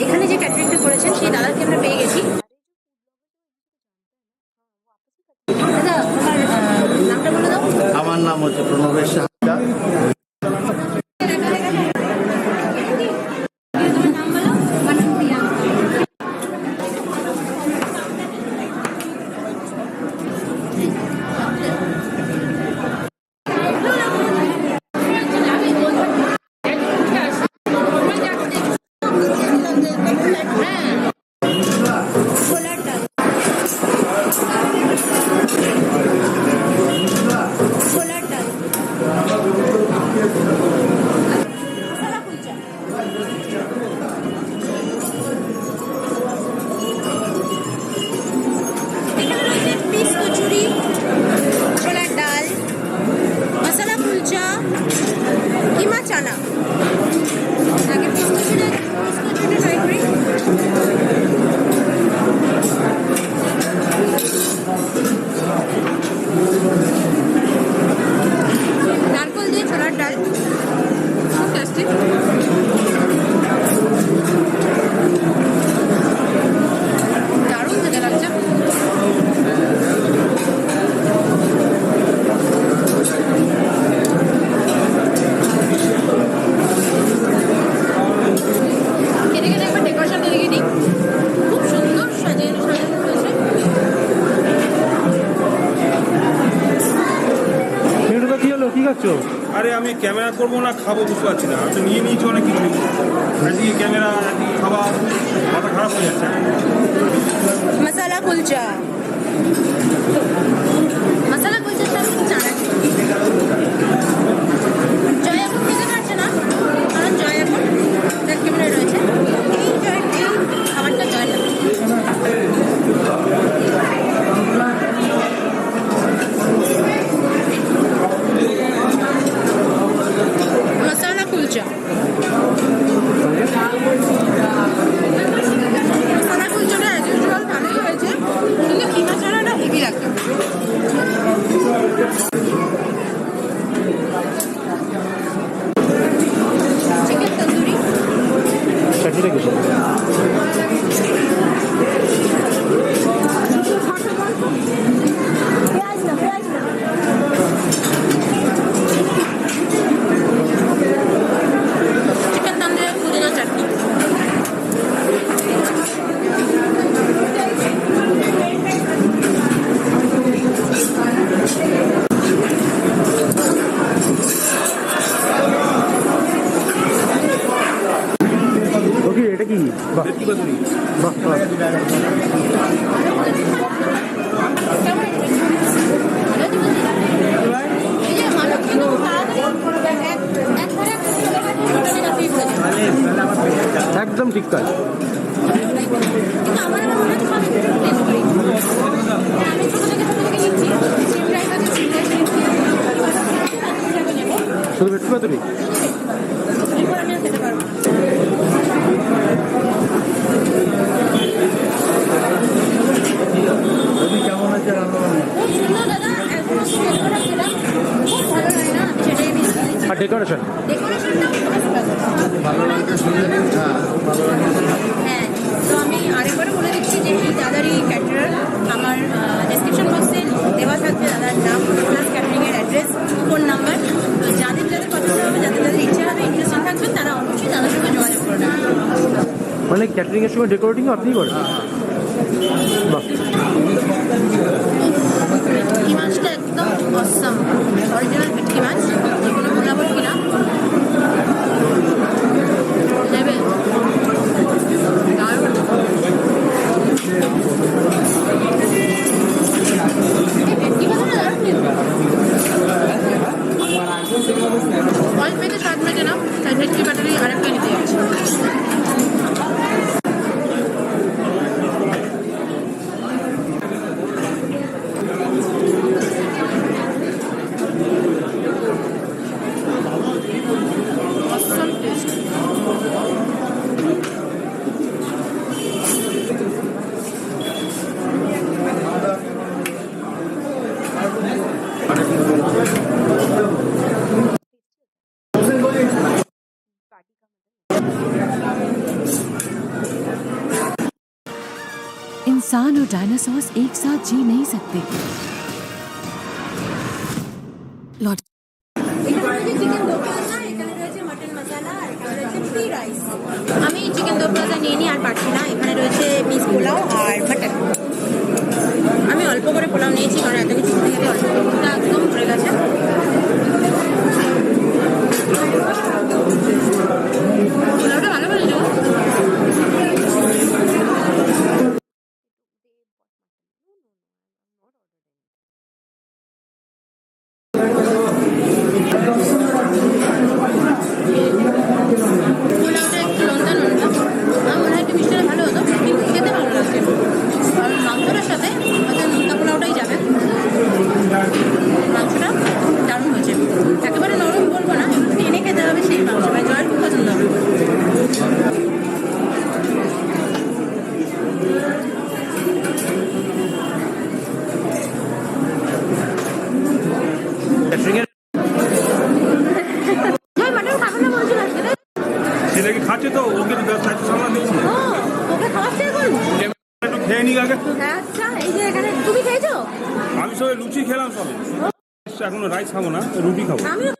এখানে যে ক্যাটারিংটা করেছেন সেই দাদাকে আমরা পেয়ে গেছি। দাদা, তোমার নামটা বলে দাও। আমার নাম হচ্ছে প্রণবেশ সাহা। নারকল দিয়ে ছোলার ডাল, খুব টেস্টি। দারুণ খেতে লাগছে। এদিকে একবার ডেকোরেশনটা দেখে দিই, খুব সুন্দর সাজানো রয়েছে। কি হলো, কি খাচ্ছ? আরে আমি ক্যামেরা করবো না খাবো বুঝতে পারছি না, আমি নিয়ে নিয়েছি অনেক কিছু, একদিকে ক্যামেরা একদিকে খাবার, মাথা খারাপ হয়ে যাচ্ছে। মশালা কুলচা, মশালা কুলচার সাথে জানা জয় এখন খেতে পারছে না, কারণ জয় এখন ব্যাক ক্যামেরায় রয়েছে। এই খাবারটা জয় না। মশালা কুলচা, মশালা কুলচাটা অ্যাজ ইউজুয়াল ভালোই হয়েছে, কিন্তু কিমা ছাড়াটা হেভি লাগছে। চিকেন তন্দুরি, চিকেন তন্দুরি, পুদিনা চাটনি। এটা কি? বাহ, বাহ, এই যে একদম ঠিক কাজ। কিন্তু আমার আবার মনে হচ্ছে সব একটু টেস্ট করি। আমি ছোট থেকে নিচ্ছি সেম রাইস আছে সিরিয়াস নিচ্ছি শুধু ভেটকি পাতুরি? এরপর আমি আর খেতে পারবো। কেমন আছে রান্না বান্না? খুব সুন্দর দাদা, একদম খেলাম খুব ভালো লাগে না, আমি সেটাই মিস করেছি। আর ডেকোরেশন? ডেকোরেশনটাও ভালো লাগে। হ্যাঁ, তো আমি আরেকবারও বলে দিচ্ছি যে এই দাদারই ক্যাটারার আমার ডেসক্রিপশন বক্সে দেওয়া থাকবে দাদার নাম প্লাস ক্যাটারিংয়ের অ্যাড্রেস, ফোন নাম্বার। তো যাদের যাদের পছন্দ হবে, যাদের যাদের ইচ্ছা হবে, ইন্টারেস্টেড থাকবেন, তারা অবশ্যই দাদার সঙ্গে যোগাযোগ করবেন। মানে ক্যাটারিং এর সঙ্গে ডেকোরেটিং আপনিই করেন? বাহ, ভেটকি মাছটা একদম অসাম, অরিজিনাল ভেটকি মাছ, যে কোনো ভোলাবট কিনা নেবে দারুণ। ভেটকি মাছটা দারুণ কিন্তু অল্প মেটে স্বাদ মেটে না, তাই ভেটকি ব্যাটারি আরেকটা নিতে যাচ্ছে। इंसान और डायनासोर्स एक साथ जी नहीं सकते। लॉट এখানে রয়েছে চিকেন দো প্লাজা, এখানে রয়েছে মাটন মশলা, আর এখানে রয়েছে ফ্রি রাইস। আমি চিকেন দো প্লাজা নিয়ে নিই আর পারছি না। এখানে রয়েছে পিস পোলাও আর মাটন। আমি অল্প করে পোলাও নিয়েছি কারণ এত কিছু খেতে খেতে অল্পটা একদম পড়ে গেছে। পোলাওটা ভালো বলেছো। পোলাওটা একটু নোনতা নোনতা, আমার মনে হয় একটু মিষ্টিটা ভালো হতো, কিন্তু খেতে ভালো লাগছে। আর মাংসটার সাথে হয়তো নোনতা পোলাওটাই যাবে। মাংসটা দারুণ হয়েছে, একেবারে নরম বলবো না, একটু টেনে খেতে হবে সেই মাংস, মানে জয়ের খুব পছন্দ হবে। ক্যাটারিং এর জয় মাটন খাবে না বলছিল আজকে, তাই? সেটা কি খাচ্ছে তো ওকে তো দায়িত্ব সামলা দিচ্ছি। ও, ওকে খাওয়াচ্ছে এখন? একটু খেয়ে নিক আগে। হ্যাঁ, আচ্ছা, এই যে এখানে তুমি খেয়েছো? আমি সবাই লুচি খেলাম সবে, এখন রাইস খাবো না, রুটি খাবো। আমিও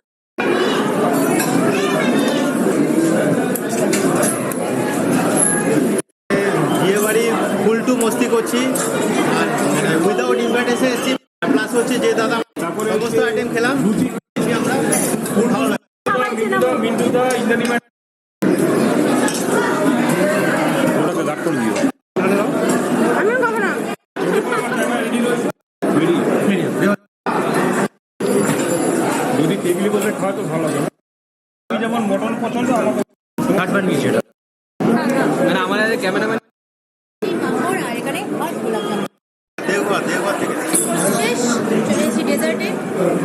বিয়ে বাড়ি ফুল টু মস্তি করছি, উইদাউট ইনভাইটেশন এসেছি, প্লাস হচ্ছে যে দাদা সমস্ত আইটেম খেলাম, আমরা ফুড ভালো লাগে। মিন্টুদা ইন্দ্রাণী ওটাকে দাগ করে দিও। আমিও খাবো না। যদি টেবিলে বসে খাওয়া তো ভালো হবে। আমি যেমন মটন পছন্দ, আমার কাটবার নিয়েছি এটা, মানে আমাদের ক্যামেরাম্যান পাঁপড় আর এখানে হট গোলাপ জামুন। দেওঘর থেকে শেষ, চলে এসেছি ডেজার্টে,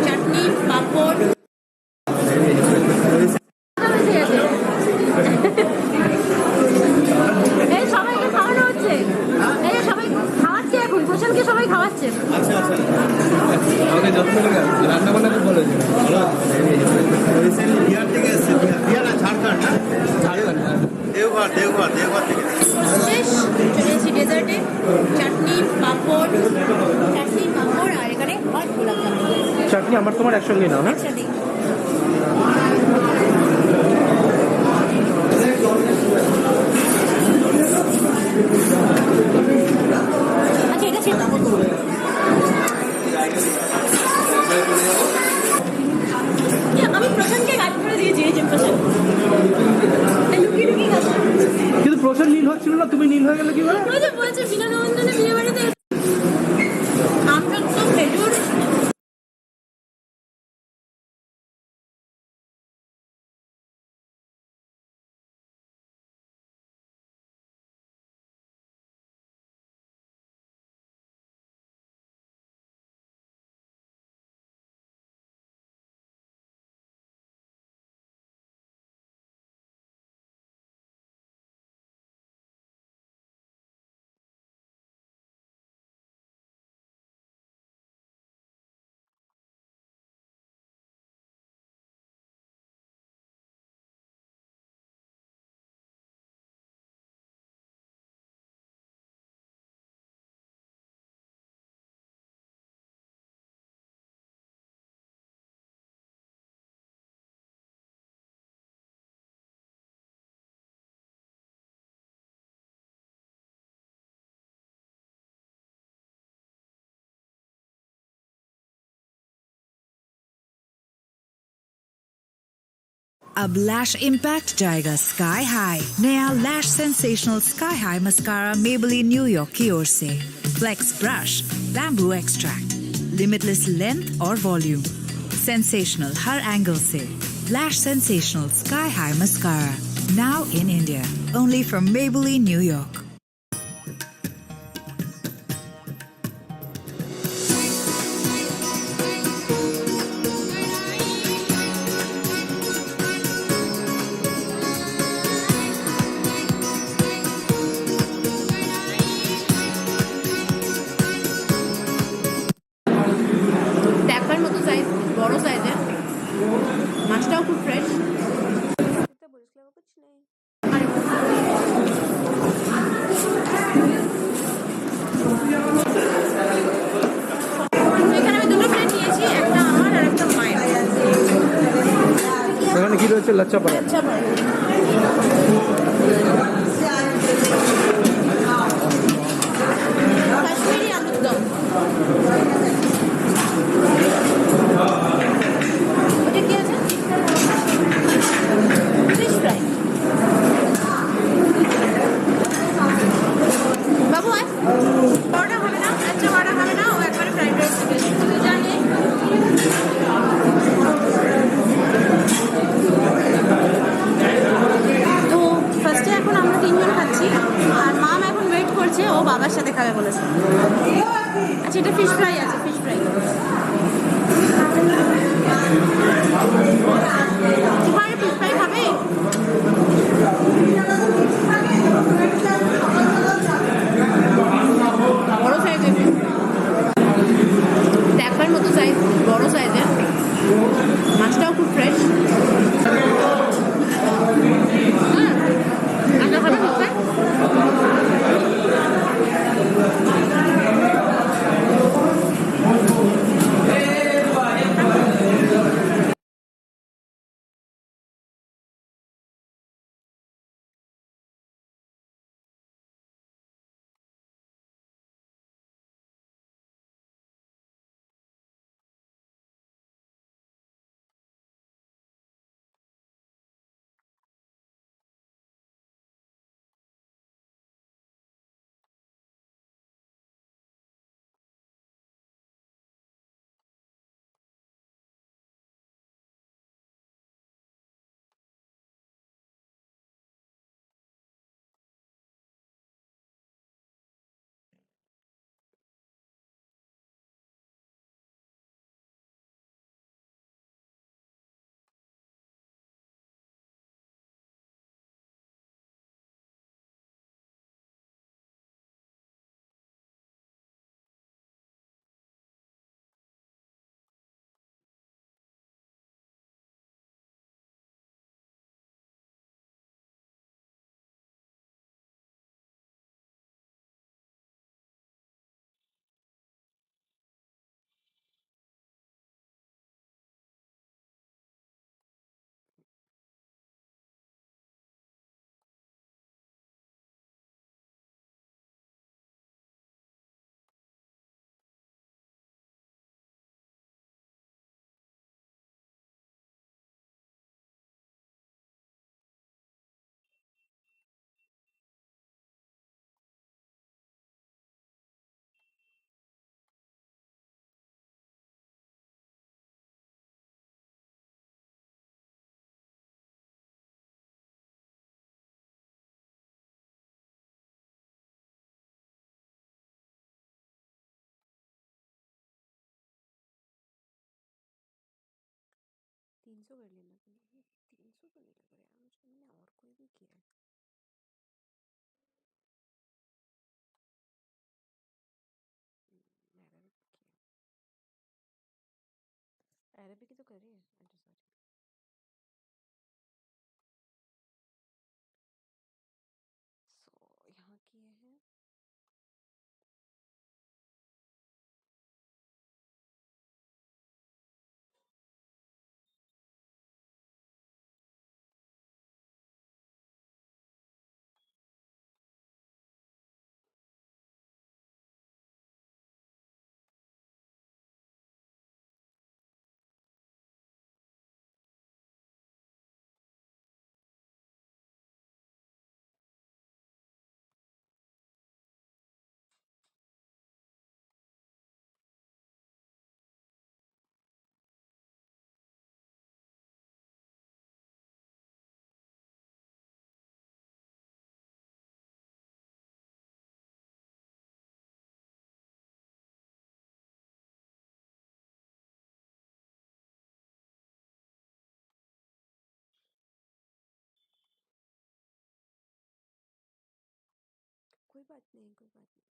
চাটনি, পাঁপড়। এই সবাইকে খাওয়ানো হচ্ছে, এই যে সবাই খাওয়াচ্ছে এখন, প্রশান্তকে সবাই খাওয়াচ্ছে। আচ্ছা আচ্ছা, আমাকে যত্ন করে রান্না বান্না খুব ভালো হয়েছে। ভালো রিসেন্টলি বিহার থেকে এসেছে, বিহার না ঝাড়খণ্ড, দেওঘর থেকে। শেষ, চলে এসেছি ডেজার্টে, চাটনি, পাঁপড়, আর এখানে হট গোলাপ জামুন। চাটনি আমার তোমার একসঙ্গে নাও, হ্যাঁ? একসাথে। আচ্ছা, এটা ছিল আমি প্রশান্তকে গাইড করে দিয়েছি, এই যে প্রশান্ত লুকিয়ে গেছে। কিন্তু প্রশ্ন নীল হচ্ছিল না, তুমি নীল হয়ে গেলে কি করে? ওই যে বলছে বিনা নিমন্ত্রণে বিয়ে বাড়িতে अब लैश इम्पैक्ट जाएगा स्काई हाई। नया lash sensational sky high mascara Maybelline New York की ओर से। Flex brush, bamboo extract, limitless length और वॉल्यूम, सेंसेशनल हर एंगल से। Lash sensational sky high mascara, now in India, only from Maybelline, New York. দেখার মতো size, বড় সাইজের, মাছটাও খুব ফ্রেশ। এখানে আমি দুটো প্লেট নিয়েছি, একটা আমার আর একটা মায়ের। এখানে কি রয়েছে? লাচ্চা পরাঠা। আচ্ছা কাশ্মীরি আলুর দম। ওটা কি আছে? Fish fry. বাবু আয়, পরোটা হবে না, আচ্ছা পরোটা হবে না, ও একবারে ফ্রাইড রাইস খাবে। তুই জানে তো ফার্স্টে এখন আমরা তিনজন খাচ্ছি, আর মাম এখন ওয়েট করছে, ও বাবার সাথে খাবে বলেছে। আচ্ছা এটা ফিশ ফ্রাই আছে, ফিশ ফ্রাই। তোমার ফিশ ফ্রাই খাবে? বড় সাইজের, দেখার মতো সাইজ, বড় সাইজের, মাছটাও খুব ফ্রেশ। আচ্ছা খাবে ফিশ ফ্রাই? तीन सौ कर लेना, 300 तो नहीं लग रहा है मुझे, मैंने और कोई भी किया है। अरेबिक ही तो कर रही है। अच्छा सॉरी। सो यहाँ किए हैं बात नहीं, कोई बात नहीं।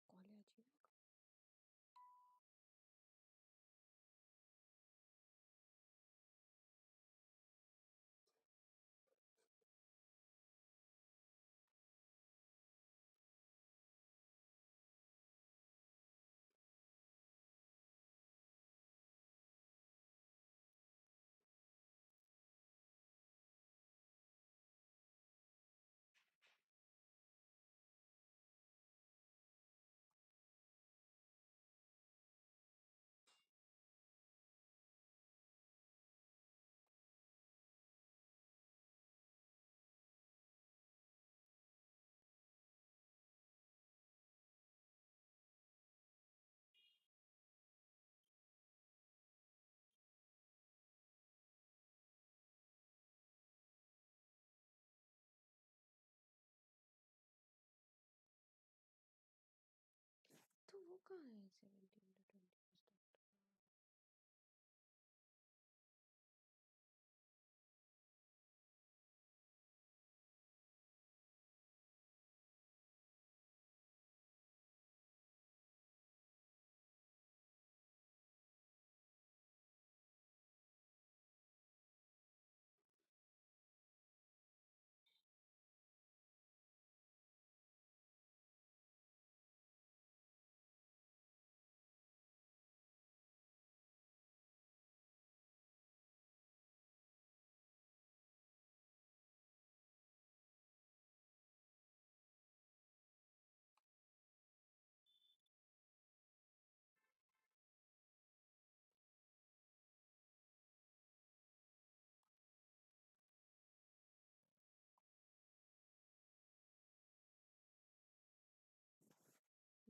कॉलेज है। तो वो कहाँ है 17 to 20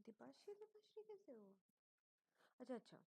दीपाश्री दीपाश्री कैसे हो? अच्छा अच्छा।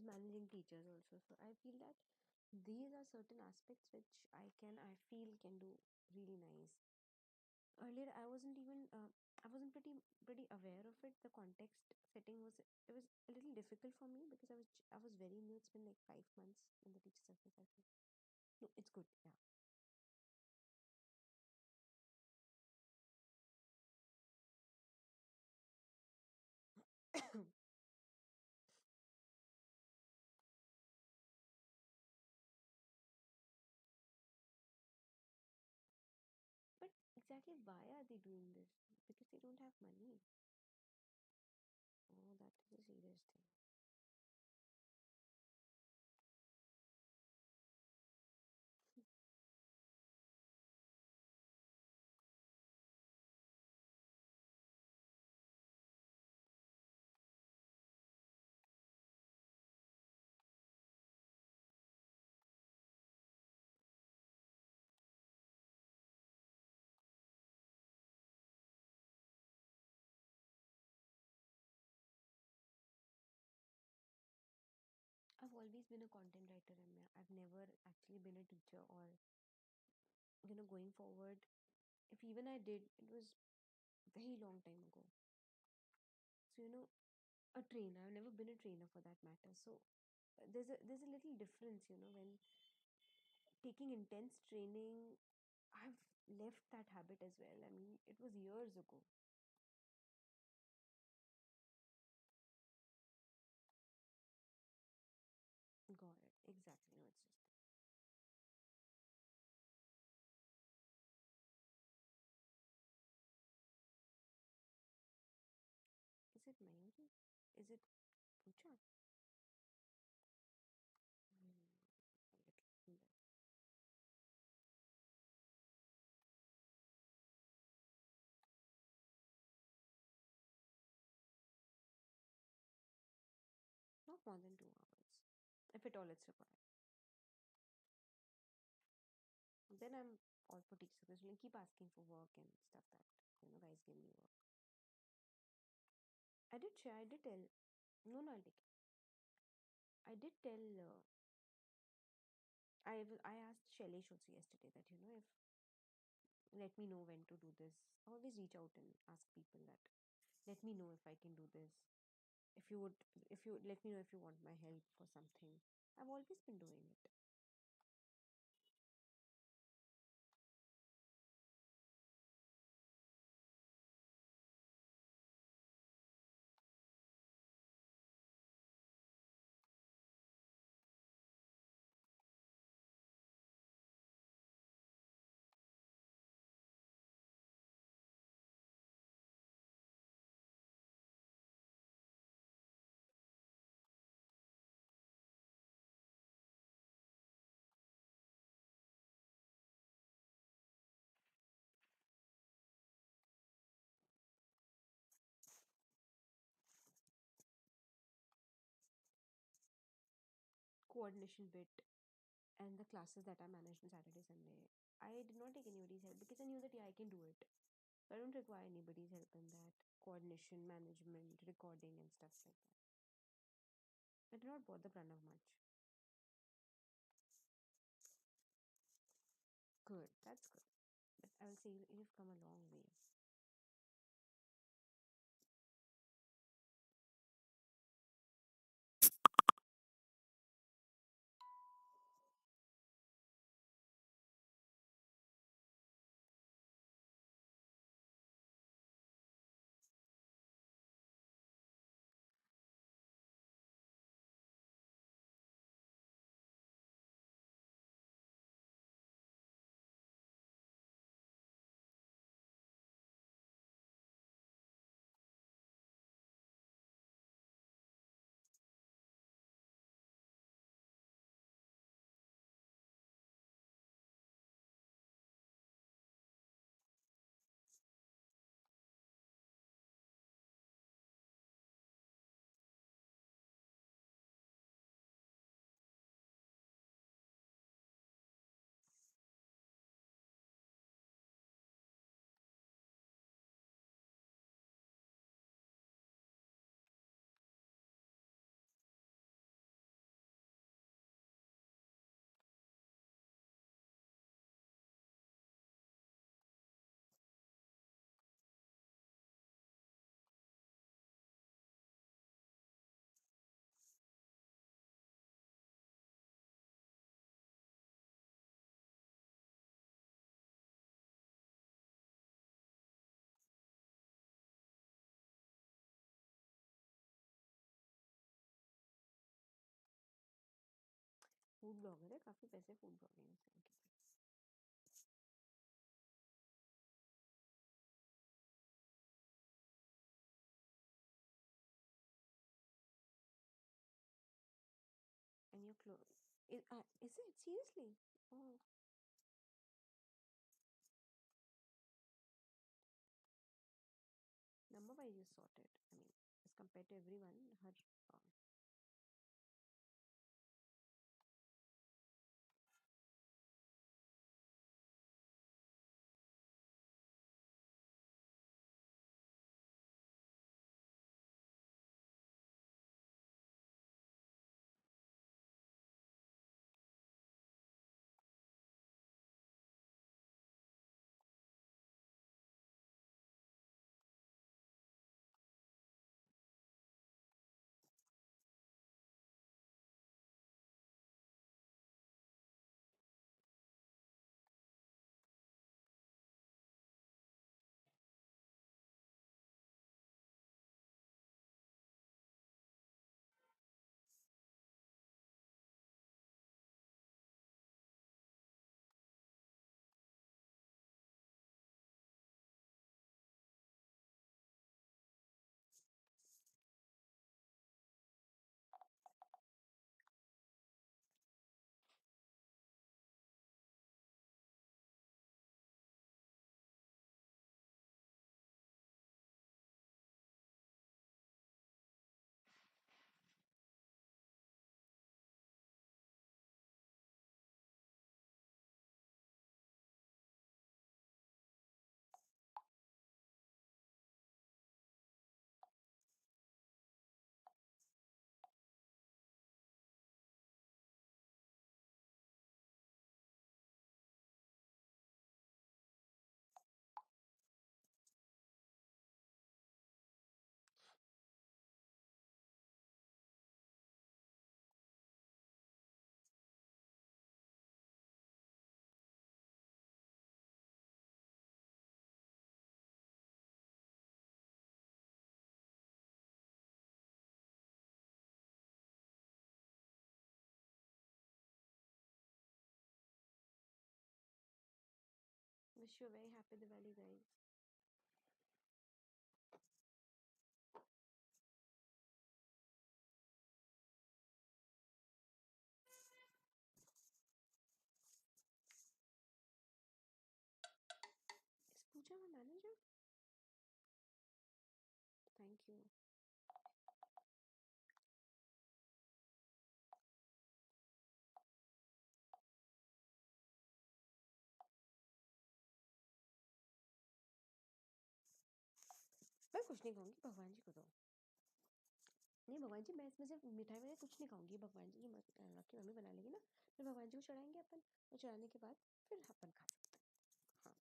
managing teachers also. So I feel that these are certain aspects which I feel can do really nice. Earlier, I wasn't pretty aware of it. The context setting was it was a little difficult for me because I was very new. It's been like 5 months in the teacher service. I feel no, it's good. Yeah. But exactly why are they doing this? Because they don't have money. Oh, that is a serious thing. I've always been a content writer, and I've never actually been a teacher or going forward. If even I did, it was very long time ago. So a trainer. I've never been a trainer for that matter. So there's a little difference, when taking intense training. I've left that habit as well. I mean, it was years ago. Got it. Exactly. No, it's just is it Mayuri? Is it Pucha? A little less. Not more than 2 hours, if at all it's required. Then I'm all for teacher because we'll keep asking for work and stuff that guys give me work. I did share. I did tell. No, no, I'll take it. I did tell. I asked Shailesh also yesterday that if let me know when to do this. I always reach out and ask people that let me know if I can do this. If you let me know if you want my help for something. I've always been doing it. Coordination bit and the classes that I managed on Saturday, Sunday, I did not take anybody's help because I knew that I can do it. So I don't require anybody's help in that coordination, management, recording, and stuff like that. I did not bother Pranav much. Good, that's good. But I will say you've come a long way. Food blogger है, काफी पैसे food blogging में से इनके पास। And your clothes. Is it seriously? Oh. Number wise you sorted. I mean, as compared to everyone, her wish you a very happy Diwali, guys. Is Pooja my manager? Thank you. मैं कुछ नहीं कहूँगी, भगवान जी को दो। नहीं भगवान जी, मैं इसमें से मिठाई में कुछ नहीं खाऊंगी। भगवान जी की मम्मी बना लेगी ना, फिर भगवान जी को चढ़ाएंगे अपन, और चढ़ाने के बाद फिर अपन खा सकते हैं। हाँ।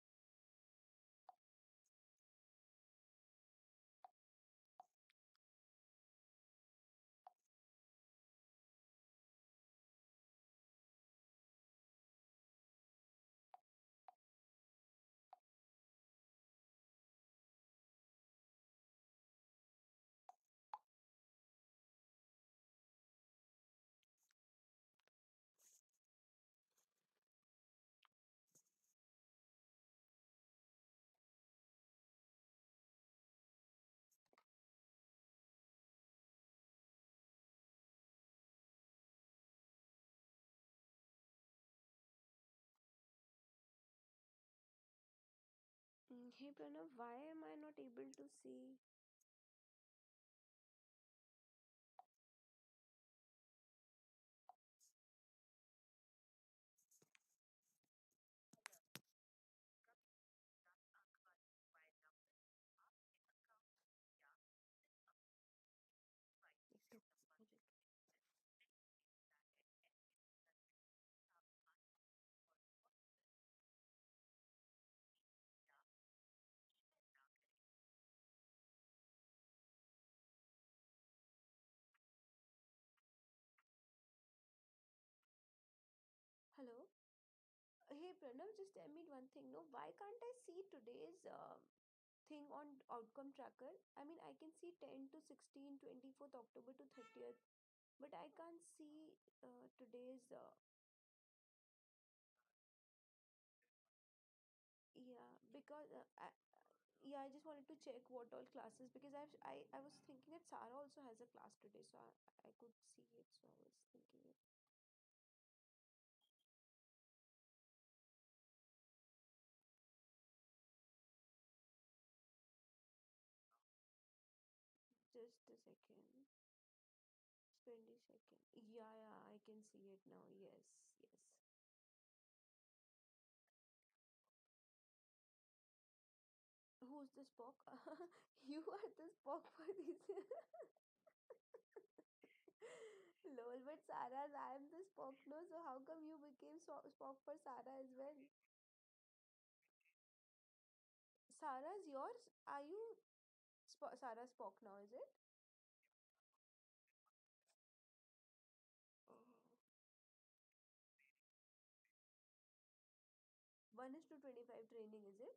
Hey Pranav, why am I not able to see? एक तो मुझे Hello. Hey Pranav, just tell me one thing. No, why can't I see today's thing on outcome tracker? I mean, I can see 10 to 16, 24th October to 30th, but I can't see today's yeah, I just wanted to check what all classes, because I was thinking that Sarah also has a class today, so I could see it, so I was thinking it. Just a second. 22nd. Yeah, yeah, I can see it now. Yes, yes. Who's the Spock? You are the Spock for this. Lol, but Sarah, I am the Spock, no? So how come you became Spock for Sarah as well? Sarah's yours? Are you Sarah Spock now, is it? Oh. 1:25 training, is it?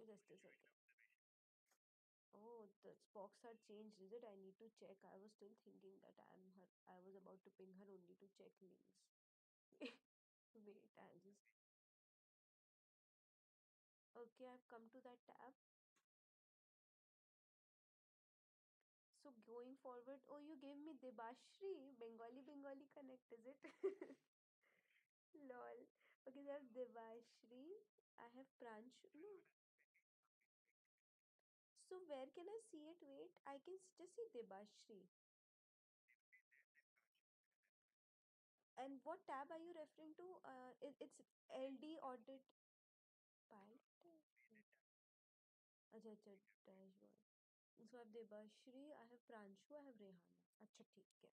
Just a second. Oh, the Spocks are changed, is it? I need to check. I was still thinking that I'm her. I was about to ping her only to check links. Wait, I'll just. Okay, I've come to that tab. So going forward, oh, you gave me Debashri, Bengali Connect, is it? Lol. Okay, so I have Debashri. I have Pranch. No. So where can I see it? Wait, I can just see Debashri. And what tab are you referring to? It's LD audit pile. अच्छा अच्छा dashboard. So I have Debashri, I have Pranshu, I have Rehana. अच्छा ठीक है.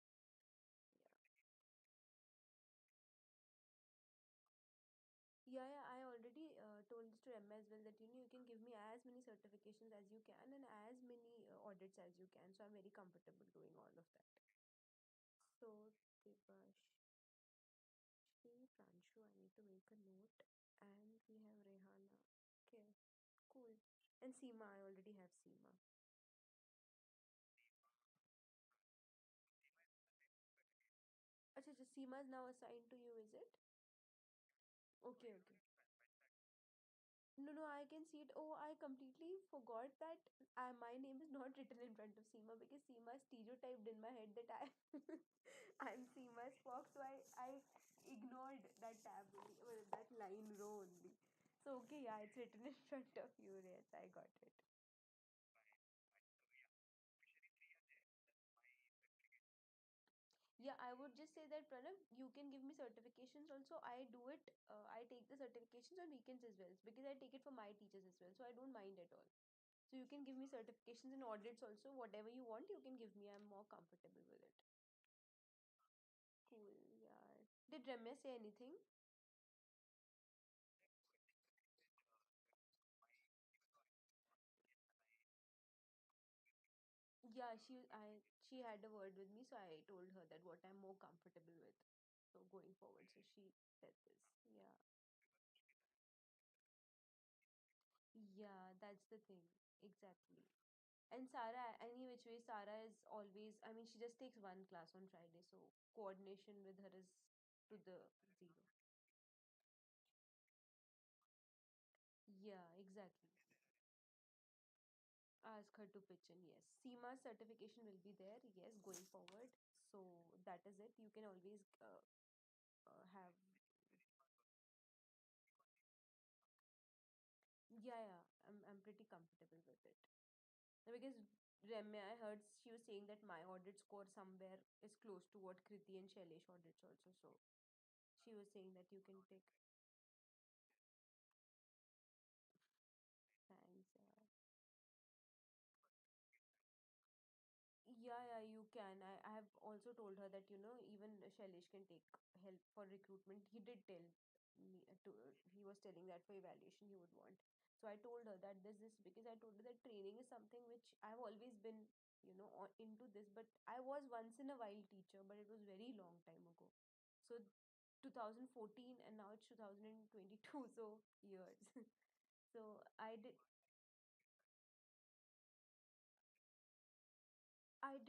Yeah. Yeah, I already told this to Emma as well, that you can give me as many certifications as you can and as many audits as you can. So I'm very comfortable doing all of that. So Debashri, Pranshu, I need to make a note, and we have Rehana. Okay, cool. And Seema, I already have Seema. Acha, Seema is now assigned to you, is it? Okay, okay. No, no, I can see it. Oh, I completely forgot that my name is not written in front of Seema, because Seema is stereotyped in my head that I'm Seema's Spock, so I ignored that tab only, or that line row only. So okay, yeah, it's written in front of you. Yes, I got it. Yeah, I would just say that, Pranav, you can give me certifications also. I do it. I take the certifications on weekends as well, because I take it for my teachers as well. So I don't mind at all. So you can give me certifications and audits also. Whatever you want, you can give me. I'm more comfortable with it. Cool. Yeah. Did Ramya say anything? Yeah, she had a word with me, so I told her that what I'm more comfortable with. So going forward, so she said this. Yeah. Yeah, that's the thing. Exactly. And Sarah, any which way, Sarah is always, I mean, she just takes one class on Friday, so coordination with her is to the zero. Yeah, exactly. Ask her to pitch in, yes. Seema's certification will be there, yes, going forward. So that is it. You can always have. Yeah, yeah, I'm pretty comfortable with it. Because Ramya, I heard she was saying that my audit score somewhere is close to what Kriti and Shailesh audits also. So she was saying that you can take. Thanks, yeah. Yeah, you can. I have also told her that, even Shailesh can take help for recruitment. He did tell me he was telling that for evaluation he would want. So I told her that this because I told her that training is something which I've always been, into this, but I was once in a while teacher, but it was very long time ago. So 2014 and now it's 2022, so years. So I did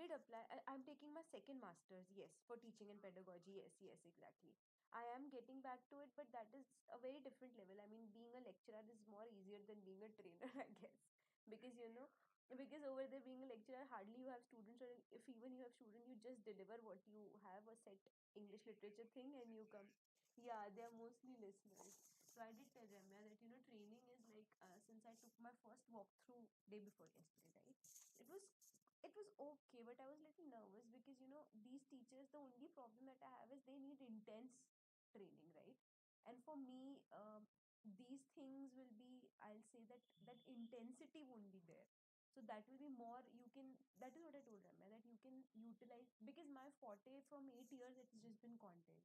apply. I'm taking my second master's, yes, for teaching and pedagogy. Yes, yes, exactly. I am getting back to it, but that is a very different level. I mean, being a lecturer is more easier than being a trainer, I guess, because because over there being a lecturer, hardly you have students, or if even you have students, you just deliver what you have, a set English literature thing, and you come. Yeah, they are mostly listeners. So I did tell Ramya that training is like, since I took my first walkthrough day before yesterday, right? It was okay, but I was a little nervous because these teachers, the only problem that I have is they need intense training, right? And for me, these things will be, I'll say that intensity won't be there. So that will be more, you can, that is what I told Ramya, that you can utilize, because my forte from 8 years, it's just been content.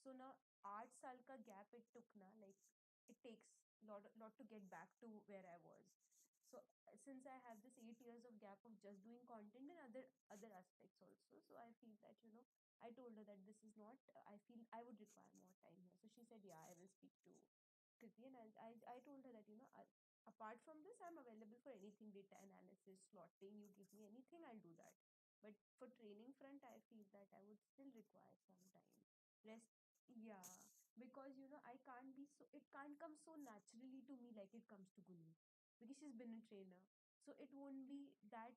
So now 8 saal ka gap it took na, like it takes lot to get back to where I was. So since I have this 8 years of gap of just doing content and other aspects also, so I feel that I told her that this is not. I feel I would require more time here. So she said, "Yeah, I will speak to Kriti," and I told her that apart from this, I'm available for anything, data analysis, slotting. You give me anything, I'll do that. But for training front, I feel that I would still require some time. Rest, yeah, because I can't be so. It can't come so naturally to me like it comes to Guni, because she's been a trainer, so it won't be that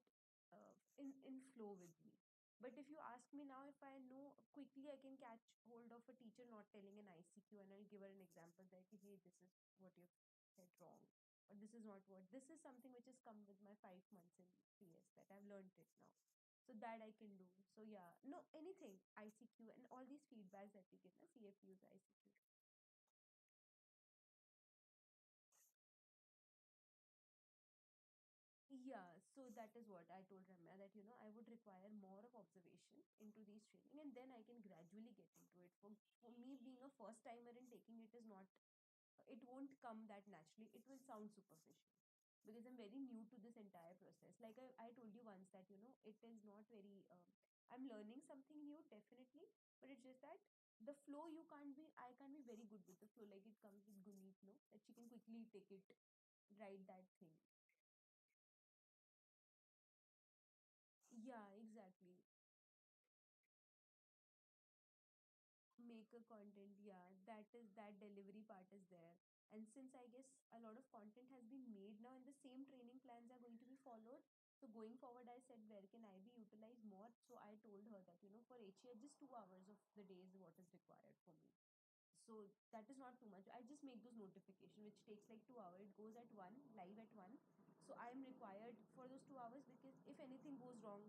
in flow with me. But if you ask me now, if I know quickly, I can catch hold of a teacher not telling an ICQ, and I'll give her an example that, hey, this is what you've said wrong, or this is not what. This is something which has come with my 5 months in PS, that I've learned it now. So that I can do. So yeah, no, anything ICQ and all these feedbacks that we get, na CFUs, ICQ. Yeah, so that is what I told Ramya, that I would require more of observation into these training, and then I can gradually get into it. For me, being a first timer and taking it is not, it won't come that naturally. It will sound superficial because I'm very new to this entire process. Like I told you once that it is not very. I'm learning something new, definitely, but it's just that the flow, I can't be very good with the flow. Like it comes with Guni flow, that she can quickly take it, write that thing. Yeah, exactly. Make a content, yeah, that delivery part is there. And since I guess a lot of content has been made now and the same training plans are going to be followed, so going forward, I said, where can I be utilized more? So I told her that for HER, just 2 hours of the day is what is required for me. So that is not too much. I just make those notification which takes like 2 hours. It goes at 1, live at 1. So I'm required for those 2 hours, because if anything goes wrong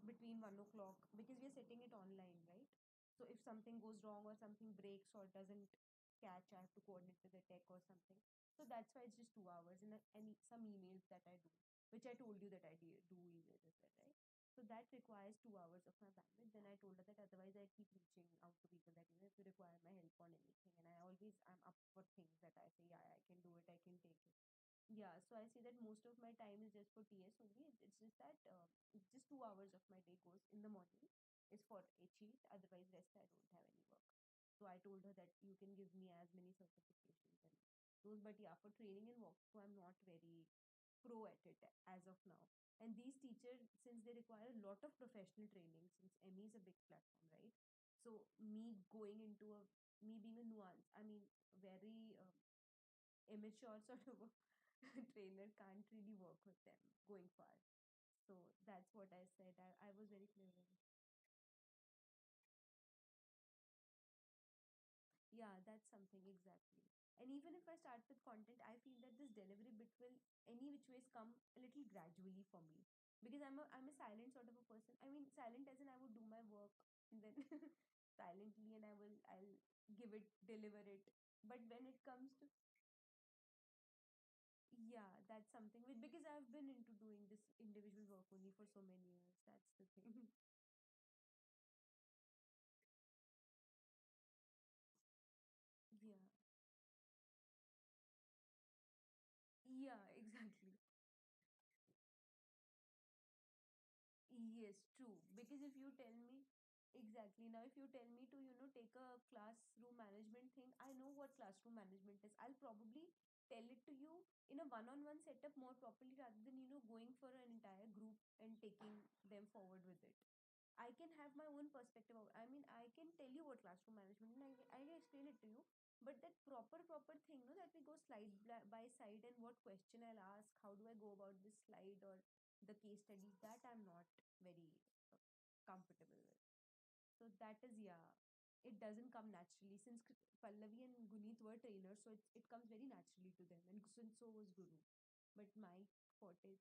between 1 o'clock, because we are setting it online, right? So if something goes wrong or something breaks or doesn't catch, I have to coordinate with the tech or something. So that's why it's just 2 hours, and some emails that I do, which I told you that I do emails as well, right? So that requires 2 hours of my bandwidth. Then I told her that otherwise I keep reaching out to people that if you require my help on anything, and I'm up for things that I say, yeah, I can do it, I can take it. Yeah, so I say that most of my time is just for TS only. It's just that it's just 2 hours of my day goes in the morning is for HE. Otherwise, rest I don't have any work. So I told her that you can give me as many certifications and those, but yeah, for training and work, so I'm not very pro at it as of now. And these teachers, since they require a lot of professional training, since ME is a big platform, right? So me being a nuance, I mean, very immature sort of a trainer can't really work with them going far. So that's what I said. I was very clear with it. Yeah, that's something exactly. And even if I start with content, I feel that this delivery bit will any which ways come a little gradually for me, because I'm a silent sort of a person. I mean, silent as in I would do my work and then silently, and I'll give it, deliver it. But when it comes to, yeah, that's something which, because I've been into doing this individual work only for so many years. That's the thing. Yeah. Yeah, exactly. Yes, true. Because if you tell me, exactly, now if you tell me to, take a classroom management thing, I know what classroom management is. I'll probably tell it to you in a one-on-one setup more properly, rather than, going for an entire group and taking them forward with it. I can have my own perspective. I mean, I can tell you what classroom management, and I can explain it to you. But that proper thing, no, that we go slide by side and what question I'll ask, how do I go about this slide or the case studies, that I'm not very comfortable with. So that is, yeah, it doesn't come naturally since Pallavi and Guneet were trainers, so it comes very naturally to them, and since so was Guru. But my forte,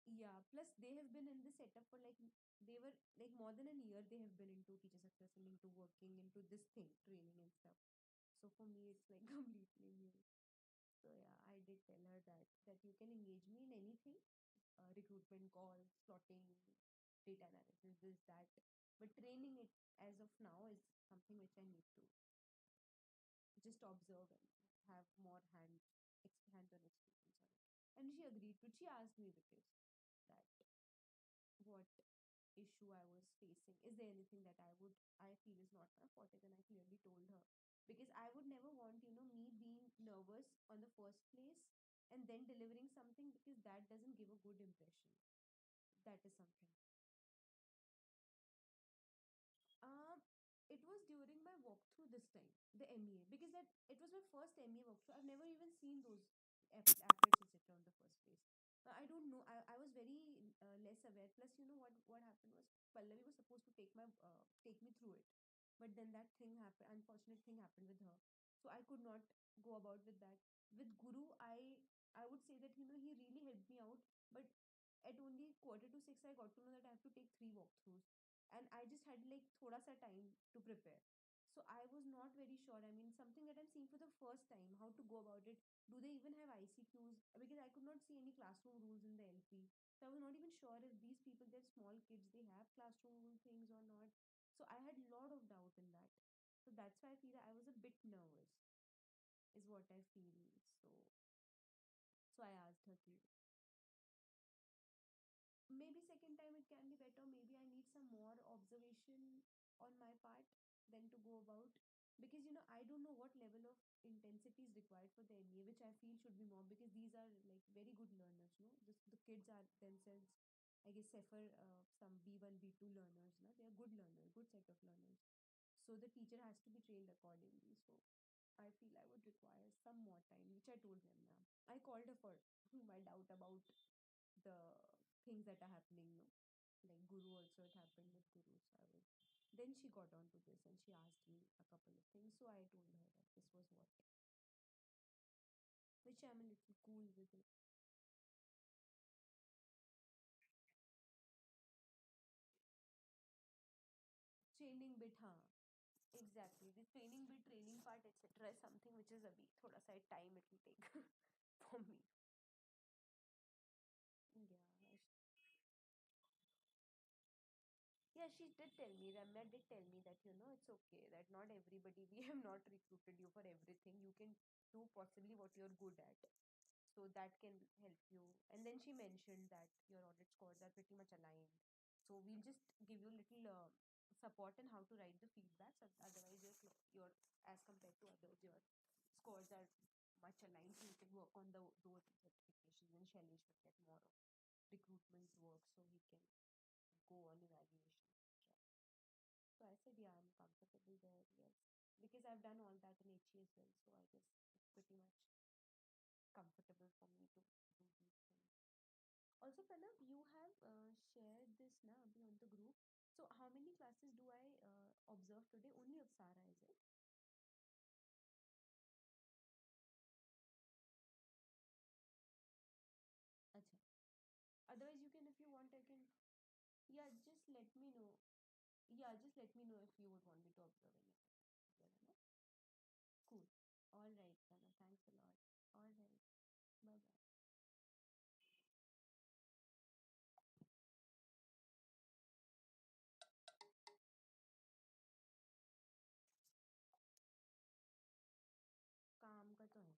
yeah. Plus, they have been in this setup for like they were like more than a year. They have been into teacher success and into working into this thing, training and stuff. So for me, it's like completely new. So yeah, I did tell her that you can engage me in anything, recruitment calls, slotting, data analysis, this that. But training it as of now is something which I need to just observe and have more hands-on experience on it. And she agreed to it. She asked me because that what issue I was facing. Is there anything that I feel is not my forte? Then I clearly told her. Because I would never want, me being nervous on the first place and then delivering something because that doesn't give a good impression. That is something. Um, it was during my walkthrough this time, the MEA, because that it was my first MEA walkthrough. I've never even seen those applets, etc. on the first place. I don't know. I was very less aware. Plus, what happened was Pallavi was supposed to take me through it, but then that thing happened. Unfortunate thing happened with her, so I could not go about with that. With Guru, I would say that he really helped me out, but at only quarter to six, I got to know that I have to take three walkthroughs, and I just had like thoda sa time to prepare. So I was not very sure. I mean, something that I'm seeing for the first time, how to go about it. Do they even have ICQs? Because I could not see any classroom rules in the LP. So I was not even sure if these people, they're small kids, they have classroom rule things or not. So I had a lot of doubt in that. So that's why I feel I was a bit nervous, is what I feel. So I asked her, ki, maybe second time it can be better. Maybe I need some more observation on my part than to go about, because I don't know what level of intensity is required for the MEA, which I feel should be more, because these are like very good learners. No, the kids are themselves, I guess, Sefer, some B1 B2 learners. No, they are good learners, good set of learners. So the teacher has to be trained accordingly. So I feel I would require some more time, which I told them now. I called her for my doubt about the things that are happening, no? Like Guru also, it happened with Guru. So then she got on to this and she asked me a couple of things. So I told her that this was what, which I'm a little cool with it. Training bit, huh? Exactly. The training bit, training part, etc. is something which is a bit, thoda sa time it will take for me. Yeah. Yeah, she did tell me, Ramya did tell me that, it's okay, that not everybody, we have not recruited you for everything. You can do possibly what you're good at. So that can help you. And then she mentioned that your audit scores are pretty much aligned. So we'll just give you a little support in how to write the feedbacks. Otherwise, your as compared to others, your scores are much aligned. So you can work on those certifications. And Shailesh will get more of recruitment work so he can go on evaluation, etc. So I said, yeah, I'm comfortable there, yes. Because I've done all that in HE as well. So I guess it's pretty much comfortable for me to do these things. Also, Pranav, you have shared this now on the group. So how many classes do I observe today? Only of Sara, is it? Acha. Otherwise, you can, if you want, I can. Yeah, just let me know. Yeah, just let me know if you would want me to observe anything together, no? Cool. All right, Pranav. Thanks a lot. All right. Bye bye. काम का तो है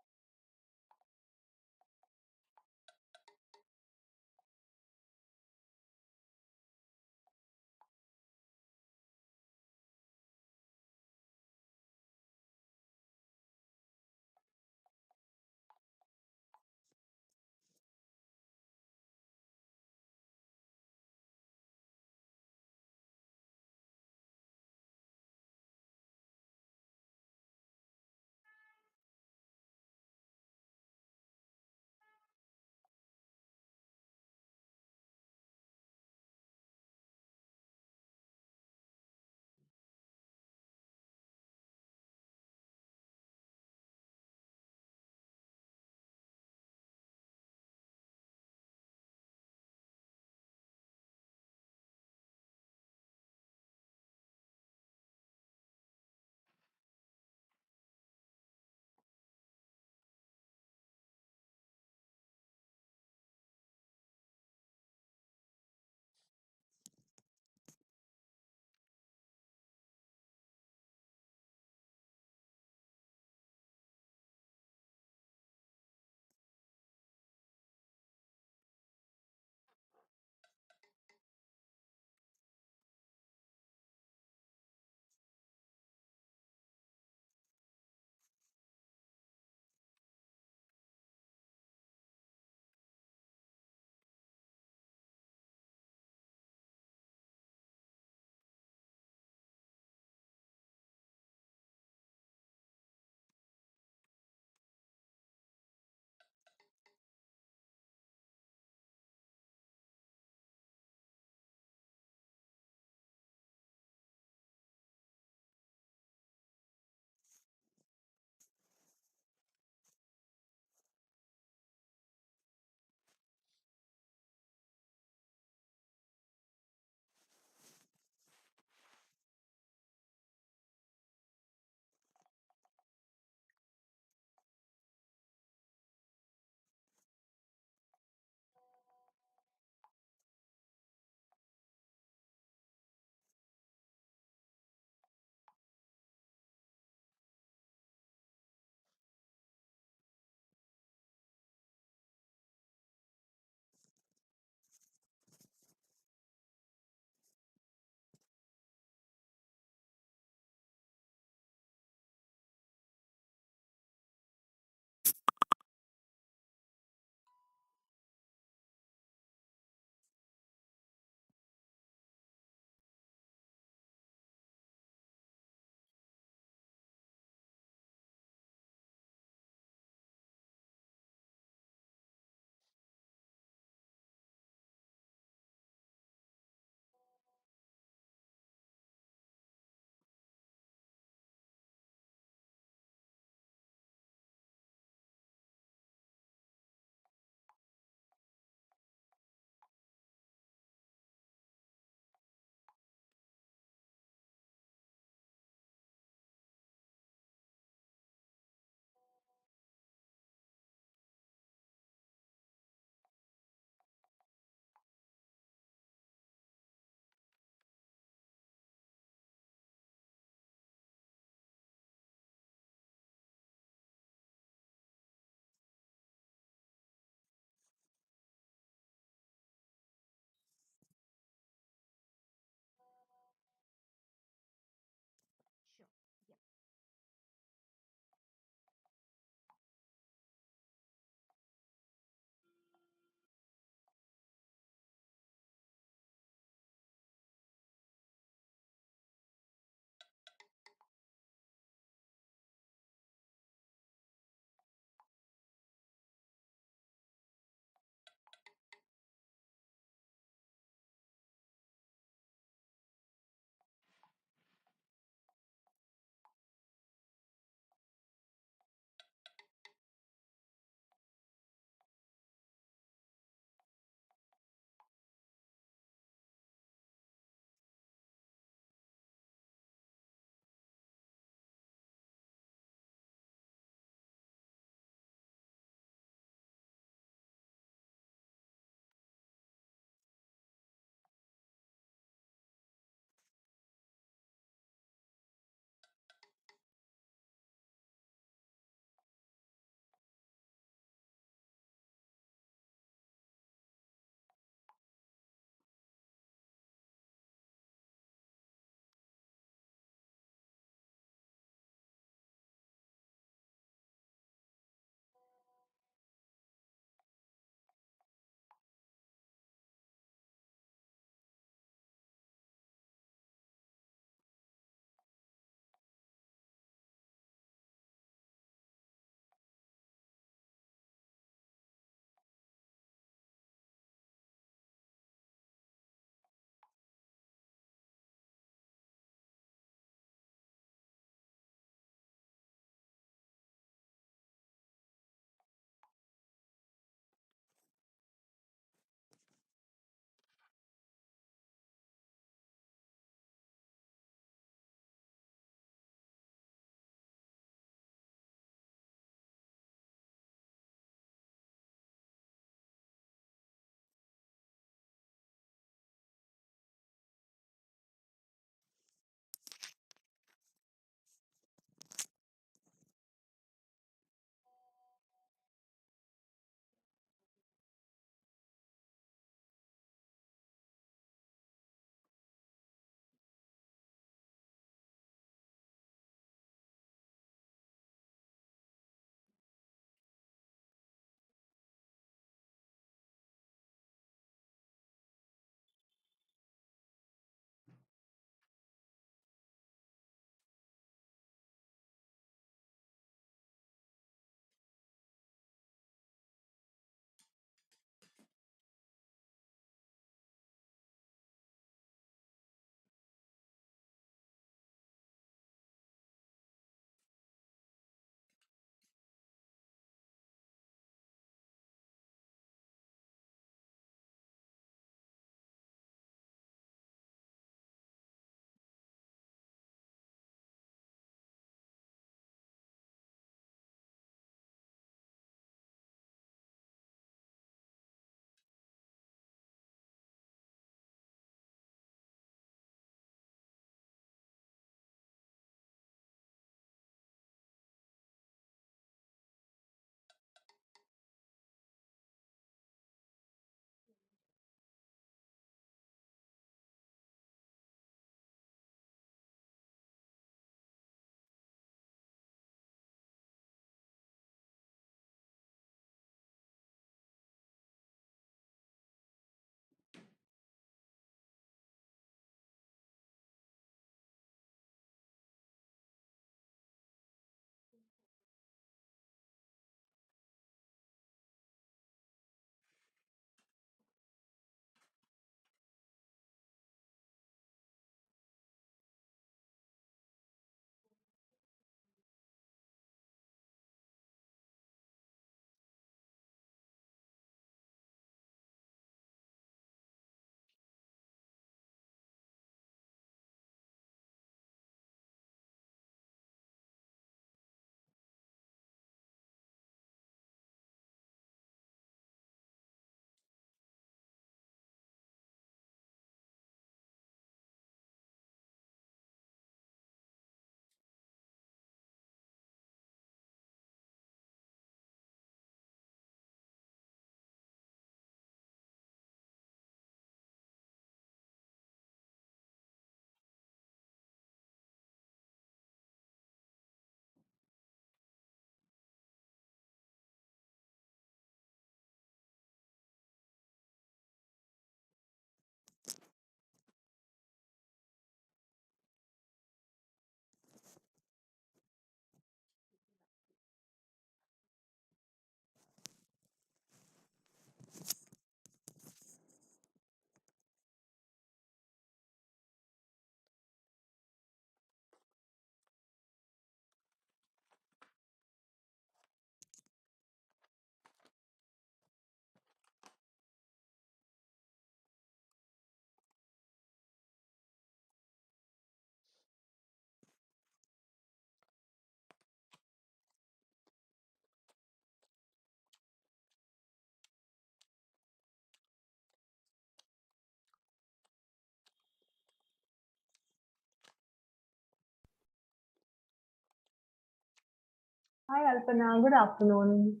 Hi, Alpana. Good afternoon.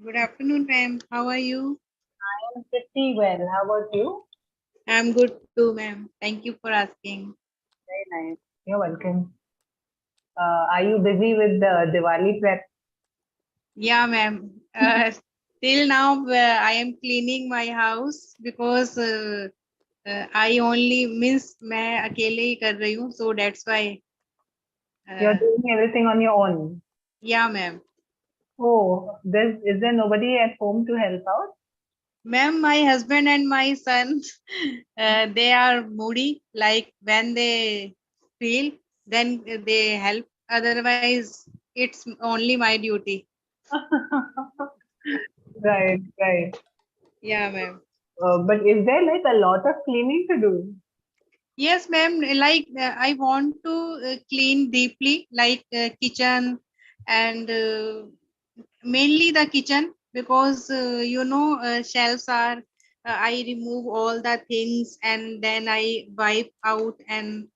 Good afternoon, ma'am. How are you? I am pretty well. How about you? I'm good too, ma'am. Thank you for asking. Very nice. You're welcome. Are you busy with the Diwali prep? Yeah, ma'am. Till now, I am cleaning my house because I only means मैं अकेले ही कर रही हूँ, so that's why. You're doing everything on your own. Yeah, ma'am. Oh, is there nobody at home to help out? Ma'am, my husband and my son, they are moody. Like when they feel, then they help. Otherwise, it's only my duty. Right, right. Yeah, ma'am. But is there like a lot of cleaning to do? Yes, ma'am. Like I want to clean deeply, like kitchen and mainly the kitchen because shelves are. I remove all the things and then I wipe out and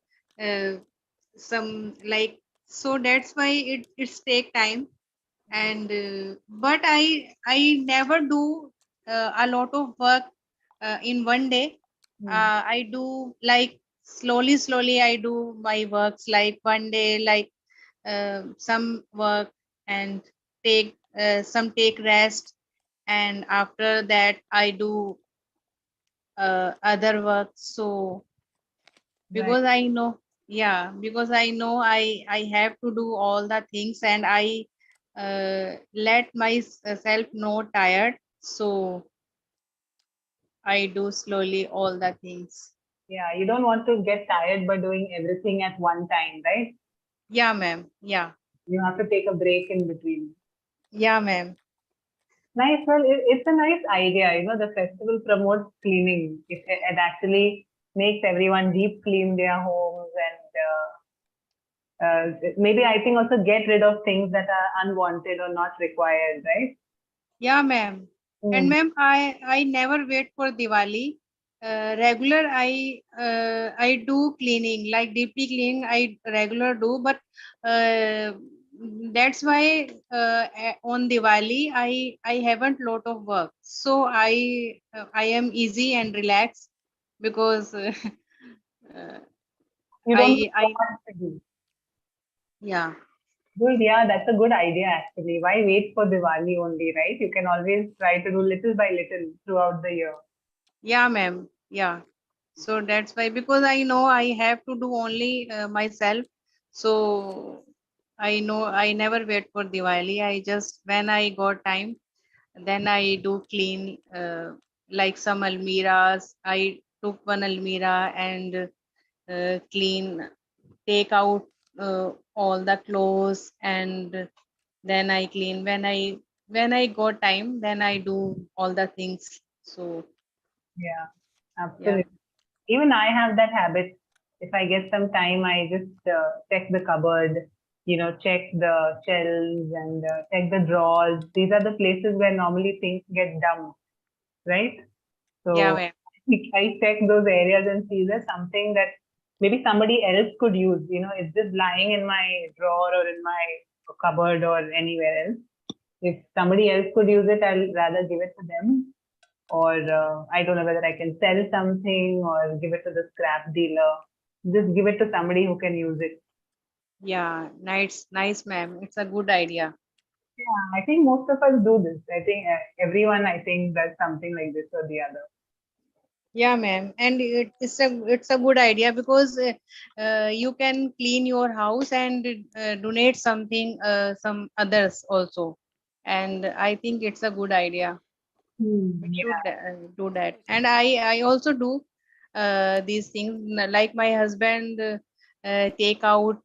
some like so that's why it's take time and but I never do a lot of work in one day. I do like slowly I do my works like one day like some work and take rest and after that I do other work so because I know because I know I have to do all the things and I let myself know tired so I do slowly all the things. Yeah, you don't want to get tired by doing everything at one time, right? Yeah, ma'am. Yeah. You have to take a break in between. Yeah, ma'am. Nice. Well, it's a nice idea. You know, the festival promotes cleaning. It actually makes everyone deep clean their homes and maybe I think also get rid of things that are unwanted or not required, right? Yeah, ma'am. And ma'am, I never wait for Diwali. Regular I do cleaning like deeply cleaning I regular do but that's why on Diwali I haven't lot of work so I am easy and relaxed because You don't I want to do. yeah. Good, yeah, that's a good idea actually. Why wait for Diwali only, right? You can always try to do little by little throughout the year. Yeah, ma'am. Yeah. So that's why, because I know I have to do only myself. So I know I never wait for Diwali. I just, when I got time, then I do clean like some almiras. I took one almira and clean, take out all the clothes and then I clean. When I got time, then I do all the things. So Yeah, yeah. absolutely. Even I have that habit. If I get some time, I just check the cupboard, check the shelves and check the drawers. These are the places where normally things get dumped, right? Yeah, So ma'am. I check those areas and see there's something that maybe somebody else could use. It's just lying in my drawer or in my cupboard or anywhere else. If somebody else could use it, I'll rather give it to them. Or I don't know whether I can sell something or give it to the scrap dealer. Just give it to somebody who can use it. Yeah, nice, ma'am. It's a good idea. Yeah, I think most of us do this. I think everyone, I think, does something like this or the other. Yeah, ma'am. And it's a good idea because you can clean your house and donate something some others also. And I think it's a good idea. We should do that. And I also do these things like my husband take out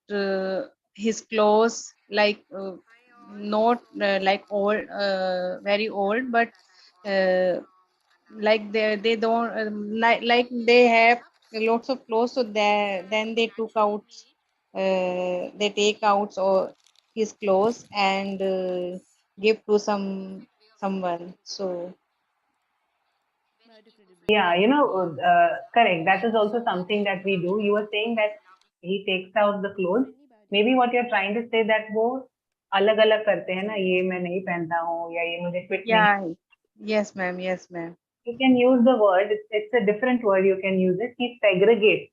his clothes like not like old very old but like they don't like they have lots of clothes so then they took out they take out or his clothes and give to someone so Yeah, correct. That is also something that we do. You were saying that he takes out the clothes. Maybe what you're trying to say that वो अलग अलग करते हैं ना, ये मैं नहीं पहनता हूँ या ये मुझे फिट नहीं. Yeah. Yes, ma'am. Yes, ma'am. You can use the word. It's a different word. You can use it. He segregate.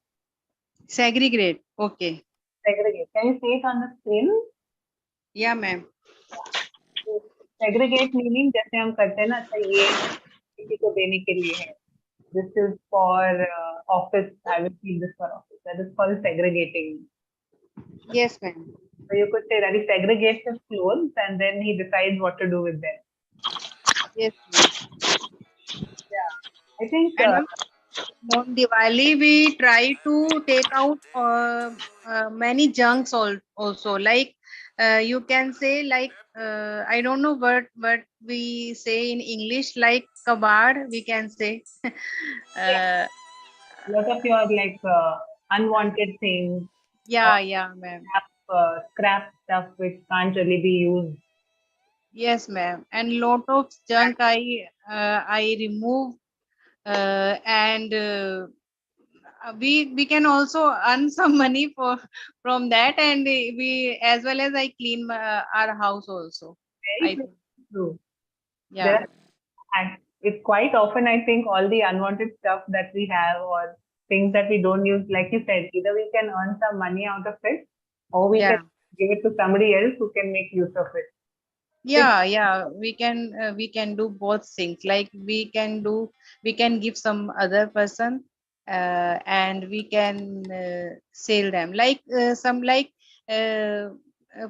Segregate. Okay. Segregate. Can you see it on the screen? Yeah, ma'am. Segregate meaning जैसे हम करते हैं ना, अच्छा ये किसी को देने के लिए है. This is for office. I will keep this for office. That is called segregating. Yes, ma'am. So you could say that he segregates his clothes and then he decides what to do with them. Yes. Yeah, I think. And on Diwali, we try to take out many junks also. Like you can say, like I don't know what we say in English, like kabad. We can say. A lot of your like unwanted things. Yeah, yeah, ma'am. Scrap stuff which can't really be used. Yes, ma'am. And lot of junk I remove, and we can also earn some money from that, and we as well as I clean our house also. Very true. Yeah. And it's quite often, I think, all the unwanted stuff that we have or things that we don't use, like you said, either we can earn some money out of it or we can give it to somebody else who can make use of it. Yeah, we can do both things. Like we can give some other person, and we can sell them. Like some like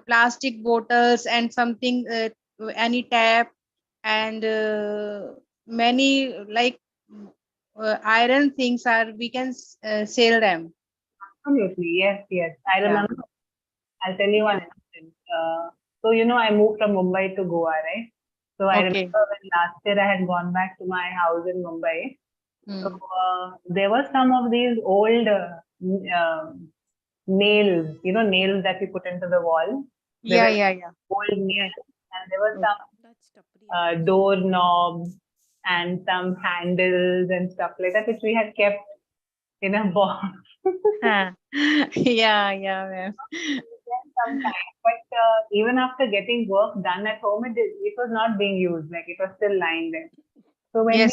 plastic bottles and something, any tap, and many like iron things are we can sell them. Absolutely, yes. I remember. I'll tell you one instance. So I moved from Mumbai to Goa, right? So I remember when last year I had gone back to my house in Mumbai. So there were some of these old nails, nails that we put into the wall. Yeah. Old nails, and there were some door knobs and some handles and stuff like that, which we had kept in a box. Yeah, ma'am. Sometimes, but even after getting work done at home, it was not being used. Like it was still lying there. So when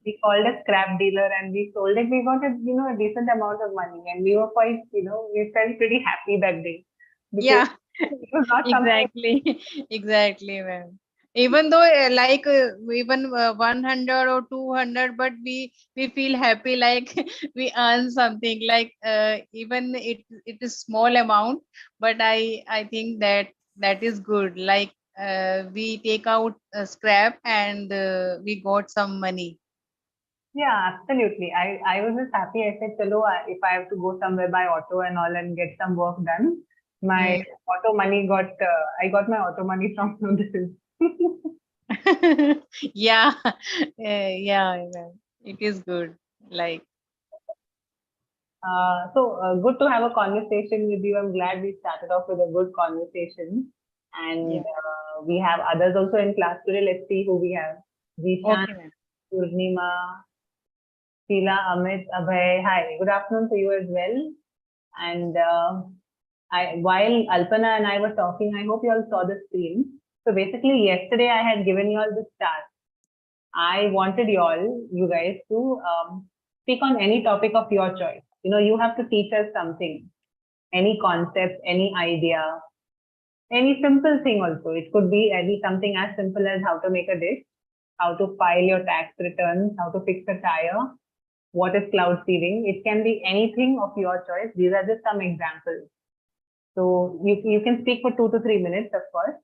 we called a scrap dealer and we sold it, we got a decent amount of money, and we were quite, we felt pretty happy that day. Yeah, it was not exactly, ma'am. Even though even 100 or 200, but we feel happy, like we earn something, like even it is small amount, but I think that is good. Like we take out scrap and we got some money. Yeah, absolutely. I was just happy. I said, chalo, if I have to go somewhere by auto and all and get some work done, my auto money I got my auto money from this. Yeah, it is good. Like, so good to have a conversation with you. I'm glad we started off with a good conversation, and we have others also in class today. Let's see who we have. Zishan, Purnima, Sheila, Amit, Abhay. Hi, good afternoon to you as well. And while Alpana and I were talking, I hope you all saw the screen. So basically, yesterday I had given you all this task. I wanted you guys to speak on any topic of your choice. You have to teach us something, any concept, any idea, any simple thing also. It could be something as simple as how to make a dish, how to file your tax returns, how to fix a tire, what is cloud seeding. It can be anything of your choice. These are just some examples. So you can speak for 2 to 3 minutes, of course.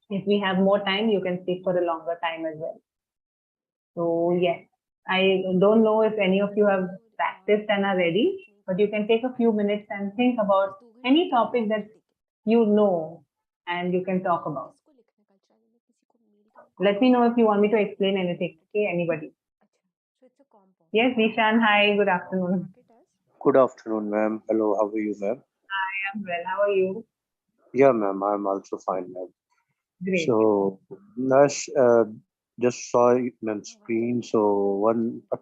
If we have more time, you can speak for a longer time as well. So yes, I don't know if any of you have practiced and are ready, but you can take a few minutes and think about any topic that you know and you can talk about. Let me know if you want me to explain anything. Okay, anybody? Yes, Zishan, hi, good afternoon. Good afternoon, ma'am. Hello, how are you, ma'am? I am well. How are you? Yeah, ma'am, I'm also fine, ma'am. Great. So, Nash, just saw ma'am screen. So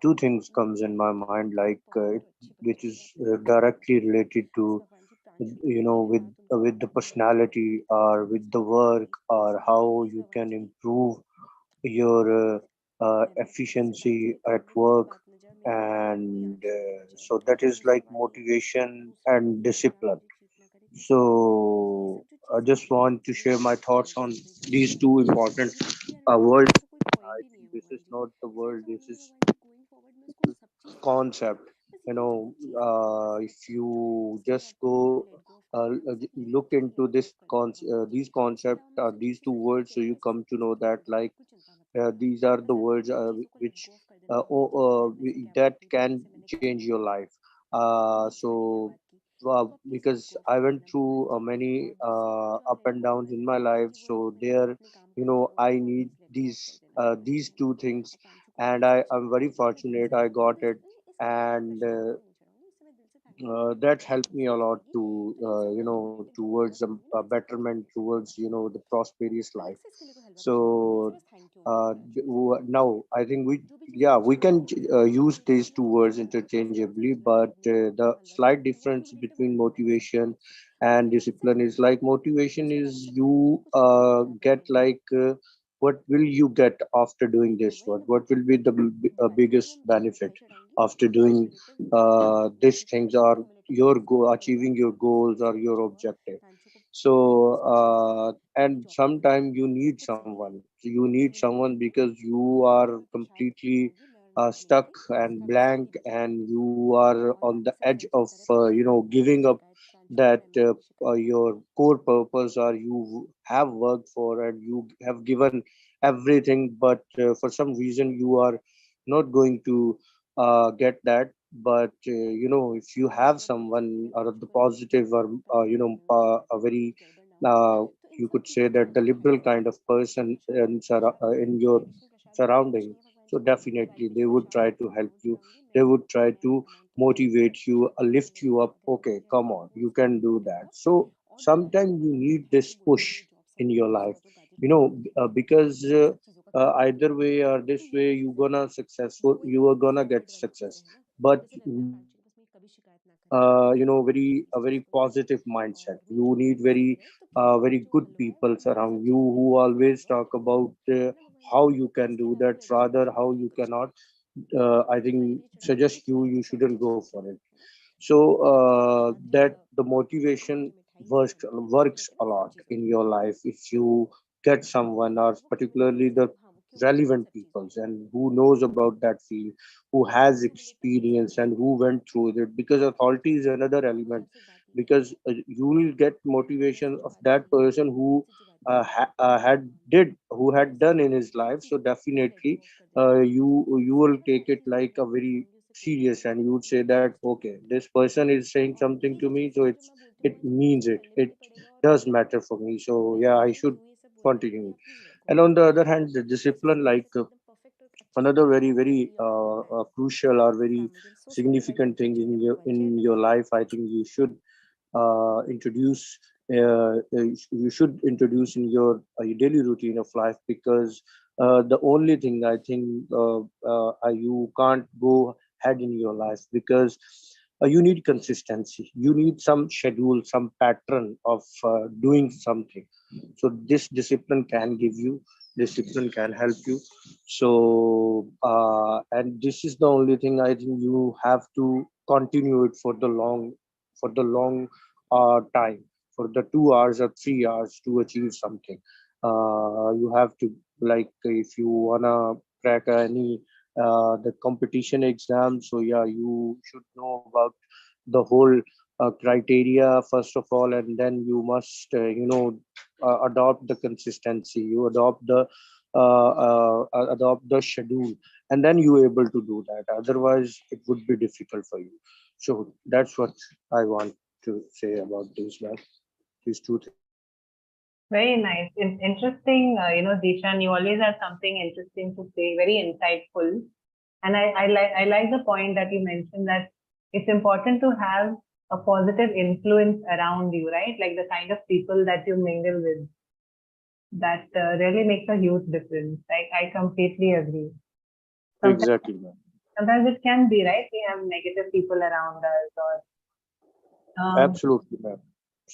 two things comes in my mind, like which is directly related to with the personality or with the work, or how you can improve your efficiency at work. And so that is like motivation and discipline. So I just want to share my thoughts on these two important words. I think this is not the word, this is concept. If you just go look into these concept, these two words, so you come to know that like these are the words which that can change your life. Because I went through many up and downs in my life, so there, I need these two things, and I'm very fortunate I got it. And that helped me a lot to towards a betterment, towards the prosperous life. So now I think we can use these two words interchangeably, but the slight difference between motivation and discipline is like motivation is you get like what will you get after doing this, what will be the biggest benefit after doing these things, or your goal, achieving your goals or your objective. So and sometimes you need someone. So you need someone because you are completely stuck and blank, and you are on the edge of giving up that your core purpose, or you have worked for and you have given everything, but for some reason you are not going to get that. But if you have someone, or the positive, or a very you could say that the liberal kind of person in your surrounding, so definitely they would try to help you. They would try to motivate you, lift you up. Okay, come on, you can do that. So sometimes you need this push in your life, because either way or this way, you are gonna get success. But a very positive mindset. You need very good people around you who always talk about how you can do that, rather how you cannot. I think suggest you shouldn't go for it. So that the motivation works a lot in your life if you get someone, or particularly the relevant peoples, and who knows about that field, who has experience and who went through it. Because authority is another element, because you will get motivation of that person who who had done in his life. So definitely you will take it like a very serious, and you would say that okay, this person is saying something to me, so it means it does matter for me. So yeah, I should continue. And on the other hand, the discipline, like another very crucial or very significant thing in your life, I think introduce you should introduce in your daily routine of life. Because the only thing I think you can't go ahead in your life, because you need consistency, you need some schedule, some pattern of doing something. So this discipline can give you, discipline can help you. So and this is the only thing I think you have to continue it for the long time, for the 2 hours or 3 hours to achieve something. You have to, like, if you wanna crack any the competition exam, so yeah, you should know about the whole criteria first of all, and then you must adopt the consistency, you adopt the schedule, and then you able to do that. Otherwise it would be difficult for you. So that's what I want to say about these two things. Very nice. Interesting. Dishan, you always have something interesting to say, very insightful. And I like the point that you mentioned, that it's important to have a positive influence around you, right? Like the kind of people that you mingle with. That really makes a huge difference. I completely agree. Exactly, ma'am. Sometimes it can be, right? We have negative people around us, or Absolutely, ma'am.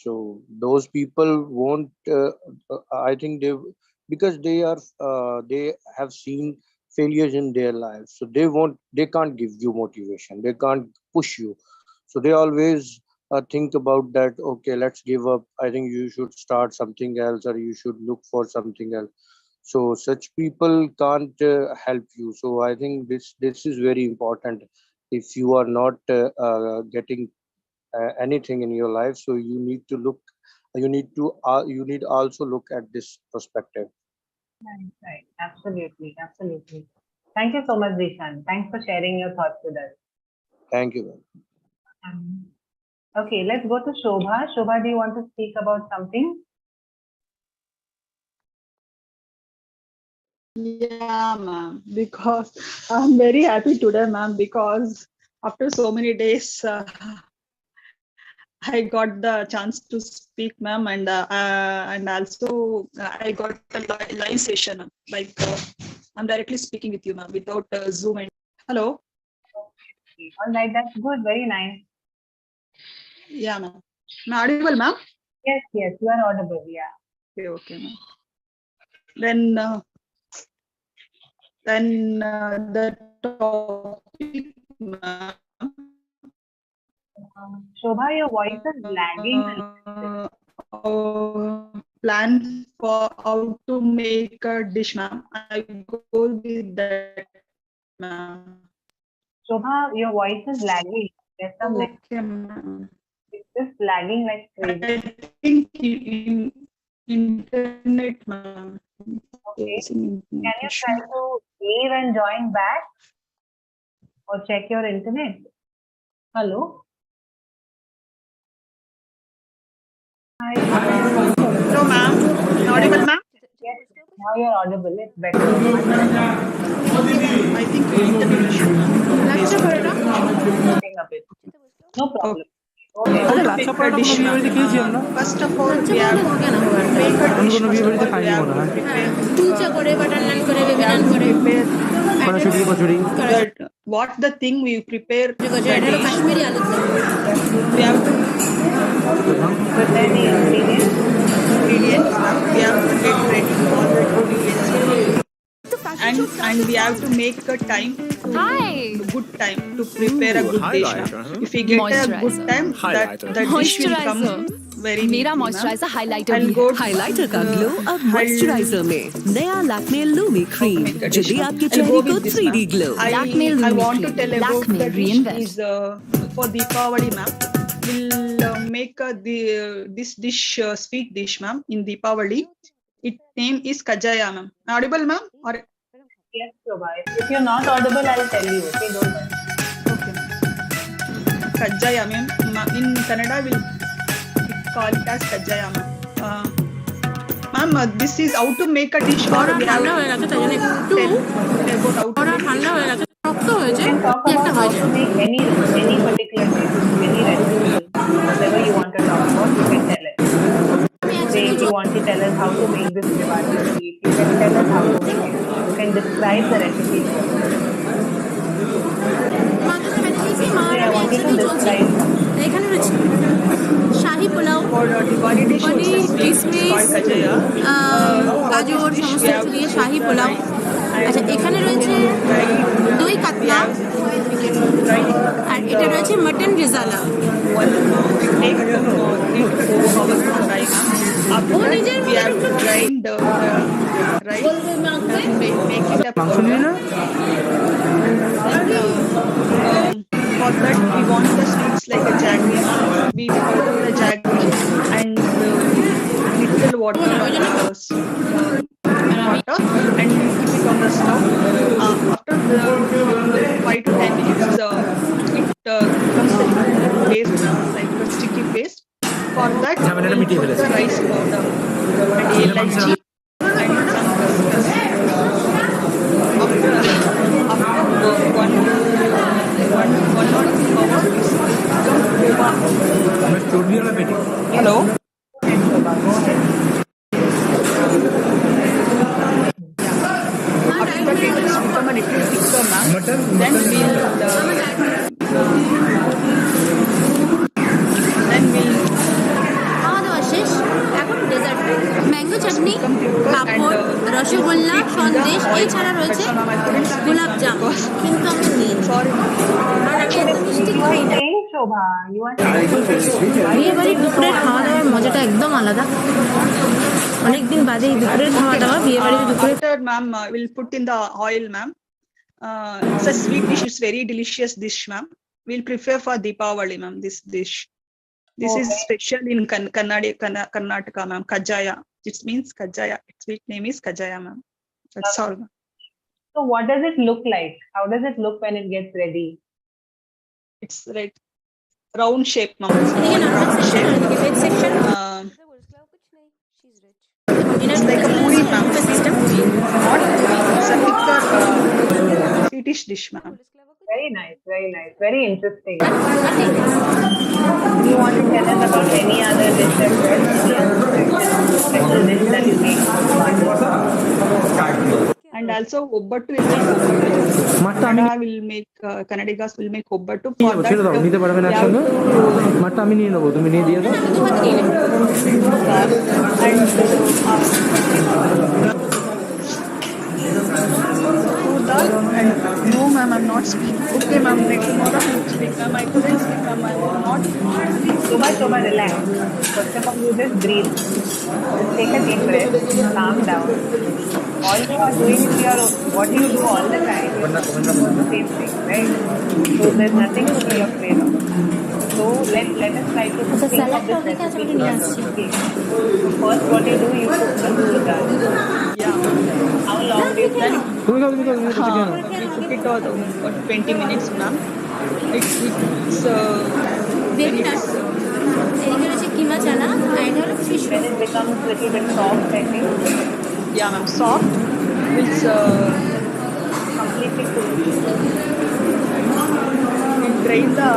So those people won't. I think because they have seen failures in their lives, so they can't give you motivation. They can't push you. So they always think about that. Okay, let's give up. I think you should start something else, or you should look for something else. So such people can't help you. So I think this is very important. If you are not getting anything in your life, so you need also look at this perspective. Right. Absolutely. Thank you so much, Zishan. Thanks for sharing your thoughts with us. Thank you. Okay, let's go to Shobha. Shobha, do you want to speak about something? Yeah, ma'am, because I'm very happy today, ma'am, because after so many days, I got the chance to speak, ma'am, and also I got a live session, like I'm directly speaking with you, ma'am, without Zoom. And hello. All right, that's good. Very nice. Yeah, ma'am. Am I audible, ma'am? Yes, you are audible. Yeah. Okay, ma'am. Then the topic, ma'am. Shobha, your voice is lagging. Plan for how to make a dish, ma'am. I go with that, ma'am. Shobha, your voice is lagging. There's some Okay, ma'am. It's just lagging like crazy. I think in internet, ma'am. Okay. Can you try to leave and join back? Or check your internet? Hello? Hello, ma'am. Audible, ma'am? Yes, now you're audible. It's better. I think internet issue. No problem. আরে লাচ্ছা পরোটা কোনো বিয়ে বাড়িতে খেয়েছি আমরা First of all, we have to make a আমি dish. কোনো বিয়ে বাড়িতে খাইনি মনে হয় কুলচা করে বাটার নান করে বেবি নান করে kachori What the thing we prepare? এটা হলো কাশ্মীরি আলুর দম We have to prepare the ingredients. We have to get ready all the ingredients. And we have to make a time, good time to prepare a good dish. If we get a good time, that dish will come very मेरा moisturiser highlighter भी है। Highlighter का glow अब moisturiser में नया Lakme Lumi cream जो दे आपके चेहरे को 3D glow. Lakme I Lumi want to cream tell about Lakme the dish reinvent is for Deepavali, ma'am. We'll make this dish sweet dish, ma'am, in Deepavali. Its name is Kajaya, ma'am. Audible, ma'am? Or Yes, Shobha. If you're not audible, I'll tell you. Okay, don't worry. okay. Kajaya, ma'am. In Kannada, we'll call it as Kajaya, ma'am. Ma'am, this is how to make a dish. Or we have ঠান্ডা হয়ে গেছে তাই জন্য একটু about how to ওরা ঠান্ডা হয়ে গেছে শক্ত হয়েছে You can talk about how to make any particular dish, any recipe, whatever you want to talk about, you can tell us. Say if you want to tell us how to make this Diwali sweet, you can tell us how to make it. You can describe the recipe. I want you to describe. এখানে রয়েছে শাহী pulao Diwali dish, পনির কিশমিশ Kajaya. গাজর সমস্ত কিছু দিয়ে শাহী পোলাও আচ্ছা এখানে রয়েছে দই কাতলা আর এটা রয়েছে মটন রেজালা ও নিজের We have to grind rice. Make it a powder. For that, we want the sweets like a jaggery. We powder the jaggery and little water and keep it on the stove. After the 5 to 10 minutes, it becomes a paste, like a sticky paste. For that, we put the rice powder and elaichi and some khaskhas. After 1 or 2 hours, hello. After that, it will become a little thicker, ma'am. Then we'll পাঁপড় রসগোল্লা সন্দেশ এছাড়া রয়েছে গোলাপ জাম কিন্তু আমি নিই কারণ আমি এত মিষ্টি খাই না বিয়ে বাড়ির দুপুরের খাওয়া দাওয়ার মজাটা একদম আলাদা অনেকদিন বাদে এই দুপুরের খাওয়া দাওয়া বিয়ে বাড়িতে দুপুরে Ma'am, we'll put in the oil, ma'am. It's a sweet dish. It's very delicious dish, ma'am. We'll prepare for Deepavali, ma'am. This dish. This is special in Karnataka, ma'am. Kajaya. It means Kajaya. Its sweet name is Kajaya, ma'am. That's all. So what does it look like? How does it look when it gets ready? It's like round shape, ma'am. Round shape. It's like a puri, ma'am. It's a thicker Swedish dish, ma'am. Very nice, very interesting. Do you want to tell us about any other dish that special dish that you make? And also Obbattu is I will make Kannadigas will make Obbattu. For that, নিতে পারবেন একসঙ্গে মাঠটা আমি নিয়ে নেবো তুমি নিয়ে দিয়ে দাও and no ma'am, I'm not speaking. Okay ma'am, next tomorrow I will speak ma'am. I couldn't speak ma'am. I will not. Shobha, relax. First of all, you just breathe. Take a deep breath. Calm down. All you are doing is what you do all the time. You're doing the same thing, right? So there's nothing to be afraid of. So let us try to think of this recipe. Okay. First, what you do, you cook the noodle dal. Yeah. How long do you cook? We cook it for 20 minutes, ma'am. It's very nice. এখানে আছে কিমা চানা আর এটা হলো fish When it becomes a little bit soft, I think. Yeah, ma'am. Soft. It's completely cooked. We drain the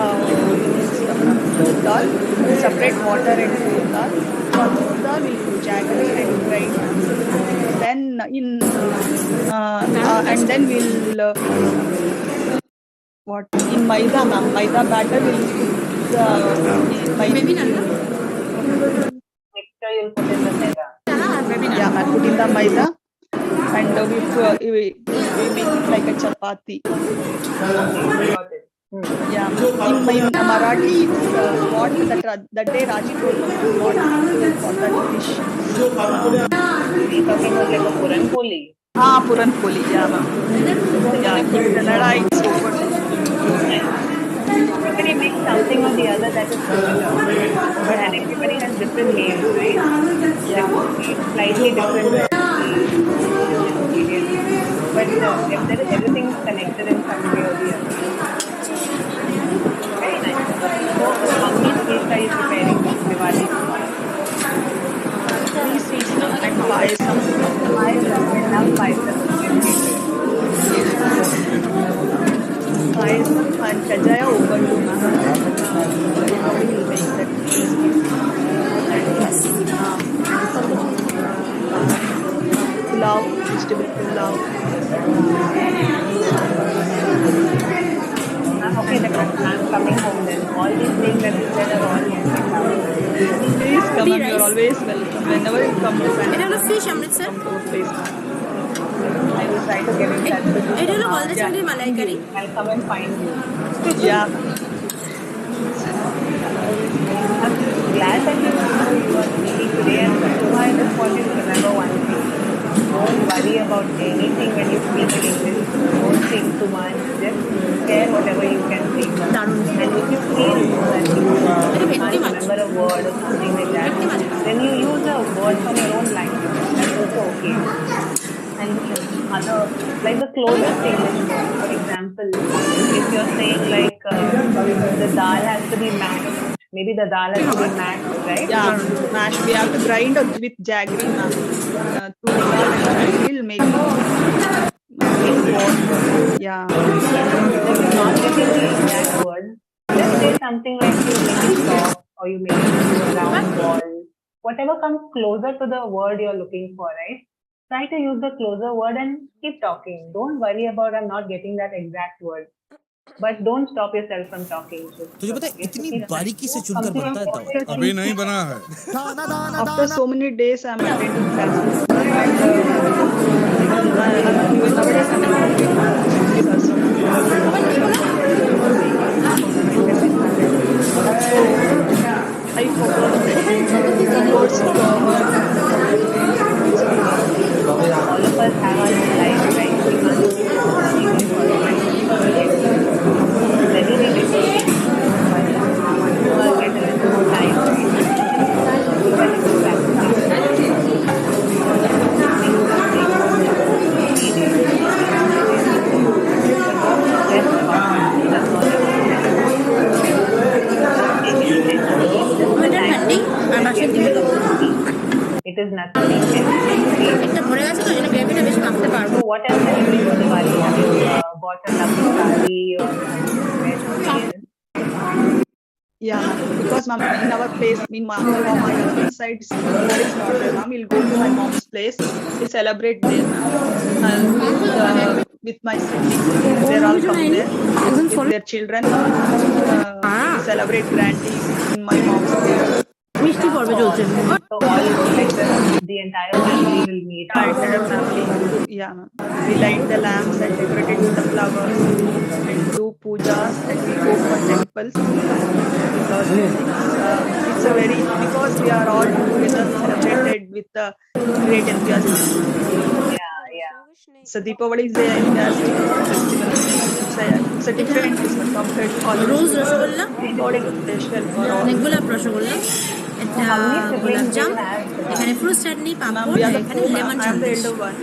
dal. Separate water and dal. Dal we jaggery and grind. Then and then we'll what in maida, ma'am. Maida batter will put maybe not. Mixture you'll put in the maida. Yeah, ma'am. Put in the maida and we make it like a chapati. Got it. Yeah, in Marathi, it's what that day Raji told me what for that dish. You're talking about like a puran poli. Puran poli, yeah, ma'am. Yeah, in Kannada it's over. Everybody makes something or the other that is similar, but and everybody has different names, right? Yeah, slightly different. But everything is connected in some way or the other. Very nice. So, how many sweets are you preparing for Diwali? 3 sweets and payasam. I love payasam. Payasam and Kajaya Obbattu, ma'am. How we will make that. Pulao, vegetable pulao. Okay, I'm coming home then. All these things that you said are all here. Please come, and you're always welcome. Whenever you come to Kannada. এটা হলো fish Amritsar I will try to get in touch with you. এটা হলো গলদা চিংড়ির মালাইকারি I'll come and find you. Yeah. I'm glad that you are speaking today, and I just wanted to remember one thing. Don't worry about anything when you speak in English. Don't think too much. Just share whatever you can think. And if you feel that you can't remember a word or something like that, then you use a word from your own language. That's also okay. And other, like the closest English word, for example, if you're saying like the dal has to be mashed, maybe the dal has to be mashed, right? Yeah, mashed. We have to grind with jaggery, ma'am. We'll make it. Yeah. Not getting the exact word. Just say something like you make it soft or you make it into a round ball. Whatever comes closer to the word you're looking for, right? Try to use the closer word and keep talking. Don't worry about I'm not getting that exact word. But don't stop yourself from talking. तुझे पता है इतनी बारीकी से चुनकर बनता है तवा अभी नहीं बना है After so many days, I'm attending classes. I forgot the words to all of us have our life, right? It is nothing. So what else have you done for Diwali? Have you bought a lovely sari or Yeah, because ma'am, in our place, in my husband's side, there is not there, ma'am. We'll go to my mom's place. We celebrate there, and with my siblings. They're all come there with their children. We celebrate grandly in my mom's place. So all like the entire family will meet. Entire family, yeah. We light the lamps and decorate it with the flowers and do pujas and we go for temples. Because it's a very, because we are all together celebrated with the great enthusiasm. So Deepavali is a fantastic festival. It's a different festival compared to all the Rose Rasgulla, according to special for all. Gulab Rasgulla, gulab jam, এখানে fruit chutney, papad, We are the এখানে four, lemon I am the sandwich. elder one.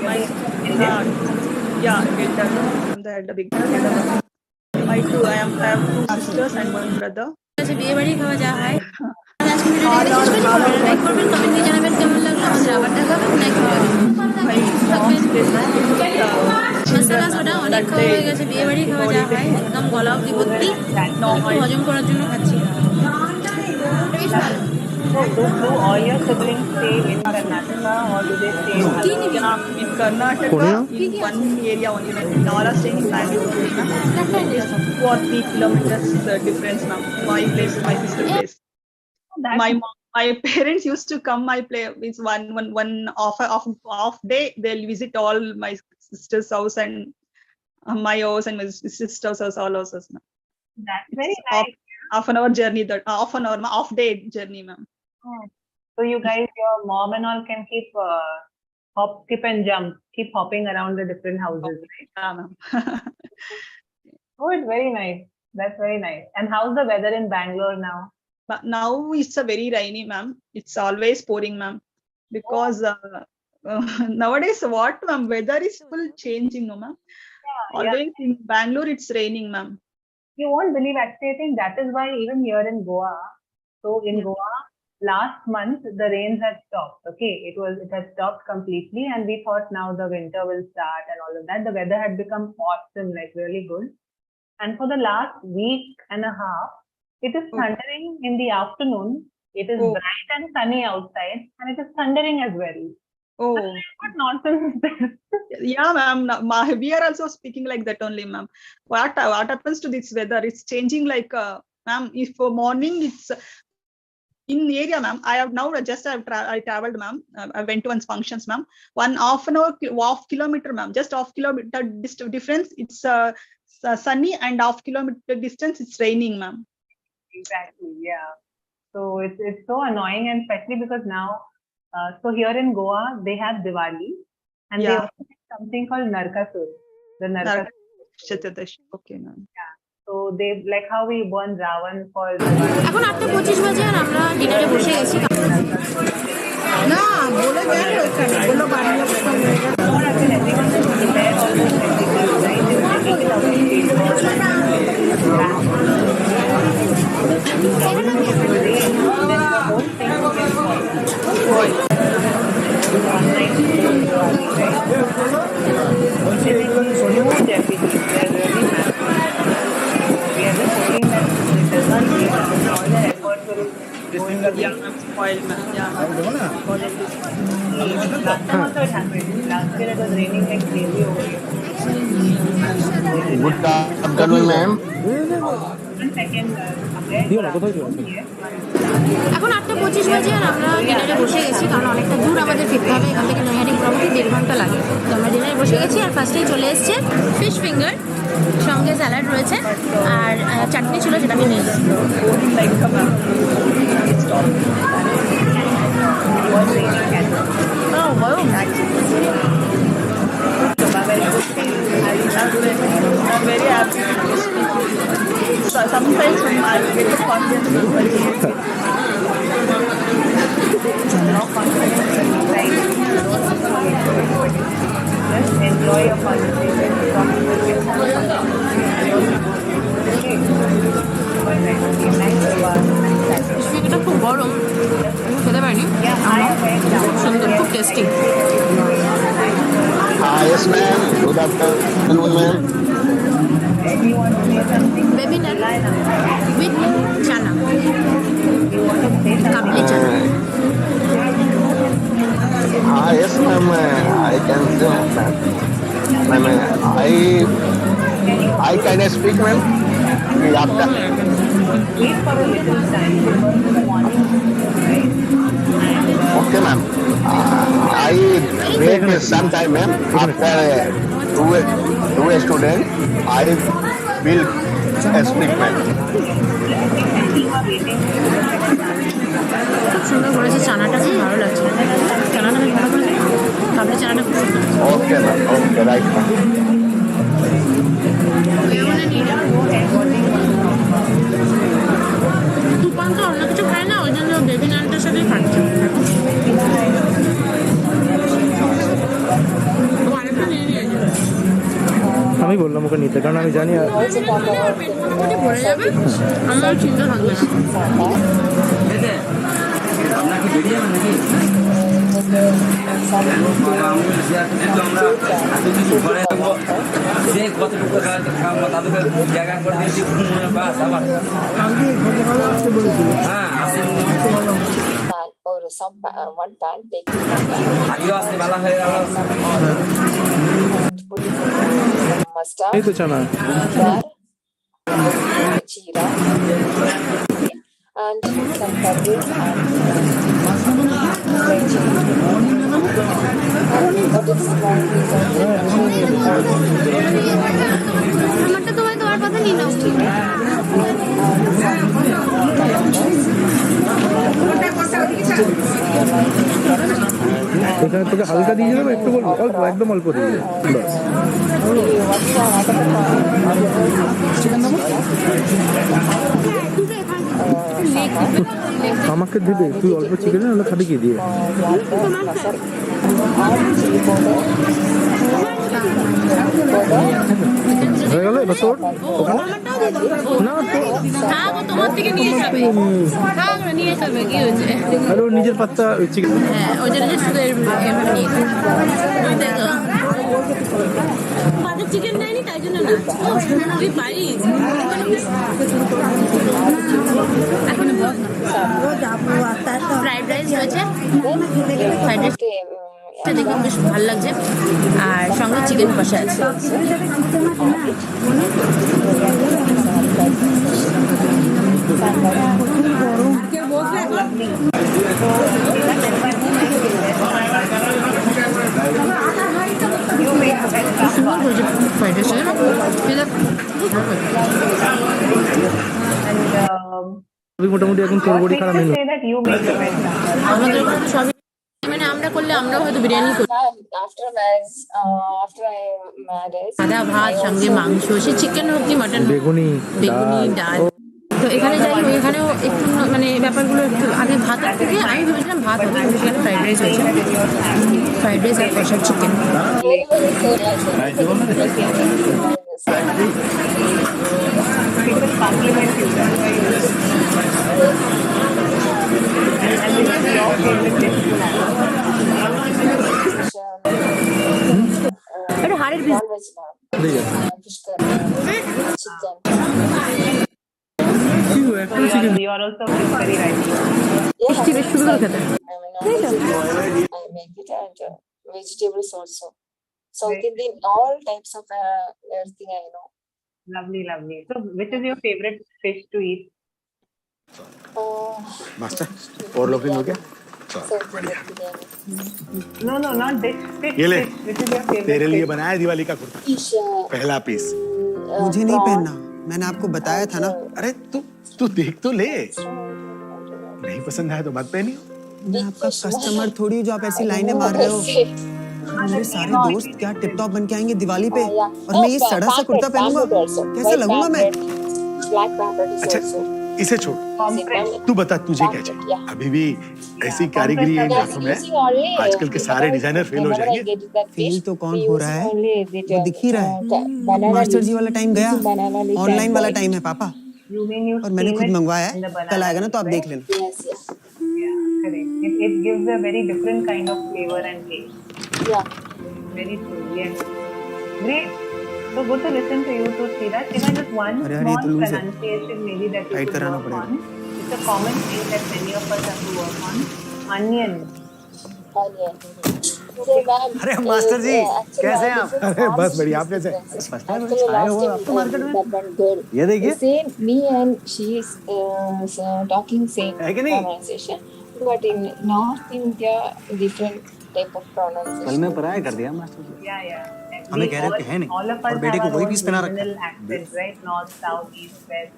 My, yeah, elder. I'm the elder, big elder one. My two, I have two sisters and one brother. আচ্ছা বিয়ে বাড়ি খাওয়া যা হয় আজকে ভিডিওটা শেষ করি লাইক করবেন কমেন্ট দিয়ে জানাবেন কেমন লাগলো আমাদের আবার দেখা হবে নেক্সট ভিডিওতে মশলা সোডা অনেক খাওয়া হয়ে গেছে বিয়ে বাড়ি খাওয়া যা হয় একদম গলা অবধি ভর্তি হজম করার জন্য খাচ্ছি বেশ ভালো Do all your siblings stay in Karnataka or do they stay in Karnataka? In one area only. All are staying in Bangalore. 2 or 3 kilometers difference now. My place, my sister place. My parents used to come my place. It's one off day. They'll visit all my sister's house and my house and my sister's house, all houses. That's very nice. Half an hour journey. That half an hour, half day journey, ma'am. So you guys, your mom and all can keep hop, skip and jump, keep hopping around the different houses, right? Yeah, ma'am. Oh, it's very nice. That's very nice. And how's the weather in Bangalore now? But now it's a very rainy, ma'am. It's always pouring, ma'am. Because nowadays, what, ma'am? Weather is full changing, no, ma'am. Always in Bangalore, it's raining, ma'am. You won't believe, actually, I think that is why even here in Goa, so in Goa, last month the rains had stopped. Okay, it had stopped completely, and we thought now the winter will start and all of that. The weather had become awesome, like really good. And for the last week and a half, it is thundering in the afternoon. It is bright and sunny outside, and it is thundering as well. Oh, what nonsense is this? Yeah, ma'am. We are also speaking like that only, ma'am. What happens to this weather? It's changing like, ma'am. If for morning it's in the area, ma'am. I have now I traveled, ma'am. I went to one's functions, ma'am. 1/2 an hour, half kilometer, ma'am. Just half kilometer difference. It's sunny, and half kilometer distance it's raining, ma'am. Exactly. Yeah. So it's so annoying, and especially because now. So here in Goa, they have Diwali, and they also have something called Narkasur. The Narkasur. Okay, ma'am. Yeah. So they like how we burn Ravan for. এখন 8:25 বাজে আর আমরা ডিনারে বসে গেছি না বলে দেন ওখানে বলো বাড়ি Last time also it happened. Last year it was raining like crazy over here. Good afternoon, ma'am. এখন 8:25 বাজে আর আমরা ডিনারে বসে গেছি, কারণ অনেকটা দূর আমাদের ফিরতে হবে এখান থেকে। নৈহাটি মোটামুটি 1.5 ঘন্টা লাগে। তো আমরা ডিনারে বসে গেছি আর ফার্স্টেই চলে এসছে ফিশ ফিঙ্গার, সঙ্গে স্যালাড রয়েছে আর চাটনি ছিল, যেটা আমি নিয়ে নিয়েছি। I'm very happy to speak with you. So sometimes when I get the confidence, just enjoy your conversation. এটা খুব গরম, খেতে পারিনি, খুব সুন্দর, খুব tasty. Yes, ma'am. Good afternoon, ma'am. Baby naan with chana, kabli chana. Yes, ma'am. I can say, ma'am. I can speak, ma'am. After. Wait for a little time because in the morning, right? Okay, ma'am. I wait some time, ma'am. After two student, I will speak, ma'am. খুব সুন্দর করেছে চানাটা, খুব ভালো লাগছে। চানাটা বেশ ভালো করেছে, কাবলি চানাটা খুব সুন্দর। Okay, ma'am. Okay, right, ma'am. তুফান তো অন্য কিছু খায় না, ওই জন্য বেবি নানটার সাথে খাচ্ছে। আমি বললাম ওকে নিতে, কারণ আমি জানি আর মোটামুটি ভরে যাবে, আমার চিন্তা থাকবে না। or some one pan take mustard, এই তো চানা, jeera, and some curry and veggie. What is small piece of আমারটা তোমার কথা নিয়ে নাও। এখানে তোকে হালকা দিয়ে দেবো, একটু বলবো, অল্প, একদম অল্প দিয়ে দেবো। আমাকে দিবে, তুই অল্প চিকেন হলে খাবি কি দিয়ে? হয়ে গেল এবার তোর না, তোমার থেকে নিয়ে যাবে, নিয়ে যাবে, কি হয়েছে? আরে ওর নিজের পাত্তা চিকেন, হ্যাঁ ওই জন্য শুধু এভাবে নিয়ে চিকেন দেয়নি, তাই জন্য না তুই পারিস। এখন ফ্রাইড রাইস রয়েছে, ফ্রাইড রাইস দেখে বেশ ভালো লাগছে, আর সঙ্গে চিকেন কষা আছে। মোটামুটি এখন তোর বড়ি খারাপ মেনু। আমাদের সবই মানে আমরা করলে আমরাও হয়তো বিরিয়ানি করি। সাদা ভাত সঙ্গে মাংস, সে চিকেন হোক কি মাটন, বেগুনি, ডাল। তো এখানে যাই, এখানেও একটু মানে ব্যাপারগুলো একটু আগে ভাত থেকে আমি ভেবেছিলাম ভাত হবে, কিন্তু সেখানে ফ্রাইড রাইস হয়েছে, ফ্রাইড রাইস আর কষার চিকেন। হাড়ের piece You are also very right. মিষ্টি বেশ সুন্দর খেতে। I make it and vegetables also. South Indian, all types of everything I know. Lovely, lovely. So, which is your favorite fish to eat? Master और लोग हो गया South Indian biryani. No, no, not dish. Fish. ये ले Fish. Which is your favorite? तेरे लिए fish? बनाया है दिवाली का कुर्ता Fish. पहला पीस मुझे नहीं पहनना, मैंने आपको बताया था ना। अरे तू देख तो ले नहीं पसंद आया तो मत पहनियो मैं आपका कस्टमर थोड़ी हूँ जो आप ऐसी लाइनें मार रहे हो। मेरे सारे दोस्त क्या टिप टॉप बन के आएंगे दिवाली पे और मैं ये सड़ा सा कुर्ता पहनूंगा, कैसे लगूंगा मैं? अच्छा इसे छोड़ तू बता तुझे क्या चाहिए अभी भी ऐसी कारीगरी है हाथों में आजकल के सारे डिजाइनर फेल हो जाएंगे फेल तो कौन हो रहा है वो दिख ही रहा है। मास्टर जी वाला टाइम गया, ऑनलाइन वाला टाइम है पापा और मैंने खुद मंगवाया है, कल आएगा ना तो आप देख लेना। Correct. It gives a very different kind of flavor and taste. Yeah. Very true. Yes. Great. So good to listen to you too, Sridhar. Sridhar, just one small pronunciation maybe that you could work on. It's a common thing that many of us have to work on. Onion. Onion. अरे master जी कैसे हैं आप? अरे बस बढ़िया, आप कैसे हैं? ये देखिए Same me and she is talking same pronunciation, but in North India different type of pronunciation. कल मैं पराया कर दिया मास्टर जी। Yeah, yeah. हमें कह रहे थे है नहीं all of us और बेटे को have वही our पीस own पहना रखा regional accent, right? North, south, east, west.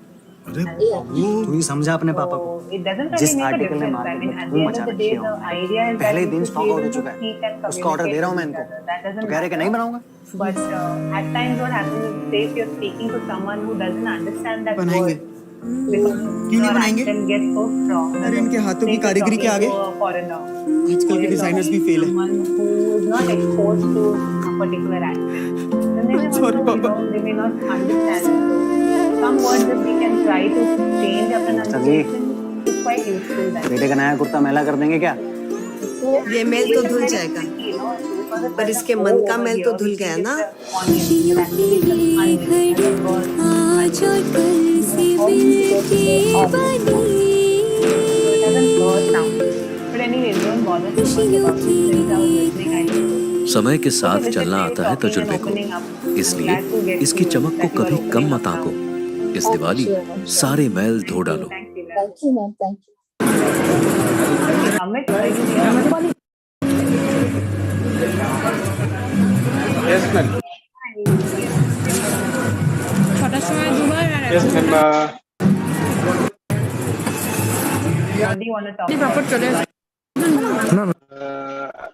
तू ही समझा अपने पापा को। It doesn't जिस really make a आर्टिकल ने difference. I mean, market at में the धूम end मचा of the रखी day, है the idea is पहले ही that दिन you स्टॉक should आउट हो be चुका able to speak है, and उसका ऑर्डर दे रहा हूँ मैं इनको। That doesn't तो कह रहे कि नहीं बनाऊंगा। But at times what happens is, say if you're speaking to someone who doesn't understand that बनाएंगे। word, because क्यों नहीं your बनाएंगे? accent gets so strong. अरे इनके हाथों की Say if you're कारीगरी के talking आगे to a foreigner, आजकल के डिजाइनर्स भी फेल है। someone who is not exposed to a particular accent, then they may Sorry, want to, they may not understand. Some words that we can try to change our pronunciation is quite useful. बेटे का नया कुर्ता मैला कर देंगे क्या? ये mail तो धुल जाएगा, पर इसके मन का मेल तो धुल गया ना। समय के साथ चलना आता है तजुर्बे को, इसलिए इसकी चमक को कभी कम मत आंको। इस दिवाली सारे मैल धो डालो। Thank you, ma'am. Thank you. Yes, ma'am. Yes, ma'am. What do you want to talk about?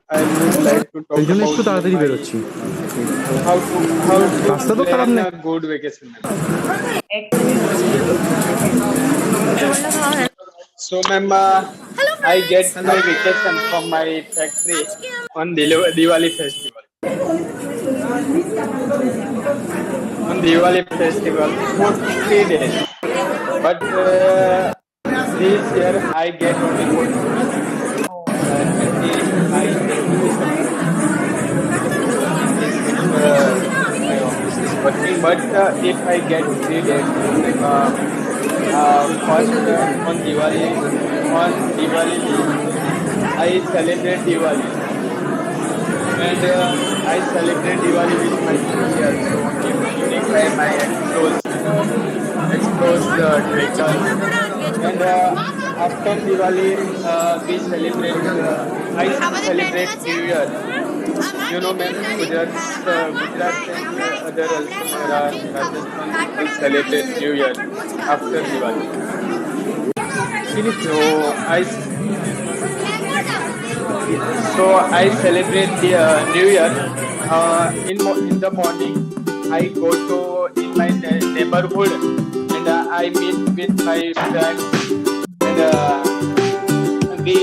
I would like to talk about how to plan a good vacation. So, ma'am, I get my vacation from my factory on Diwali festival. On Diwali festival for 3 days. But this year I get only 4 days. Working, but if I get 3 days, first on Diwali, I celebrate Diwali, and I celebrate Diwali with my family also. In the evening time, I expose the crackers, and after Diwali, we celebrate. I celebrate New Year. You know, ma'am, Gujarat and other also, Rajasthan will celebrate New Year after Diwali. So I celebrate the New Year. In the morning, I go to in my neighborhood and I meet with my friends and we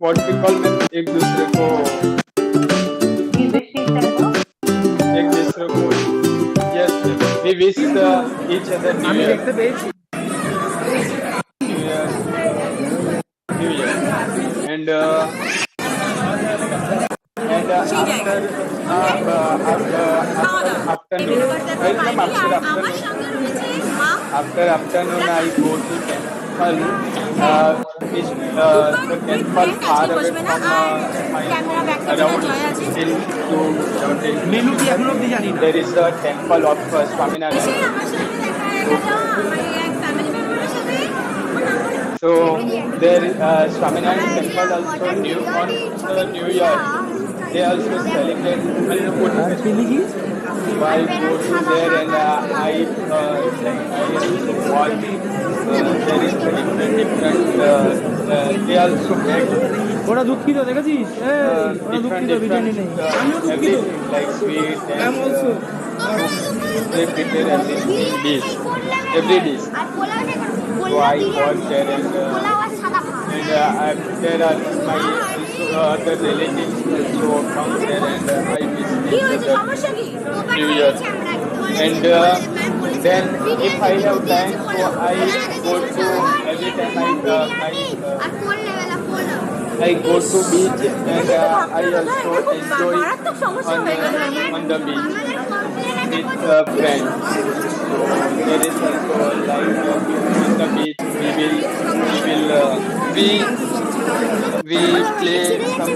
what we call एक दूसरे को yes we wish each other New Year. And after afternoon I go to temple is the temple far away from my around 16 to 17. There is a temple of Swaminarayan. So there Swaminarayan temple also new on the New Year. They also celebrate Annapurna. So I go to there and I watch. There is different. They also make ওরা দুঃখিত দেখেছিস ওরা দুঃখিত বিরিয়ানি নেই everything like sweet and they prepare every dish. So I watch there and there are my other relatives also come there and I visit the New Year. And then if I have time, so I go to every time I go to beach and I also enjoy on the beach with friends. There is also like on the beach we play some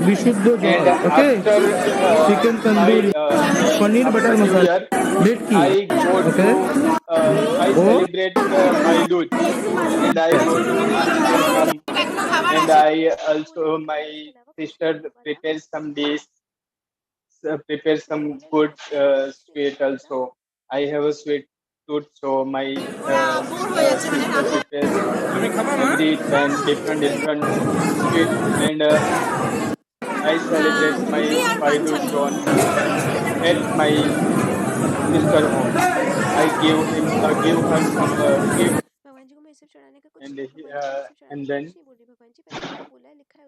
বিশুদ্ধ জল ওকে chicken tandoori পনির butter মশলা ভেটকি ওকে I celebrate my Eid and I go to and I also my sister prepares some dish, prepare some good sweet also. I have a sweet tooth, so my sister prepares every time different sweet and I celebrate my Eid at my sister home. I give her some gift,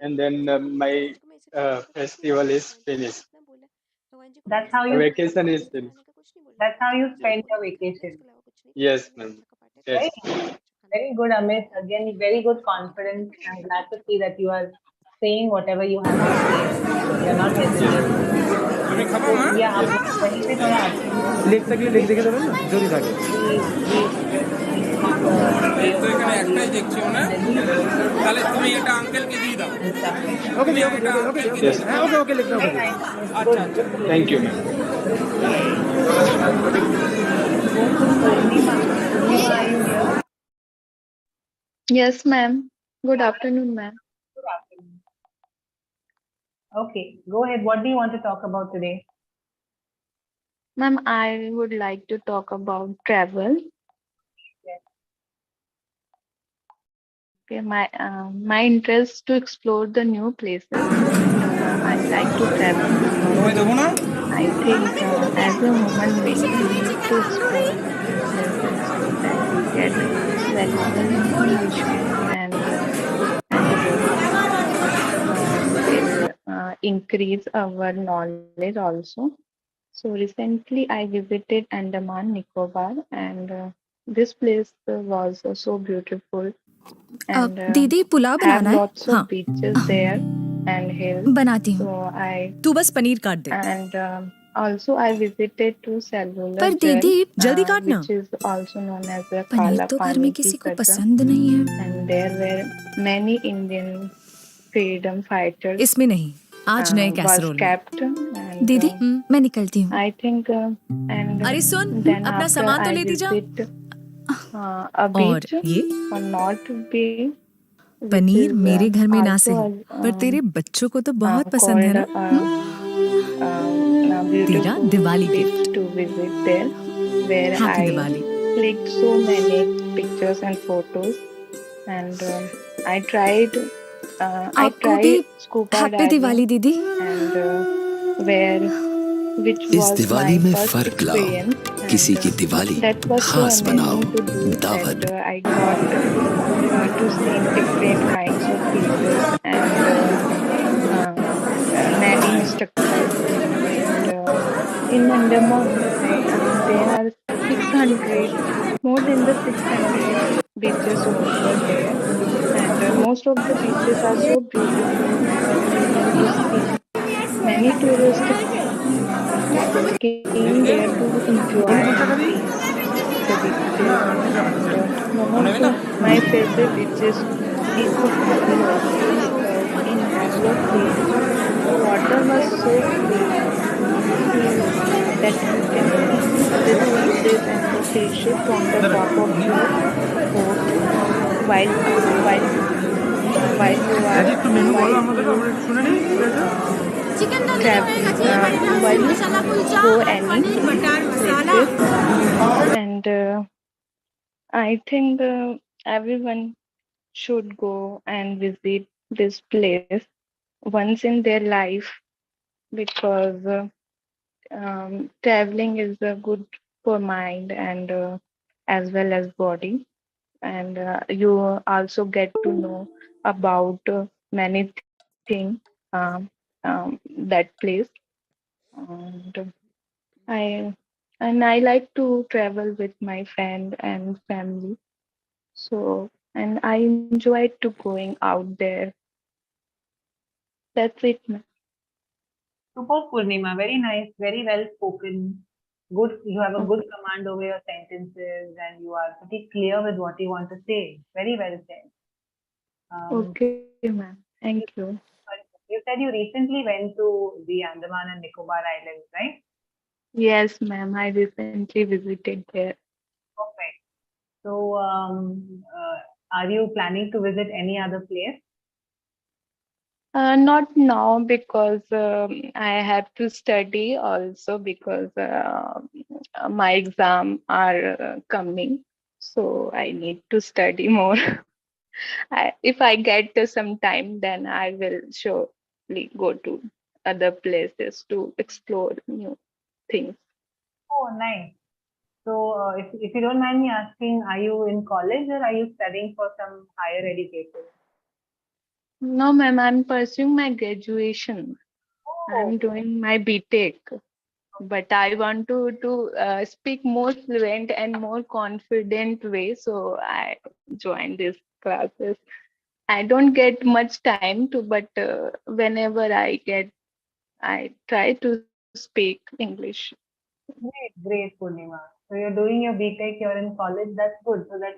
and then my festival is finished. That's how you. Vacation is finished. That's how you spend your vacation. Yes, ma'am. Yes. Very good, Amit. Again, very good confidence. I'm glad to see that you are saying whatever you have to say. You're not hesitating. Yeah, आप वहीं पे थोड़ा লিখ থাকলে লিখ দেখে দেবেন না জরুরি থাকে তো এখানে একটাই দেখছো না তাহলে তুমি এটা আঙ্কেলকে দিয়ে দাও ওকে ওকে হ্যাঁ ওকে লিখ দাও আচ্ছা আচ্ছা Thank you, ma'am. Yes, ma'am. Good afternoon, ma'am. Good afternoon. Okay, go ahead. What do you want to talk about today? Ma'am, I would like to talk about travel. Yes. Okay, my interest to explore the new places. I like to travel. I think as a woman we need to explore places and get valuable information and increase our knowledge also. So recently I visited Andaman Nicobar and this place was so beautiful and दीदी पुलाव बनाना है lots of beaches there and hills. बनाती हूँ So तू बस पनीर काट दे and also I visited to Cellular पर दीदी जल्दी काटना which is also known as the paneer Kala तो घर में Pani किसी Ki को Kasam. पसंद नहीं है And there were many Indian freedom fighters. इसमें नहीं आज नए was कैसरोल kept and दीदी मैं निकलती हूँ I think and अरे सुन then अपना after सामान तो I लेती जा visit, a और beach ये or not be पनीर मेरे घर में ना सही पर तेरे बच्चों को तो बहुत पसंद है ना तेरा Diwali gift to visit there where happy I Diwali clicked so many pictures and photos and I tried आपको भी scuba हैप्पी diving दिवाली दीदी and which इस was दिवाली my में first फर्क लाओ experience किसी and की दिवाली that was so खास बनाओ amazing to do दावत that I got to see different kinds of people and many instructors and in Andaman there are 600 more than the 600 beaches over there and most of the beaches are so beautiful. Many tourists came there to enjoy the beaches my favorite beaches is the Pali also because in Bangalore beach, the water was so clear that you can see the fishes and the fishes from the top of your boat while you are chicken traveling while you go any places and I think everyone should go and visit this place once in their life because traveling is good for mind and as well as body and you also get to know about many things um, that place and I like to travel with my friend and family so and I enjoy to going out there. That's it, ma'am. Super, Purnima. Very nice, very well spoken. Good. You have a good command over your sentences and you are pretty clear with what you want to say. Very well said. Okay, ma'am. Thank you. You said you recently went to the Andaman and Nicobar Islands, right? Yes, ma'am. I recently visited there. Perfect. So, are you planning to visit any other place? Not now because I have to study also because my exam are coming. So I need to study more. If I get some time, then I will surely go to other places to explore new things. Oh, nice. So, if you don't mind me asking, are you in college or are you studying for some higher education? No, ma'am, I'm pursuing my graduation. I'm Oh. doing my BTech, but I want to speak more fluent and more confident way. So I joined these classes. I don't get much time to, but whenever I get, I try to speak English. Great, Purnima. So you're doing your BTech, you're in college, that's good. So that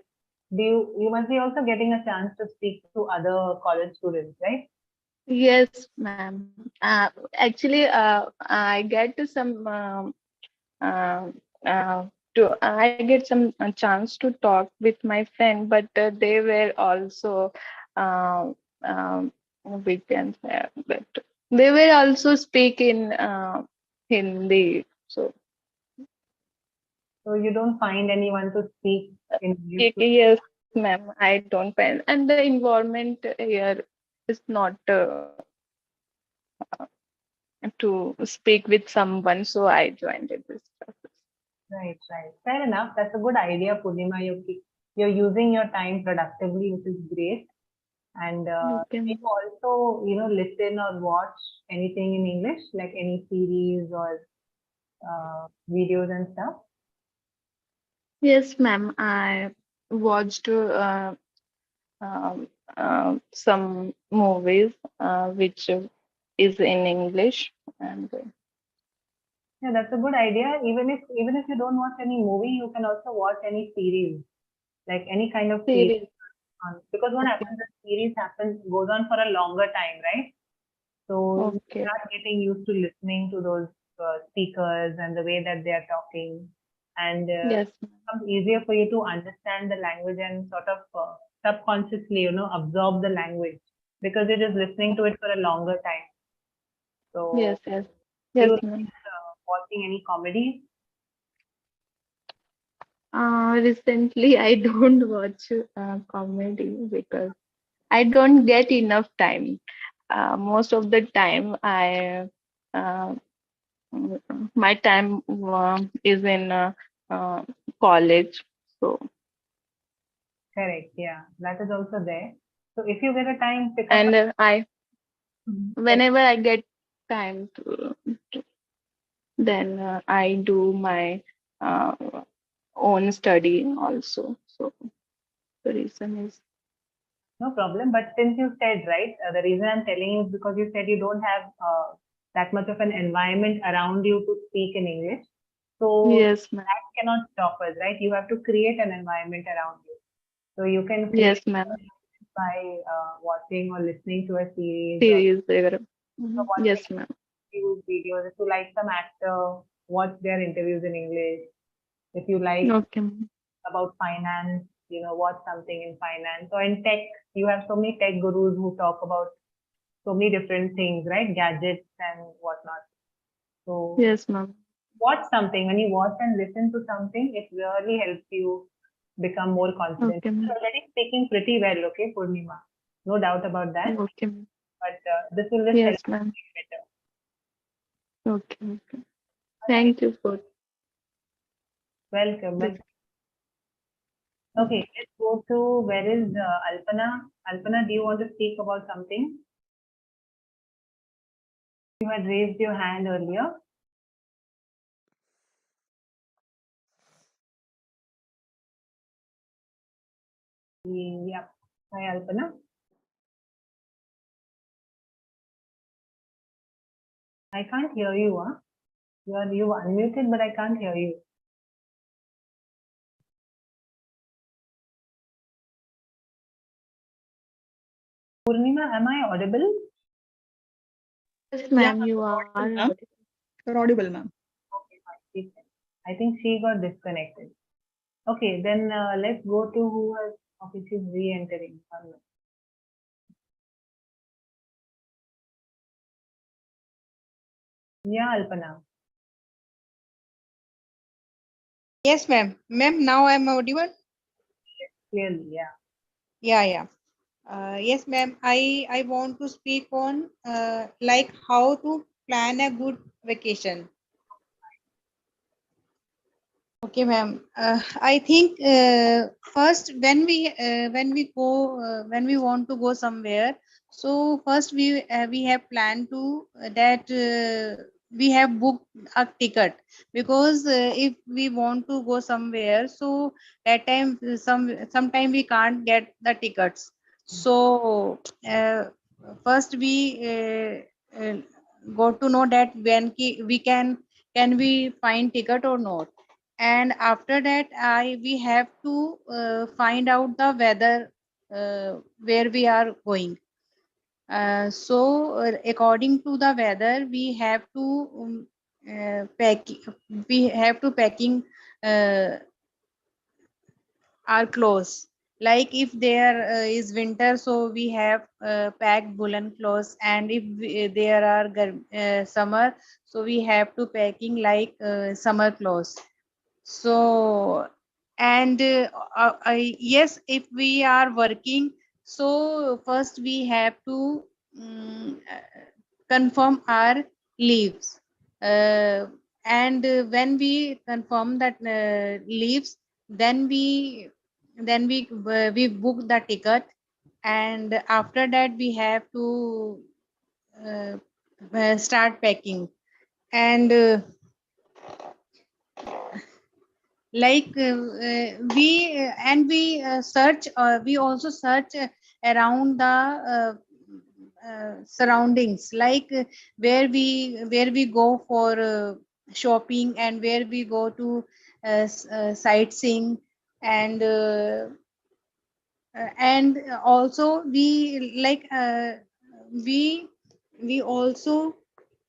you must be also getting a chance to speak to other college students, right? Yes, ma'am. Actually, I get some I get some chance to talk with my friend, but they were also we can say that they were also speak in Hindi. So you don't find anyone to speak in Yes, ma'am. I don't find, and the environment here is not to speak with someone, so I joined this class. Right, right. Fair enough. That's a good idea, Purnima. You're using your time productively, which is great. And you also, listen or watch anything in English, like any series or videos and stuff. Yes, ma'am. I watched some movies which is in English, and Yeah, that's a good idea. Even if you don't watch any movie, you can also watch any series, like any kind of series. Because what happens is series goes on for a longer time, right? So you start getting used to listening to those speakers and the way that they are talking, and it becomes easier for you to understand the language and sort of subconsciously, absorb the language because you're just listening to it for a longer time. So yes, do yes, you ma'am. like watching any comedy? Recently, I don't watch comedy because I don't get enough time. Most of the time, my time is in college. So Correct. Yeah, that is also there. So if you get a time, pick up. and whenever I get time then I do my uh, own study also. So the reason is No problem. But since you said, right, the reason I'm telling you is because you said you don't have that much of an environment around you to speak in English. So yes, ma'am. that cannot stop us, right? You have to create an environment around you. So you can Yes, create ma'am. by watching or listening to a series. Series. So watching Yes, ma'am. videos. If you like some actor, watch their interviews in English. If you like Okay, ma'am. about finance, watch something in finance. Or in tech, you have so many tech gurus who talk about so many different things, right? Gadgets and whatnot. So Yes, ma'am. watch something. When you watch and listen to something, it really helps you become more confident. Okay, ma'am. You're already speaking pretty well, okay, Purnima? No doubt about that. Okay, ma'am. But this will just Yes, help you ma'am. make better. Okay. Thank you for. Welcome. Okay, let's go to where is Alpana? Alpana, do you want to speak about something? You had raised your hand earlier. Yeah. Hi, Alpana. I can't hear you, huh? You unmuted, but I can't hear you. Purnima, am I audible? Yes, ma'am. You are audible. You're audible, ma'am. Okay, fine. I think she got disconnected. Okay, then let's go to who has. Okay, she's re-entering. Yeah, Alpana. Yes, ma'am. Ma'am, now I'm audible? Clearly, yeah. Yeah. Yes, ma'am. I want to speak on like how to plan a good vacation. Okay, ma'am. I think first when we go when we want to go somewhere, so first we have planned to that we have booked a ticket, because if we want to go somewhere, so that time sometime we can't get the tickets. So first we got to know that when we can we find ticket or not. And after that we have to find out the weather where we are going. So according to the weather we have to packing our clothes. Like if there is winter, so we have packed woolen clothes, and if there are summer, so we have to packing like summer clothes. So and yes, if we are working, so first we have to confirm our leaves, and when we confirm that leaves, then we book the ticket, and after that we have to start packing. And like we search we also search around the surroundings, like where we go for shopping, and where we go to sightseeing, and also we like we also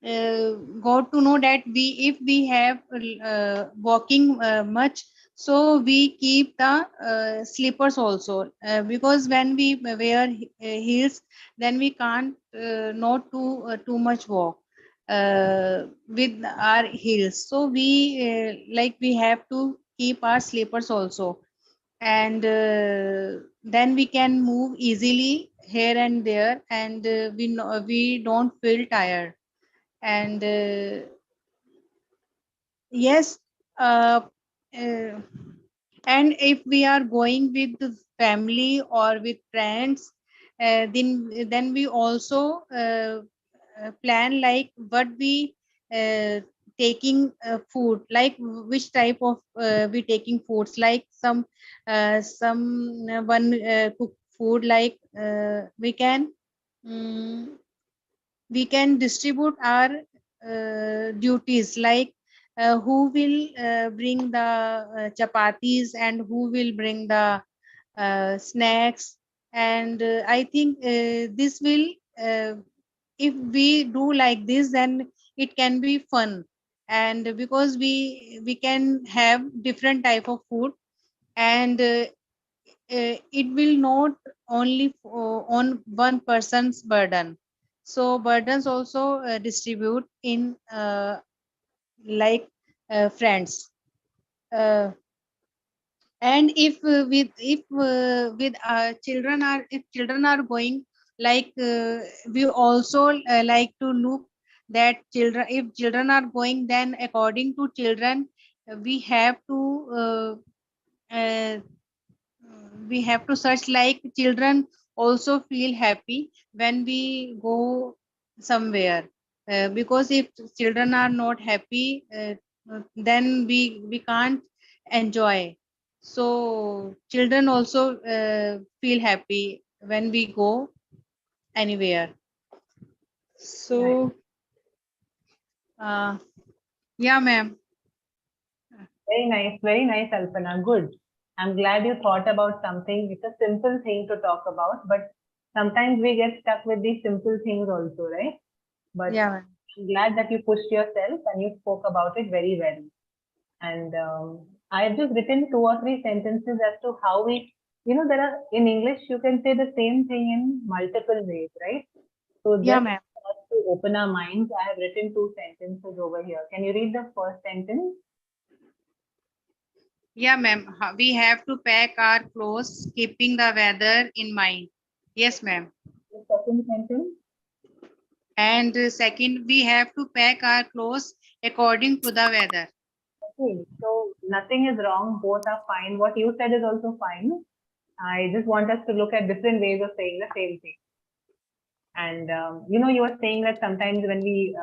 got to know that if we have walking much, so we keep the slippers also, because when we wear heels, then we can't not too much walk with our heels. So we like we have to keep our slippers also, and then we can move easily here and there, and we don't feel tired. And yes, uh, uh, and if we are going with the family or with friends, then we also plan like what we taking food, like which type of we taking foods, like some one cook food, like we can distribute our duties, like who will bring the chapatis, and who will bring the snacks, and I think this will, if we do like this, then it can be fun, and because we can have different type of food, and it will not only on one person's burden. So burdens also distribute in like friends. And if children are going, like we also like to look that children, if children are going, then according to children, we have to uh, we have to search, like children also feel happy when we go somewhere, because if children are not happy, then we can't enjoy. So children also feel happy when we go anywhere. So yeah, ma'am. Very nice, Alpana. Good. I'm glad you thought about something. It's a simple thing to talk about, but sometimes we get stuck with these simple things also, right? But Yeah, ma'am. I'm glad that you pushed yourself and you spoke about it very well. And I have just written 2 or 3 sentences as to how we, there are, in English, you can say the same thing in multiple ways, right? So Yeah, just ma'am. for us to open our minds, I have written 2 sentences over here. Can you read the first sentence? Yeah, ma'am. We have to pack our clothes, keeping the weather in mind. Yes, ma'am. The second sentence? And second, we have to pack our clothes according to the weather. Okay, so nothing is wrong. Both are fine. What you said is also fine. I just want us to look at different ways of saying the same thing. And you were saying that sometimes when we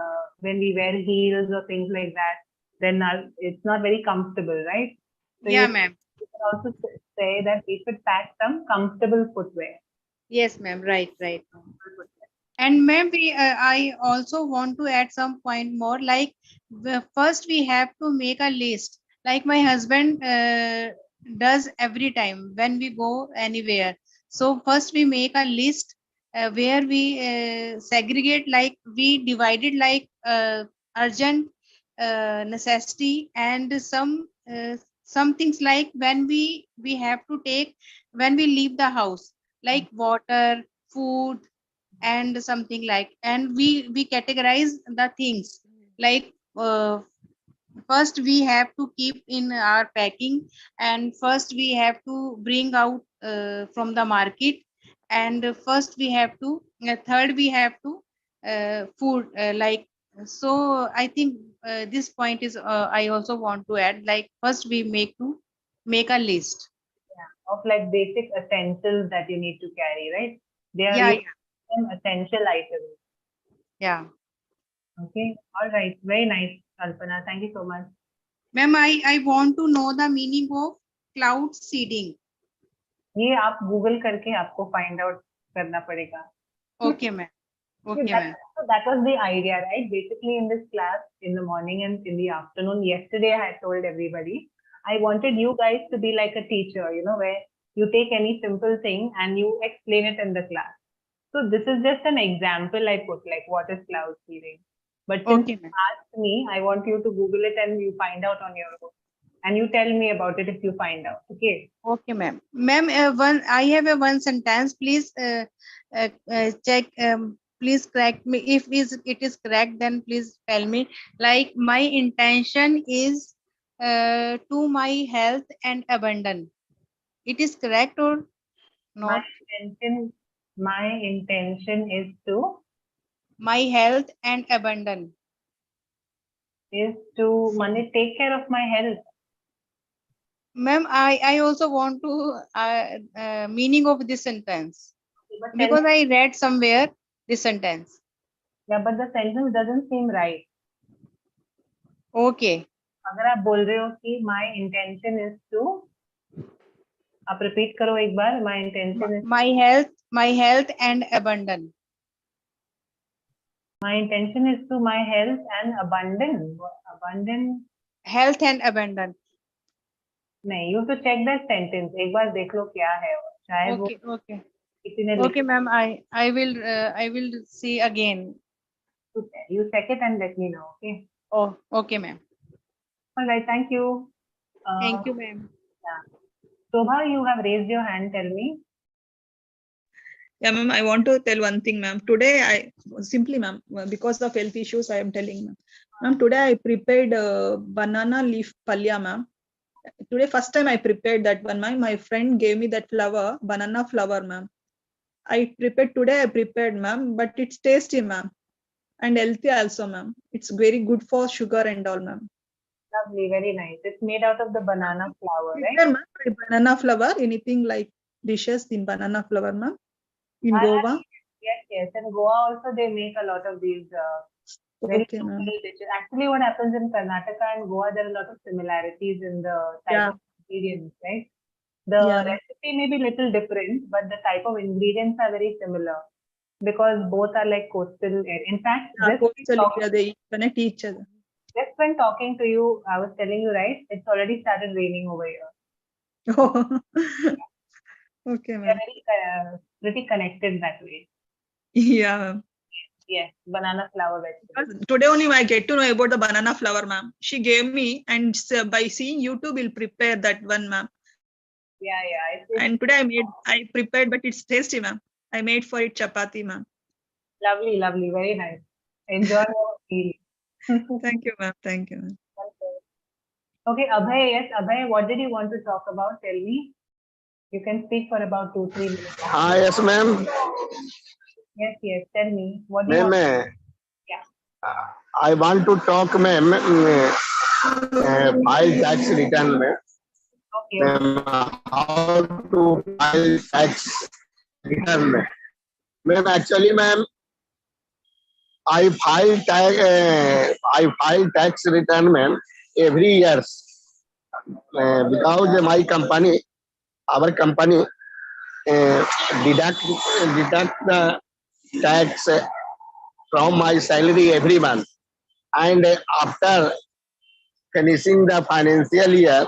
wear heels or things like that, then it's not very comfortable, right? So Yeah, ma'am. You can also say that we should pack some comfortable footwear. Yes, ma'am. Right. And ma'am, I also want to add some point more. Like first, we have to make a list. Like my husband does every time when we go anywhere. So first, we make a list where we segregate. Like we divided like urgent, necessity, and some things like when we have to take when we leave the house, like water, food, and something like, and we categorize the things like first we have to keep in our packing, and first we have to bring out from the market, and first we have to third we have to food, like, so I think this point is I also want to add, like first we make a list. Yeah, of like basic essentials that you need to carry, right? They are Yeah. some essential items. Yeah. Okay. All right. Very nice, Kalpana. Thank you so much. Ma'am, I want to know the meaning of cloud seeding. ये आप Google करके आपको find out करना पड़ेगा. Okay, ma'am. Okay, ma'am. So that was the idea, right? Basically, in this class, in the morning and in the afternoon, yesterday I had told everybody, I wanted you guys to be like a teacher, where you take any simple thing and you explain it in the class. So this is just an example I put, like what is cloud seeding. But since you asked me, I want you to Google it and you find out on your own. And you tell me about it if you find out. Okay. Okay, ma'am. Ma'am, I have a one sentence. Please check. Please correct me. If it is correct, then please tell me. Like my intention is to my health and abundance. It is correct or not? My intention is to my health and abundance. Is to take care of my health. Ma'am, I also want to meaning of this sentence, because I read somewhere this sentence. Yeah, but the sentence doesn't seem right. Okay. अगर आप बोल रहे हो कि my intention is to, आप repeat करो एक बार. My intention is my health and abundance. My intention is to my health and abundance. Health and abundance. नहीं, you have to check that sentence. एक बार देख लो क्या है वो, शायद वो Okay, okay. किसी ने Okay, ma'am. I will see again. You check it and let me know. Okay. Oh, okay, ma'am. All right. Thank you. Thank you, ma'am. Yeah. Shobha, you have raised your hand. Tell me. Yeah, ma'am, I want to tell one thing, ma'am. Today, ma'am, because of health issues, I am telling, ma'am. Ma'am, today I prepared banana leaf palya, ma'am. Today, first time I prepared that one, ma'am. My friend gave me that flower, banana flower, ma'am. I prepared, ma'am, but it's tasty, ma'am. And healthy also, ma'am. It's very good for sugar and all, ma'am. Lovely, very nice. It's made out of the banana flower, Is right? there, ma'am, banana flower? Anything like dishes in banana flower, ma'am? In Goa? Yes. In Goa also they make a lot of these very Okay, ma'am. simple dishes. Actually, what happens in Karnataka and Goa, there are a lot of similarities in the type of ingredients, right? The recipe may be little different, but the type of ingredients are very similar because both are like coastal area. In fact, They connect each other. just when talking to you, I was telling you, right? It's already started raining over here. Okay, They're ma'am. very pretty connected that way. Yeah, ma'am. Yes, banana flower vegetable. Today only I get to know about the banana flower, ma'am. She gave me, and by seeing YouTube, we'll prepare that one, ma'am. Yeah. And today I prepared, but it's tasty, ma'am. I made for it chapati, ma'am. Lovely, very nice. Enjoy your meal. Thank you, ma'am. Thank you, ma'am. Okay, Abhay, yes, Abhay, what did you want to talk about? Tell me. You can speak for about 2-3 minutes. Yes, ma'am. Yes, tell me. What do you want? Yeah. I want to talk, ma'am, file tax return, ma'am. Okay. Ma'am, how to file tax return, ma'am. Ma'am, actually, ma'am, I file tax return, ma'am, every year because my company, our company, deduct the tax from my salary every month, and after finishing the financial year,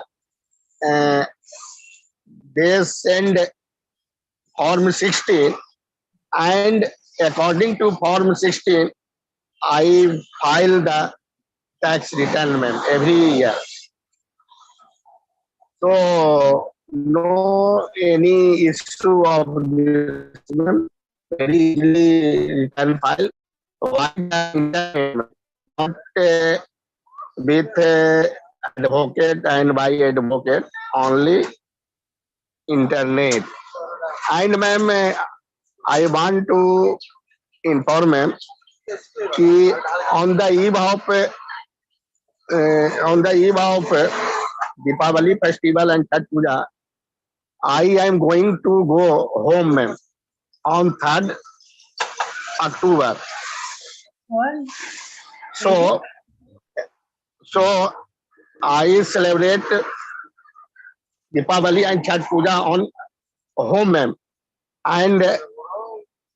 they send Form 16, and according to Form 16, I file the tax return, ma'am, every year. So no any issue of this, ma'am. Very easily return file. Not with advocate and by advocate, only internet. And ma'am, I want to inform ma'am कि on the eve of Deepavali festival and Chhath Puja, I am going to go home, ma'am, on 3rd October. What? So I celebrate Deepavali and Chhath Puja on home, ma'am, and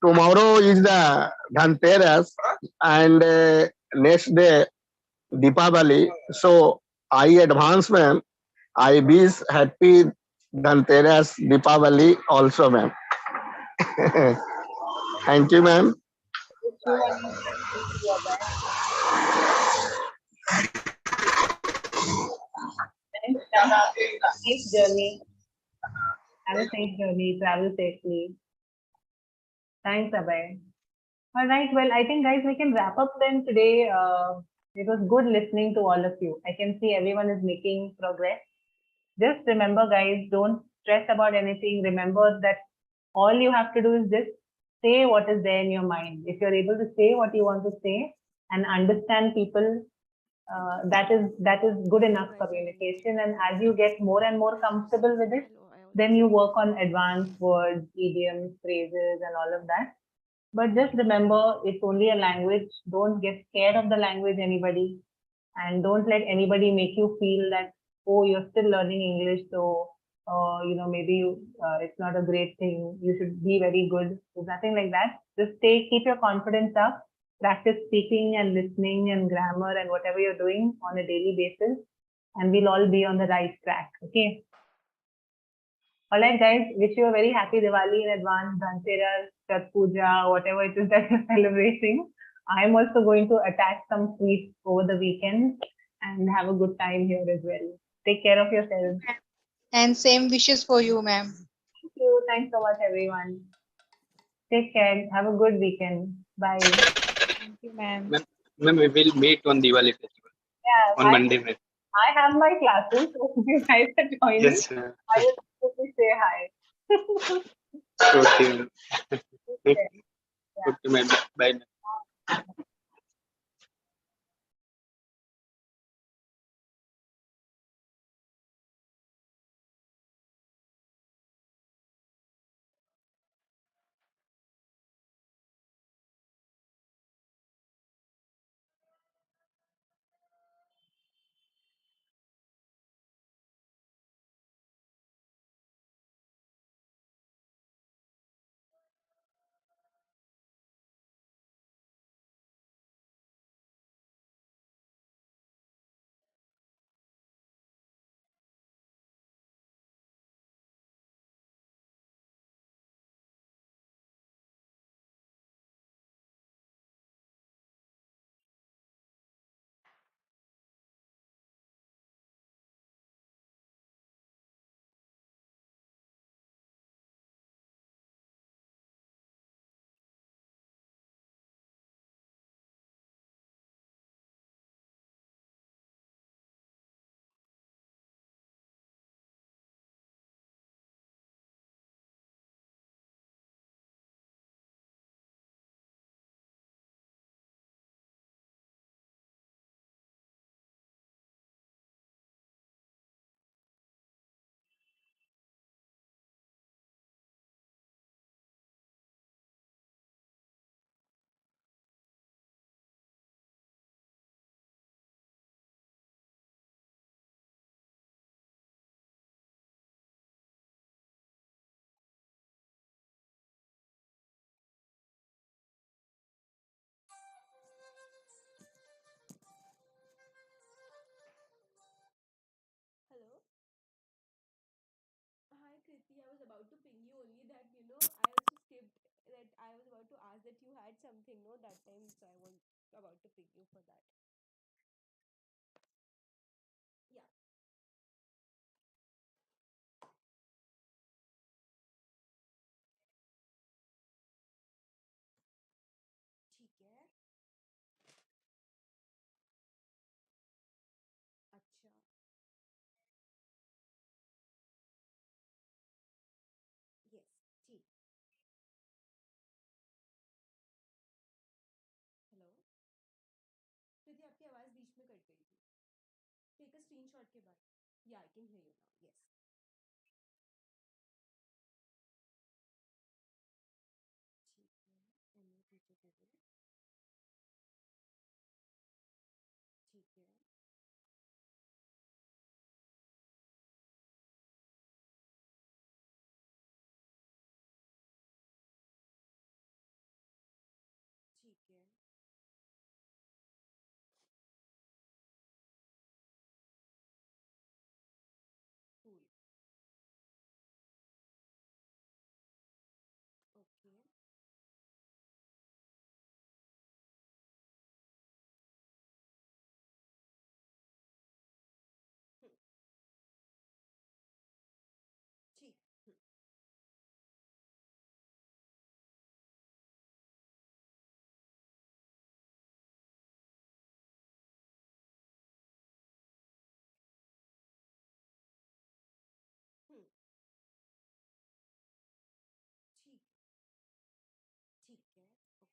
tomorrow is the Dhanteras, and next day Deepavali. So I advance, ma'am. I wish happy Dhanteras, Deepavali also, ma'am. Thank you, ma'am. Safe journey. Have a safe journey. Travel safely. Thanks, Abhay. All right. Well, I think, guys, we can wrap up then today. It was good listening to all of you. I can see everyone is making progress. Just remember, guys, don't stress about anything. Remember that all you have to do is just say what is there in your mind. If you're able to say what you want to say and understand people, that is good enough communication. And as you get more and more comfortable with it, then you work on advanced words, idioms, phrases, and all of that. But just remember, it's only a language. Don't get scared of the language, anybody. And don't let anybody make you feel that, oh, you're still learning English, so, maybe it's not a great thing. You should be very good. There's nothing like that. Just keep your confidence up. Practice speaking and listening and grammar and whatever you're doing on a daily basis. and we'll all be on the right track. Okay. All right, guys. Wish you a very happy Diwali in advance, Dhanteras, Chhat Puja, whatever it is that you're celebrating. I'm also going to attach some sweets over the weekend and have a good time here as well. Take care of yourselves. And same wishes for you, ma'am. Thank you. Thanks so much, everyone. Take care. Have a good weekend. Bye. Thank you, ma'am. Ma'am, we will meet on Diwali festival Yeah, on Monday, ma'am. I have my classes, so if you guys are joining, Yes, ma'am. I will definitely say hi. Okay, ma'am. Okay. Okay, ma'am. Bye. Ma'am. Hello. Hi, Kriti. I was about to ping you only that, I also skipped that I was about to ask that you had something, no, that time, so I was about to ping you for that. Yeah. ठीक है. अच्छा. Yes. ठीक. Hello. कृति आपकी आवाज बीच में cut गई थी. Take a screenshot के बाद. Yeah I can hear you now. Yes. ठीक है. MA teacher table. ठीक है. ठीक है. कूल. ओके. ठीक. ठीक. ठीक. ठीक है. ओके.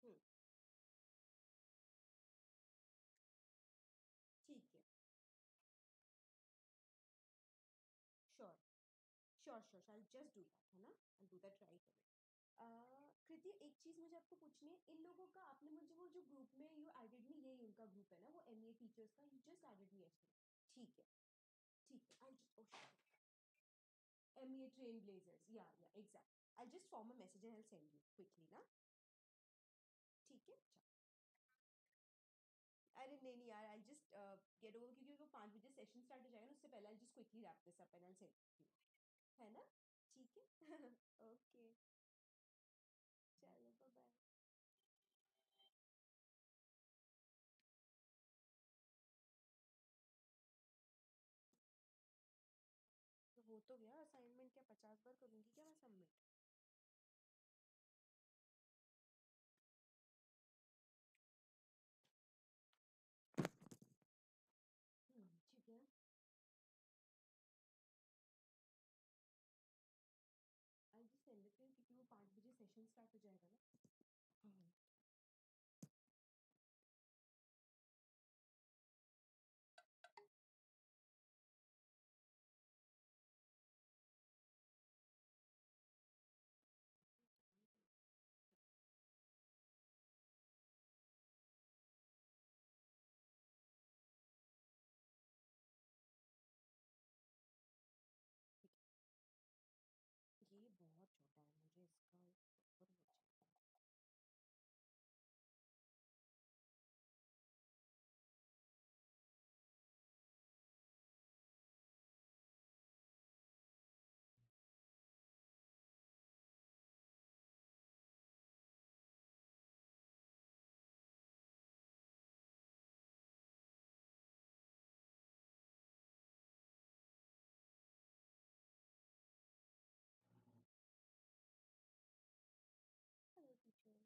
हम्म. ठीक है. Sure. Sure sure I just do that, है ना. I do that right away. Kriti, एक चीज मुझे आपको पूछनी है. इन लोगों का आपने मुझे वो जो ग्रुप में यू एडेड मी, यही उनका ग्रुप है ना, वो एमए टीचर्स का, you just added me yesterday. ठीक है. ठीक है. I just MA train blazers. Yeah exact. I just form a message and I send you quickly ना. ठीक है. अरे नहीं नहीं यार, आई जस्ट गेट ओवर, क्योंकि वो 5 बजे सेशन स्टार्ट हो जाएगा ना, उससे पहले I just quickly wrap this up and I send you, है ना? ठीक है। ओके, चलो बाय बाय। तो हो तो गया असाइनमेंट, क्या 50 बार करूंगी क्या मैं सबमिट? ठीक है। I just send it to you, क्योंकि वो 5 बजे सेशन स्टार्ट हो जाएगा ना। हाँ। ये बहुत छोटा है, मुझे इसका प्रॉपर वो चाहिए। Hello teacher.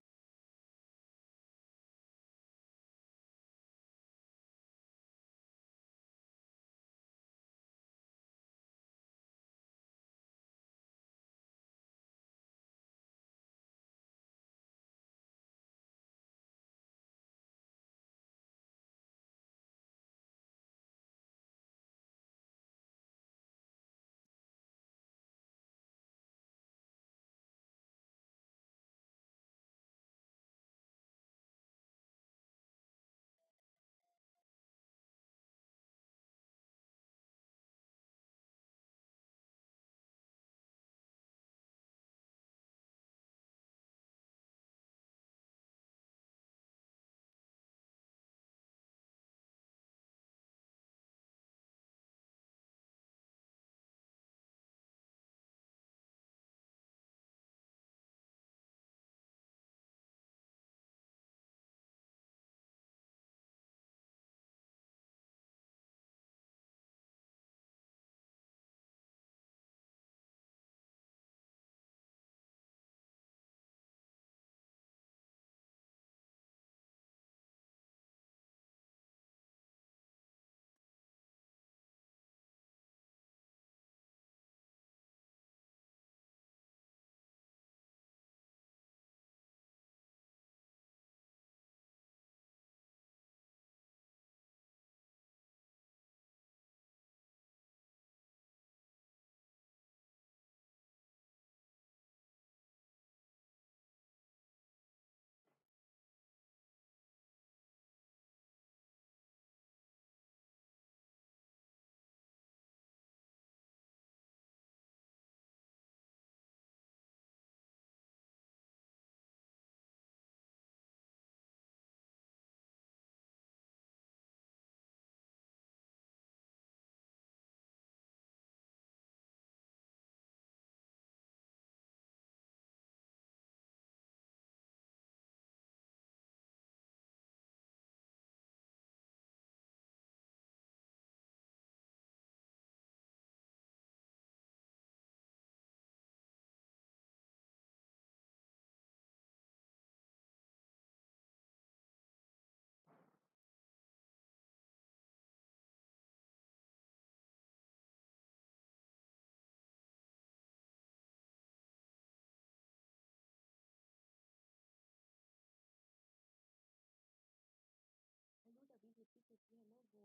हेलो अभी लेती, क्योंकि है ना वो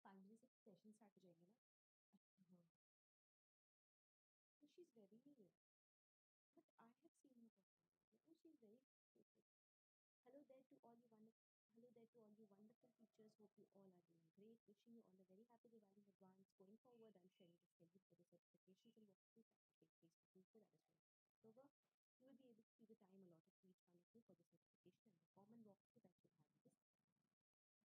5 बजे से सेशन स्टार्ट हो जाएंगे ना। हाँ, she is very, but I have seen her perform, she is very. Hello there to all you wonderful teachers. Hope you all are doing great. Wishing you all a very happy Diwali in advance. Going forward, I'm sharing the schedule for the certifications and what to plan to take place for Tuesday, that is 20th October. You will be able to see the time allotted to each one of you for the certification and the common walkthrough that you'll have in this.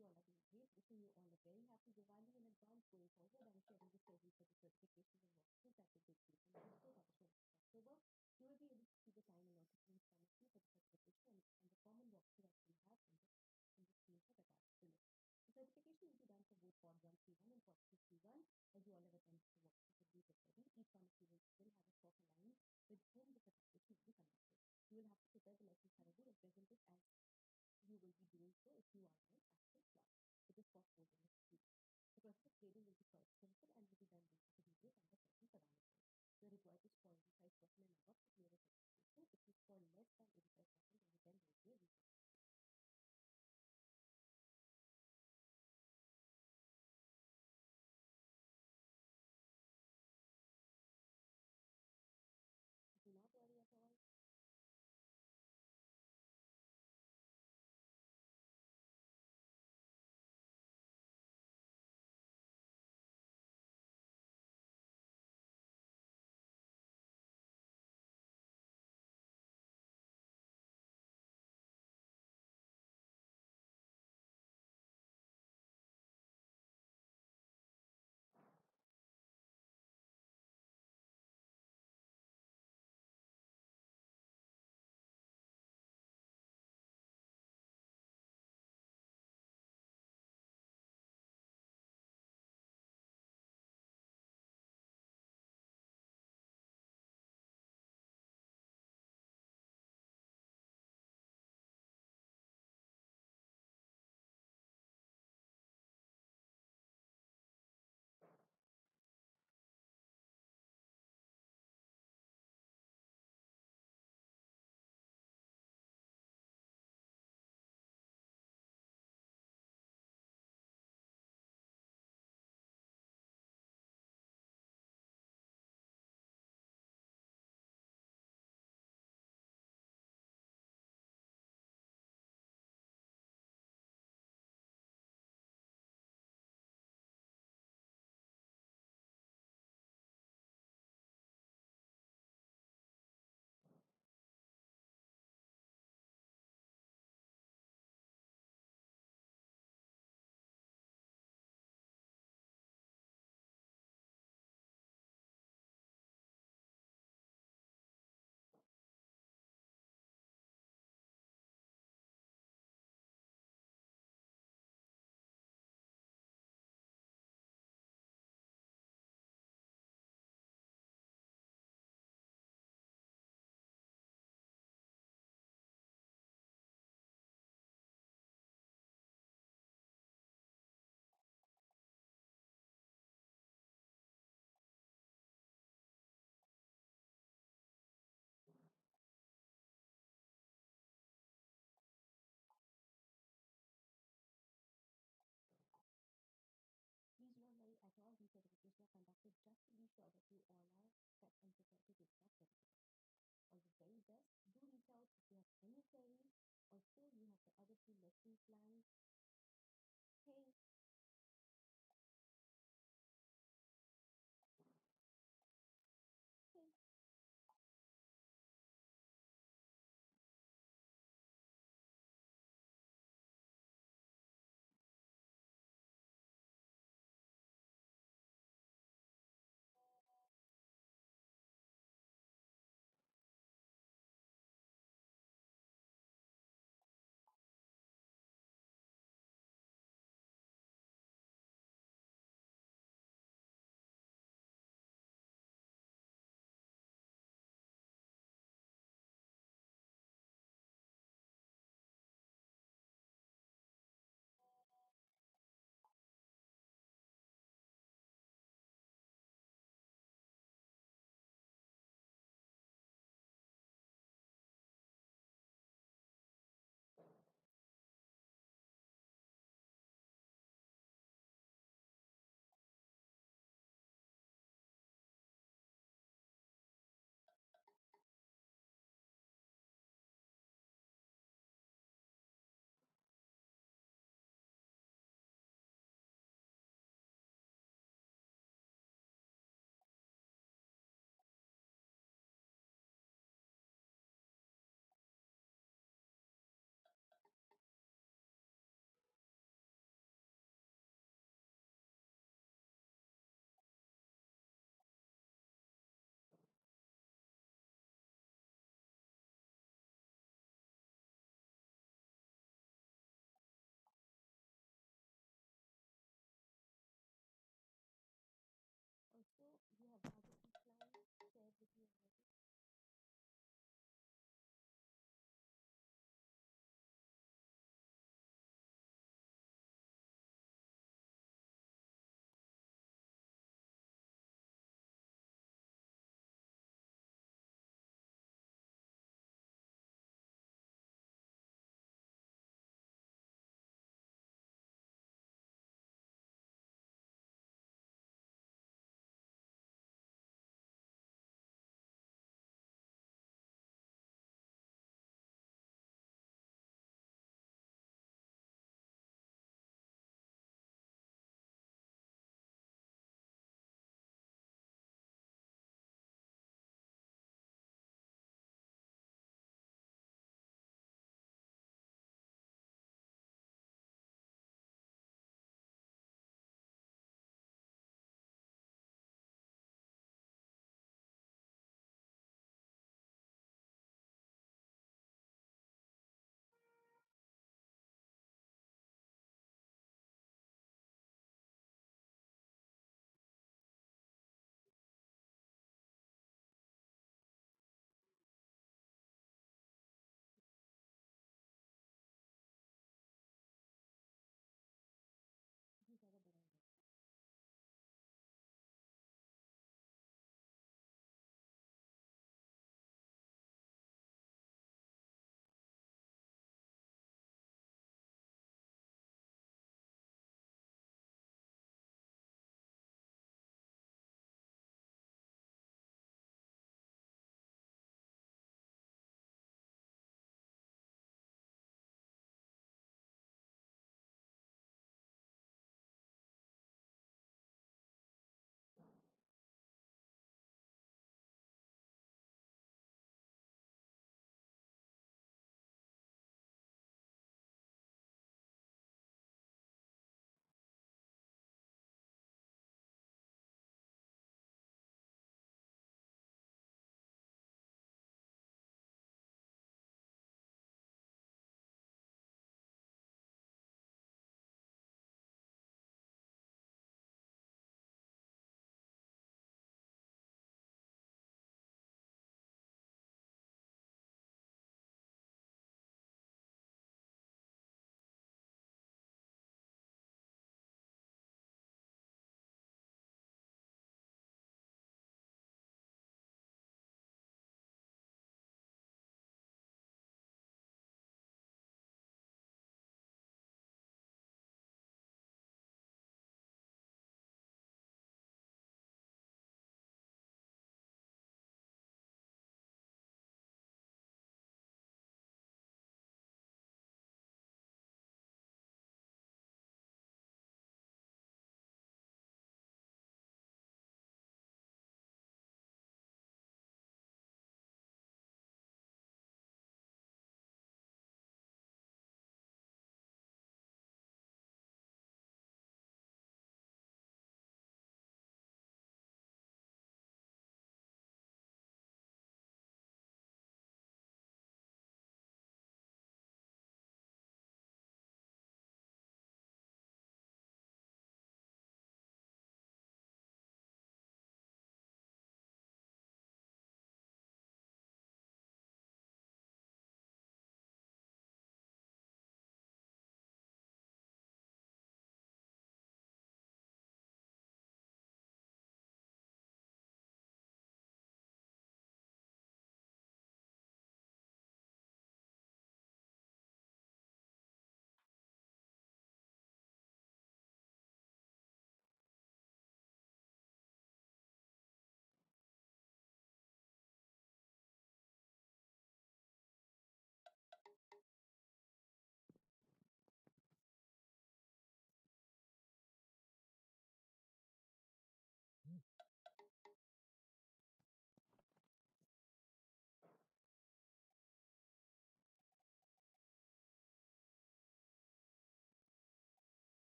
you all are doing great. Wishing you all a very happy Diwali in advance going forward. I'm sharing the schedule for the certifications and walkthroughs that will take place on Wednesday, that is 20th October. You will be able to see the time and allotted to each one of you for the certification and the common walkthrough that we have in the screenshot attached below. The certification will be done for both Pod 131 and Pod 231. As you all have attended the walkthrough for these already, each one of you will have a proper line with whom the certification will be conducted. You will have to prepare the lesson thoroughly and present it as you will be doing so if you are in actual class. It is for holding experience. The process of grading will be quite simple and will be done based on videos under certain parameters. You are required to score 85% and above to clear the certification. If you score less than 85%, then there will be a recertification. Do not worry at all. Please do not worry at all. These certifications are conducted just to be sure that you all are set and prepared to take that certificate. All the very best. Do reach out if you have any queries. Also, you have the other two lesson plans. Hey, hey.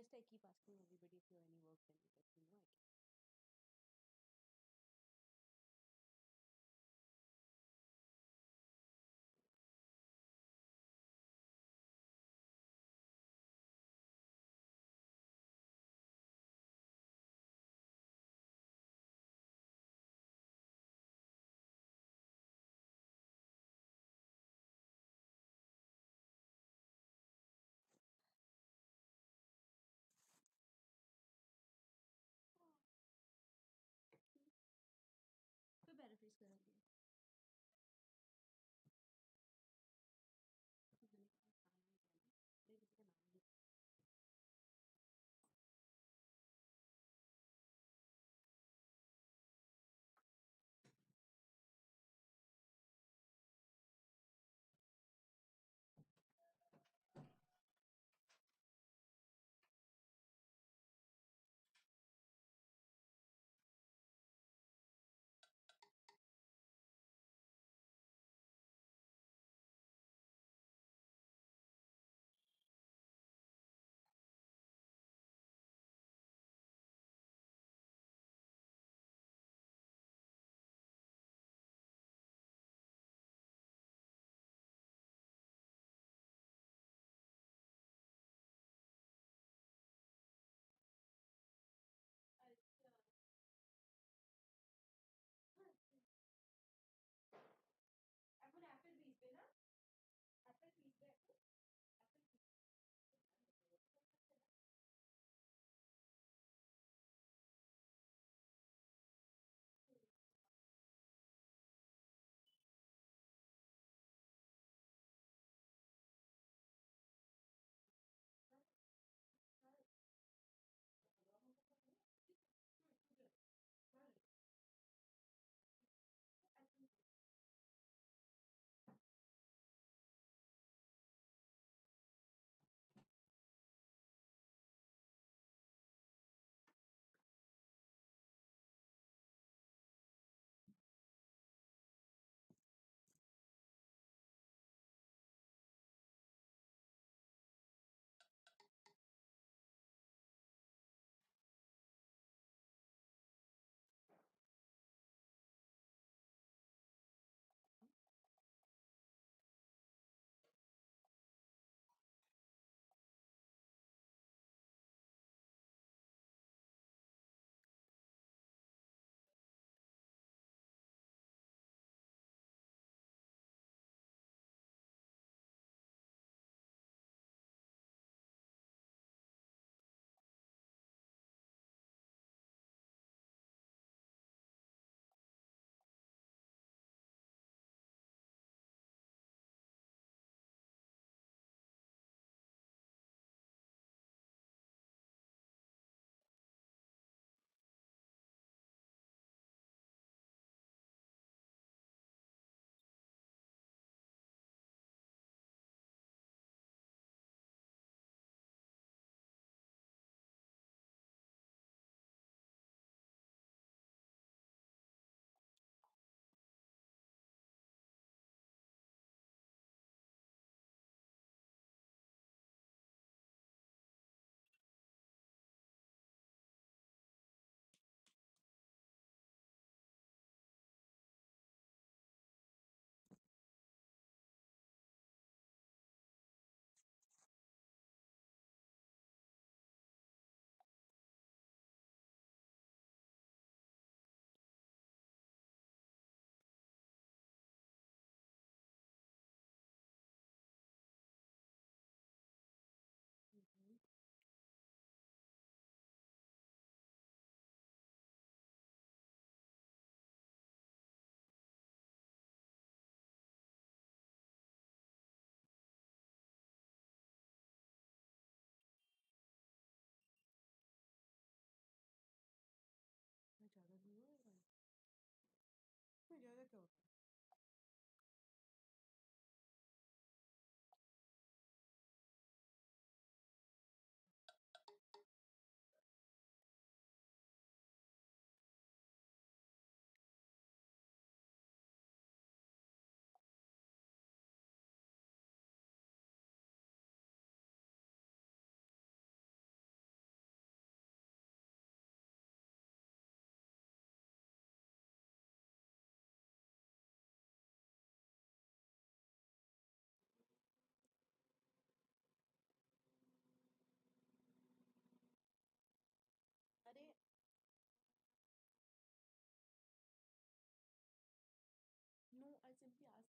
Just I keep asking everybody if you have any work, then you let me know. I can.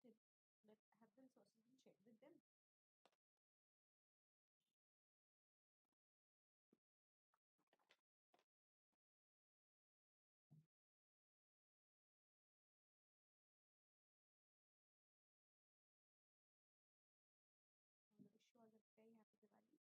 Let have the resources and share with them. I wish you all a very happy Diwali.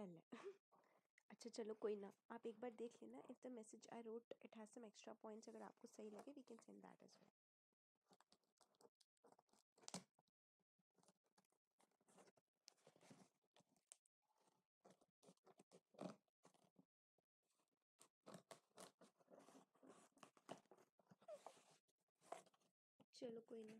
L. अच्छा चलो कोई ना, आप एक बार देख लेना. If the message I wrote it has some extra points, अगर आपको सही लगे we can send that as well. चलो कोई ना.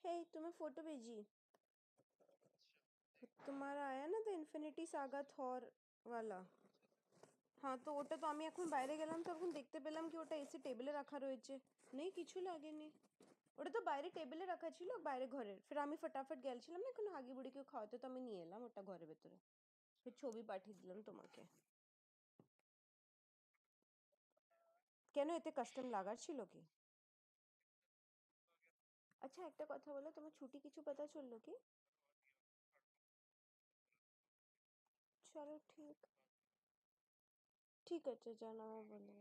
हे तुम्हें फोटो भेजी. তোমারা আয়া না তো ইনফিনিটি সাগা থর वाला. হ্যাঁ তো ওটা তো আমি এখন বাইরে গেলাম তো এখন দেখতে পেলাম কি ওটা এসে টেবিলে রাখা রয়েছে. নেই কিছু লাগেনি. ওটা তো বাইরে টেবিলে রাখা ছিল বাইরে ঘরের. ফির আমি ফটাফট গেলছিলাম না এখন হাগি বুড়িকে খাওয়াতে তো আমি নিয়ে এলাম ওটা ঘরের ভেতরে. ফির ছবি পাঠিয়ে দিলাম তোমাকে. কেন এতে কাস্টম লাগার ছিল কি? আচ্ছা একটা কথা বলো তোমার ছুটি কিছু पता চললো কি? চলো ঠিক আছে জানাও বলে.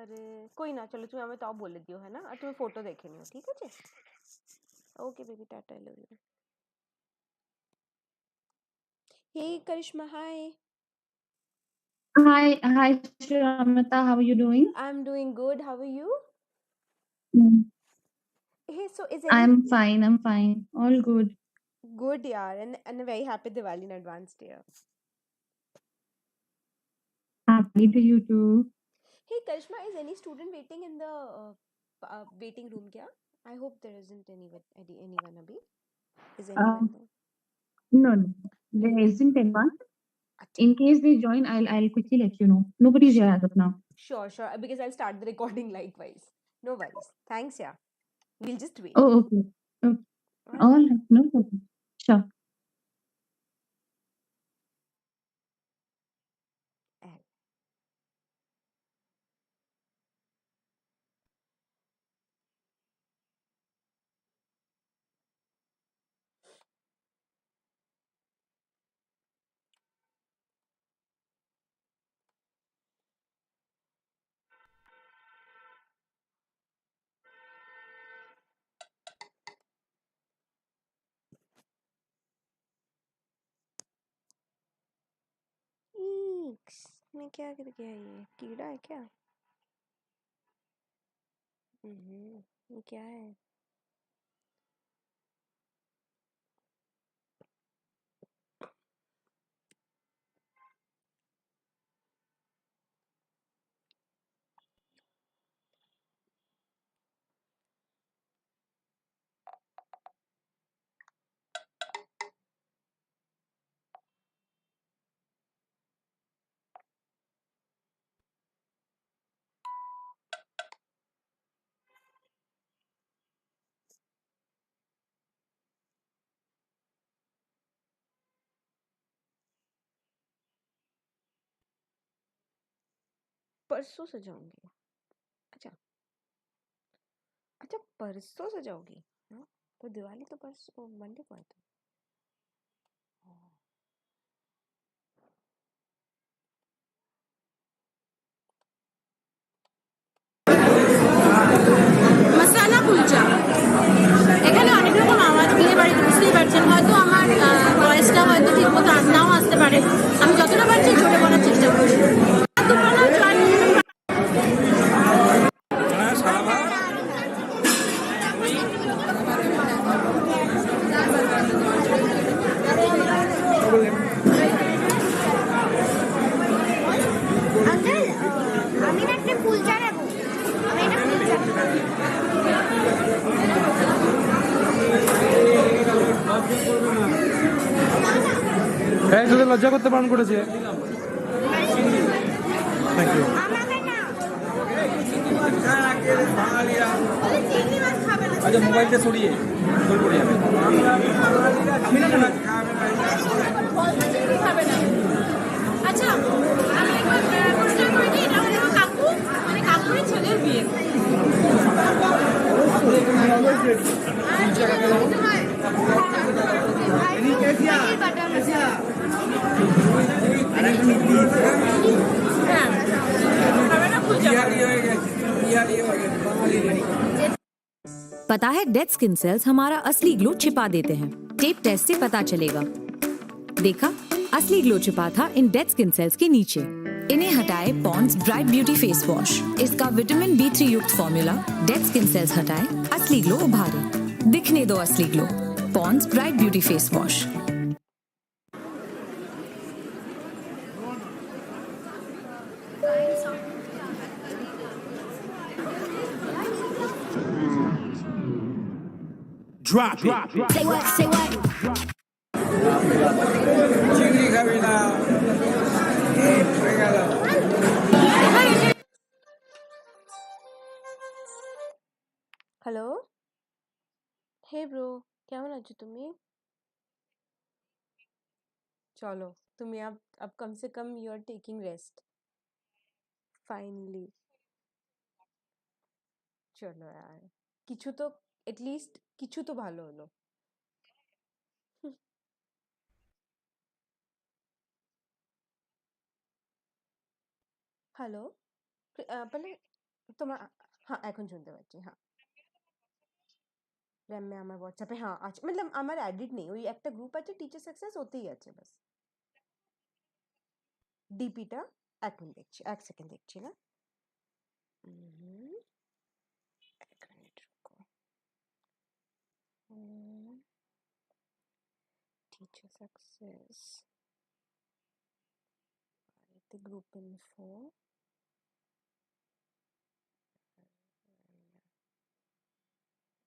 अरे कोई ना चलो तुम्हें हमें तो बोल दियो है ना. और तुम्हें फोटो देखे नियो ठीक है. Okay baby tata I love you. Hey Karishma hi. Hi, Shramita. How are you doing? I'm doing good. How are you? Hey, so is I'm fine. All good. good yaar and a very happy Diwali in advance dear. Happy to you too. Hey Karishma, is any student waiting in the waiting room kya? I hope there isn't anyone abhi. Is anyone there? No, there isn't anyone. In case they join, I'll quickly let you know. Nobody's here as of now. Sure. Because I'll start the recording likewise. No worries. Thanks, yeah. We'll just wait. Oh, okay. All right, no problem. Sure. मैं क्या कर गया ये कीड़ा है क्या? ये क्या है? परसों सजाऊंगी. अच्छा परसों सजाओगी. हाँ तो दिवाली तो परसों मंडे को है तो. মশালা কুলচা. এখানে অনেক রকম আওয়াজ বিয়ে বাড়িতে বুঝতেই পারছেন. হয়তো আমার ভয়েসটা হয়তো ঠিক মতো নাও আসতে পারে. আমি যতটা পারছি জোরে বলার চেষ্টা করছি. কুলচা নেবো আমি এটা কুলচা হ্যাঁ তোদের লজ্জা করতে বারণ করেছে থ্যাংক ইউ আচ্ছা মোবাইলটা সরিয়ে জল পড়ে যাবে আচ্ছা আমি একবার প্রশ্ন করে দিই এটা হলো কাকু মানে কাকুরের ছেলের বিয়ে पता है डेड स्किन सेल्स हमारा असली ग्लो छिपा देते हैं। टेप टेस्ट से पता चलेगा। देखा, असली ग्लो छिपा था इन डेड स्किन सेल्स के नीचे। इन्हें हटाए Pond's bright beauty face wash. इसका विटामिन B3 युक्त फॉर्मूला डेड स्किन सेल्स हटाए, असली ग्लो उभारे। दिखने दो असली glow. Pond's bright beauty face wash. Drop it. Say what? Say what? চিংড়ি খাবি না হয়ে গেল হ্যালো হে ব্রো কেমন আছো তুমি চলো তুমি अब कम से कम you are taking rest finally চলো यार কিছু তো এটলিস্ট কিছু তো ভালো হলো হ্যালো মানে তোমার হ্যাঁ এখন শুনতে পাচ্ছি হ্যাঁ র্যামে আমার হোয়াটসঅ্যাপে হ্যাঁ আছে मतलब আমার এডিট নেই ওই একটা গ্রুপ আছে টিচার সাকসেস ওতেই আছে বাস ডিপিটা এখন দেখছি এক সেকেন্ড দেখছি না এক মিনিট রুকো টিচার সাকসেস এতে গ্রুপ ইনফো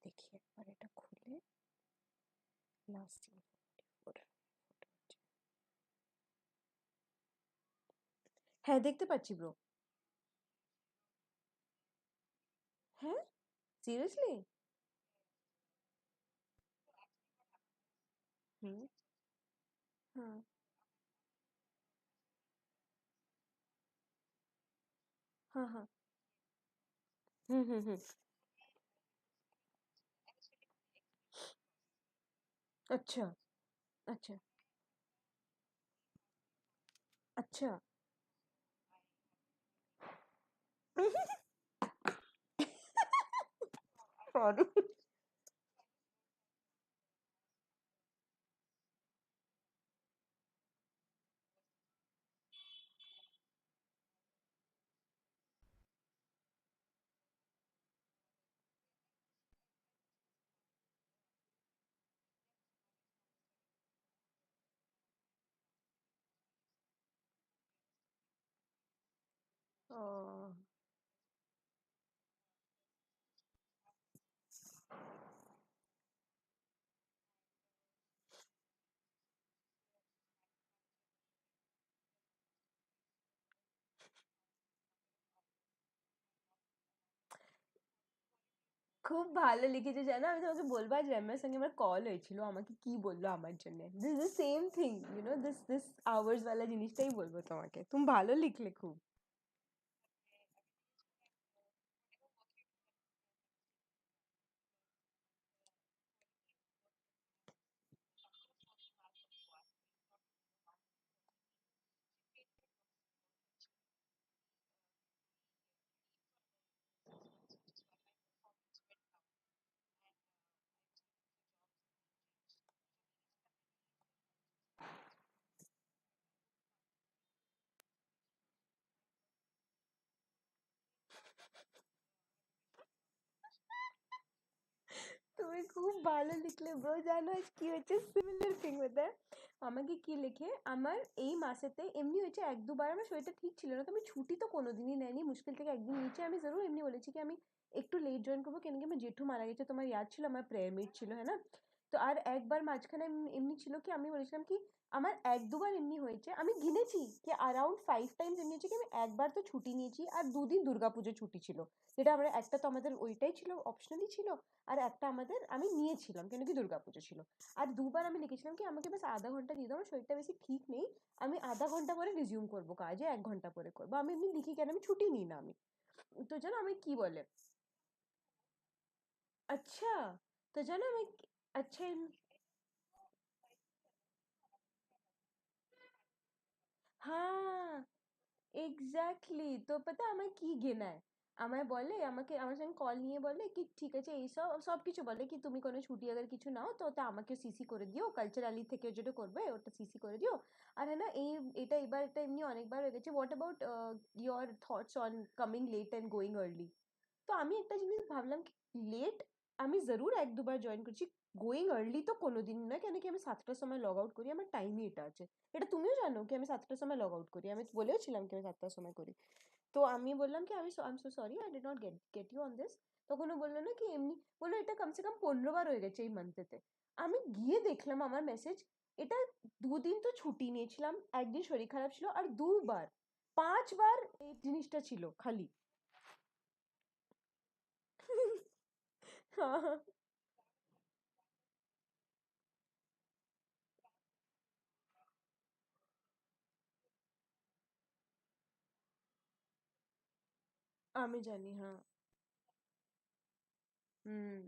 দেখি একবার এটা খুলে লাস্ট হ্যাঁ দেখতে পাচ্ছি ব্রো হ্যাঁ সিরিয়াসলি হুম হ্যাঁ हाँ हाँ হুম अच्छा अच्छा अच्छा सॉरी ओ খুব ভালো লিখেছো জানো আমি তোমাকে বলবো আজ র্যামের সঙ্গে আমার কল হয়েছিল আমাকে কি বললো আমার জন্য this the same thing you know this ours वाला জিনিসটাই বলবো তোমাকে তুমি ভালো লিখলে খুব তুমি খুব ভালো লিখলে ব্রো। জানো আজ কি হচ্ছে, সিমিলার থিং হতে আমাকে কি লিখে, আমার এই মাসেতে এমনি হয়েছে এক দুবার আমার শরীরটা ঠিক ছিল না, তো আমি ছুটি তো কোনোদিনই নেয়নি, মুশকিল থেকে একদিন নিচে আমি জরুর এমনি বলেছি কি আমি একটু লেট জয়েন করবো, কেন কি আমার জেঠু মারা গেছে, তোমার ইয়াদ ছিল, আমার প্রেয়ার মিট ছিল, হ্যাঁ না। তো আর একবার মাঝখানে এমনি ছিল কি আমি বলেছিলাম কি আমার এক দুবার এমনি হয়েছে, আমি গিনেছি কি অ্যারাউন্ড 5 টাইমস এমনি হয়েছে কি আমি একবার তো ছুটি নিয়েছি, আর 2 দিন দুর্গাপুজো ছুটি ছিল, যেটা আমরা একটা তো আমাদের ওইটাই ছিল, অপশনালি ছিল, আর একটা আমাদের আমি নিয়েছিলাম কেন কি দুর্গাপুজো ছিল। আর দুবার আমি লিখেছিলাম কি আমাকে বাস আধা ঘন্টা দিয়ে দাও, আমার শরীরটা বেশি ঠিক নেই, আমি আধা ঘন্টা পরে রিজিউম করবো কাজে, 1 ঘন্টা পরে করবো, আমি এমনি লিখি কেন আমি ছুটি নিই না আমি। তো জানো আমি কি বলে, আচ্ছা তো জানো আমি আচ্ছা হ্যাঁ এক্স্যাক্টলি। তো পাতা আমায় কি ঘেনায়, আমায় বলে আমাকে আমার সঙ্গে কল নিয়ে বলে কি ঠিক আছে এইসব সব কিছু বলে কি তুমি কোনো ছুটি আগে কিছু নাও তো ওটা আমাকে সিসি করে দিও, কালচারালি থেকে যেটা করবে ওটা সিসি করে দিও। আর হ্যাঁ না এটা এবার এটা এমনি অনেকবার হয়ে গেছে, what about your thoughts on coming late and going early. তো আমি একটা জিনিস ভাবলাম কি লেট আমি জরুর এক দুবার জয়েন করছি, গোয়িং আর্লি তো কোনোদিন না, কেন কি আমি 7টার সময় লগ আউট করি, আমার টাইমই এটা আছে, এটা তুমিও জানো কি আমি 7টার সময় লগ আউট করি, আমি বলেও ছিলাম কি আমি 7টার সময় করি। তো আমি বললাম কি আমি I am so sorry I did not get you on this. তখন ও বললো না কি এমনি বললো এটা কমসে কম 15 বার হয়ে গেছে এই মান্থেতে। আমি গিয়ে দেখলাম আমার মেসেজ, এটা 2 দিন তো ছুটি নিয়েছিলাম, একদিন শরীর খারাপ ছিল, আর 2 বার 5 বার এই জিনিসটা ছিল খালি। হ্যাঁ আমি জানি হ্যাঁ। হুম।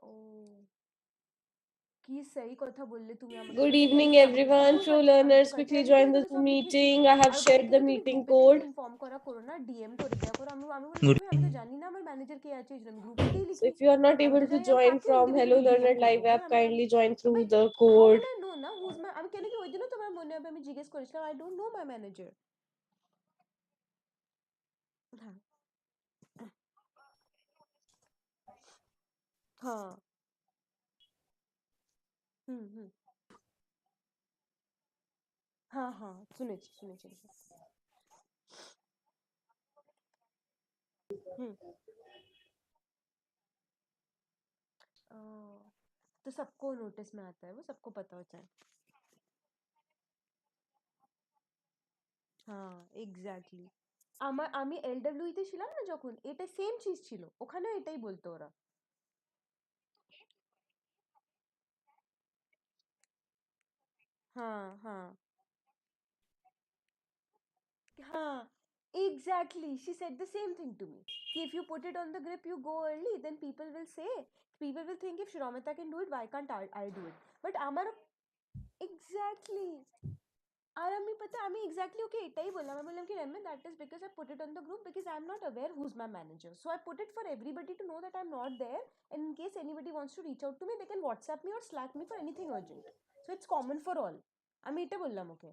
ও কি সही কথা বললে তুমি আমাকে, Good মানে কি evening, একদম আমাকে everyone. পুরো True learners, quickly join করে the Zoom সব লিখেছি। meeting. I have R shared বলছে the কি তুমি meeting গ্রুপেতেই code. ইনফর্ম করা করো না, ডিএম করে দেয়া করো। আমি বললাম কি ভাই আমি তো জানি না আমার ম্যানেজার কে আছে, এই জন্য আমি গ্রুপেতেই So লিখি, if you are not আমি able তো to জানি না join কাকে from Hello individually DM Learner করবো, Live ভাই app, আমি kindly join through ভাই the how code. Will I know না হুজ মাই, আমি কেন কি ওই দিনও তোমার মনে হবে আমি জিজ্ঞেস করেছিলাম I don't no my manager. হ্যাঁ হ্যাঁ হুম হুম হ্যাঁ হ্যাঁ শুনেছি শুনেছি। হুম ओ, तो सबको नोटिस में आता है, वो सबको पता होता है। হ্যাঁ এক্স্যাক্টলি। আমি এলডব্লিউ তে ছিলাম না যখন, এটা সেম চিজ ছিল, ওখানেও এটাই বলতো ওরা। हाँ हाँ हाँ exactly, she said the same thing to me कि if you put it on the grip you go early then people will say, people will think if Shramata can do it why can't I do it, but আমার exactly। আর আমি पता আমি exactly ওকে এটাই বললাম, আমি বললাম কি রেমে that is because I put it on the group because I'm not aware who's my manager, so I put it for everybody to know that I'm not there, and in case anybody wants to reach out to me they can WhatsApp me or Slack me for anything urgent, so it's common for all। আমি এটা বললাম ওকে।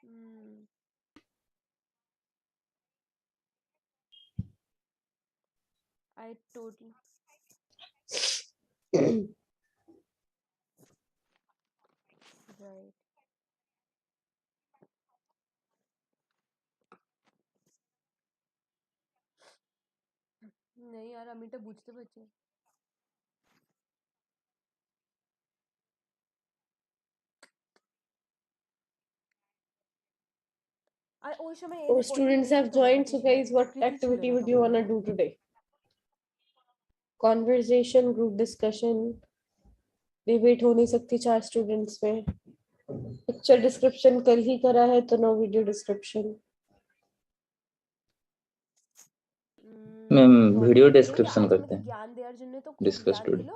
হুম I totally right। नहीं यार আমি এটা বুঝতে পারছি। আর ওই সময় এর Oh, রেকর্ডিং students নেই have তো joined. ব্যাপারটা So, সেটাই, guys, what কৃতি ছিল activity না would you তখন। want to do today? Conversation, group discussion, debate हो नहीं सकती 4 students में. Picture description कल ही करा है तो no video description. Ma'am video conversation नहीं डिस्क्रिप्शन আজ करते আমাকে हैं জ্ঞান দেওয়ার জন্য তো খুব डिस्कस জ্ঞান टुडे দিল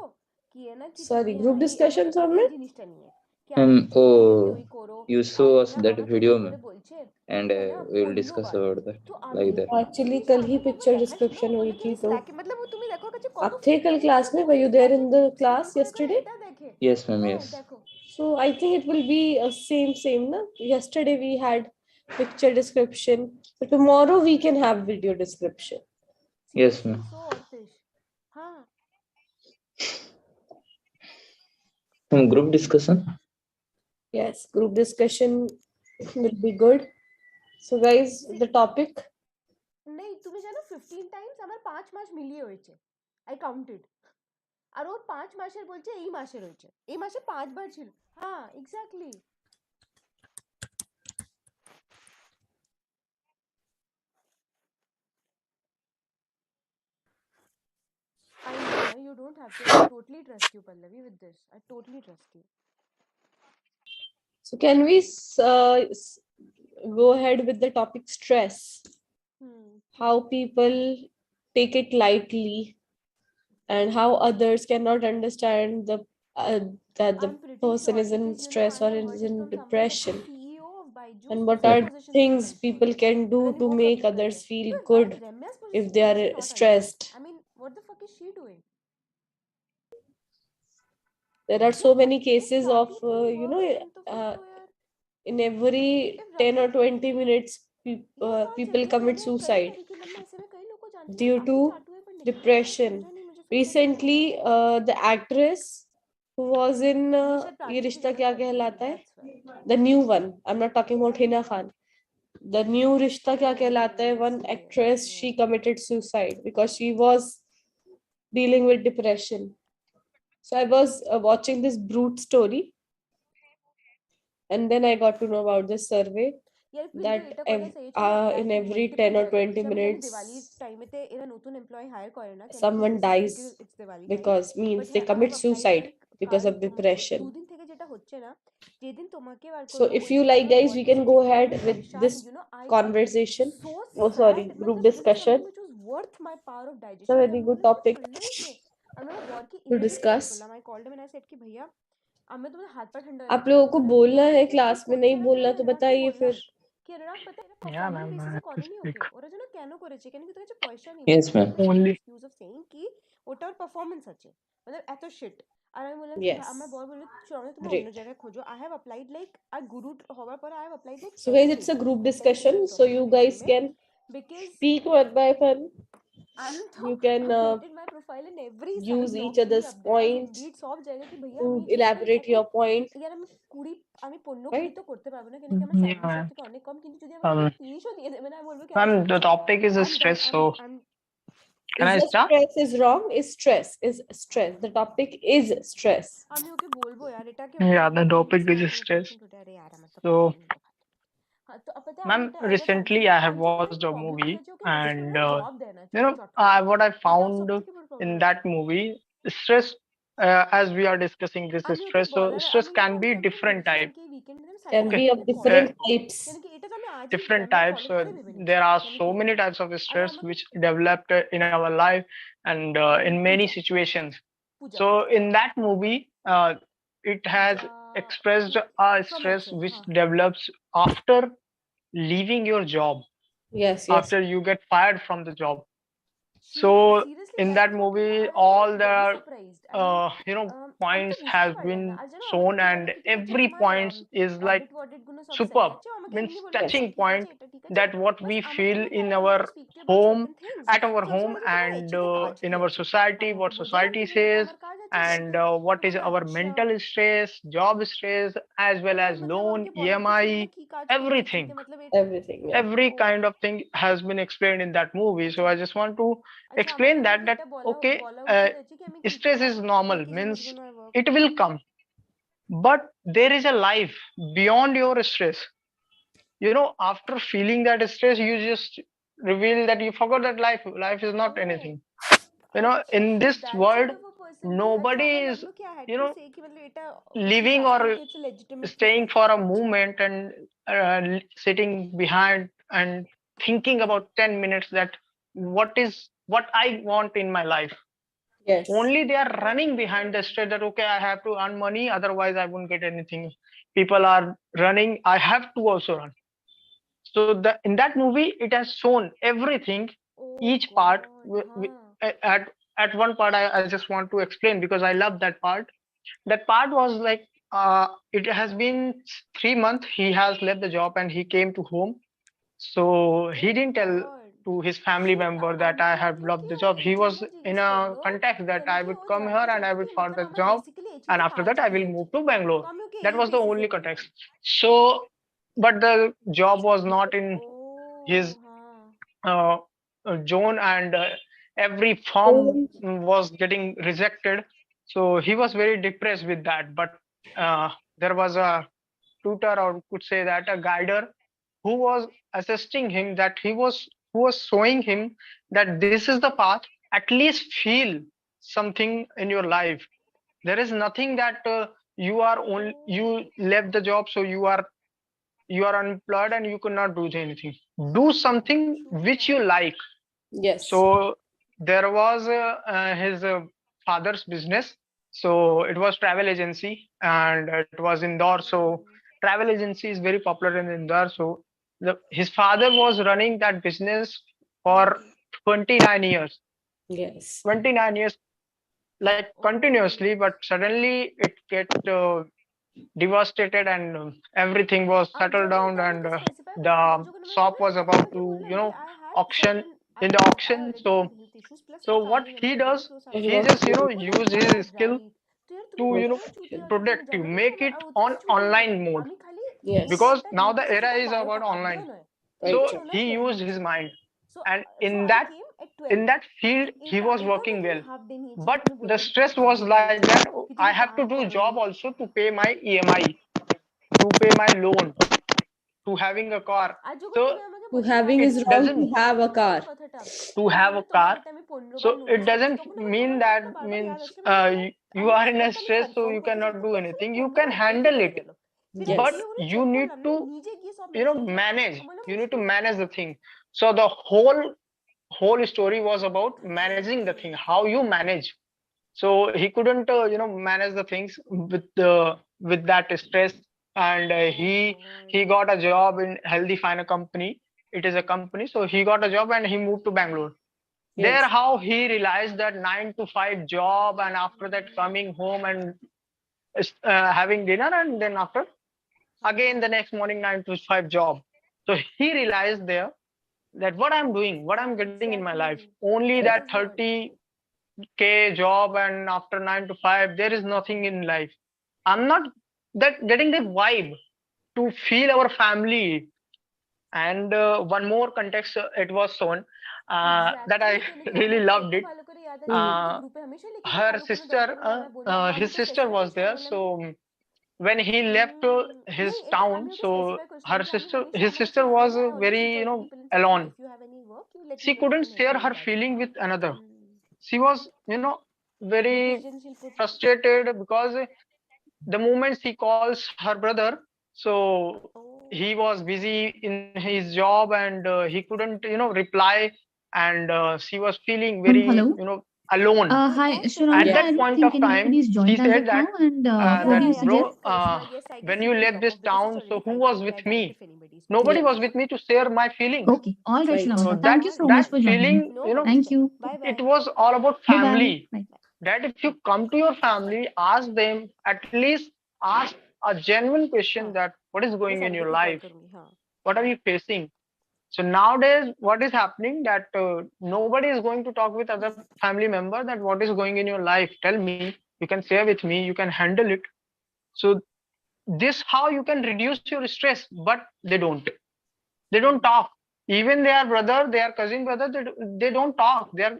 কি না কি Sorry, তুমি group আমাকে discussions on এই में? জিনিসটা নিয়ে কি मैम আমাকে ओ তুমি এই ওই করো। यू शो আর अस না दैट আমাকে वीडियो ফোন में করে বলছে एंड কি না वी विल डिस्कस ধন্যবাদ। अबाउट তো दैट আমি लाइक दैट ওই Actually, জিনিসটা कल ही আমাকে একবার picture দেখা ছিল, description हुई বলে थी তুমি तो. স্ল্যাকে मतलब তুমি দেখো কাছে কত आप थे कल ফ্রেন্ডস class আছে में? ও Were you there স্ল্যাকে in the scroll class করে করে yesterday? এটা দেখে। यस मैम হ্যাঁ यस দেখো So I think it will be a same. Na? Yesterday we had picture description. So tomorrow we can have video description. Yes, ma'am. Group discussion. Yes, group discussion will be good. So guys, the topic. नहीं তুমি জানো 15 Times আমার 5 মাস মিলিয়ে হয়েছে I counted আর ও 5 মাসের বলছে এই মাসের হয়েছে এই মাসে 5 বার ছিল হ্যাঁ exactly I know you don't have to. I totally trust you, Pallavi, with this. I totally trust you. So can we go ahead with the topic stress? How people take it lightly and how others cannot understand that the person is in stress or is in depression, and what are things people can do to make others feel good if they are stressed. I mean, what the fuck is she doing? There are so many cases of in every 10 or 20 minutes people commit suicide due to depression. Recently the actress who was in Ye Rishta Kya Kehlata Hai, the new one, I'm not talking about Hina Khan, the new Rishta Kya Kehlata Hai, one actress, she committed suicide because she was dealing with depression. So I was watching this brute story, and then I got to know about this survey that in every 10 or 20 minutes someone dies because means they commit suicide because of depression. So if you like, guys, we can go ahead with this conversation. Oh sorry, group discussion. It's a very good topic to discuss. आप लोगों को बोलना है class में, नहीं बोलना तो बताइए फिर। Yeah, ma'am, I have to speak. ওরা যেন কেন করেছে কেন কি তোর কাছে পয়সা নেই Yes, ma'am. only use of saying কি ওটার পারফরম্যান্স আছে মানে এত শিট আর আমি বললাম Yes. আমার বর বলল চলো তুমি Great. অন্য জায়গায় খোঁজো আই হ্যাভ অ্যাপ্লাইড লাইক আর গুরু হওয়ার পরে I have applied like So guys, it's a group discussion, so you guys can speak one by one. You can my profile in every use each other's points সব জায়গায় কি ভাইয়া to elaborate your point. ইয়ার আমি 20 আমি 15 তো করতে পারবো না কেন কি আমার স্যালারি সব থেকে অনেক কম কিন্তু যদি আমি 30ও দিয়ে দেবেন আমি বলবো কি Ma'am, the topic is stress, so can I start? Stress is wrong. Is stress is stress. The topic is stress. আমি ওকে বলবো यार এটা কি Yeah, the topic is stress. So, ma'am, recently I have watched a movie, and what I found in that movie, stress. As we are discussing this stress, so stress can be different type. Can be of different types. Different types. There are so many types of stress which developed in our life and in many situations. So in that movie, it has expressed a stress which develops after leaving your job. Yes. After you get fired from the job. So in that movie, all the points has been shown, and every point is like superb, means touching point that what we feel in our home, at our home, and in our society, what society says, and what is our mental stress, job stress, as well as loan, EMI, everything. Every kind of thing has been explained in that movie. So I just want to explain that okay, stress is normal, means it will come, but there is a life beyond your stress. After feeling that stress, you just reveal that you forgot that life is not anything. In this world, nobody is living or staying for a moment and sitting behind and thinking about 10 minutes that what I want in my life. Yes. Only they are running behind the stress that okay, I have to earn money, otherwise I won't get anything. People are running, I have to also run. So in that movie, it has shown everything, each part. At one part, I just want to explain because I love that part. That part was like it has been 3 months. He has left the job and he came to home. So he didn't tell to his family member that I have loved the job. He was in a context that I would come here and I would find the job, and after that I will move to Bangalore. That was the only context. So, but the job was not in his uh, zone, and every form was getting rejected. So he was very depressed with that. But there was a tutor, or could say that a guider, who was assisting him, that who was showing him that this is the path. At least feel something in your life. There is nothing that you left the job, so you are unemployed and you could not do anything. Do something which you like. Yes. So there was his father's business. So it was travel agency, and it was Indore. So travel agency is very popular in Indore. So his father was running that business for 29 years. Yes. 29 years, like continuously, but suddenly it get devastated, and everything was settled down, and the shop was about to auction in the auction. So what he does, he just use his skill to productive, make it on online mode. Yes. Because now the era is about online. So he used his mind, and in that field he was working well. But the stress was like that I have to do job also to pay my EMI, to pay my loan, to having a car. So To having is wrong, to have a car. To have a car. So it doesn't mean that means you are in a stress, so you cannot do anything. You can handle it, but you need to manage. You need to manage the thing. So the whole story was about managing the thing, how you manage. So he couldn't manage the things with that stress, and he got a job in Healthy Finer company. It is a company. So he got a job and he moved to Bangalore. There how he realized that 9 to 5 job, and after that coming home and having dinner, and then after again the next morning 9 to 5 job. So he realized there that what I'm doing, what I'm getting in my life, only that 30K job, and after 9 to 5 there is nothing in life. I'm not that getting the vibe to feel our family. And one more context it was shown that I really loved it. Her sister, his sister was there. So when he left his town, so his sister was very alone. She couldn't share her feeling with another. She was very frustrated, because the moment she calls her brother, so he was busy in his job, and he couldn't reply, and she was feeling very Hello. alone. Hi, Shravani. At I that don't point think of time, anybody's joined she as said of now. that And what do you bro, suggest? when you left this town, so who was with me? Nobody was with me to share my feelings. Okay. All right, So Shravani. Thank you so much that for joining. feeling, Thank you. it was all about Bye-bye. family. Bye. That if you come to your family, ask them, at least ask a genuine question, that what is going in your life, what are you facing. So nowadays what is happening, that nobody is going to talk with other family member, that what is going in your life, tell me, you can share with me, you can handle it. So this how you can reduce your stress. But they don't talk. Even their brother, their cousin brother, they don't talk. They are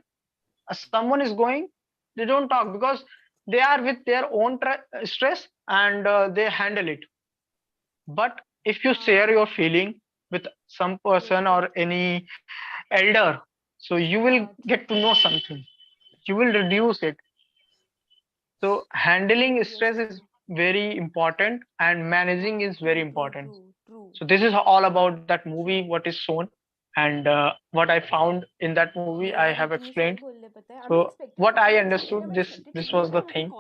someone is going, they don't talk, because they are with their own stress, and they handle it. But if you share your feeling with some person or any elder, so you will get to know something, you will reduce it. So handling stress is very important, and managing is very important. So this is all about that movie, what is shown, and what I found in that movie I have explained. So what I understood, this was the thing.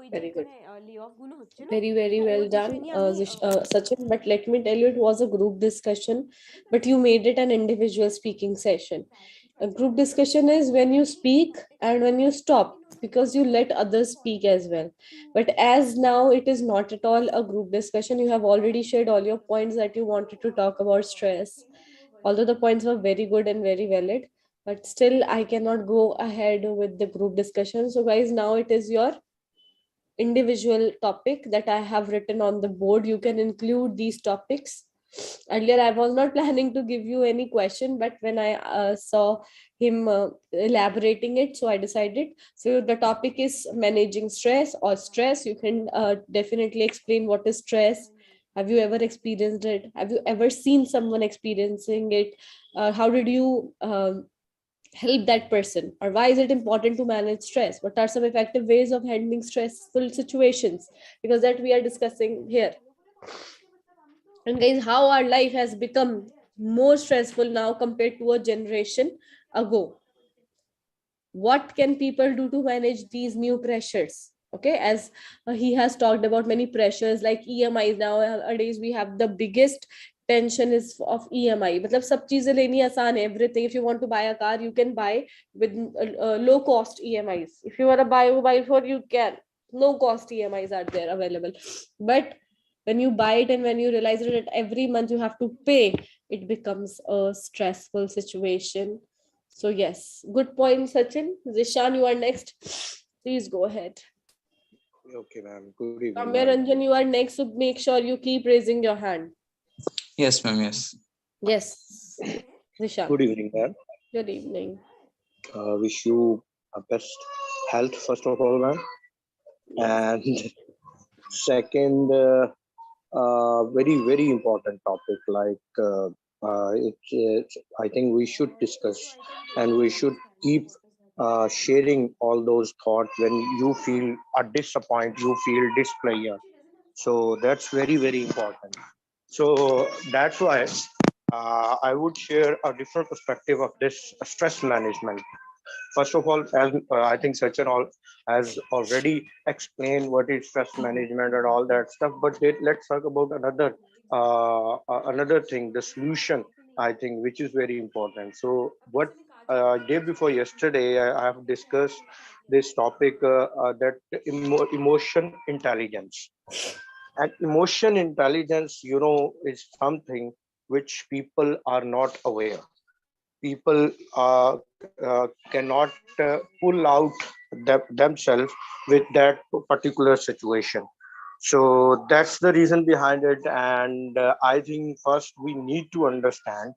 Very good. Very, very well done, Sachin. But let me tell you, it was a group discussion, but you made it an individual speaking session. A group discussion is when you speak and when you stop. because you let others speak as well. But as now it is not at all a group discussion, you have already shared all your points that you wanted to talk about stress. Although the points were very good and very valid, but still I cannot go ahead with the group discussion. So guys, now it is your individual topic that I have written on the board. You can include these topics. Earlier, I was not planning to give you any question, but when I saw him elaborating it, so I decided. So the topic is managing stress or stress. You can definitely explain what is stress. Have you ever experienced it? Have you ever seen someone experiencing it? How did you help that person? Or why is it important to manage stress? What are some effective ways of handling stressful situations? Because that we are discussing here. And guys, how our life has become more stressful now compared to a generation ago. What can people do to manage these new pressures? Okay, as he has talked about many pressures like EMIs. Nowadays we have the biggest tension is of EMI. मतलब सब चीजें लेनी आसान है. Everything, if you want to buy a car, you can buy with low cost EMIs. If you want to buy a mobile phone, you can. No cost EMIs are there available. But when you buy it and when you realize that every month you have to pay, it becomes a stressful situation. So yes, good point, Sachin. Zishan, you are next. Please go ahead. Okay, ma'am. Good evening. Ramya Ranjan, you are next, so make sure you keep raising your hand. Yes, ma'am. Yes. Yes. Zishan. Good evening, ma'am. Good evening. Wish you best health, first of all, ma'am. And second, very important topic. Like I think we should discuss, and we should keep sharing all those thoughts when you feel a disappoint, you feel displeasure. So that's very important. So that's why I would share a different perspective of this stress management. First of all, as I think Sachin has already explained what is stress management and all that stuff, but let's talk about another thing, the solution, I think, which is very important. So what day before yesterday, I have discussed this topic that emotion intelligence. And emotion intelligence, is something which people are not aware. People cannot pull out themselves with that particular situation. So that's the reason behind it. And I think first we need to understand,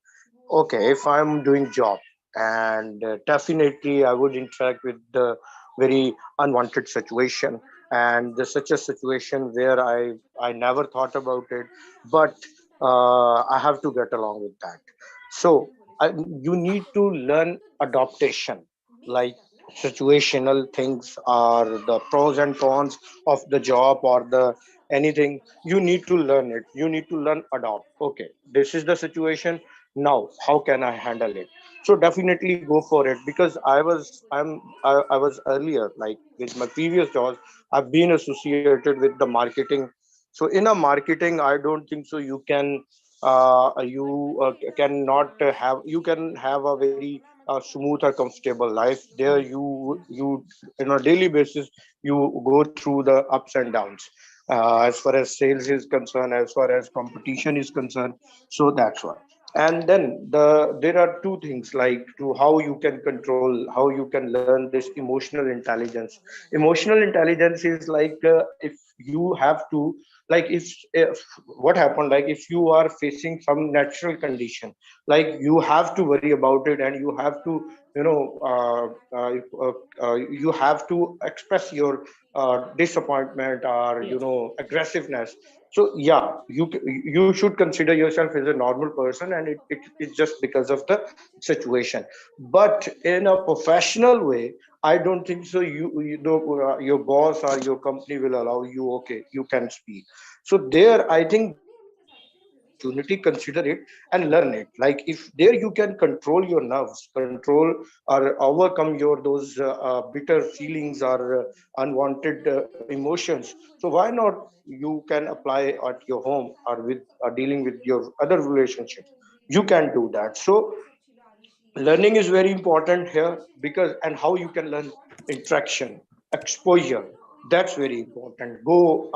okay, if I'm doing job, and definitely I would interact with the very unwanted situation, and there's such a situation where I never thought about it, but I have to get along with that. So you need to learn adaptation, like situational things are the pros and cons of the job or the anything. You need to learn it. You need to learn adapt. Okay, this is the situation. Now how can I handle it? So definitely go for it, because I was earlier, like with my previous jobs, I've been associated with the marketing. So in a marketing, I don't think so you can cannot have, you can have a very smooth or comfortable life there. You on a daily basis you go through the ups and downs, as far as sales is concerned, as far as competition is concerned. So that's why. And then there are two things, like to how you can control, how you can learn this emotional intelligence. Emotional intelligence is like, if you have to, like if what happened, like if you are facing some natural condition, like you have to worry about it, and you have to, you have to express your disappointment or aggressiveness. So yeah, you should consider yourself as a normal person, and it's just because of the situation. But in a professional way, I don't think so you know, your boss or your company will allow you, okay, you can speak. So there I think opportunity, consider it and learn it. Like if there you can control your nerves, control or overcome your those bitter feelings or unwanted emotions, so why not you can apply at your home or with dealing with your other relationships. You can do that. So learning is very important here, because and how you can learn interaction. exposure. That's very important. Go,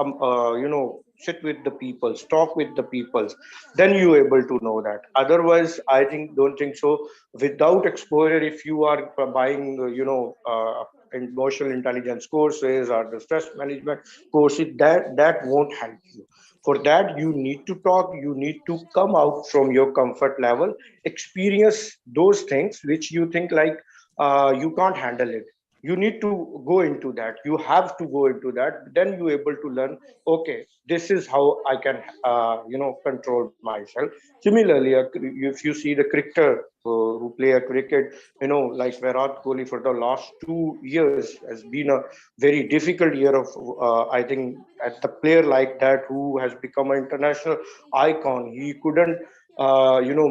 sit with the people, talk with the people. Then you able to know that. Otherwise, I don't think so. Without exposure, if you are buying, emotional intelligence courses or the stress management courses, that won't help you. For that, you need to talk. You need to come out from your comfort level, experience those things which you think like you can't handle it. You need to go into that. You have to go into that. Then you able to learn, okay, this is how I can control myself. Similarly, if you see the cricketer who play a cricket, like Virat Kohli, for the last 2 years has been a very difficult year of I think at the player like that who has become an international icon. He couldn't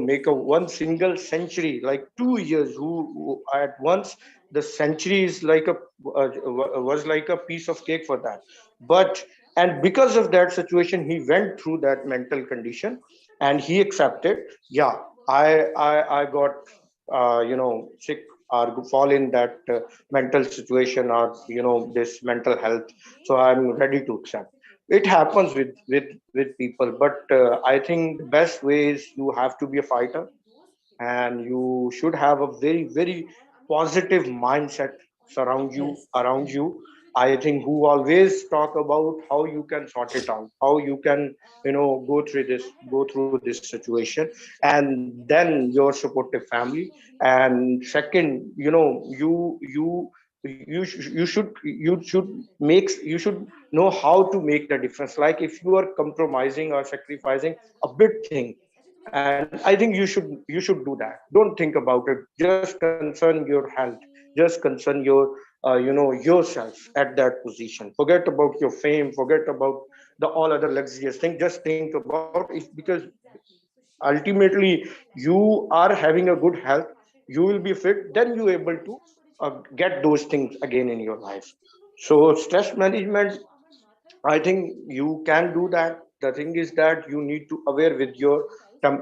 make a one single century, like 2 years, who at once the century is like a was like a piece of cake for that. But and because of that situation, he went through that mental condition, and he accepted, yeah, I got sick or fall in that mental situation, or this mental health, so I'm ready to accept. It happens with people, but I think the best way is you have to be a fighter, and you should have a very very positive mindset surround you Yes. around you. I think who always talk about how you can sort it out, how you can go through this situation, and then your supportive family. And second, you should know how to make the difference. Like if you are compromising or sacrificing a big thing, and I think you should do that. Don't think about it. Just concern your health. Just concern your yourself at that position. Forget about your fame. Forget about the all other luxurious things. Just think about it, because ultimately you are having a good health, you will be fit, then you able to get those things again in your life. So stress management, I think you can do that. The thing is that you need to aware with your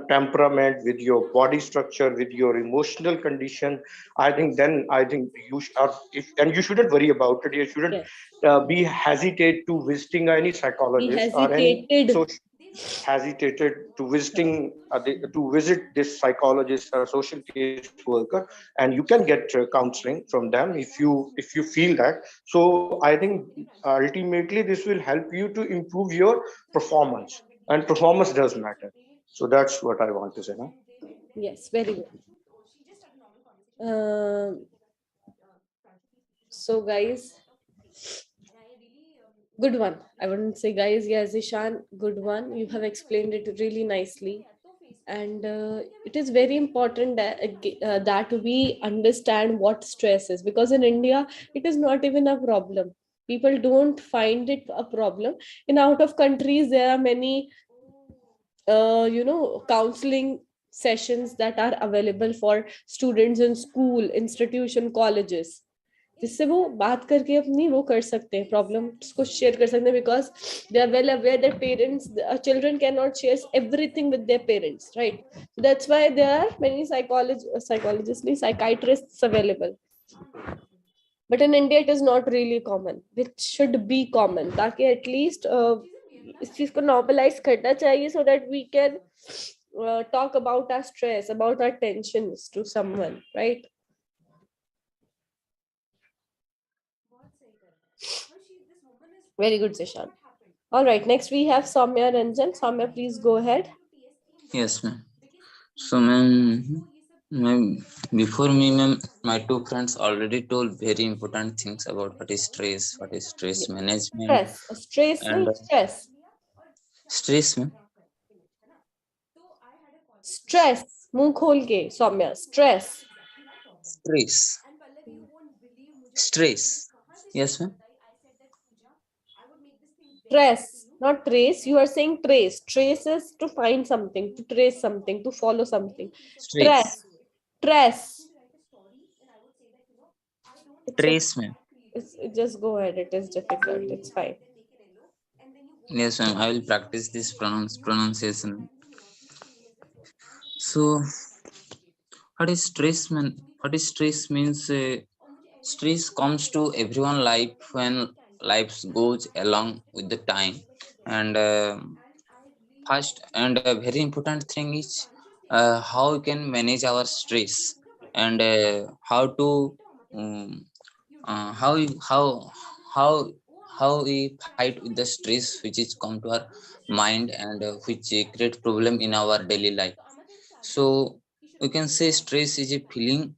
temperament, with your body structure, with your emotional condition. I think you should, and you shouldn't worry about it. You shouldn't Yes. be hesitate to visiting any He psychologist or any hesitated. social hesitated to visiting to visit this psychologist or social caseworker, and you can get counseling from them if you feel that. So I think ultimately this will help you to improve your performance, and performance does matter. So that's what I want to say now. Yes, very good. So guys, good one. I wouldn't say guys, yes, Ishan, good one. You have explained it really nicely. And it is very important that we understand what stress is, because in India, it is not even a problem. People don't find it a problem. In out of countries, there are many, counseling sessions that are available for students in school, institution, colleges, जिससे वो बात करके अपनी वो कर सकते हैं, problems को शेयर कर सकते हैं, because they are well aware that parents children can not share everything with their parents, right? That's why there are many psychiatrists available. But in India it is not really common, which should be common, ताकि at least इस चीज को normalize करना चाहिए, so that we can talk about our stress, about our tensions to someone, right? Very good, Zishan. All right, next we have Soumya Ranjan. Soumya, please go ahead. Yes, ma'am. So, ma'am, before me, ma'am, my two friends already told very important things about what is stress management. Stress, and stress. Stress, ma'am. Stress. मुंह खोल के, Soumya. Stress. Stress. Yes, ma'am. Trace, not trace. You are saying trace. Trace is to find something, to trace something, to follow something. Trace. Trace, ma'am. Just go ahead. It is difficult. It's fine. Yes, ma'am. I will practice this pronunciation. So, what is stress, man? What is stress means? stress comes to everyone life when life goes along with the time. And first and a very important thing is how we can manage our stress, and how to um, how how how we fight with the stress which is come to our mind, and which create problem in our daily life. So we can say stress is a feeling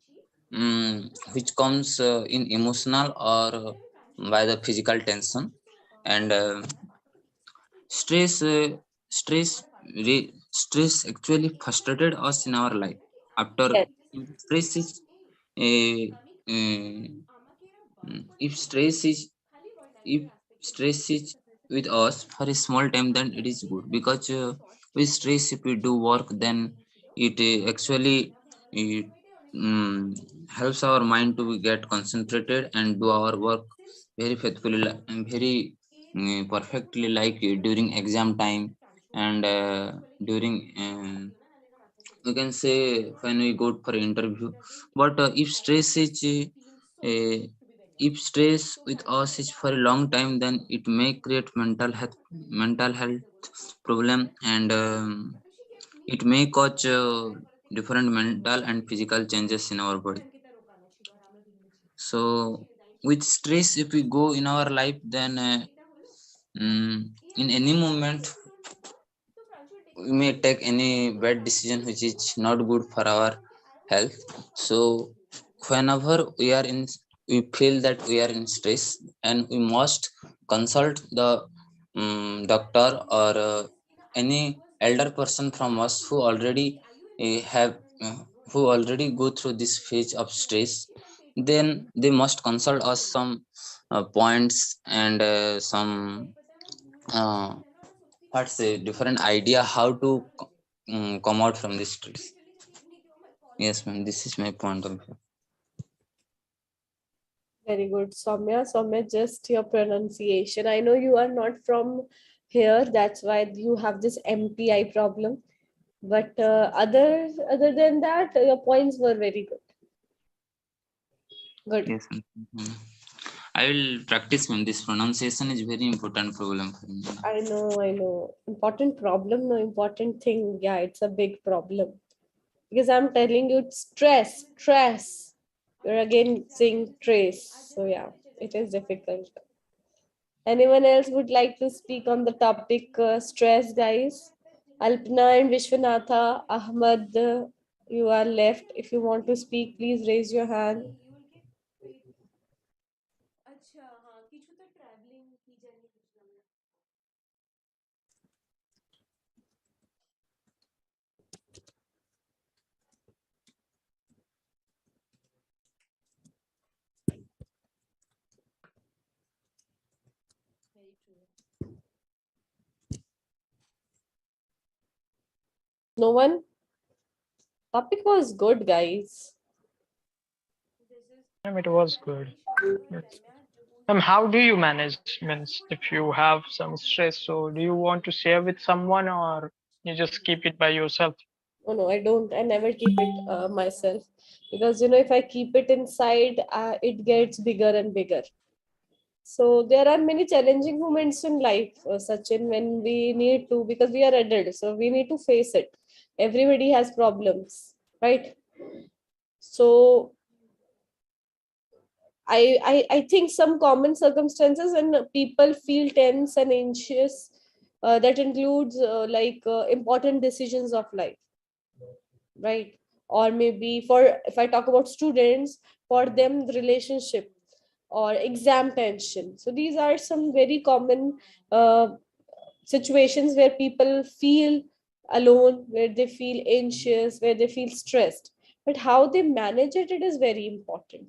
which comes in emotional or by the physical tension. And stress stress stress actually frustrated us in our life. After Yes. stress is a if stress is if stress is with us for a small time, then it is good, because with stress if we do work, then it actually it, helps our mind to get concentrated and do our work very faithfully and very perfectly, like during exam time, and during we can say when we go for interview. But if stress is uh, if stress with us is for a long time, then it may create mental health problem, and it may cause different mental and physical changes in our body. So with stress if we go in our life, then in any moment we may take any bad decision which is not good for our health. So whenever we feel that we are in stress, and we must consult the doctor or any elder person from us who already have who already go through this phase of stress. Then they must consult us some points, and some uh, what's a different idea how to come out from this stress. Yes, ma'am, this is my point of view. Very good, Soumya. Soumya, just your pronunciation. I know you are not from here, that's why you have this MPI problem. But other than that, your points were very good. Good. Yes, ma'am. I will practice, ma'am. This pronunciation is very important problem for me. I know. Important problem, no important thing. Yeah, it's a big problem. Because I'm telling you, it's stress. You're again saying trace. So yeah, it is difficult. Anyone else would like to speak on the topic stress, guys? Alpna and Vishwanatha, Ahmad, you are left. If you want to speak, please raise your hand. No one? Topic was good, guys. It was good. How do you manage, means if you have some stress, so do you want to share with someone, or you just keep it by yourself? Oh no, I don't. I never keep it myself, because if I keep it inside, it gets bigger and bigger. So there are many challenging moments in life, Sachin, when we need to, because we are adults, so we need to face it. Everybody has problems, right? So I think some common circumstances when people feel tense and anxious, that includes important decisions of life, right? Or maybe if I talk about students, for them the relationship or exam tension. So these are some very common situations where people feel alone, where they feel anxious, where they feel stressed. But how they manage it, it is very important.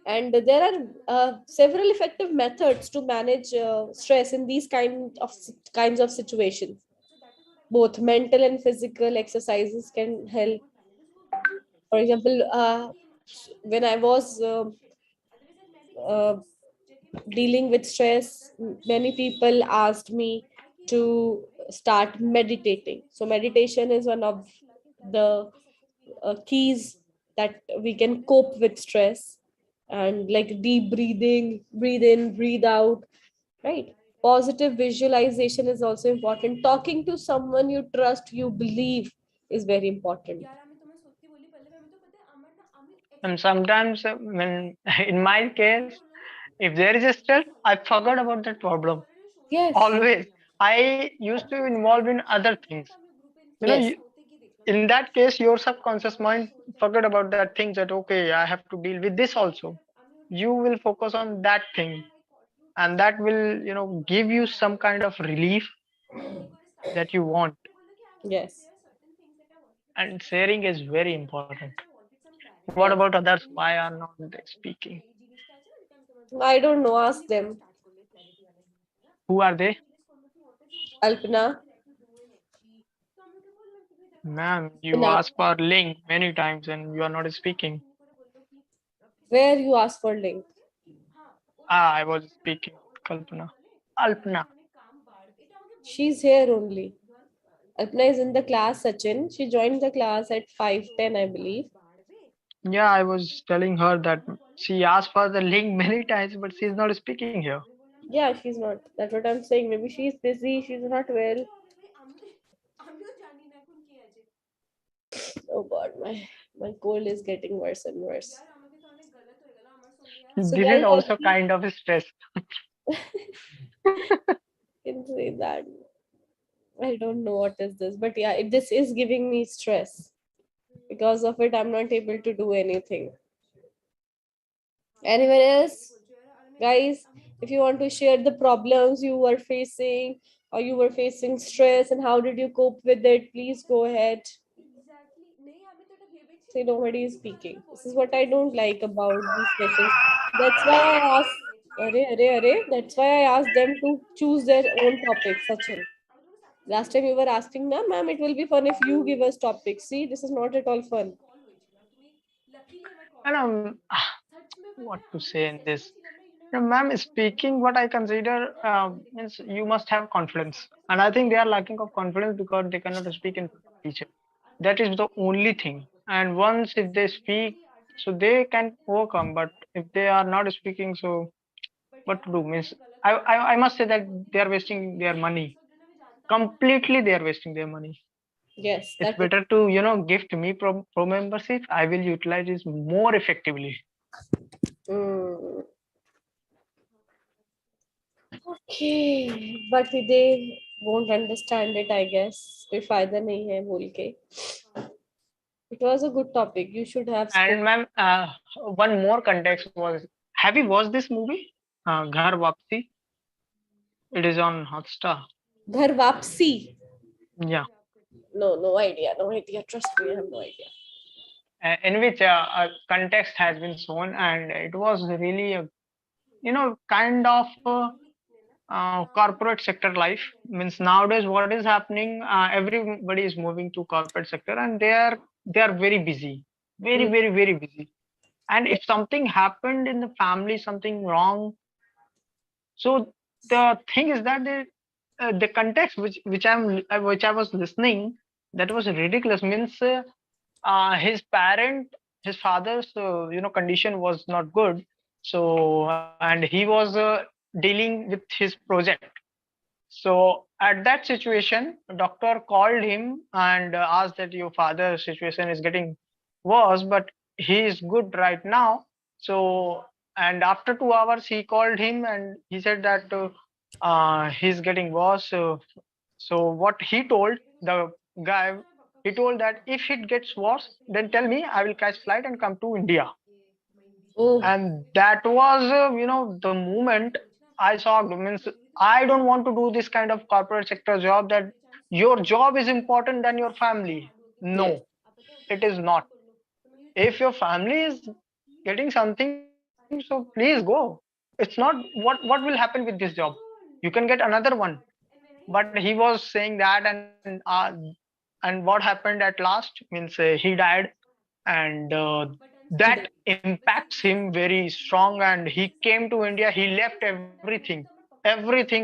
And there are several effective methods to manage stress in these kinds of situations. Both mental and physical exercises can help. For example, when I was uh, dealing with stress, many people asked me to start meditating. So meditation is one of the keys that we can cope with stress, and like deep breathing, breathe in, breathe out, right? Positive visualization is also important. Talking to someone you trust, you believe, is very important. And sometimes, when in my case, if there is a stress, I forgot about that problem. Yes. Always. I used to involve in other things. You know, Yes. in that case, your subconscious mind forget about that thing that, okay, I have to deal with this also. You will focus on that thing, and that will, give you some kind of relief that you want. Yes. And sharing is very important. What Yes. about others? Why are not they speaking? I don't know, ask them. Who are they? Alpana. Ma'am, you Alpana. asked for link many times and you are not speaking. Where you ask for link? I was speaking, Kalpana. Alpana. She's here only. Alpana is in the class, Sachin. She joined the class at 5:10, I believe. Yeah, I was telling her that she asked for the link many times, but she's not speaking here. Yeah, she's not. That's what I'm saying. Maybe she's busy, she's not well. Oh god, my cold is getting worse and worse. So This is guys, also kind of stress. can say that. I don't know what is this, but yeah, this is giving me stress. Because of it, I'm not able to do anything. Anyone else? Guys, if you want to share the problems you were facing, or you were facing stress and how did you cope with it, please go ahead. See, nobody is speaking. This is what I don't like about these sessions. That's why I asked, that's why I asked them to choose their own topics, Sachin. Last time you were asking, na, ma'am, it will be fun if you give us topics. See, this is not at all fun. And what to say in this? Ma'am, speaking what I consider means you must have confidence. And I think they are lacking of confidence because they cannot speak in front of teacher. That is the only thing. And once if they speak, so they can overcome. But if they are not speaking, so what to do? Means I must say that they are wasting their money. Completely they are wasting their money. Yes. It's better to, gift me pro membership. I will utilize this more effectively. Okay, but they won't understand it, I guess. कोई फायदा नहीं है बोल के. It was a good topic. You should have. And ma'am, one more context was: have you watched this movie, Ghar Wapsi? It is on Hotstar. Ghar Wapsi. Yeah. No idea. Trust me, I have no idea. In which a context has been shown, and it was really a, kind of corporate sector life. Means nowadays, what is happening? Everybody is moving to corporate sector, and they are very busy, very busy. And if something happened in the family, something wrong, so the thing is that the context which I was listening, that was ridiculous. Means his father's condition was not good, so and he was dealing with his project. So at that situation, doctor called him and asked that your father's situation is getting worse, but he is good right now. So, and after 2 hours, he called him and he said that he's getting worse. So what he told the guy, he told that if it gets worse, then tell me, I will catch flight and come to India. And that was, the moment I saw. Means I don't want to do this kind of corporate sector job that your job is important than your family. No, it is not. If your family is getting something, so please go. It's not what will happen with this job. You can get another one. But he was saying that, and what happened at last means he died, and that impacts him very strong. And he came to India. He left everything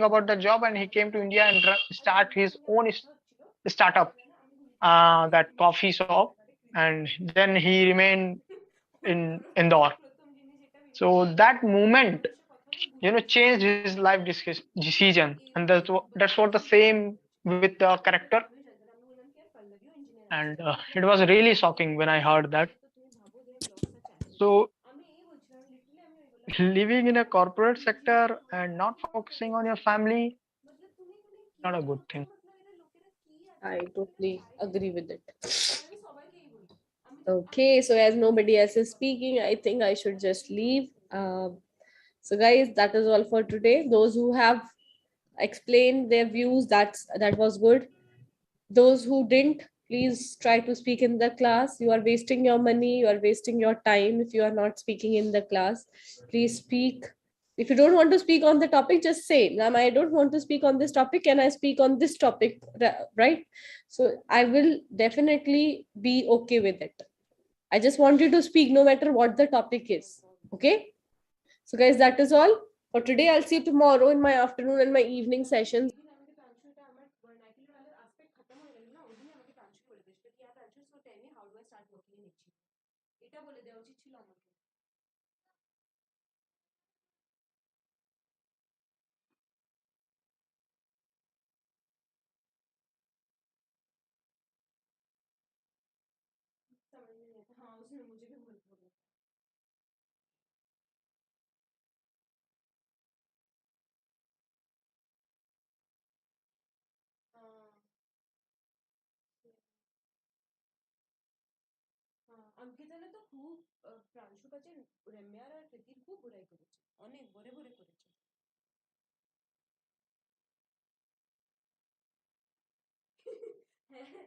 about the job, and he came to India and start his own startup, that coffee shop. and then he remained in Indore. So that moment, changed his life decision, and that's what the same with the character. And it was really shocking when I heard that. So living in a corporate sector and not focusing on your family, not a good thing. I totally agree with it. Okay, so as nobody else is speaking, I think I should just leave. So guys, that is all for today. Those who have explained their views, that was good. Those who didn't, please try to speak in the class. You are wasting your money, you are wasting your time if you are not speaking in the class. Please speak. If you don't want to speak on the topic, just say, ma'am, I don't want to speak on this topic. Can I speak on this topic? Right? So I will definitely be okay with it. I just want you to speak no matter what the topic is. Okay? So guys, that is all for today. I'll see you tomorrow in my afternoon and my evening sessions. অঙ্কিতানে তো খুব প্রাংশু কাছে রম্যার আর প্রীতির খুব বুড়াই করেছে, অনেক বড় বড় করেছে। হ্যাঁ,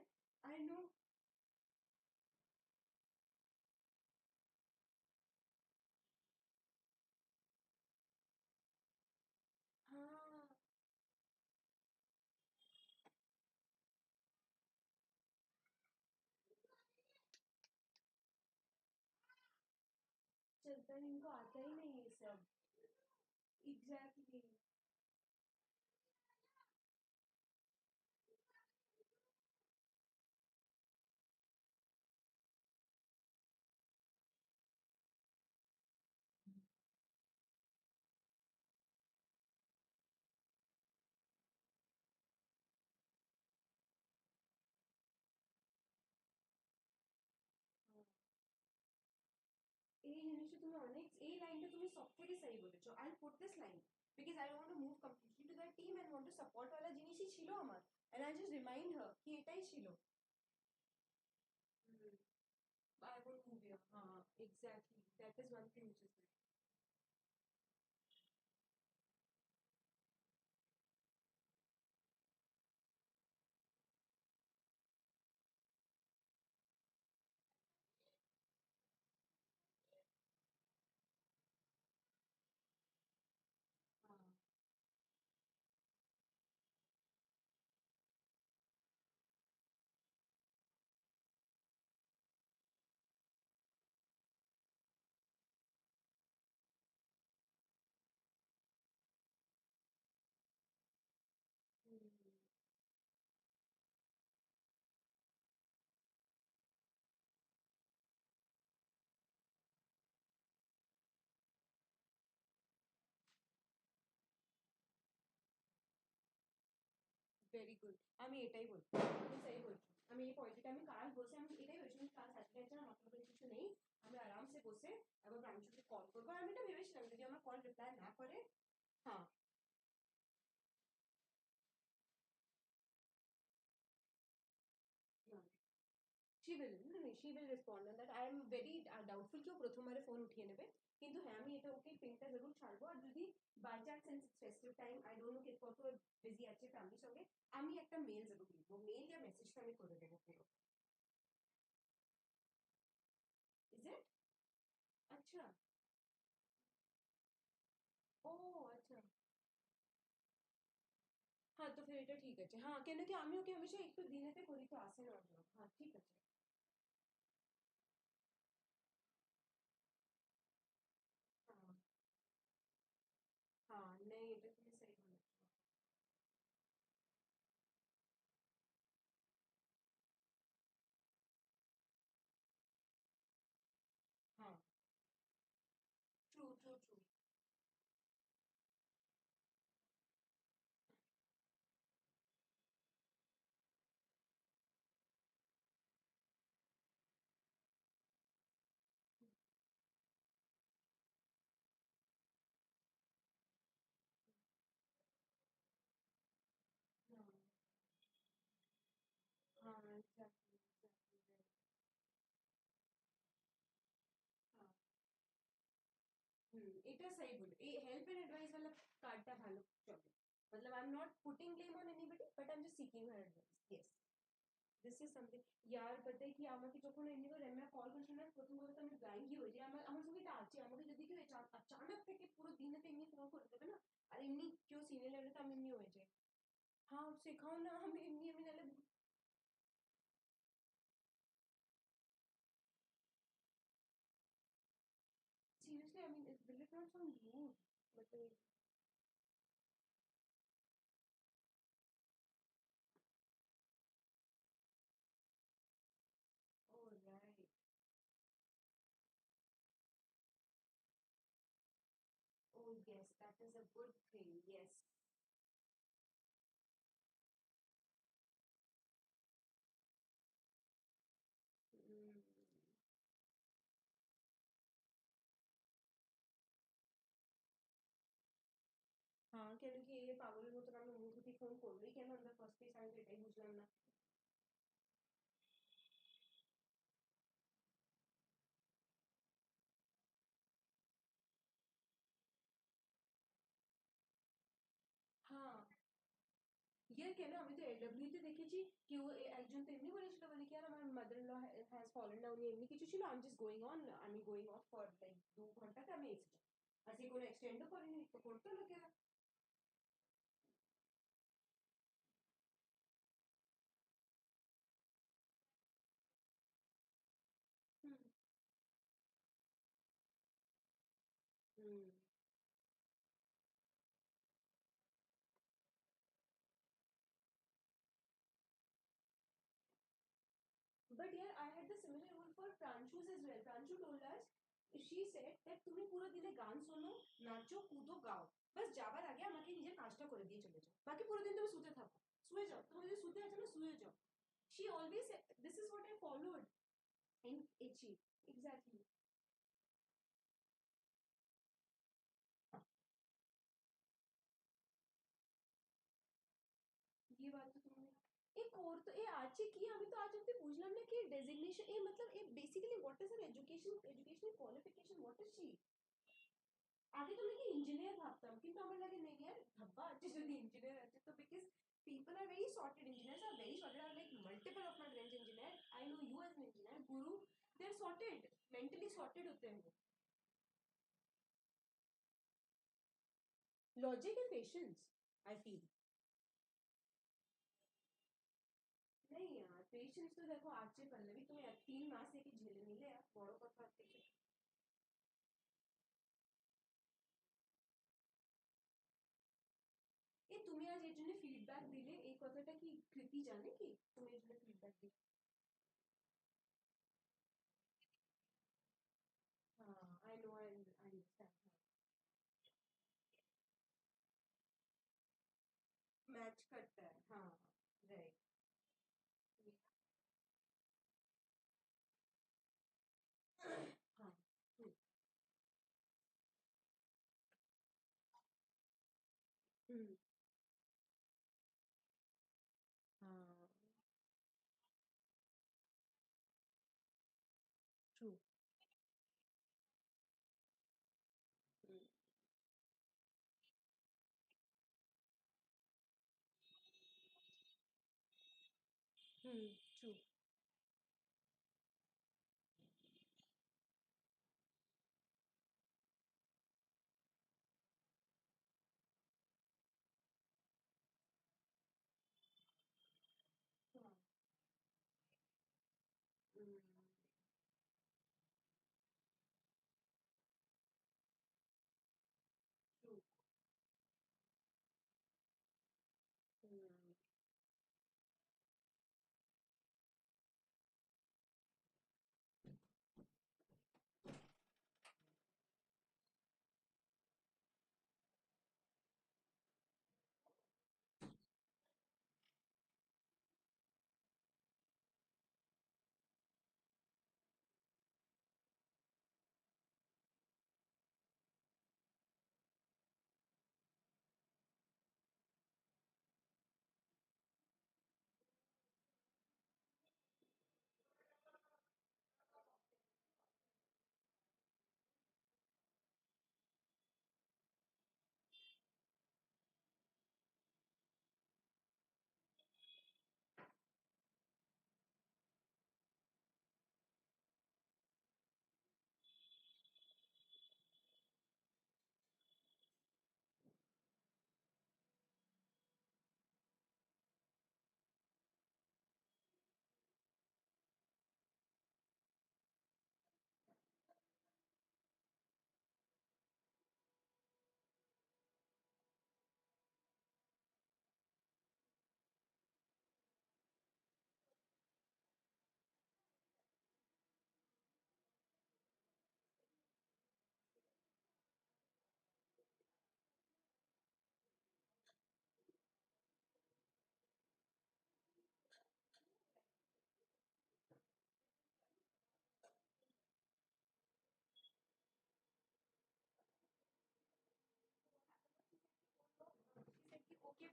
I know. हाँ, चलता है, इनको आता ही नहीं ये सब। Exactly. এই জিনিসটা তুমি অনেক, এই লাইনটা তুমি সবথেকে সহি বলেছো। I'll put this line because I want to move completely to that team and want to support वाला জিনিসই ছিল আমার, and I just remind her कि এটাই ছিল। I won't move here. Exactly. That is one thing which is good. Very good. আমি এটাই বলছি, আমি সহি বলছি। আমি এই পয়েন্টটা আমি কাল বসে আমি এটাই ভেবেছিলাম, কাল স্যাটারডে আছে, আমার কোনো কিছু নেই, আমি আরামসে বসে একবার প্রাংশুকে কল করবো। আমি এটা ভেবেছিলাম যদি আমার কল রিপ্লাই না করে, হ্যাঁ she will, no, no, she will respond on that. I am very doubtful कि वो প্রথমবারে ফোন উঠিয়ে নেবে, কিন্তু হ্যাঁ আমি এটা ওকে পিনটা জরুর ছাড়বো। আর যদি by chance in festive time I don't know কত বিজি আছে ফ্যামিলির সঙ্গে, আমি একটা মেল জরুর লিখবো, মেল या মেসেজটা আমি করে দেবো পুরো। Is it? আচ্ছা, ও আচ্ছা, হ্যাঁ তো ফির এটা ঠিক আছে। হ্যাঁ কেন কি আমি ওকে হমেশা একটু দিনেতে করি তো আসে না ওর। হ্যাঁ ঠিক আছে। हाँ हाँ नहीं এটা তুমি सही বলেছো। true. हाँ हाँ exactly exactly right. हाँ এটা सही बोले ये हेल्प एंड एडवाइस वाला कार्डটা ভালো চলে मतलब I am not putting blame on anybody but I am just seeking her advice yes this is something ইয়ার পাতে কি আমাকে যখন এমনি করে রেমা কল করছিল না প্রথম কথা তো আমি ব্ল্যাঙ্ক হয়ে যাই আমার আমার সঙ্গে এটা আছে আমাকে যদি কেউ अचानक থেকে পুরো দিনেতে এমনি ফোন করে দেবে না আর এমনি কেউ সিনিয়র লেভেলে তো আমি এমনি হয়ে যাই हाँ শেখাও না আমি এমনি আমি নালে seriously I mean will it not sound rude मतलब oh right oh yes that is a good thing yes mm. हाँ কেন কি এই পাগলের মতো আমরা মুখে ফোন করলেই কেন আমরা ফার্স্ট পেজ আমি তো এটাই বুঝলাম না हाँ ইয়ার কেন আমি তো এডব্লিউ তে দেখেছি কি ও একজন তো এমনি বলেছিল বলে কি আর আমার mother in law has fallen down এমনি কিছু ছিল I am just going on আমি গোইং অফ ফর লাইক 2 ঘন্টাতে আমি এসেছি আর সে কোনো এক্সটেন্ডও করেনি তো করতো লোকেরা হুম হুম But yeah, I had the similar rule for Pranchu's as well. Pranchu told us, she said that তুমি পুরো দিনে গান শোনো নাচো কুদো গাও বাস যাবার আগে আমাকে নিজের কাজটা করে দিয়ে চলে যাও বাকি পুরো দিন তুমি শুতে থাকো শুয়ে যাও তুমি যদি শুতে আছো না শুয়ে যাও she always said this is what I followed in Echi exactly ये बात तो तुमने एक और तो ये আছে কি আমি তো আজ অব্দি বুঝলাম না কি ডেজিগনেশন এ मतलब uh basically what is her educational qualification what is she আগে তো নাকি ইঞ্জিনিয়ার ভাবতাম কিন্তু আমার লাগে নেই यार ভাববা আছে যদি ইঞ্জিনিয়ার আছে তো because people are very sorted engineers are very sorted I have like multiple of my friends engineer I know you as an engineer guru they are sorted mentally sorted होते हैं वो logic and patience I feel नहीं यार patience तो देखो आजे पल्लवी তুমি 3 মাস থেকে ঝেলে নিলে আর বড় কথা থেকে এ তুমি আজ এর জন্য ফিডব্যাক দিলে এই কথাটা কি কৃতি জানে কি তুমি এর জন্য ফিডব্যাক দিলে हाँ I know I understand match करता है हाँ राइट हाँ हम्म हाँ ट्रू ट्रू हाँ true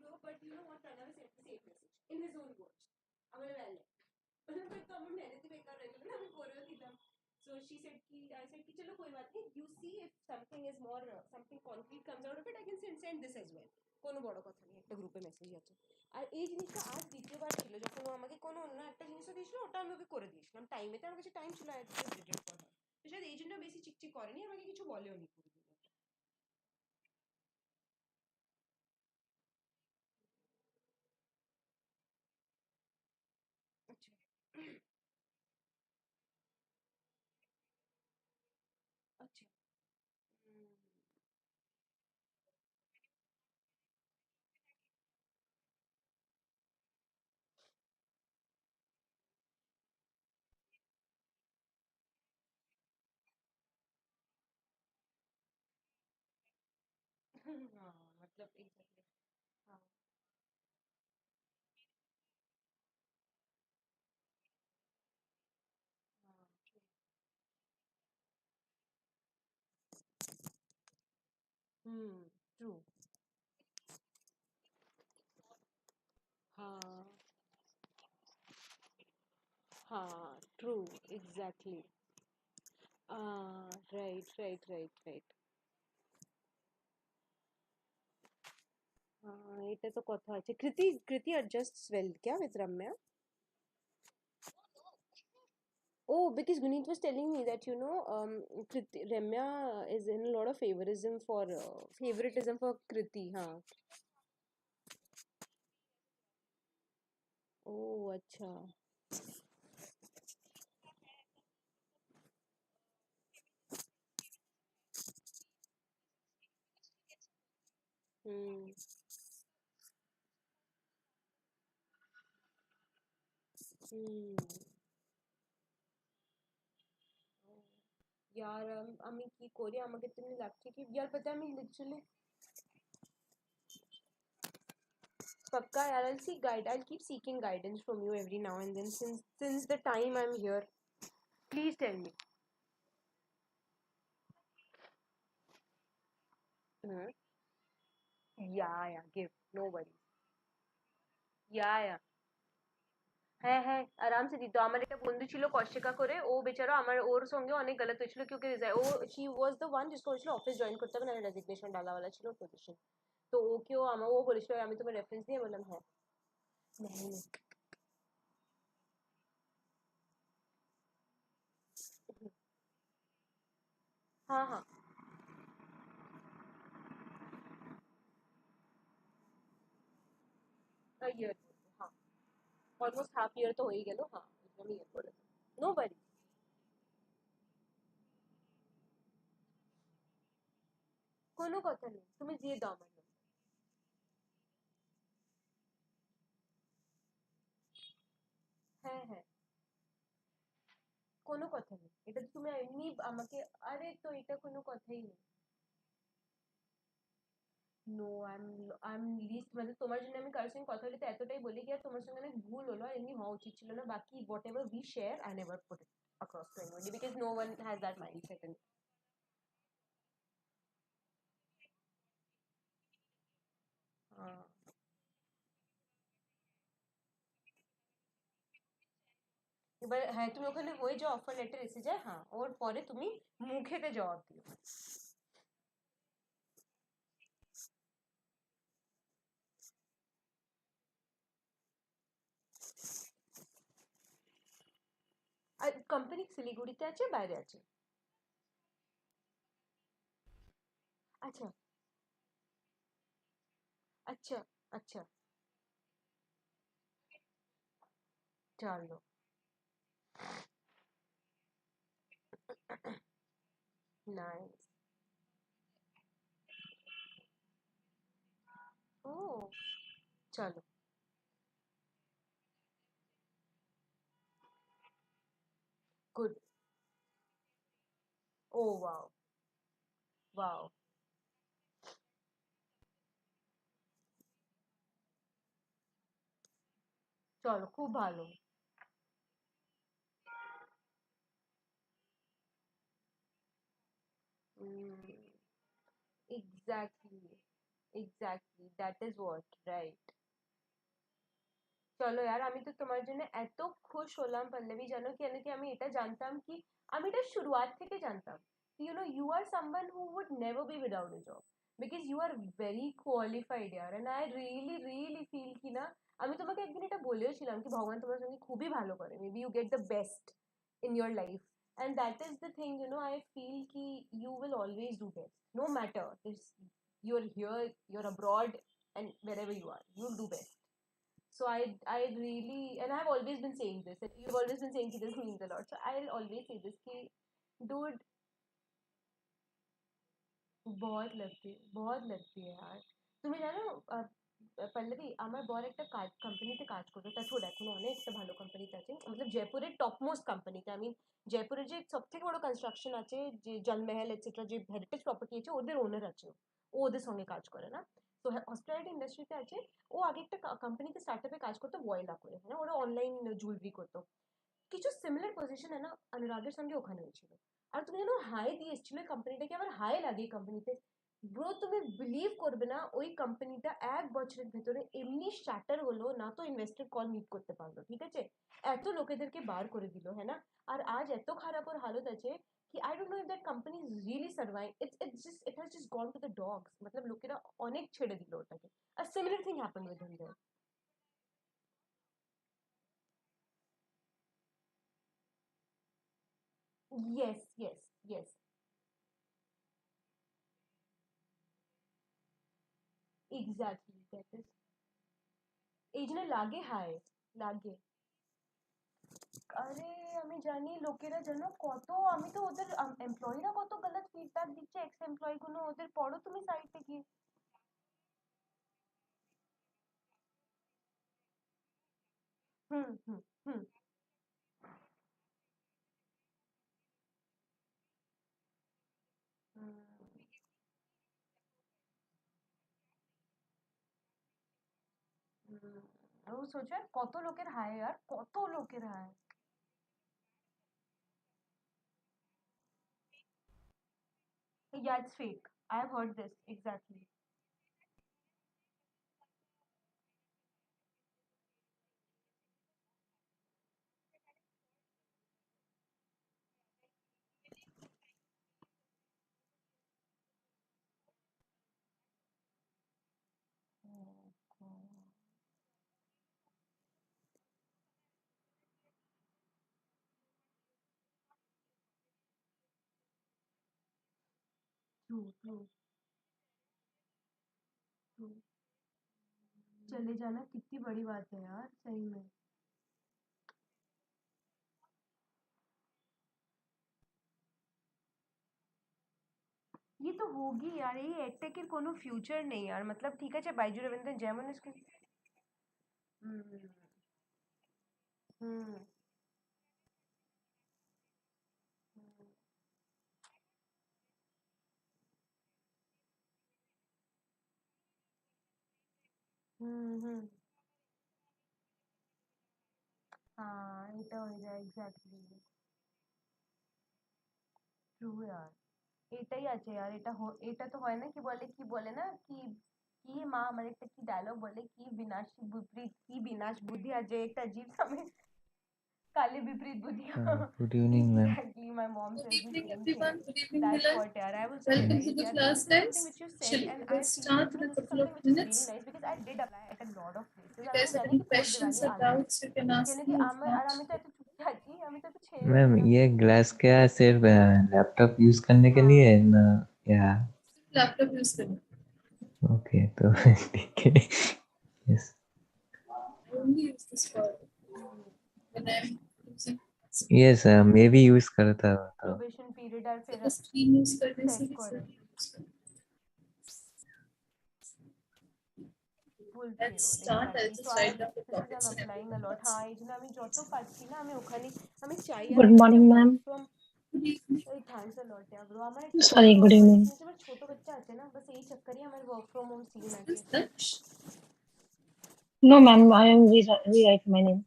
bro, but you know what Pranav said the same message in his own words. আমার বেলে मतलब तो हम मेहनत ही बेकार रह गए ना हम कोरियो दिलाम. So she said कि I said कि चलो कोई बात नहीं. You see if something is more something concrete comes out of it, I can send this as well. কোনো বড় কথা নেই, একটা গ্রুপে মেসেজ আছে. আর এই জিনিসটা আজ দ্বিতীয়বার ছিল যখন ও আমাকে কোনো অন্য একটা জিনিসও দিয়েছিল, ওটা আমি ওকে করে দিয়েছিলাম টাইমেতে. আমার কাছে টাইম ছিল রিটেট করার. তো শায়দ এই জন্য বেশি চিকচিক করেনি, আমাকে কিছু বলেও নি করে দিল. আচ্ছা আচ্ছা हाँ मतलब एग्जैक्टली. हाँ हाँ ट्रू. हाँ हाँ true exactly. Right right right right. हाँ এটা তো কথা আছে. কৃতি adjusts well क्या with Ramya? Oh, because Guneet was telling me that Ramya is in a lot of favoritism for Kriti. हाँ. Oh अच्छा. हम्म हम्म. यार আমি কি করি, আমাকে তুমি লাগছে কি यार पता है मैं literally पक्का यार I'll keep seeking guidance from you every now and then since the time I'm here. Please tell me. Hmm. Yeah, give. No worries. Yeah. হ্যাঁ হ্যাঁ আরামসে দিত. আমার একটা বন্ধু ছিল কর্ষিকা করে, ও বেচারা ওর সঙ্গে অনেক গলত হয়েছিল क्योंकि she was the one जिसको বলেছিল অফিস জয়েন করতে হবে, না রেজিগনেশন ডালাওয়ালা ছিল পজিশন. তো ও বলেছিল আমি তোমার রেফারেন্স দিয়ে, বললাম হ্যাঁ. नहीं नहीं. हाँ हाँ ईयर. हाँ অলমোস্ট হাফ ইয়ার তো হয়ে গেল. হ্যাঁ আমি ইয়ে করে নো ওয়ারি. কোনো কথা নেই, তুমি দিয়ে দাও আমার number. হ্যাঁ হ্যাঁ কোনো কথা নেই, এটা তো তুমি এমনি আমাকে. আরে তো এটা কোনো কথাই নেই. নো আই এম লিস্ট মানে তোমার জন্য আমি কারোর সঙ্গে কথা বলি তো এতটাই বলি কি আর তোমার সঙ্গে অনেক ভুল হলো, আর এমনি হওয়া উচিত ছিল না. বাকি what ever we share I never put it across to anybody because no one has that mindset in. हाँ এবার হ্যাঁ তুমি ওখানে হয়ে যাও, অফার লেটার এসে যায়. হ্যাঁ ওর পরে তুমি মুখেতে জবাব দিও. আর কোম্পানি শিলিগুড়িতে আছে বাইরে আছে? আচ্ছা আচ্ছা আচ্ছা. চলো. নাইস. ও চলো. গুড. ও ওয়াও ওয়াও. চলো খুব ভালো. Exactly. Exactly that is what right. চলো यार আমি তো তোমার জন্য এত খুশ হলাম পল্লবী, জানো কি আমি এটা জানতাম কি, আমি এটা শুরুয়াত থেকে জানতাম you know you are someone who would never be without a job because you are very qualified yaar and I really really feel কি না, আমি তোমাকে একদিন এটা বলেওছিলাম কি ভগবান তোমার সঙ্গে খুবই ভালো করে, maybe you get the best in your life and that is the thing, you know I feel ki you will always do best no matter this, you're here, you're abroad and wherever you are you'll do best. So I really, and I've always been saying this, and you've always been saying this means a lot, so I'll always say this ki dude बहुत लगती है यार। তুমি জানো পল্লবী আমার বর একটা কোম্পানিতে কাজ করতো, তা ছোট এখন অনেকটা ভালো কোম্পানিতে আছে, मतलब জয়পুরের টপ মোস্ট কোম্পানিতে, আমি জয়পুরের যে সবথেকে বড় কনস্ট্রাকশন আছে যে জলমহল এটসেট্রা যে হেরিটেজ প্রপার্টি আছে ওদের ওনার আছে, ও ওদের সঙ্গে কাজ করে না, তো হসপিটালিটি ইন্ডাস্ট্রিতে আছে। ও আগে একটা কোম্পানিতে স্টার্টআপে কাজ করতো ভয়লা করে, হ্যাঁ ওরা অনলাইন জুয়েলারি করতো, কিছু সিমিলার পজিশন है ना অনুরাগের সঙ্গে ওখানে হয়েছিল। আর তুমি জানো হাই দিয়ে এসেছিল ওই কোম্পানিটাকে, আবার হাই লাগে এই কোম্পানিতে, ব্রো তুমি বিলিভ করবে না ওই কোম্পানিটা 1 বছরের ভেতরে এমনি শ্যাটার হলো না, তো ইনভেস্টর কল মিট করতে পারলো, ঠিক আছে, এত লোকেদেরকে বার করে দিল, হ্যাঁ না, আর আজ এত খারাপ ওর হালত আছে কি I don't know if that company is really survive, it has just gone to the dogs, मतलब লোকেরা অনেক ছেড়ে দিল ওটাকে। আর similar thing happened with him there. yes yes yes exactly that is এই জন্য লাগে হায় লাগে। আরে আমি জানি লোকেরা যেন কত, আমি তো ওদের এমপ্লয়িরা কত গলত ফিডব্যাক দিচ্ছে, এক্স এমপ্লয়ি গুলো, ওদের পড়ো তুমি সাইটে গিয়ে। হুম হুম হুম হুম হুম। ও সোচো কত লোকের হায় আর কত লোকের হায়। Yeah, it's fake. I have heard this exactly. Oh, God. True, true, true. चले जाना कितनी बड़ी बात है यार सही में। ये तो होगी यार, এই এডটেকের কোনো ফিউচার নেই আর, मतलब ঠিক আছে বাইজু রবীন্দ্রন যেমন इसके হুম হুম হুম হুম हाँ এটা হয়ে যায় এক্স্যাক্টলি। ট্রু यार এটাই আছে यार, এটা তো হয় না কি বলে না কি মা আমার একটা কি ডায়লগ বলে কি বিনাশ বিপরীত কি বিনাশ বুদ্ধি আছে একটা अजीब सा में काली विपरीत बुद्धियाँ। Good evening, ma'am. Exactly, my mom Good says the evening, same thing. everyone. Good evening, That's Milan. what, yaar, I was Welcome to surprised, the yaar. class, This is guys. something which you said, Shall and we I feel start that, you in know, a this is couple something of which is really minutes? nice because I did apply at a lot of places. If আর আমি there's জানি any কি post questions Diwali or আসবে, doubts, you can ask কেন কি me. If আমার আর not, আমি তো এত চুপচাপ আছি, আমি তো একটু ছেড়ে मैम দিলাম। ये ग्लास क्या है, सिर्फ लैपटॉप यूज करने के हाँ लिए है ना? या laptop use करना. ओके तो ठीक है। Yes I only use this for when I'm using. Yes मैं भी यूज करता हूँ तो प्रोबेशन पीरियड আর So फिर the screen use करने से सेट भी করে use करना. Fulfil Let's start. I'll exactly. So just I write down the this is I am topics and applying a everything lot. else. হ্যাঁ এই জন্য আমি যত পারছি না আমি ওখানে আমি চাই আর Good আমার একটা morning, work ma'am. From Good evening. এই thanks a lot year bro. আমার একটা work Sorry, from good home evening. Experience, আমার ছোট বাচ্চা আছে না, বাস এই চক্করে আমার ওয়ার্ক ফ্রম হোম সিন আছে। Who's Daksh? No, ma'am, I am rewrite my name.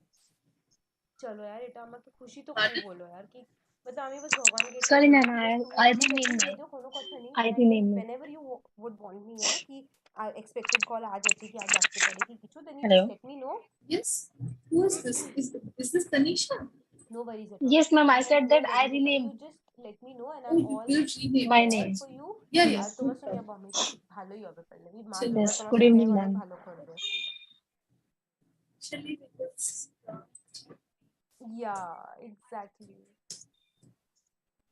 চলো यार এটা আমাকে খুশি তো খুব হলো यार कि मतलब আমি বস ভগবানকে এটাই Sorry, বলি ma'am, कि बस তুমি I আমার the কাছে name দিয়ে में দাও, কোনো কথা নেই, I the whenever name में whenever you would want me, you know कि আর এক্সপেক্টেড কল আজ আছে কি আজ আসতে পারে কি কিছু, then you Hello. just let me know. Yes. Who is this? Is this Tanisha? No worries at all. Yes, ma'am. I There's said no that I worries at all. rename You just let me know and Oh, I'm you all will rename. my there name. for you. Yeah, R yes. তোমার সঙ্গে হমেশা ভালোই হবে পল্লবী, মা Chalo. তোমার Yes. তোমার Good সঙ্গে evening, অনেক ma'am. ভালো করবে। Chali, let's start. Yeah,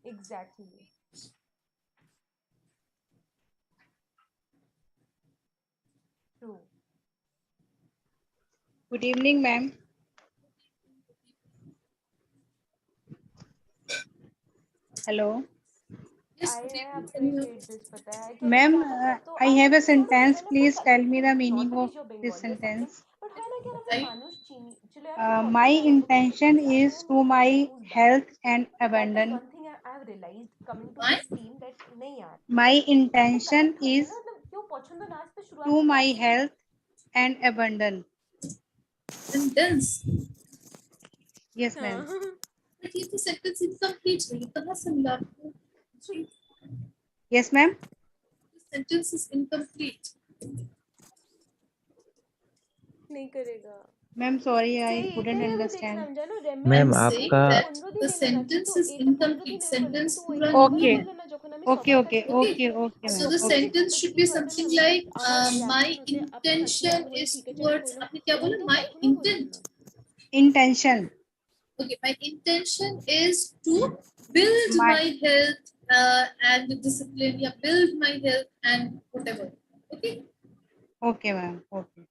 exactly. True. Good evening, ma'am. Hello. Yes, I good evening. appreciate this, पता है क्या Ma'am, क्या ना तो I have a थोड़ा sentence. मतलब Please tell me the not meaning that of he's your this Bengali or something, sentence. but है ना कि यार वो मानुष चीनी चलो यार मैं My Korean intention is to my health and that is abandon. one thing I have realized coming to Why? this team that नहीं यार My intention is ना मतलब क्यों पसंद ना पे शुरुआत to में my last health and abandon. Sentence. Yes, ma'am. But ये तो sentence incomplete है, ये कहाँ से मिला आपको? जी, Yes, ma'am. this sentence is incomplete. नहीं करेगा। Ma'am, sorry, I सही couldn't करेगा तो देख understand. समझा ना मैम I'm saying आपका that the sentence is incomplete. Sentence पूरा Okay. नहीं है. Okay, okay, okay, okay, So ma'am. the Okay. sentence should be something like my intention is towards आपने क्या बोला? My intent. Intention. Okay, my intention is to build My- my health and discipline. Yeah, build my health and whatever. Okay. Okay, ma'am. Okay.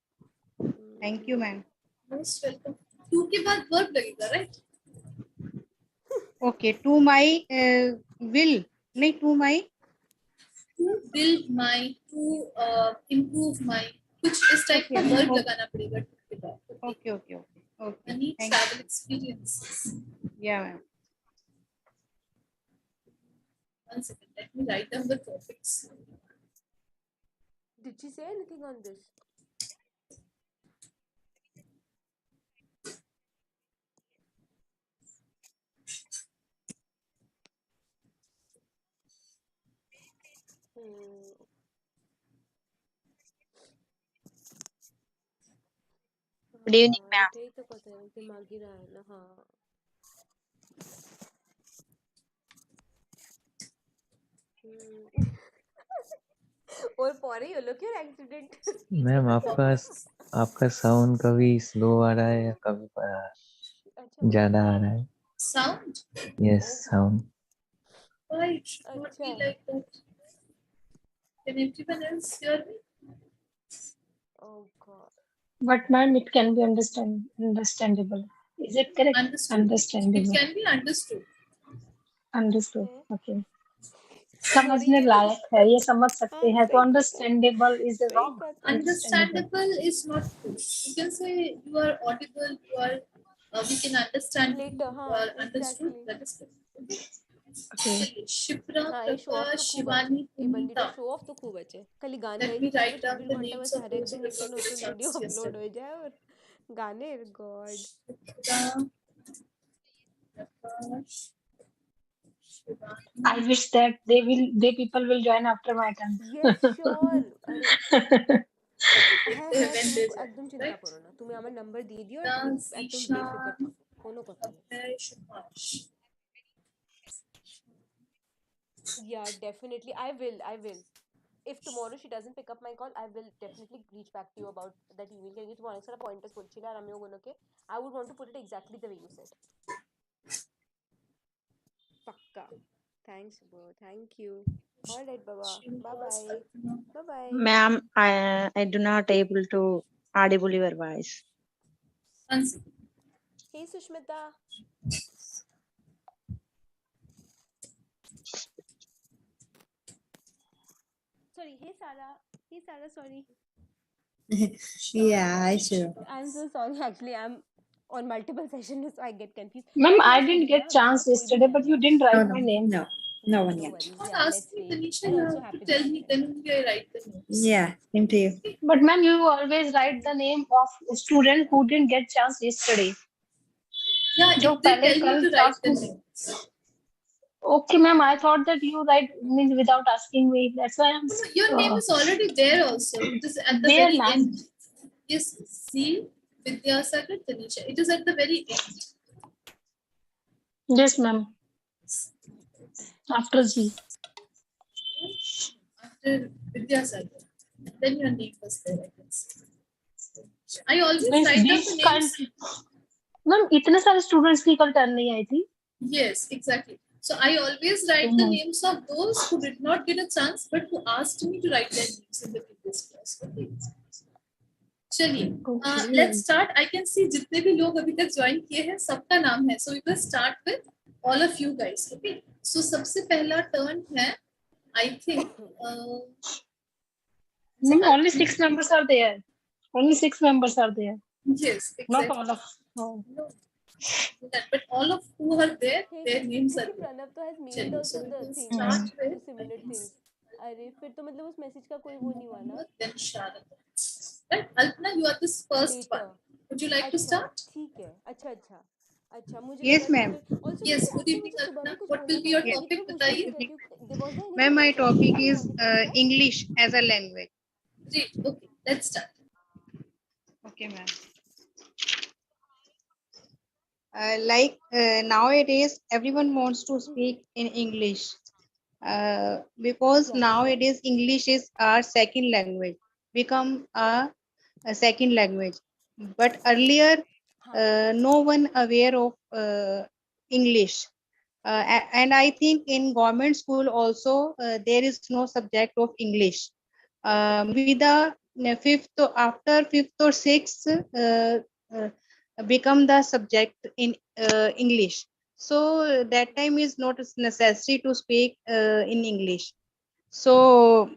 Thank you, ma'am. Most welcome. To के बाद verb लगेगा, right? Okay. To my will. नहीं, to my. To build my, to improve my. कुछ इस type का Okay. verb Okay. लगाना पड़ेगा to के बाद. Okay, okay, okay. Okay. I need Thank travel experiences. Yeah, ma'am. One second, let me write down the topics. Did she say anything on this? Good evening, ma'am. এটাই তো কথা দিমাগি রहा না हाँ और পরেই হলো কি एक्सीडेंट मैम आपका साउंड कभी स्लो आ रहा है या कभी ज्यादा आ रहा है। Sound? Yes sound. Why it should not be like that? Can everyone else hear me? Oh God. But ma'am, it can be understandable. Is it correct? Understood. Understandable. It can be understood. Understood. Okay. समझने लायक है, ये समझ सकते हैं तो understandable is wrong. Understandable is not true. You can say you are audible, you are we can understand you, Later, you are understood. That is good. Okay. Shipra, हाँ ये show off Prakash, तो खूब Shivani, আছে এই বন্দিটা Punita. Show off তো খুব আছে খালি গান Let গাইতে me থাকবে write down 24 the ঘন্টা names bus of Har those একদিন who একটা নতুন reported video results upload yesterday. হয়ে যায় আর গানের god Shipra, Prakash, Shivani. I wish that they people will join after my turn. yes sure আরে হ্যাঁ হ্যাঁ When তুমি they একদম চিন্তা right? করো না তুমি আমার নাম্বার দিয়ে দিও আর তুমি একদম Zishan, বেফিকর থাকো কোনো কথা নেই Abhay, Subhash. yeah definitely I will if tomorrow she doesn't pick up my call I will definitely reach back to you about that email কারণ তুমি অনেক সারা পয়েন্টার্স বলছিলে আর আমি ওগুলোকে I would want to put it exactly the way you said pakka thanks bro thank you all right baba bye bye Ma'am, I do not able to audible your voice. hey Sushmita sorry hey Sarah sorry Yeah, sure. I'm so sorry actually I'm on multiple sessions so I get confused Ma'am, I didn't get chance yesterday, but you didn't write my name. No one yet. Someone asked me, Tanisha, you have to tell me, then only I write the notes. Yeah, same to you. But ma'am, you always write the name of student who didn't get chance yesterday. Yeah, जो if they पहले tell me कल to write the class names. Okay, ma'am. I thought that you write means without asking me. That's why I'm. Your name is already there also. It is at the There, very ma'am. end. Yes, see Vidyasagar Tanisha. It is at the very end. Yes, ma'am. After G. After Vidyasagar. Then your name was there, I guess. I always Means write down this the kind. names. Ma'am, इतने सारे students की कल turn नहीं आई थी. Yes, exactly. So I always write the names of those who did not get a chance, but who asked me to write their names in the previous class. Okay. चलिए, let's start. I can see जितने भी लोग अभी तक join किए हैं सबका नाम है. So we will start with all of you guys. Okay. So सबसे पहला turn है, I think. Only 6 members are there. Only 6 members are there. Yes, exactly. Not all of. No. But all of who are there, their names are there. Pranav तो has made चलिए, also so we the will thing start with similar things. अरे फिर तो मतलब उस message का कोई वो नहीं हुआ ना. Then Sharada. Right, Alpana, you are this first one. Would you like to start? ठीक है. अच्छा अच्छा. अच्छा मुझे Yes, ma'am. Yes, good evening, Alpana. What will be your topic? बताइए. Ma'am, my topic is English as a language. Great. Okay, let's start. Okay, ma'am. Nowadays, everyone wants to speak in English because nowadays English is our second language, become a second language. But earlier, no one aware of English. And I think in government school also there is no subject of English. With the after fifth or sixth become the subject in English. So that time is not necessary to speak in English. So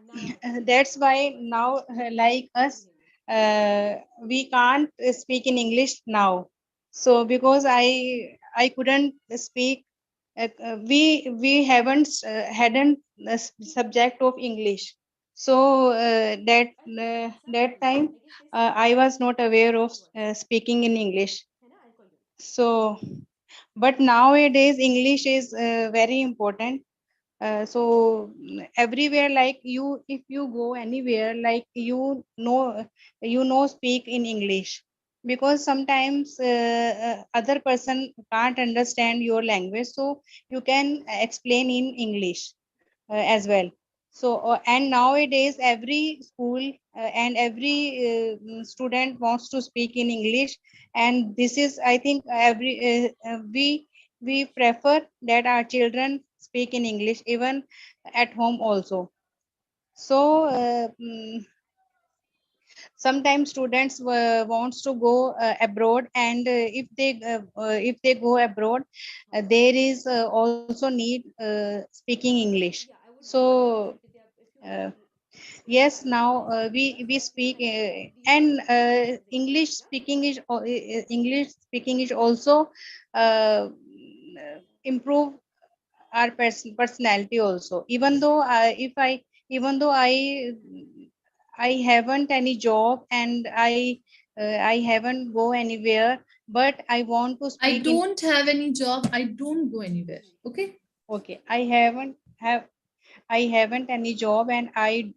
that's why now, like us, we can't speak in English now. So because I couldn't speak, we haven't hadn't a subject of English. So that time I was not aware of speaking in English. So, but nowadays English is very important. So everywhere, like you, if you go anywhere, like you know speak in English, because sometimes other person can't understand your language, so you can explain in English as well. So and nowadays every school and every student wants to speak in English, and this is, I think, we prefer that our children speak in English even at home also. So sometimes students wants to go abroad, and if they go abroad, there is also need speaking English. So yes, now we speak and English speaking is also improve our personality also. Even though even though I haven't any job, and I haven't go anywhere, but I want to speak. I don't have any job. I don't go anywhere. Okay. Okay. I haven't any job, and I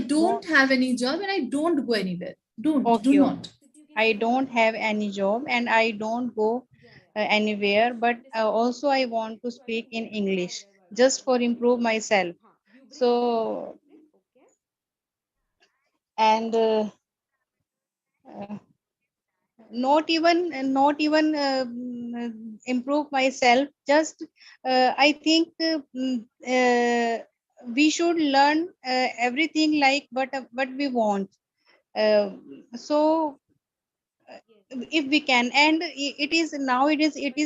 don't have any job, and I don't go anywhere. Do not. I don't have any job, and I don't go anywhere, but also I want to speak in English just for improve myself. So and not even improve myself, just I think we should learn everything, like what we want. So if we can, and it is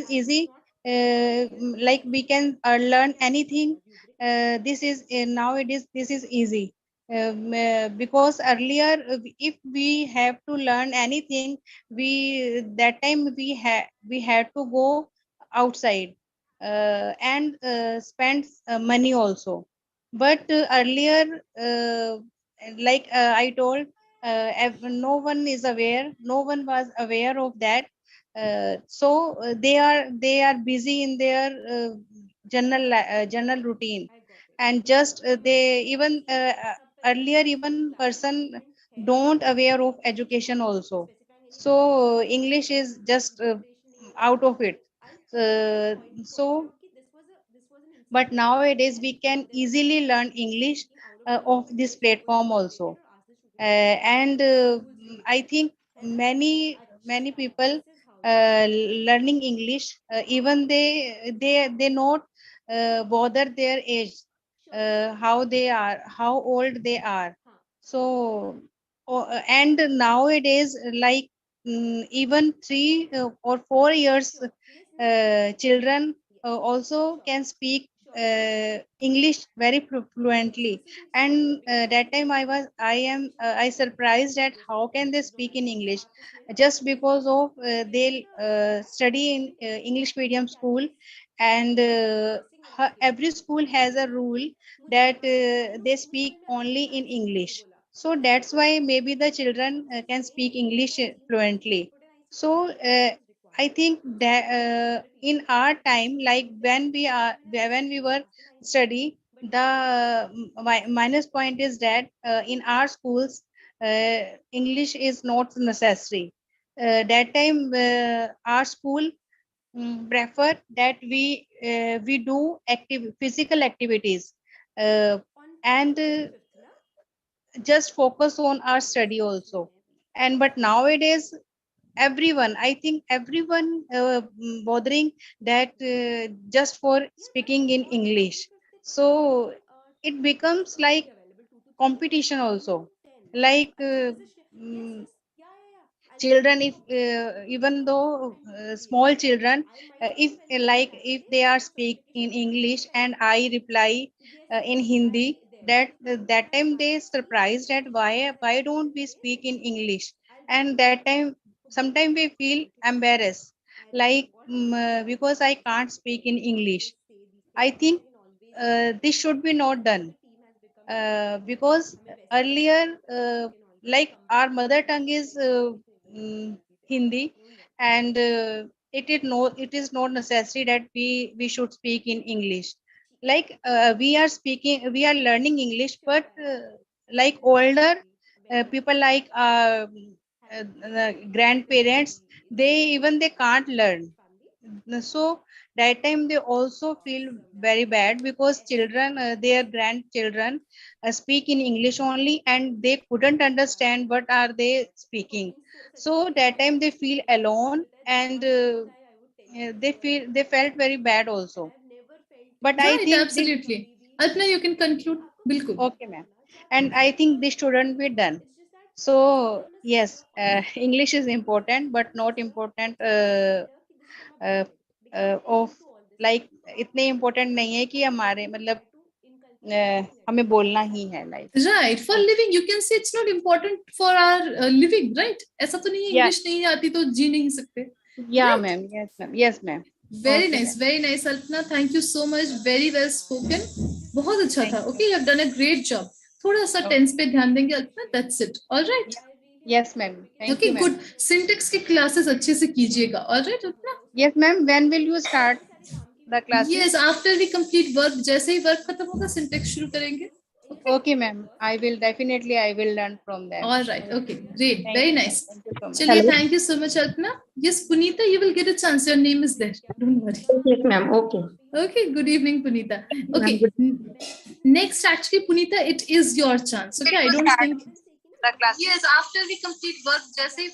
easy, like we can learn anything. This is nowadays this is easy. Because earlier, if we have to learn anything, that time we had to go outside and spend money also. But earlier, like I told, no one is aware, no one was aware of that. So they are busy in their general routine, and just they even earlier even person don't aware of education also. So English is just out of it. So but nowadays we can easily learn English of this platform also. And I think many people learning English, even they not bother their age, how they are, how old they are. So and nowadays, like even 3 or 4 years children also can speak English very fluently. And that time I surprised at how can they speak in English, just because of they study in English medium school. And every school has a rule that they speak only in English. So that's why maybe the children can speak English fluently. So I think that in our time, like when we were study, the minus point is that in our schools, English is not necessary. That time, our school prefer that we do physical activities, and just focus on our study also. And but nowadays, everyone, I think everyone bothering that just for speaking in English. So it becomes like competition also, like children, if even though small children, if like if they are speak in English and I reply in Hindi, that time they surprised that why don't we speak in English. And that time sometimes we feel embarrassed, like because I can't speak in English. I think this should be not done, because earlier, like our mother tongue is Hindi, and it is not necessary that we should speak in English. Like we are learning English, but like older people, like grandparents, they can't learn. So that time they also feel very bad, because children, their grandchildren speak in English only, and they couldn't understand what are they speaking. So that time they feel alone, and they felt very bad also. But I Right, think this, absolutely. Alpna, you can conclude. Bilkul. okay ma'am, and I think this shouldn't be done. So yes, English is important, but not important uh, of like इतने important नहीं है कि हमारे मतलब हमें बोलना ही है like. Right, for living you can say it's not important for our living, right? ऐसा तो नहीं है Yeah. इंग्लिश नहीं आती तो जी नहीं सकते. Yeah, Right? ma'am. Yes, ma'am. Yes, ma'am. Very Okay, nice, ma'am. very nice, Alpna. Thank you so much. Very well spoken. बहुत अच्छा था. Okay, you have done a great job. थोड़ा सा tense पे ध्यान देंगे Alpana. That's it. All right. Yes, ma'am. Thank Okay, you, ma'am. good. Syntax की classes अच्छे से कीजिएगा. All right, Alpna. Yes, ma'am. When will you start the classes? Yes, after we complete work, जैसे ही work खत्म होगा syntax शुरू करेंगे. Okay, ma'am. I will learn from them. All right. Okay. Great. Thank Very you, nice. ma'am. Thank you so much. Chaliye, thank you so much, Alpna. Yes, Punita, you will get a chance. Your name is there. Don't worry. Yes, ma'am. Okay. Okay. Good evening, Punita. Okay. Next, actually, Punita, it is your chance. Okay. I don't think. The classes. Yes, after we complete work, जैसे ही.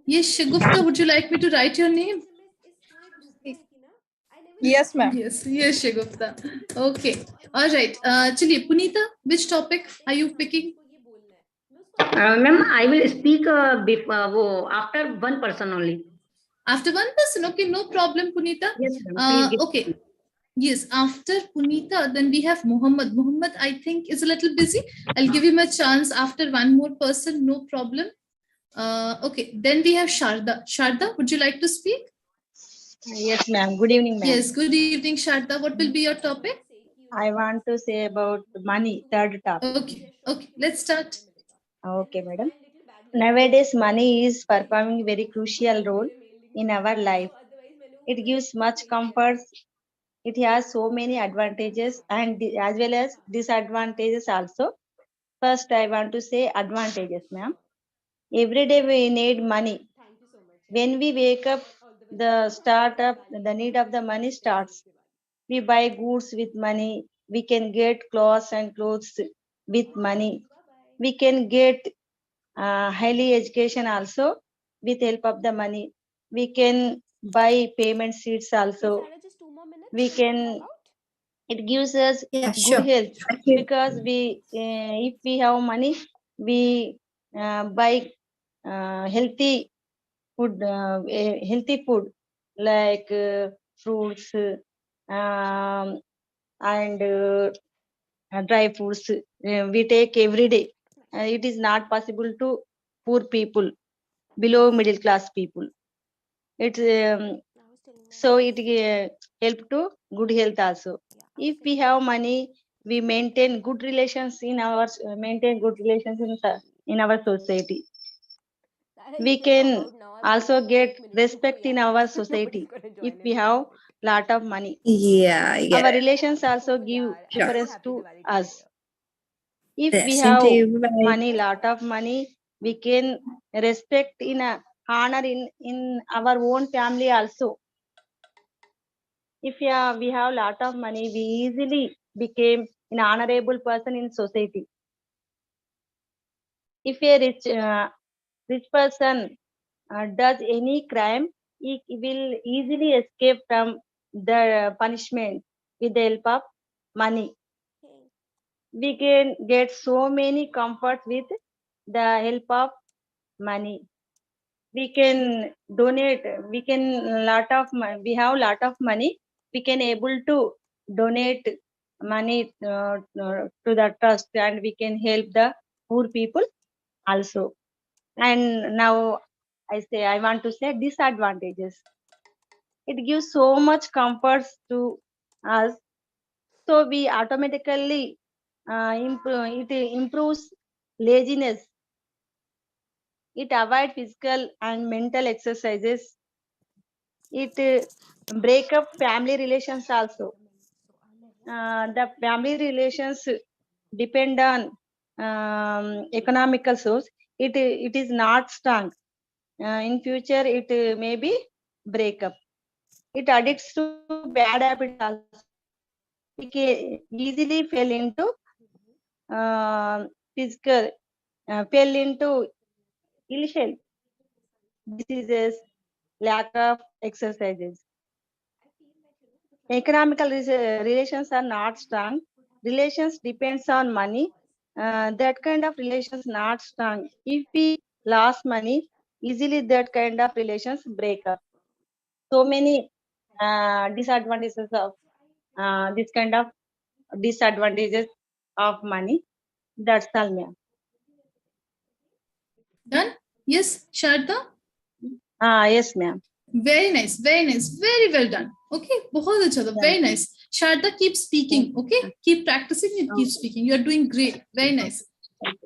Yes, Shagufta, would you like me to write your name? Yes, ma'am. Yes, yes, Shagufta. Okay. All right. Chaliye, Punita, which topic are you picking? Ma'am, I will speak after one person only. After one person, okay, no problem, Punita. Yes, ma'am. Please give Okay. Yes, after Punita, then we have Muhammad. Muhammad, I think, is a little busy. I'll give him a chance after one more person, no problem. Okay, then we have Sharda. Sharda, would you like to speak? Yes, ma'am. Good evening, ma'am. Yes, good evening, Sharda. What will be your topic? I want to say about money, third topic. Okay, okay, let's start. Okay, madam. Nowadays, money is performing a very crucial role in our life. It gives much comfort it has so many advantages and as well as disadvantages also. First, I want to say advantages, ma'am. Every day we need money. When we wake up, the need of the money starts. We buy goods with money. We can get clothes and clothes with money. We can get highly education also with help of the money. We can buy payment sheets also. We can, it gives us good health because if we have money, we buy healthy food like fruits and dry fruits we take every day. It is not possible to poor people, below middle class people. It's so it help to good health also. If we have money, we maintain good relations in our society. We can also get respect in our society if we have lot of money. Yeah, I get Our it. relations also give preference to us. If we Yes, have indeed. Bye. money, lot of money, we can respect in a honor in our own family also. If we have lot of money, we easily became an honorable person in society. If a rich person does any crime, he will easily escape from the punishment with the help of money. We can get so many comforts with the help of money. We can donate. We have lot of money. We can able to donate money to the trust, and we can help the poor people also. And now I want to say disadvantages. It gives so much comforts to us, so we automatically it improves laziness. It avoids physical and mental exercises. It break up family relations also. The family relations depend on economical source. It is not strong. In future, it may be break up. It addicts to bad habits also. We can easily fell into ill health, diseases, lack of exercises. Economical relations are not strong. Relations depends on money. That kind of relations not strong. If we lost money, easily that kind of relations break up. So many disadvantages of this kind of disadvantages of money. That's all, ma'am. Done? Yes, Sharda? Yes, ma'am. Very nice, very well done. Okay, बहुत अच्छा था, very nice. Sharda, keep speaking, okay? Keep practicing and keep speaking. You are doing great, very nice.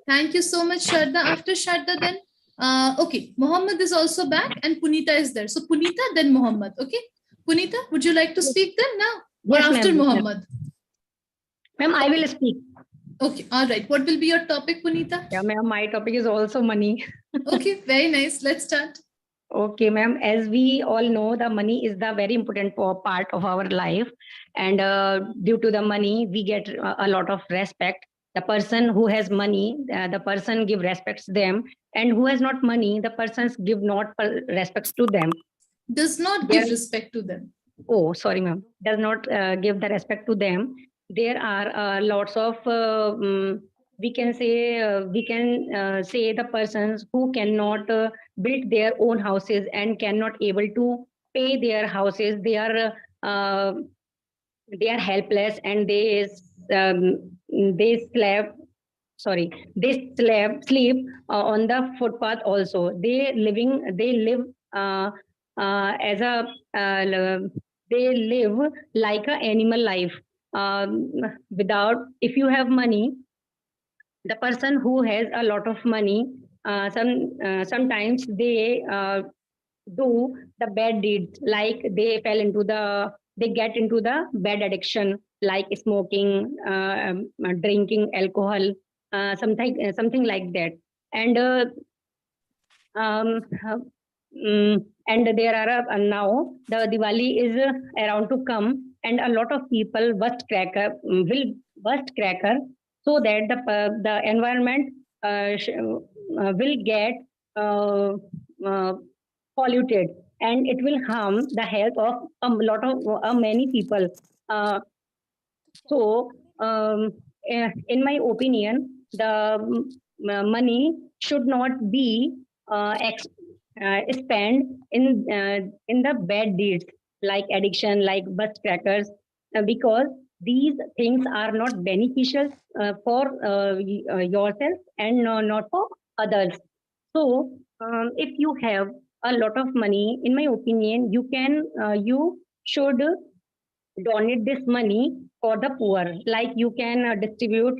Thank you so much, Sharda. After Sharda, then, okay, Mohammed is also back and Punita is there. So Punita, then Mohammed, okay? Punita, would you like to speak then now? Or Yes, after ma'am. Mohammed? Ma'am, I will speak. Okay, all right. What will be your topic, Punita? Yeah, ma'am, my topic is also money. Okay, very nice. Let's start. Okay, ma'am. As we all know, the money is the very important part of our life. And due to the money, we get a lot of respect. The person who has money, the person give respects them. And who has not money, the persons give not respects to them. Does not give respect to them. Oh, sorry, ma'am. Does not give the respect to them. There are lots of we can say the persons who cannot build their own houses and cannot able to pay their houses. They are helpless and they sleep on the footpath also. They live as a they live like an animal life. Without, if you have money, the person who has a lot of money, sometimes they do the bad deeds, like they fell into the they get into the bad addiction like smoking, drinking alcohol, something like that. And um, uh, and there are now the Diwali is around to come, and a lot of people will burst cracker, so that the environment will get uh, uh, polluted, and it will harm the health of a lot of many people. Uh, so, in my opinion, the money should not be spent in the bad deeds like addiction, like bus crackers, because these things are not beneficial for yourself and not for others. So, if you have a lot of money, in my opinion, you should donate this money for the poor. Like you can distribute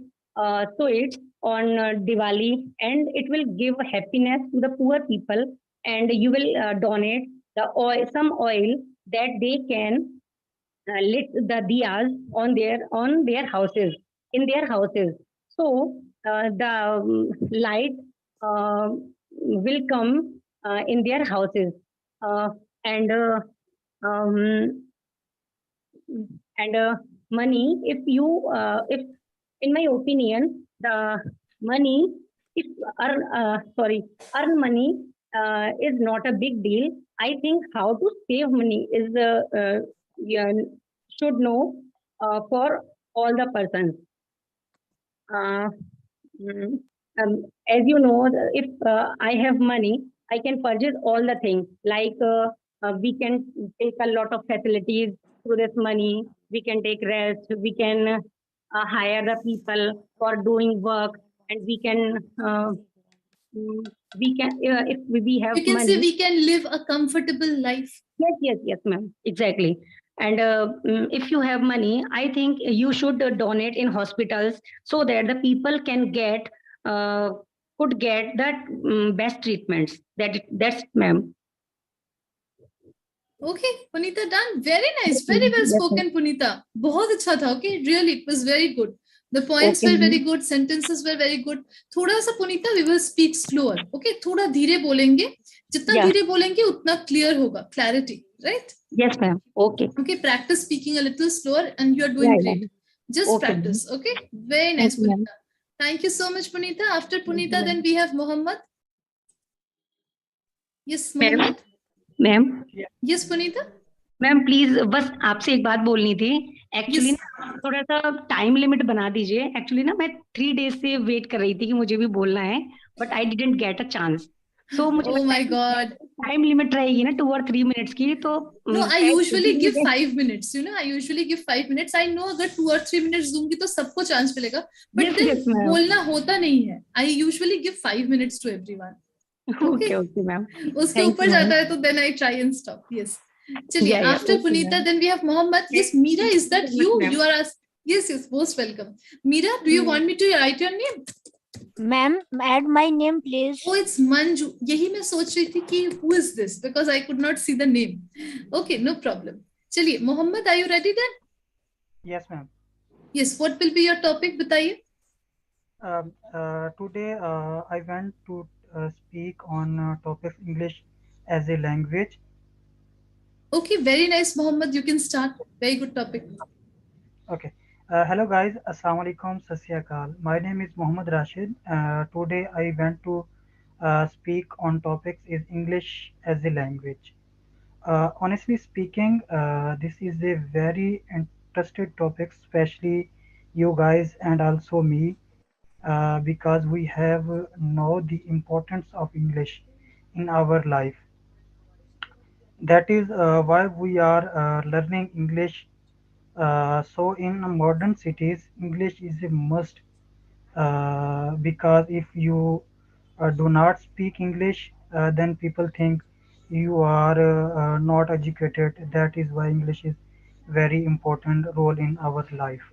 sweets on Diwali, and it will give happiness to the poor people. And you will donate some oil that they can lit the diyas on their houses, in their houses. So the light uh, will come in their houses, and um, money, if in my opinion, the money, if earn money is not a big deal. I think how to save money is yeah, should know for all the persons. uh, mm, as you know, if I have money, I can purchase all the things. Like we can take a lot of facilities through this money. We can take rest. We can hire the people for doing work, and we can if we have You can money. say we can live a comfortable life. Yes, ma'am. Exactly. And if you have money, I think you should donate in hospitals, so that the people can get could get that best treatments. That's ma'am. Okay, Punita, done. Very nice. Very well Yes, spoken, Punita. बहुत अच्छा था. Okay, really, it was very good. The points Okay, were very ma'am. good. Sentences were very good. थोड़ा सा Punita, we will speak slower. Okay, थोड़ा धीरे बोलेंगे. जितना Yeah. धीरे बोलेंगे उतना clear होगा. Clarity, right? Yes, ma'am. Okay. Okay, practice speaking a little slower, and you are doing Yeah, great. Just Okay, ma'am. practice. Okay, very nice, Thank you, ma'am. Punita. Thank you so much, Punita. After Punita, ma'am. then we have Mohammed. Yes, Ma'am. Mohammed. Ma'am Yes, Punita. Ma'am please बस आपसे एक बात बोलनी थी. Actually ना थोड़ा सा time limit बना दीजिए. एक्चुअली ना मैं 3 डेज से वेट कर रही थी कि मुझे भी बोलना है, but I didn't get a chance. So मुझे Oh my God. Time limit रहेगी ना 2 or 3 मिनट्स की, तो No, I usually give 5 minutes. You know, I usually give 5 minutes. I know अगर 2 or 3 minutes दूंगी तो सबको चांस मिलेगा. But Yes, then yes, ma'am. बोलना होता नहीं है. I usually give 5 minutes to everyone. Okay ma'am. उसके ऊपर जाता है तो then I try and stop. Yes. चलिए, Yeah, yeah, after okay, Punita, ma'am. then we have Mohammed. Yes, Meera, is that Thank you you? so much, ma'am. You are asked. Yes, most welcome. Meera, do you want me to write your name? Ma'am, add my name, please. Oh, it's Manju. यही मैं सोच रही थी कि who is this, because I could not see the name. Okay, no problem. चलिए, Mohammed, are you ready then? Yes, ma'am. Yes. What will be your topic? बताइए. Today I want to speak on topic English as a language. Okay, very nice, Mohammed. You can start. Very good topic. Okay. Hello guys, Assalamu alaikum, Sat Sri Akal. My name is Mohammed Rashid. Today I want to speak on topics is English as a language. Honestly speaking, this is a very interesting topic, especially you guys and also me, because we have know the importance of English in our life. That is why we are learning English. So in modern cities, English is a must, because if you do not speak English, then people think you are not educated. That is why English is very important role in our life.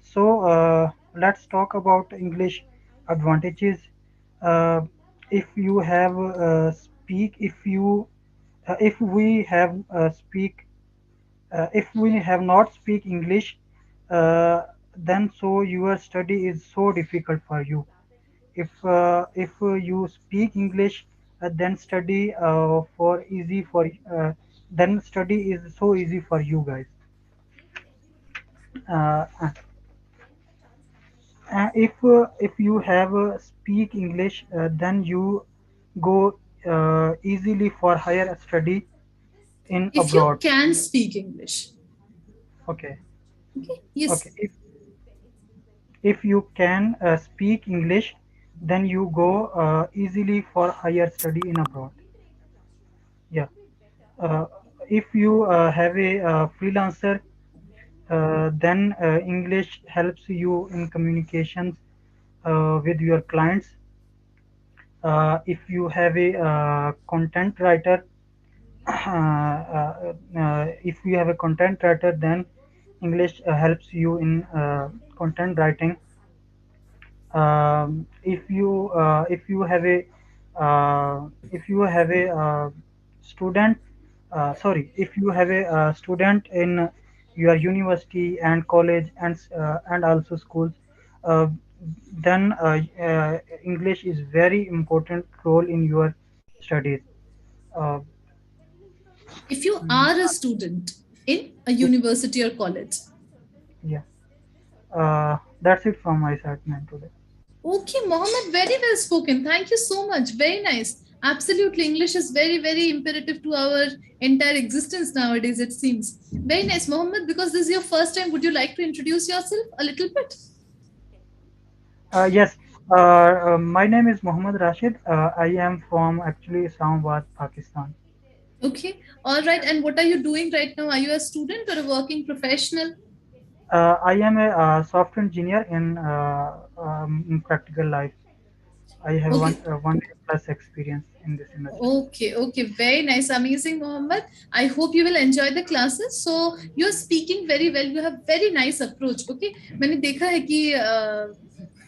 So let's talk about English advantages. Uh, if you have speak, if you if we have speak If we have not speak English, then so your study is so difficult for you. If you speak English, then study for easy for then study is so easy for you guys. Uh, if you have speak English, then you go easily for higher study in If you abroad. can speak English. Okay. Okay. Yes. Okay. If you can speak English, then you go easily for higher study in abroad. Yeah. Uh, if you have a freelancer, then English helps you in communications with your clients. If you have a content writer, if you have a content writer, then English helps you in content writing. If you have a student, sorry, if you have a student in your university and college and also schools, uh, then English is very important role in your studies. uh, If you are a student in a university or college. yeah, that's it from my side, man, today. Okay, Mohammed, very well spoken. Thank you so much. Very nice. Absolutely. English is very, very imperative to our entire existence nowadays, it seems. Very nice, Mohammed. Because this is your first time, would you like to introduce yourself a little bit? Yes, my name is Mohammad Rashid. I am from actually Islamabad, Pakistan. Okay. All right. And what are you doing right now? Are you a student or a working professional? I am a software engineer in practical life. I have Okay. one year plus experience in this industry. Okay, okay, very nice, amazing, Mohammed. I hope you will enjoy the classes. So you're speaking very well. You have very nice approach. Okay, मैंने देखा है कि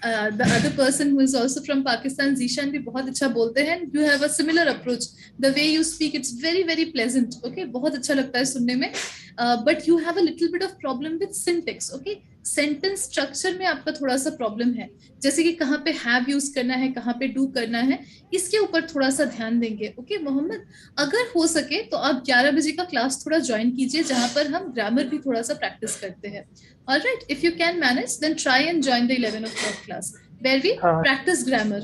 the other person who is also from Pakistan, Zishan, भी बहुत अच्छा बोलते हैं. You have a similar approach. The way you speak, it's very, very pleasant. Okay, बहुत अच्छा लगता है सुनने में. But you have a little bit of problem with syntax. Okay, sentence structure में आपका थोड़ा सा प्रॉब्लम है, जैसे कि कहाँ पे हैव यूज करना है, कहाँ पे डू करना है, इसके ऊपर थोड़ा सा ध्यान देंगे. ओके मोहम्मद, अगर हो सके तो आप 11 बजे का क्लास थोड़ा ज्वाइन कीजिए, जहां पर हम ग्रामर भी थोड़ा सा प्रैक्टिस करते हैं. Alright, if you can manage then try and join the 11 o'clock class where we practice grammar.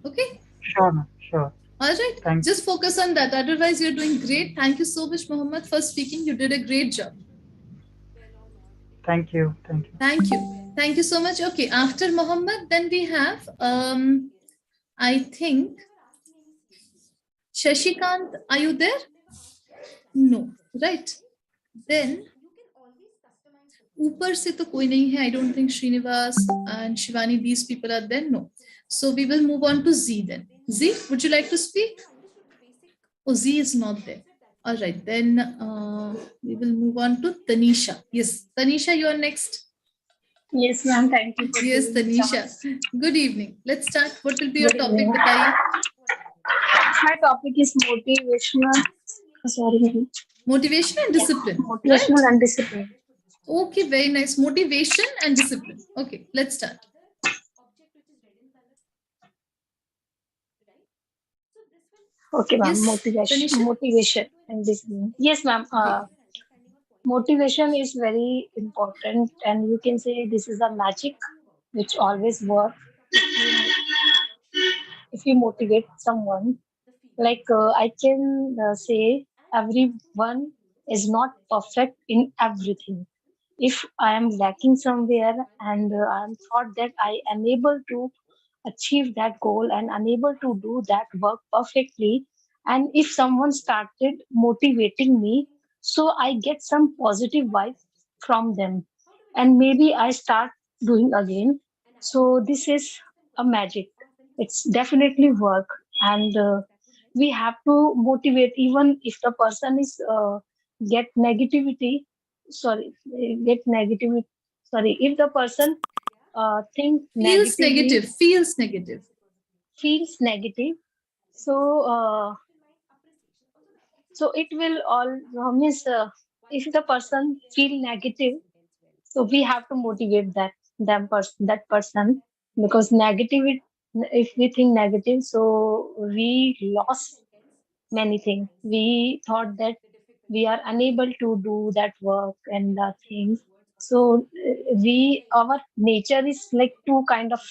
Okay, Sure. all right, just focus on that, otherwise you're doing great. Thank you so much, Mohammed, for speaking. You did a great job. Thank you. Thank you so much. Okay, after Mohammed, then we have I think Shashikant. Are you there? No, right? Then ऊपर से तो कोई नहीं है. I don't think Srinivas and Shivani, these people are there. No. So we will move on to Z then. Z, would you like to speak? Oh, Z is not there. All right, then we will move on to Tanisha. Yes, Tanisha, you are next. Yes, ma'am. Thank you. Yes, Tanisha. Good evening. Let's start. What will be your topic? Bataiye. My topic is motivational. Sorry. Motivation and discipline. Motivational and discipline. Okay, very nice. Motivation and discipline. Okay, let's start. Okay, ma'am. Yes, motivation and discipline. Yes, ma'am. Motivation is very important, and you can say this is a magic which always works. If you motivate someone, like I can say, everyone is not perfect in everything. If I am lacking somewhere and I am thought that I am able to achieve that goal and unable to do that work perfectly, and if someone started motivating me, so I get some positive vibes from them, and maybe I start doing again. So this is a magic. It's definitely work, and we have to motivate even if the person is get negativity. Sorry, get negativity. Sorry, if the person think feels negatively, negative. feels negative, so so it will all means if the person feel negative, so we have to motivate that person, because negative, if we think negative, so we lost many things. We thought that we are unable to do that work and the things. So we our nature is like two kind of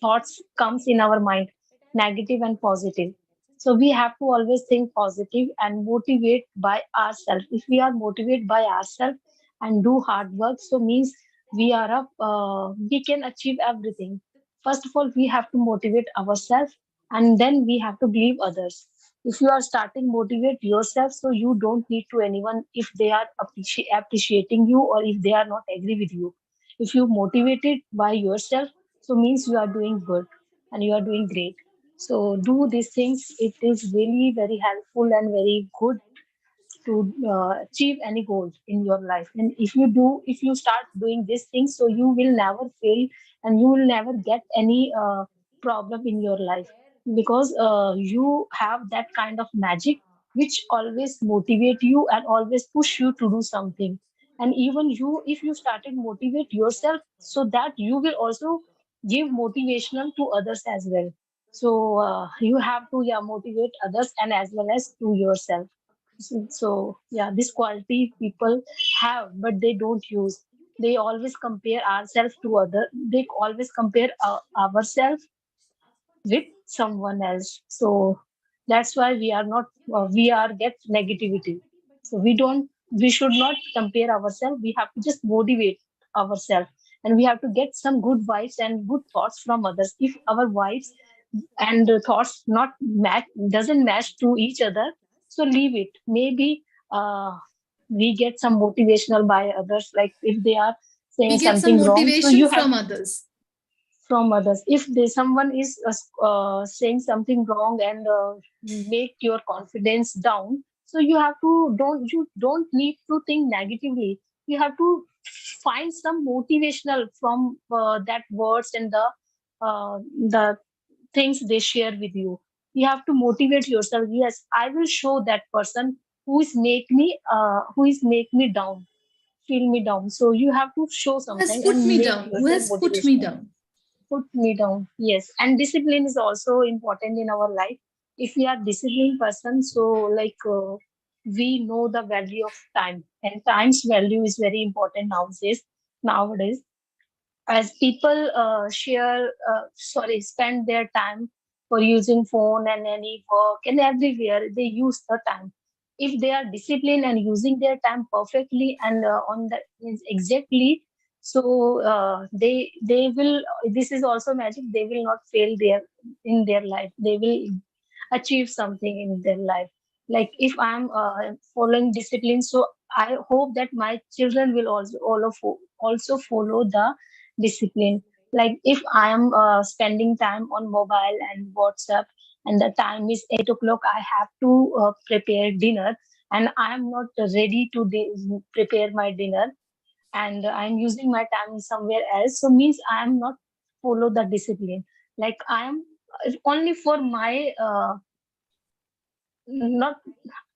thoughts comes in our mind, negative and positive. So we have to always think positive and motivate by ourselves. If we are motivated by ourselves and do hard work, so means we are up, we can achieve everything. First of all, we have to motivate ourselves, and then we have to believe others. If you are starting motivate yourself, so you don't need to anyone if they are appreciating you or if they are not agree with you. If you motivated by yourself, so means you are doing good and you are doing great. So do these things. It is really very helpful and very good to achieve any goals in your life. And if you start doing these things, so you will never fail and you will never get any problem in your life, because you have that kind of magic which always motivate you and always push you to do something. And even you, if you started motivate yourself, so that you will also give motivational to others as well. So you have to, yeah, motivate others and as well as to yourself. So yeah, this quality people have, but they don't use. They always compare ourselves to other. They always compare ourselves with someone else. So that's why we are not. We are get negativity. So we don't. We should not compare ourselves. We have to just motivate ourselves, and we have to get some good vibes and good thoughts from others. If our vibes and thoughts not match, doesn't match to each other, so leave it. Maybe we get some motivational by others, like if they are We saying get some something wrong, so motivation you have from others. from others. If someone is saying something wrong and make your confidence down, so you don't need to think negatively. You have to find some motivational from that words and the things they share with you. You have to motivate yourself. Yes, I will show that person who is make me down, feel me down. So you have to show Who has something put and me make down? Who yourself has put me motivational. down? Put me down, yes. And discipline is also important in our life. If we are disciplined person, so like we know the value of time, and time's value is very important nowadays, as people spend their time for using phone and any work and everywhere they use the time. If they are disciplined and using their time perfectly and on that means exactly, so they will, this is also magic, they will not fail their in their life. They will achieve something in their life. Like if I'm following discipline, so I hope that my children will also follow the discipline. Like if I am spending time on mobile and WhatsApp, and the time is 8 o'clock, I have to prepare dinner, and I am not ready to prepare my dinner, and I'm using my time somewhere else. So means I am not follow the discipline. Like I am only for my not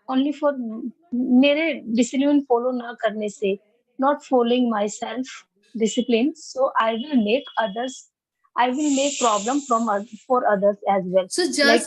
only for मेरे discipline follow ना करने से, not following myself discipline, so I will make others, I will make problem from for others as well. So Like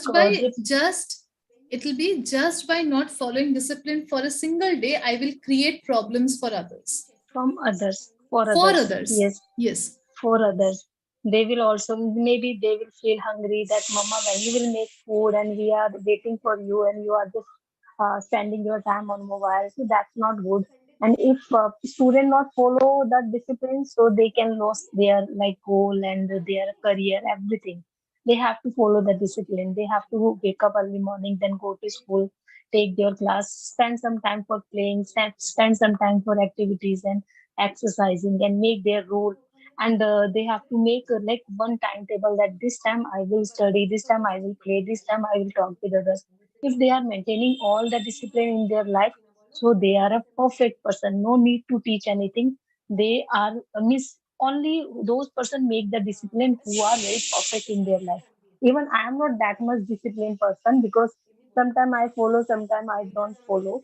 it'll be just by not following discipline for a single day, I will create problems for others. From others, for For others. others. Yes, Yes. for others. They will also, maybe they will feel hungry that mama, when you will make food and we are waiting for you and you are just spending your time on mobile. So that's not good. And if student not follow that discipline, so they can lose their like goal and their career, everything. They have to follow the discipline. They have to wake up early morning, then go to school, take their class, spend some time for playing, spend some time for activities and exercising, and make their role. And they have to make like one timetable, that this time I will study, this time I will play, this time I will talk with others. If they are maintaining all the discipline in their life, so they are a perfect person, no need to teach anything. They are miss only those person make the discipline who are very perfect in their life. Even I am not that much disciplined person, because sometimes I follow, sometimes I don't follow.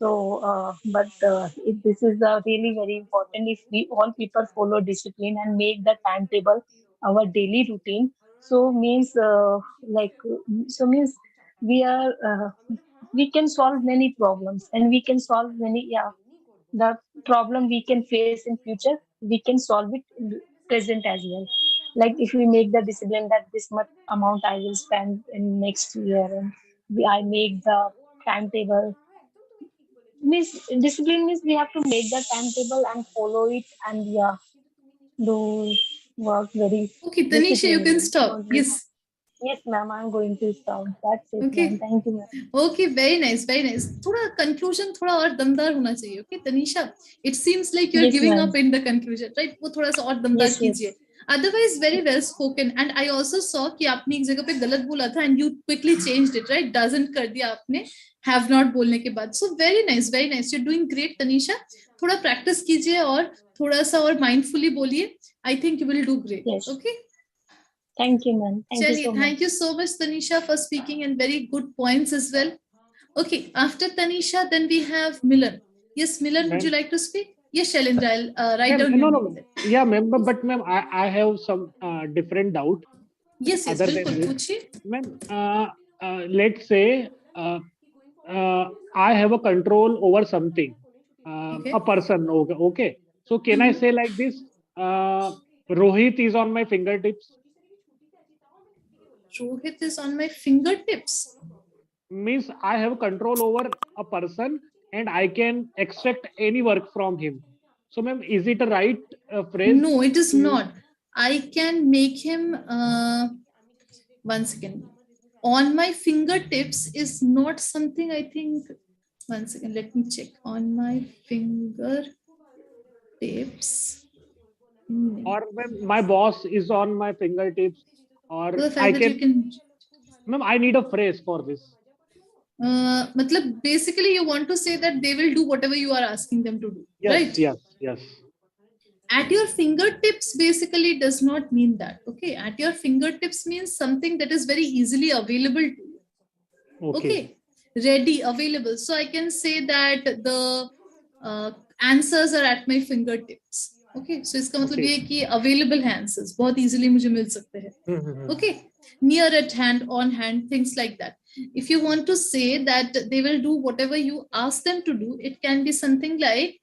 This is really very important. If we all people follow discipline and make the timetable our daily routine, so means we are we can solve many problems, and we can solve many the problem we can face in future, we can solve it in present as well. Like if we make the discipline that this much amount I will spend in next year, and I make the timetable. Means discipline means we have to make the timetable and follow it, and do work very Okay, Tanisha, you can disciplinedly. stop. Yes. Yes, ma'am, I'm going to stop. That's it, Okay. ma'am. Thank you, ma'am. Okay, very nice, very nice. थोड़ा conclusion थोड़ा और दमदार होना चाहिए. Okay, Tanisha, it seems like you're Yes, giving ma'am. up in the conclusion, right? वो थोड़ा सा और दमदार Yes, yes. कीजिए. Otherwise, very well spoken. And I also saw कि आपने एक जगह पे गलत बोला था, and you quickly changed it, right? Doesn't कर दिया आपने have not बोलने के बाद. So very nice, very nice. You're doing great, Tanisha. थोड़ा practice कीजिए और थोड़ा सा और mindfully बोलिए. I think you will do great. Yes. Okay. Thank you, ma'am. Thank you so much. Thank you so much, Tanisha, for speaking and very good points as well. Okay, after Tanisha, then we have Milan. Yes, Milan, would you like to speak? Yes, Shailendra, I'll write down your name. Yeah, ma'am, but ma'am, I have some different doubt. Yes, other than बिल्कुल this. पूछिए. Ma'am, let's say I have a control over something, Okay. a person. Okay. So can I say like this? Rohit is on my fingertips. Rohit is on my fingertips. Means I have control over a person and I can extract any work from him. So, ma'am, is it a right phrase? No, it is not. I can make him. One second. On my fingertips is not something I think. One second, let me check. On my fingertips. Or when my boss is on my fingertips, or The fact I that you can. Ma'am, I need a phrase for this. Matlab, basically you want to say that they will do whatever you are asking them to do, Yes, right? yes. At your fingertips basically does not mean that. Okay, at your fingertips means something that is very easily available to you. Okay, ready, available. So I can say that the answers are at my fingertips. Okay, so इसका मतलब ये है कि available answers बहुत easily मुझे मिल सकते हैं. Okay, near at hand, on hand, things like that. If you want to say that they will do whatever you ask them to do, it can be something like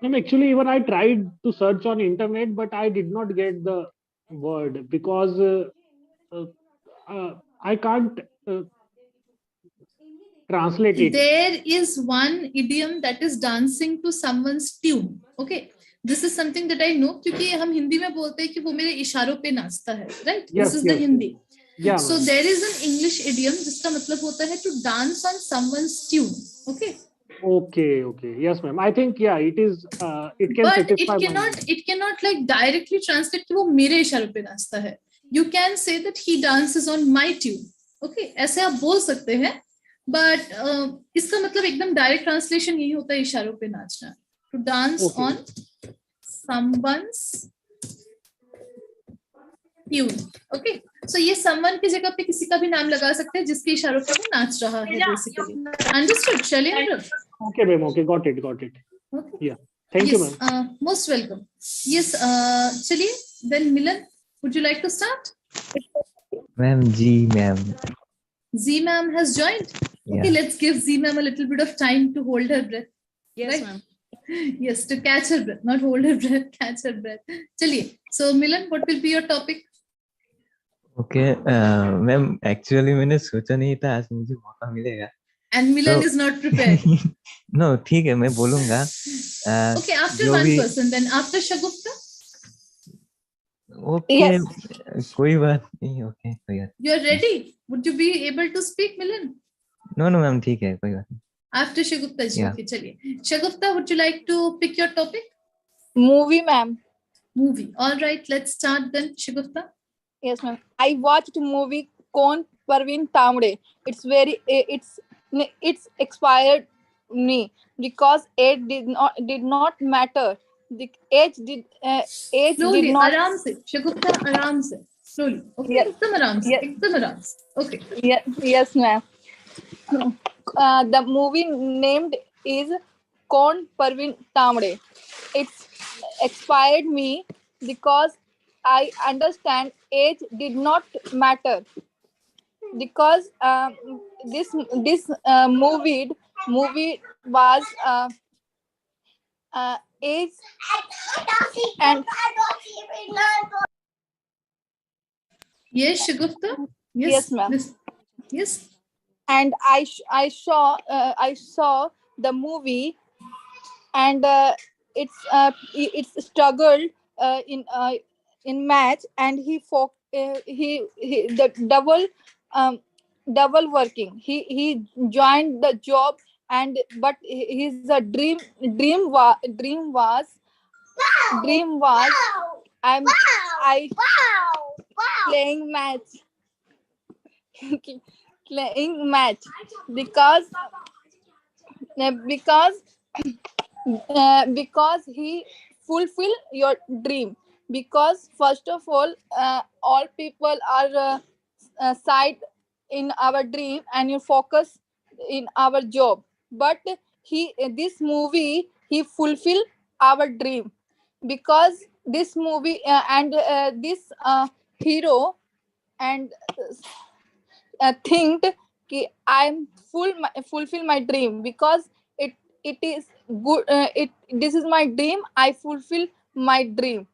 Ma'am, actually, even I tried to search on internet, but I did not get the word because I can't translate it. There is one idiom that is dancing to someone's tune. Okay, this is something that I know क्योंकि हम हिंदी में बोलते हैं कि वो मेरे इशारों पे नाचता है, right? Yes, This is the yes. Hindi. Yeah, So ma'am. there is an English idiom जिसका मतलब होता है to dance on someone's tune. Okay. Okay. Yes, ma'am. I think it is. It can But satisfy it cannot like directly translate कि वो मेरे इशारों पे नाचता है. You can say that he dances on my tune. Okay, ऐसे आप बोल सकते हैं. But इसका मतलब एकदम direct translation यही होता है इशारों पे नाचना. To dance on someone's tune. Okay. So ये someone की जगह पे किसी का भी नाम लगा सकते हैं जिसके इशारों पे वो नाच रहा है basically. Understood, Shailendra? Okay, ma'am. Okay, got it. Okay. Yeah. Thank you, Yes, ma'am. most welcome. Yes, चलिए. Then Milan, would you like to start? Ma'am ji ma'am. Z ma'am has joined. Yeah. Okay, let's give Z ma'am a little bit of time to hold her breath. Yes, right? ma'am. Yes, to catch her breath, not hold her breath, catch her breath. चलिए. So Milan, what will be your topic? Okay ma'am actually मैंने सोचा नहीं था आज मुझे मौका मिलेगा. And Milan is not prepared. No ठीक है मैं बोलूंगा. Okay, after जो one भी person, then after Shagufta. Okay कोई बात नहीं. ओके कोई बात. You are ready? Would you be able to speak, Milan? No ma'am ठीक है कोई बात नहीं. After Shagufta ji. Yeah. Okay, चलिए. Shagufta, would you like to pick your topic? Movie, ma'am. Movie. All right, let's start then, Shagufta. Yes, ma'am. I watched movie Kon Parveen Tamde. It's expired me because age did not matter. The age did Slowly, not. आराम से, शगुफ्ता आराम से, slowly. Okay, Yes, एकदम आराम से, yes, एकदम आराम से. Okay. yes, ma'am. The movie named is Kon Parveen Tamde. It's expired me because I understand age did not matter because this movie was age and Yes, Shagufta. yes, Yes, ma'am. yes. And I saw the movie and it's struggled in match and he the double working he joined the job and but his dream was I playing match playing match because because because he fulfill your dream because first of all people are side in our dream and you focus in our job but this movie he fulfill our dream because this movie and this hero and think कि I'm fulfill my dream because it is good it this is my dream I fulfill my dream